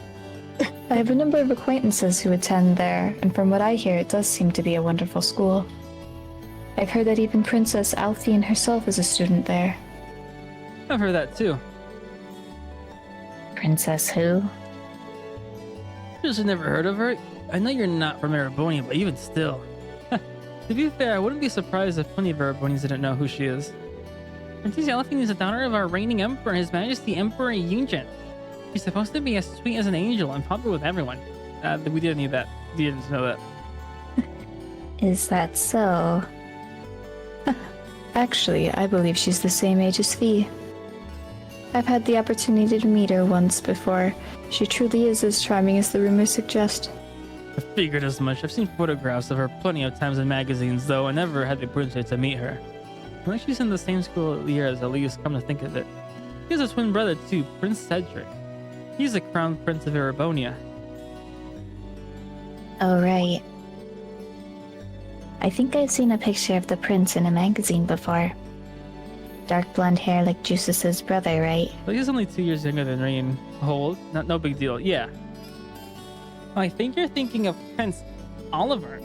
have a number of acquaintances who attend there, and from what I hear, it does seem to be a wonderful school. I've heard that even Princess Alphine herself is a student there. I've heard that too. Princess who? Just never heard of her. I know you're not from Erebonia, but even still. To be fair, I wouldn't be surprised if plenty of Erebonians didn't know who she is. Princess Alphine is the daughter of our reigning emperor, His Majesty Emperor Yunjin. She's supposed to be as sweet as an angel and popular with everyone. We didn't need that. You didn't know that. Is that so? Actually, I believe she's the same age as Fee. I've had the opportunity to meet her once before. She truly is as charming as the rumors suggest. I figured as much. I've seen photographs of her plenty of times in magazines, though I never had the opportunity to meet her. I think she's in the same school year as Elise, come to think of it. He has a twin brother too, Prince Cedric. He's the crown prince of Erebonia. Oh, right. I think I've seen a picture of the prince in a magazine before. Dark blonde hair like Juice's brother, right? Well, he's only 2 years younger than Reen. Hold, no big deal. Yeah. I think you're thinking of Prince Oliver.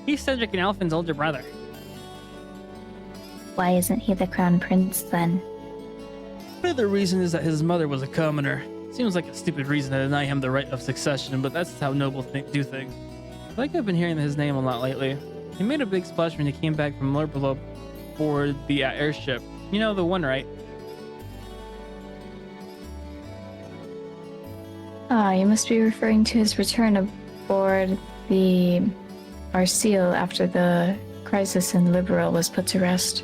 He's Cedric and Alphin's older brother. Why isn't he the crown prince then? Another reason is that his mother was a commoner. Seems like a stupid reason to deny him the right of succession, but that's how nobles do things. I think I've been hearing his name a lot lately. He made a big splash when he came back from Lorbelow aboard the airship. You know, the one, right? Ah, you must be referring to his return aboard the Arceal after the crisis in Liberal was put to rest.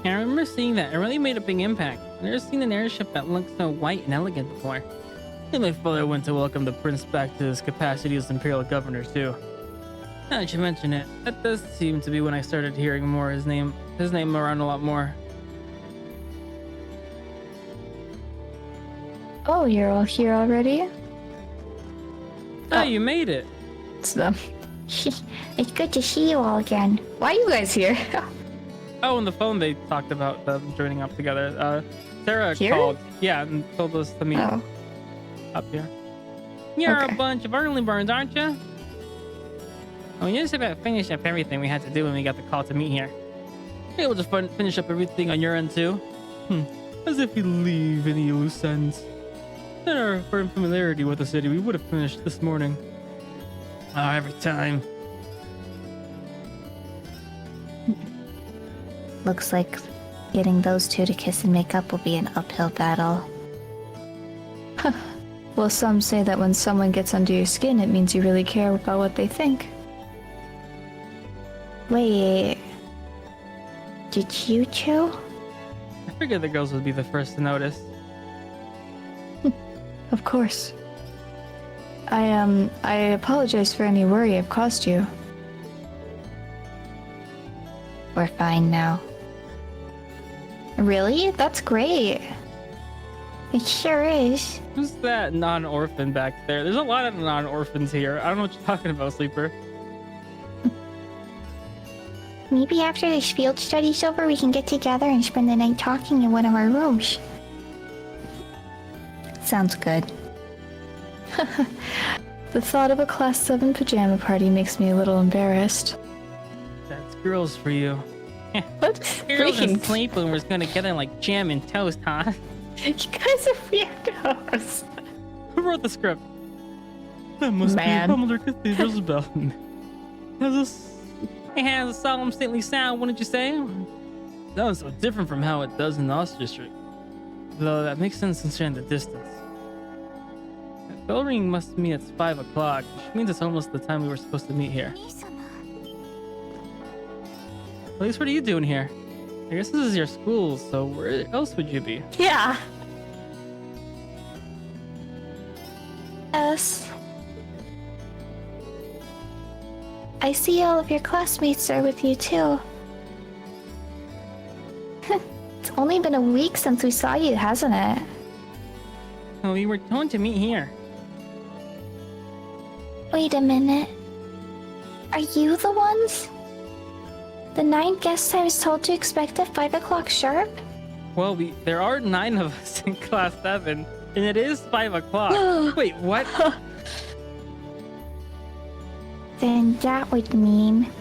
Yeah, I remember seeing that. It really made a big impact. I've never seen an airship that looked so white and elegant before. And my father went to welcome the prince back to his capacity as imperial governor too. Now that you mention it, that does seem to be when I started hearing more his name around a lot more. Oh, you're all here already? Oh, you made it. It's them. It's good to see you all again. Why are you guys here? Oh, on the phone they talked about them joining up together. Sarah Here? called, yeah, and told us to meet Oh, up here. You're Okay. a bunch of early birds, aren't you? We just about finished up everything we had to do when we got the call to meet here. You're able to finish up everything on your end too. As if we leave any loose ends. In our firm familiarity with the city, we would have finished this morning. Every time. Looks like getting those two to kiss and make up will be an uphill battle. well, some say that when someone gets under your skin, it means you really care about what they think. Wait, did you two? I figured the girls would be the first to notice. Of course. I apologize for any worry I've caused you. We're fine now. Really? That's great. It sure is. Who's that non-orphan back there? There's a lot of non-orphans here. I don't know what you're talking about, Sleeper. Maybe after this field study's over, we can get together and spend the night talking in one of our rooms. Sounds good. The thought of a Class 7 pajama party makes me a little embarrassed. That's girls for you. What? Girls and sleepovers gonna get in like jam and toast, huh? You guys are weirdos. Who wrote the script? That must be Humbler Cathedral's bell. It has a solemn, stately sound, wouldn't you say? Sounds so different from how it does in the Ost District. Though that makes sense considering the distance. That bell ring must mean it's 5 o'clock, which means it's almost the time we were supposed to meet here. At least what are you doing here? I guess this is your school, so where else would you be? Yeah. Yes. I see all of your classmates are with you too. It's only been a week since we saw you, hasn't it? Oh, we were told to meet here. Wait a minute. Are you the ones? The 9 guests I was told to expect at 5 o'clock sharp? Well, there are 9 of us in class 7, and it is 5 o'clock. Wait, what? Then that would mean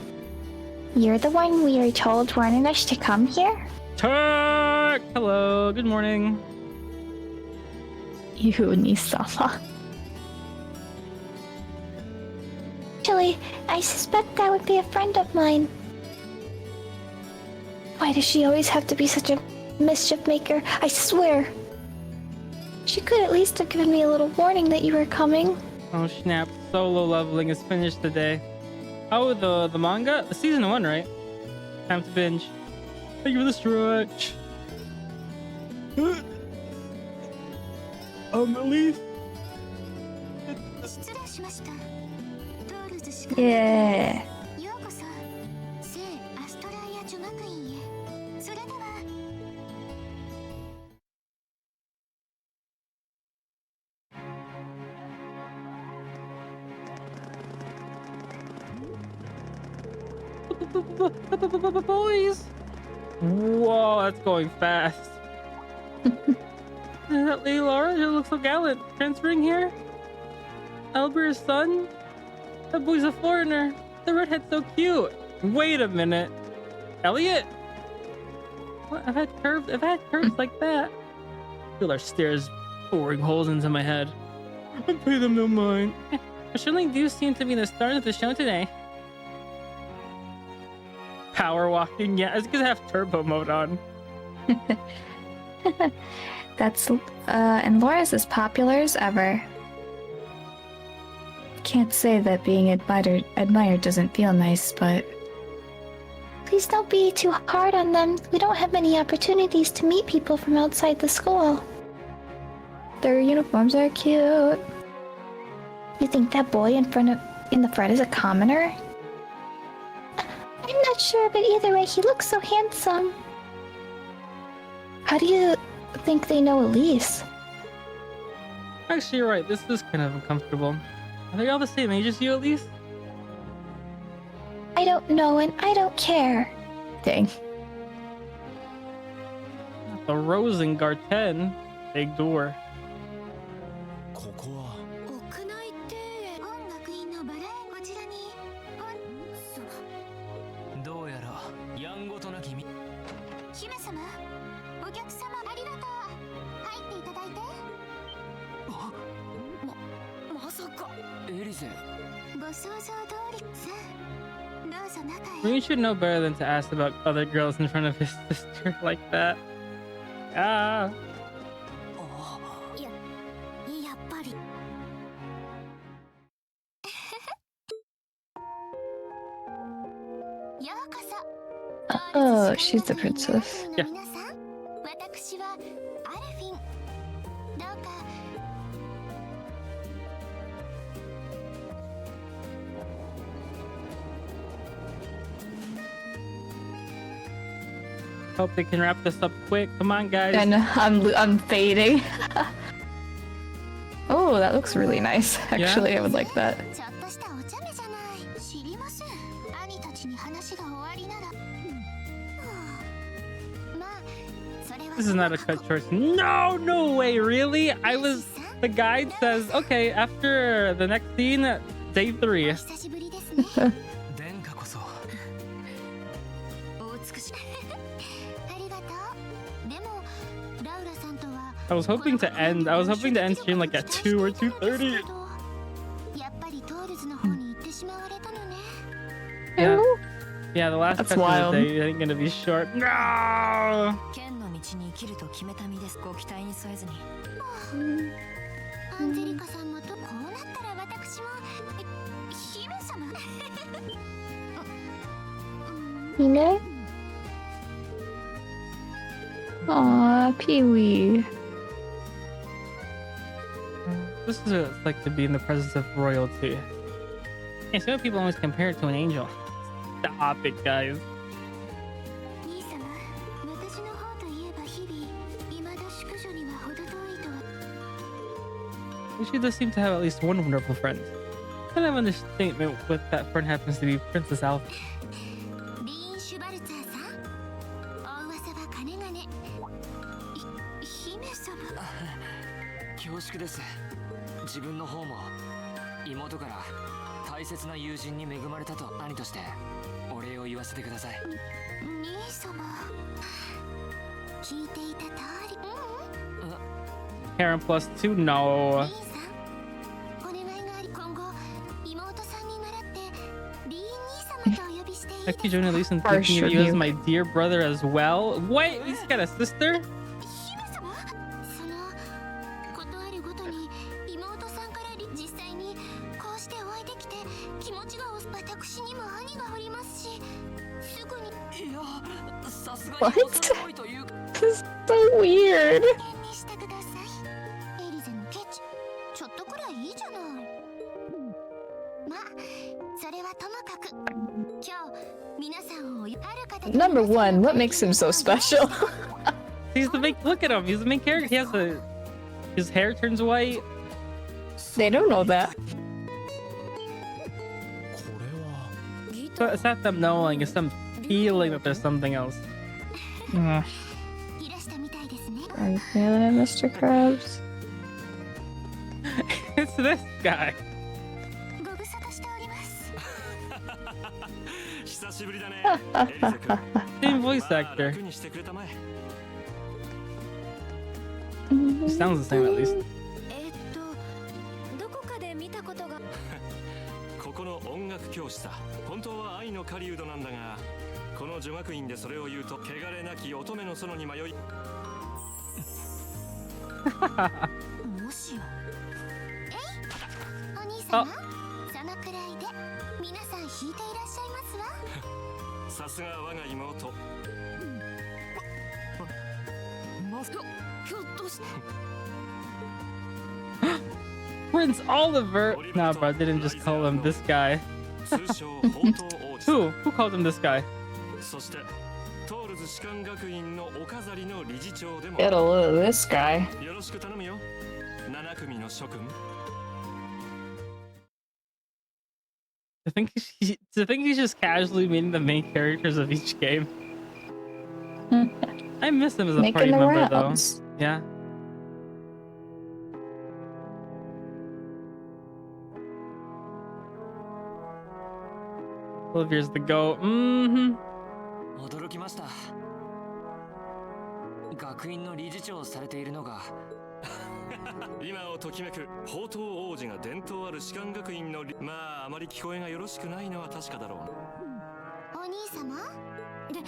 you're the one we were told wanted us to come here? Turk! Hello, good morning. You, Nisama. Actually, I suspect that would be a friend of mine. Why does she always have to be such a mischief maker? I swear. She could at least have given me a little warning that you were coming. Oh snap, solo leveling is finished today. Oh, the manga? The season 1, right? Time to binge. Thank you for the stretch. Elise? Yeah. Boys! Whoa, that's going fast. Is that Lady Laura? She looks so gallant. Transferring here? Albert's son? That boy's a foreigner. The redhead's so cute. Wait a minute. Elliot? What? I've had curves like that. Feel our stares boring holes into my head. I pay them no mind. I certainly do seem to be the stars of the show today. Power walking, yeah, it's gonna have turbo mode on. That's, and Laura's as popular as ever. Can't say that being admired doesn't feel nice, but... Please don't be too hard on them. We don't have many opportunities to meet people from outside the school. Their uniforms are cute. You think that boy in the front is a commoner? I'm not sure, but either way, he looks so handsome. How do you think they know Elise? Actually, you're right. This is kind of uncomfortable. Are they all the same age as you, at least? I don't know, and I don't care. Dang. The Rosengart 10. Big door. ここは屋内って音楽院のバラ園こちらにどうやらやんごとなきみ姫様お客様ありがとう入っていただいてまさかエリゼご想像通りさあどうぞ中へ You should know better than to ask about other girls in front of his sister like that. Ah. やっぱり ようこそ Oh, she's the princess. Yeah. 皆さん私はアルフィンどうか Hope they can wrap this up quick. Come on, guys. And I'm fading. Oh, that looks really nice. Actually, I would like that. ちょっとしたお茶目じゃない。知りません。兄たちに話が終わりなら。はあ、まあ、それは This is not a cut short. No, no way, really? The guide says, okay, after the next scene, day 3. 久しぶりですね。殿下こそお美しい。ありがとう。でも、ラウラさんとは。I was hoping to end stream like at 2 or 2:30. やっぱりトールズの方に行ってしまわれたのね。 Yeah, the last That's cut of wild. the day ain't gonna be short. No! 剣の道に生きると決めた身です。ご期待に添えずに。アンジェリカさんもとこうなったら私も姫様。Hime? Aw, Pee-wee. This is what it's like to be in the presence of royalty. Hey, some people always compare it to an angel. Stop it, guys. 兄様、私の方といえば日々、未だ淑女には程遠いとは。She does seem to have at least one wonderful friend. Kind of understatement what that friend happens to be Princess Alpha. リーン・シュバルツァーさん、お噂は金がね。姫様。恐縮です。自分の方も妹から大切な友人に恵まれたと兄としてお礼を言わせてください。兄様、聞いていた通り。Karen plus 2, no. リーンさん、お願いがあり、今後妹さんに習ってリーン兄様とお呼びしていいですか。 Actually, joining at least in Harsh thinking of you of as you. my dear brother as well. Wait, he's got a sister? 姫様、そのことあるごとに妹さんから実際にこうしてお会いできて気持ちが私にも兄がおりますし、すぐにいや、さすが What? に恐れ多いというか。 This is so weird. 剣にしてください。エリゼのケチ、ちょっとくらいいいじゃない。まあ、それはともかく今日皆さんをある方 Number one, what makes him so special? He's the main. Look at him. He's the main character. He has his hair turns white. They don't know that. So it's not them knowing. It's them feeling that there's something else. いらしたみたいですね。 Are you feeling it, Mr. Krabs? It's this guy. ご無沙汰しております。久しぶりだね。エリザ君 Same voice まあ actor. 楽にしてくれたまえ。 Sounds the same at least. どこかで見たことが。ここの音楽教師さ、本当は愛の狩人なんだが、この女学院でそれを言うと汚れなき乙女の園に迷い。もしや。お兄様、そのくらいで皆さん弾いていらっしゃいますわ。さすが我が妹。ひょっとして。Prince Oliver. Nah, bro, I didn't just call him this guy. 通称宝刀王子。 Who called him this guy? そしてトールズ士官学院のお飾りの理事長でも。 Get a load of this guy. よろしく頼むよ。7組の諸君。I think he's just casually meeting the main characters of each game. I miss him as a Making party the member though. rounds. Yeah. Olivia's the goat. Mm-hmm. 驚きました。学院の理事長をされているのが今をときめく宝刀王子が伝統ある士官学院のまああまり聞こえがよろしくないのは確かだろう。お兄様で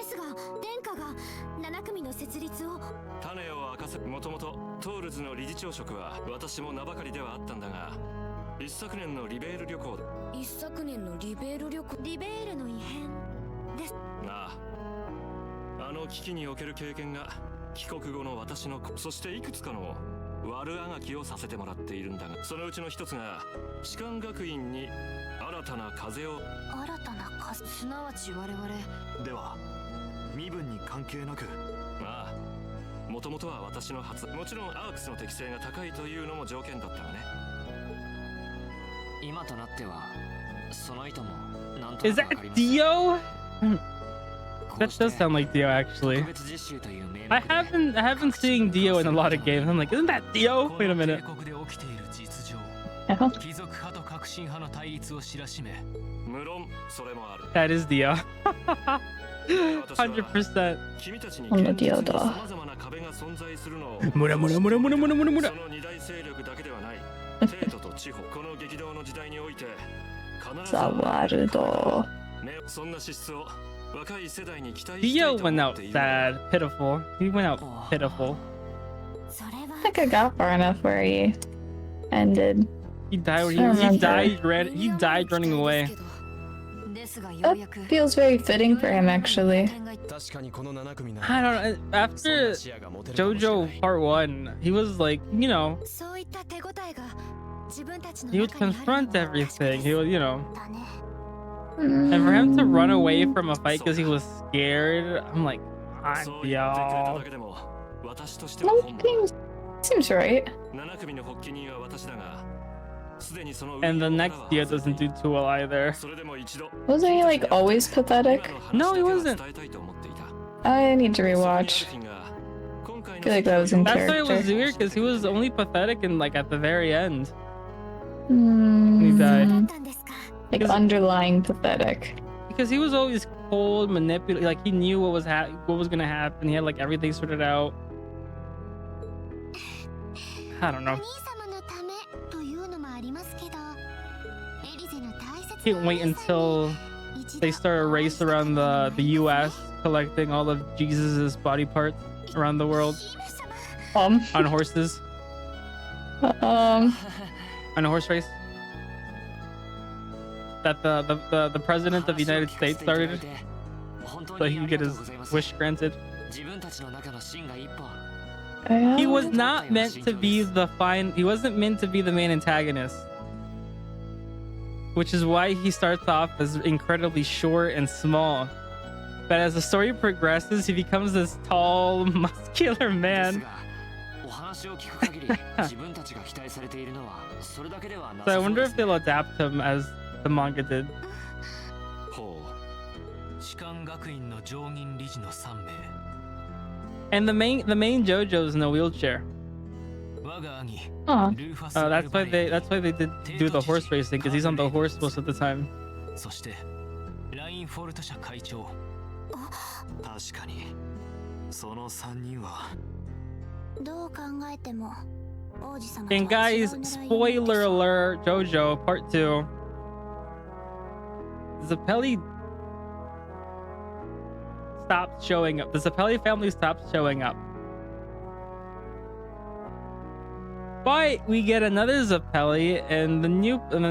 すが殿下が7組の設立を。種を明かせ。もともとトールズの理事長職は私も名ばかりではあったんだが、一昨年のリベール旅行で。一昨年のリベール旅行。リベールの異変です。なあ、あの危機における経験が帰国後の私のそしていくつかの悪あがきをさせてもらっているんだが、そのうちの一つが士官学院に新たな風を。新たな風、すなわち我々では身分に関係なく。まあもともとは私の初、もちろんアークスの適性が高いというのも条件だったがね。今となってはその意図もなんと Is な that くわかります。 Dio? That does sound like Dio, actually. 特別実習という名 I 目で haven't seen Dio in a lot of games. I'm like, isn't that Dio? Wait a minute. この帝国で起きている実情、 Oh. 貴族派と革新派の対立を知らしめ、無論それもある。 That is Dio. 100%. 君たちにこのディオだ様々な壁が存在するのを、ムラムラムラムラムラムラムラそ。の二大勢力だけではない帝都と地方、この激動の時代において必ずザワールド。そんな資質を若い世代に期待したい Dio と went 思 out っている。 sad, pitiful. He went out pitiful. それは I think I got far enough where he ended. He died. He, I he remember. died. He died running away. ですがよう That やく feels very fitting for him, actually. 確かにこの7組な I don't know. After JoJo Part 1, he was like, you know, そういった手応えが自分たちの he would 中にある confront のは everything. He would, you know. だね。 And for him to run away from a fight because he was scared, I'm like, そう on 言ってくれた y'all. だけでも私としては No, 本望。 seems right. 7組の発起人は私だが、すでにその And the 運用 next からは Dio 外れて doesn't い do る。 too well either. それでも一度 Wasn't he like always pathetic? No, he wasn't. I need to rewatch. I feel like that was in That's why it was character. weird because he was only pathetic and like at the very end. He died. Like underlying pathetic. Because he was always cold, manipulative. Like he knew what was gonna happen. He had like everything sorted out. I don't know. お兄様のためというのもありますけど、エリゼの大切な Can't wait until they start a race around the US, collecting all of Jesus's body parts around the world on horses. On a horse race. That the president of the United States started, so he could get his wish granted. 自分たちの中の芯が一本 He was not meant to be he wasn't meant to be the main antagonist. Which is why he starts off as incredibly short and small. But as the story progresses, he becomes this tall, muscular man. お話を聞く限り自分たちが期待されているのはそれだけではな So I さそう wonder で if すね they'll adapt him as the manga did. 士官学院の上銀理事の3名、 And the main JoJo's in a wheelchair. 我が兄 Huh. ルーファス That's why they did do the horse racing because he's on the horse most of the time. そしてラインフォルト社会長、確かにその3人はどう考えても王子様 And guys, spoiler alert, JoJo Part 2. Zappelli stopped showing up. The Zappelli family stopped showing up. But we get another Zappelli in the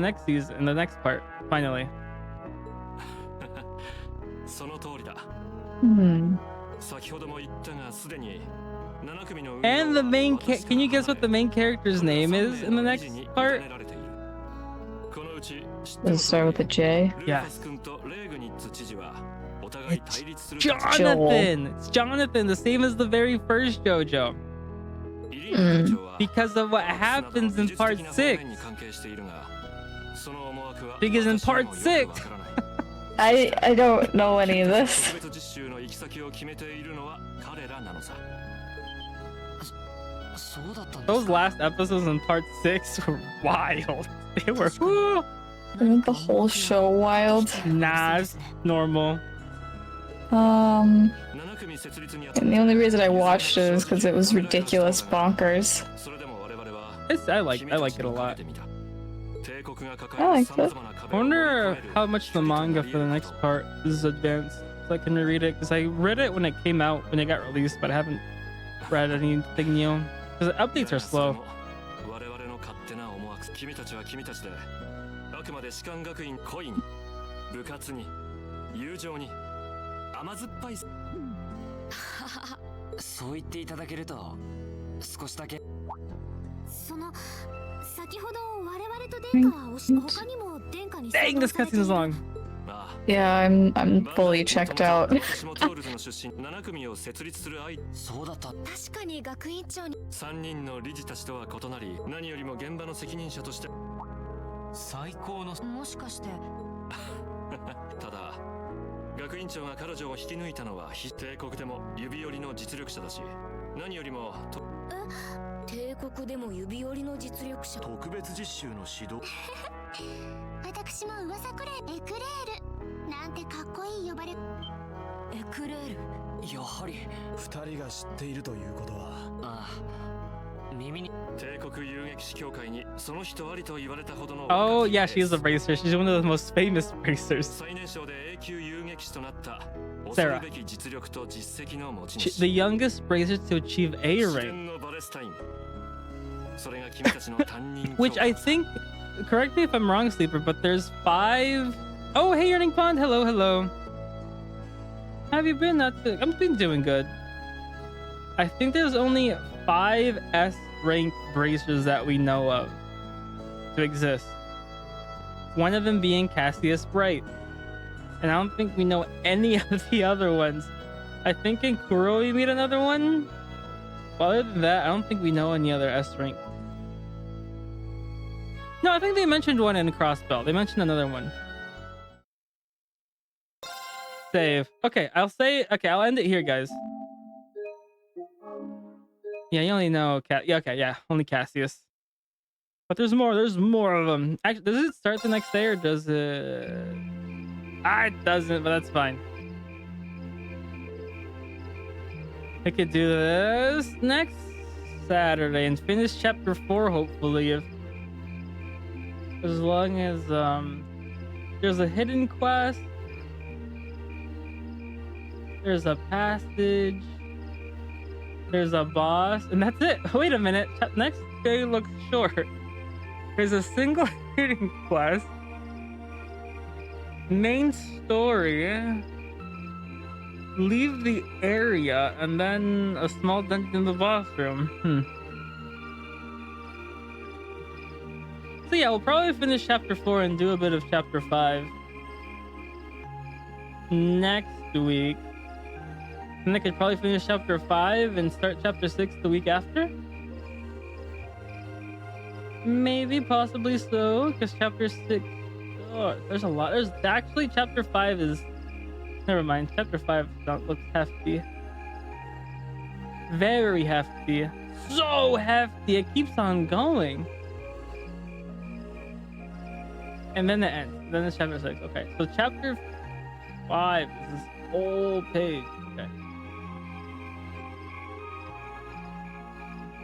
next season, in the next part, finally. その通りだ。 Hmm. 先ほども言ったがすでに7組の And the main can you guess what the main character's name is in the next part? このうち Does it start with a J? ルーファス君とレーグニッツ知事はお互い対立する Jonathan! It's Jonathan, the same as the very first JoJo. Because of what happens in part 6. Because in part 6, I don't know any of this. those last episodes in part 6 were wild. They were whoo. Isn't the whole show wild? Nah, it's normal. And the only reason I watched it is because it was ridiculous bonkers. I like it a lot. I liked it. I wonder how much the manga for the next part is advanced, so I can reread it. Because I read it when it came out, when it got released, but I haven't read anything new. Because the updates are slow. 君たちは君たちであくまで士官学院恋に部活に友情に甘酸っぱいそう言っていただけると少しだけその先ほど我々と殿下は他にも殿下に Dang, this cutscene is long. ああ Yeah, I'm fully checked out. そうだった。確かに学院長に3人の理事たちとは異なり、何よりも現場の責任者として最高のもしかしてただ学院長が彼女を引き抜いたのは帝国でも指折りの実力者だし、何よりも帝国でも指折りの実力者。特別実習の指導私も噂くらいエクレールなんてかっこいい呼ばれ。エクレール。やはり2人が知っているということは。ああ、耳に。帝国遊撃士協会にその人ありと言われたほどの。 Oh yeah, she is a racer. She's one of the most famous racers. 最年少で A 級遊撃士となった恐 Sarah. るべき実力と実績の持ち She, 主。 the youngest racer to achieve A 試 rank, 験のバレスタイン。それが君たちの担任。 which I think, correct me if I'm wrong, Sleeper, but there's 5. Oh, hey, Yearning Pond. Hello, hello. How have you been? I've been doing good. I think there's only 5 S rank racers that we know of to exist. One of them being Cassius Bright. And I don't think we know any of the other ones. I think in Kuro we meet another one. But other than that, I don't think we know any other S rank. No, I think they mentioned one in Crossbell. They mentioned another one. Save. Okay, I'll end it here, guys. Yeah, you only know only Cassius. But there's more of them. Actually, does it start the next day or does it? It doesn't, but that's fine. We could do this next Saturday and finish chapter 4, hopefully, if as long as there's a hidden quest, there's a passage, there's a boss, and that's it. Wait a minute, next day looks short. There's a single hidden quest, main story, leave the area, and then a small dungeon in the boss room. So yeah, we'll probably finish chapter 4 and do a bit of chapter 5 next week. And I could probably finish chapter 5 and start chapter 6 the week after. Maybe, possibly so, because chapter 6... Oh, there's a lot. There's actually chapter 5 is... Never mind, chapter 5 looks hefty. Very hefty. So hefty, it keeps on going. And then it ends. Then it's chapter 6. Okay, so chapter 5 is this whole page. Okay.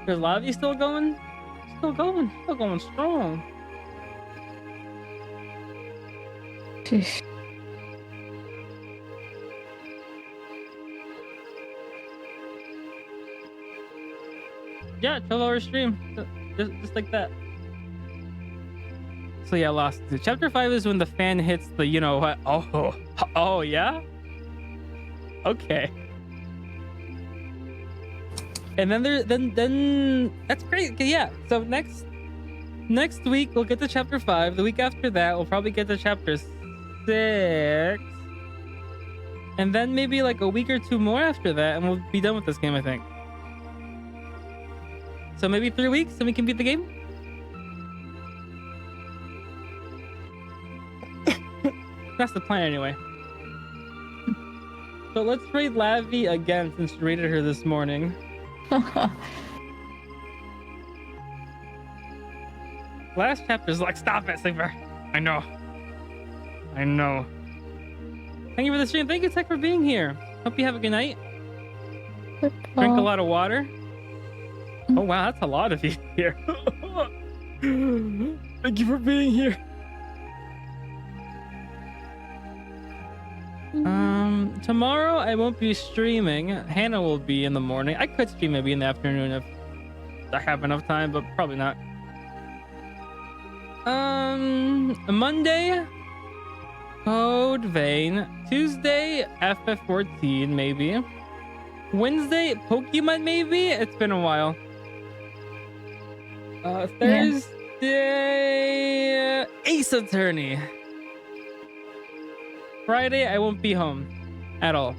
Is Lavi still going? Still going strong. Yeah, 12-hour stream. Just like that. So yeah, lost. Chapter 5 is when the fan hits the, you know what? Oh yeah? Okay. And then then that's great. Okay, yeah. So next week we'll get to chapter 5. The week after that we'll probably get to chapter 6. And then maybe like a week or 2 more after that and we'll be done with this game, I think. So maybe 3 weeks and we can beat the game? That's the plan anyway. So let's raid Lavi again since we raided her this morning. Last chapter's like, stop it, Sleeper. I know. Thank you for the stream. Thank you, Tech, for being here. Hope you have a good night. Drink a lot of water. Oh wow, that's a lot of you here. Thank you for being here. Tomorrow I won't be streaming. Hannah will be in the morning. I could stream maybe in the afternoon if I have enough time, but probably not. Monday, Code Vein. Tuesday, FF14 maybe. Wednesday, Pokemon maybe? It's been a while. Thursday, Ace Attorney. Friday, I won't be home at all.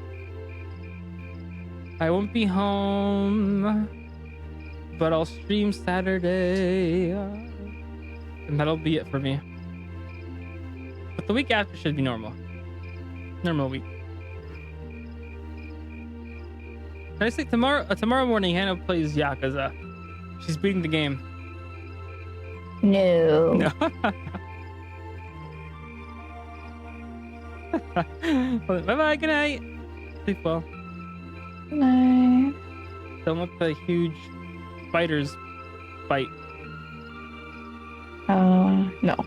I won't be home, but I'll stream Saturday, and that'll be it for me. But the week after should be normal. Normal week. I think tomorrow morning Hannah plays Yakuza. She's beating the game. No. No. Bye bye, good night. Sleep well. No. Don't let the huge spiders bite. No.